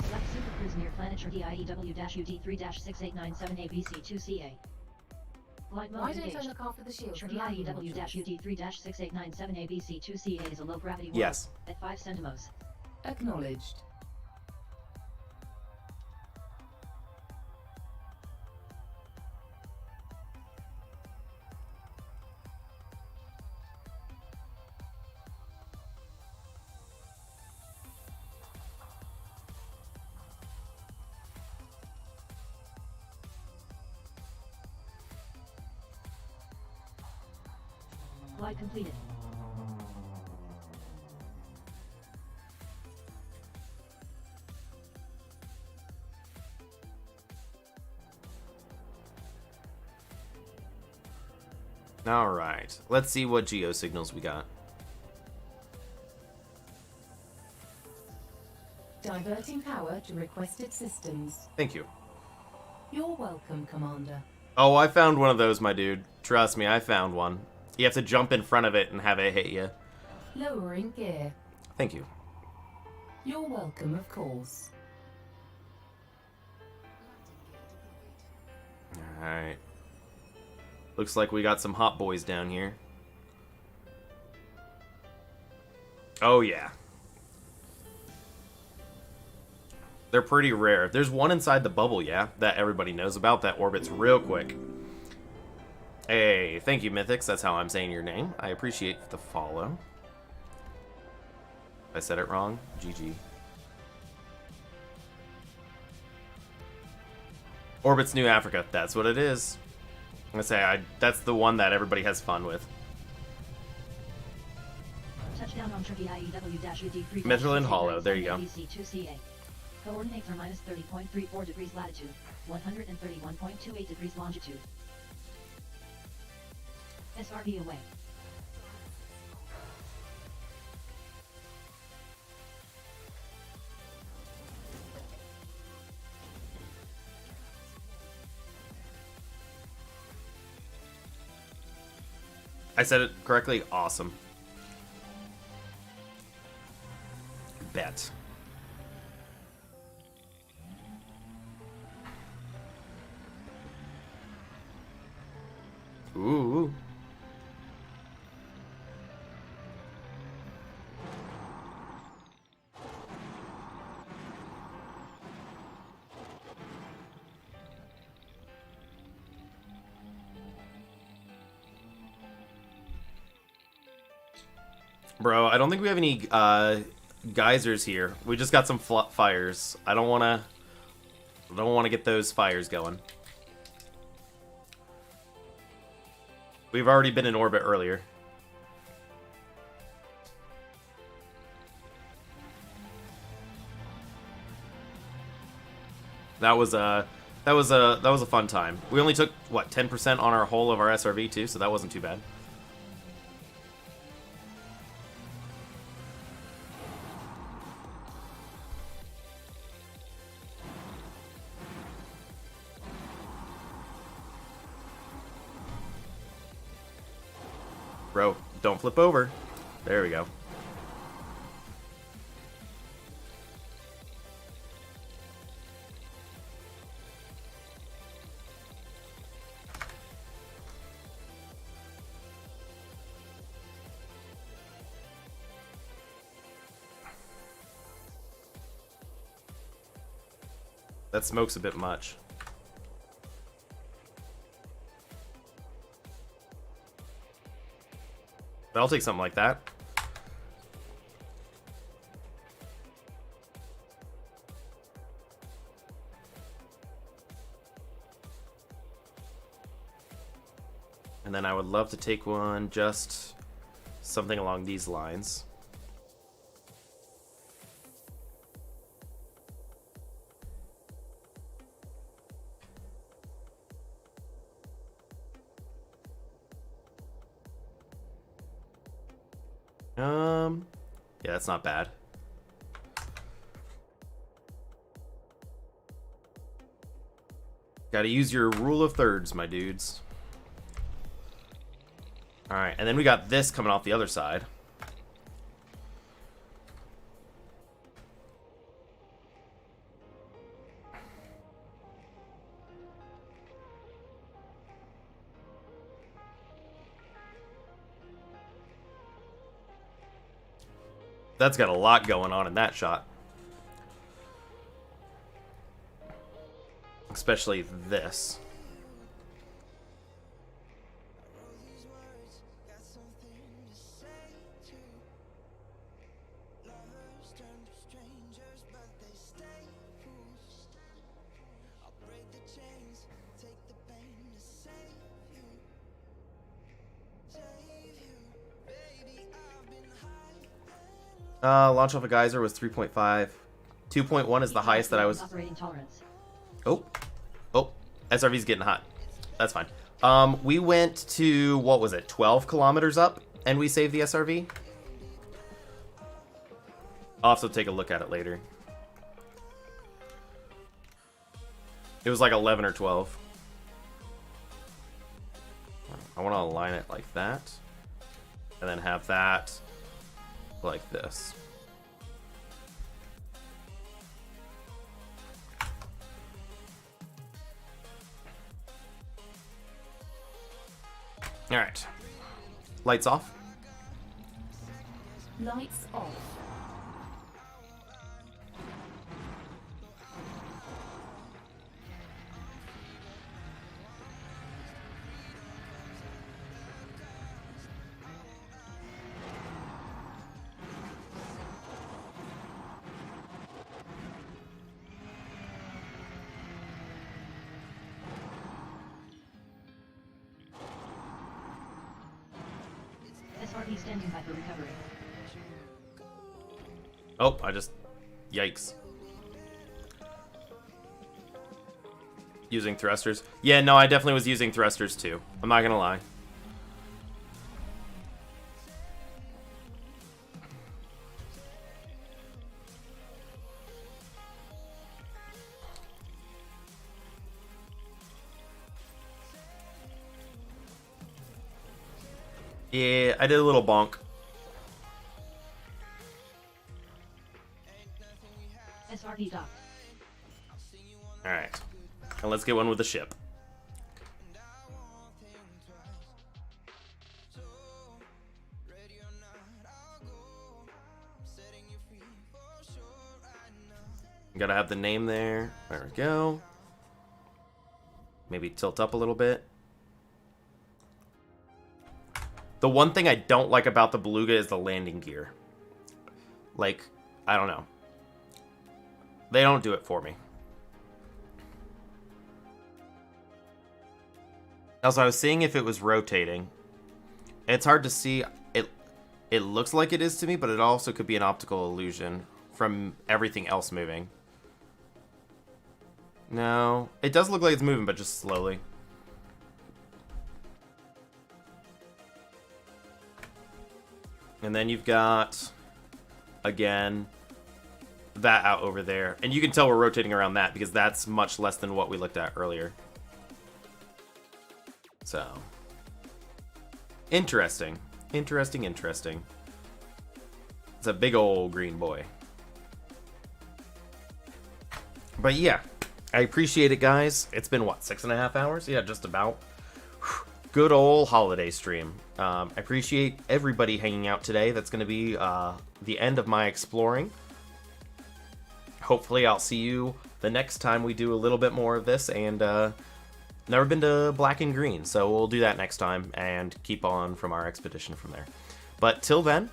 Select supercruise near planet DIEW-UD3-6897ABC2CA. Glide mode Why don't I engaged. look after the shield? DIEW-UD3-6897ABC2CA is a low-gravity world Yes. at 5 centimos. Acknowledged. Glide completed. Alright, let's see what geosignals we got. Diverting power to requested systems. Thank you. You're welcome, Commander. Oh, I found one of those, my dude. Trust me, I found one. You have to jump in front of it and have it hit you. Lowering gear. Thank you. You're welcome, of course. Alright. Looks like we got some hot boys down here. Oh, yeah. They're pretty rare. There's one inside the bubble, yeah, that everybody knows about that orbits real quick. Hey, thank you, Mythics. That's how I'm saying your name. I appreciate the follow. If I said it wrong, GG. Orbits New Africa. That's what it is. I'm gonna say that's the one that everybody has fun with. Touchdown on DIEW-UD3. Midland Hollow. There you go. ABC2CA. Coordinates are minus 30.34 degrees latitude, 131.28 degrees longitude. SRB away. I said it correctly. Awesome. Bet. Ooh. Bro, I don't think we have any geysers here. We just got some fires. I don't want to get those fires going. We've already been in orbit earlier. That was a fun time. We only took what 10% on our whole of our SRV too, so that wasn't too bad. Bro, don't flip over. There we go. That smoke's a bit much. But I'll take something like that. And then I would love to take one just something along these lines. Yeah, that's not bad. Gotta use your rule of thirds, my dudes. Alright, and then we got this coming off the other side. That's got a lot going on in that shot. Especially this. Launch off a geyser was 3.5. 2.1 is the highest that I was. Operating tolerance. Oh, SRV's getting hot. That's fine. We went to, what was it, 12 kilometers up, and we saved the SRV. I'll also take a look at it later. It was like 11 or 12. I want to align it like that, and then have that like this. All right, lights off. Lights off. SRV standing by for recovery. Oh, yikes. Using thrusters. Yeah, no, I definitely was using thrusters too. I'm not gonna lie. Yeah, I did a little bonk. SRV docked. Alright. And let's get one with the ship. Gotta have the name there. There we go. Maybe tilt up a little bit. The one thing I don't like about the Beluga is the landing gear. Like, I don't know. They don't do it for me. Also, I was seeing if it was rotating. It's hard to see. It looks like it is to me, but it also could be an optical illusion from everything else moving. No, it does look like it's moving, but just slowly. And then you've got, again, that out over there. And you can tell we're rotating around that because that's much less than what we looked at earlier. So, interesting. Interesting, interesting. It's a big old green boy. But yeah, I appreciate it, guys. It's been, what, 6.5 hours? Yeah, just about. Good old holiday stream. I appreciate everybody hanging out today. That's going to be the end of my exploring. Hopefully I'll see you the next time we do a little bit more of this. And never been to Black and Green, so we'll do that next time and keep on from our expedition from there. But till then,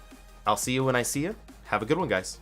I'll see you when I see you. Have a good one, guys.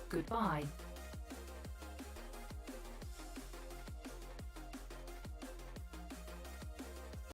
Goodbye.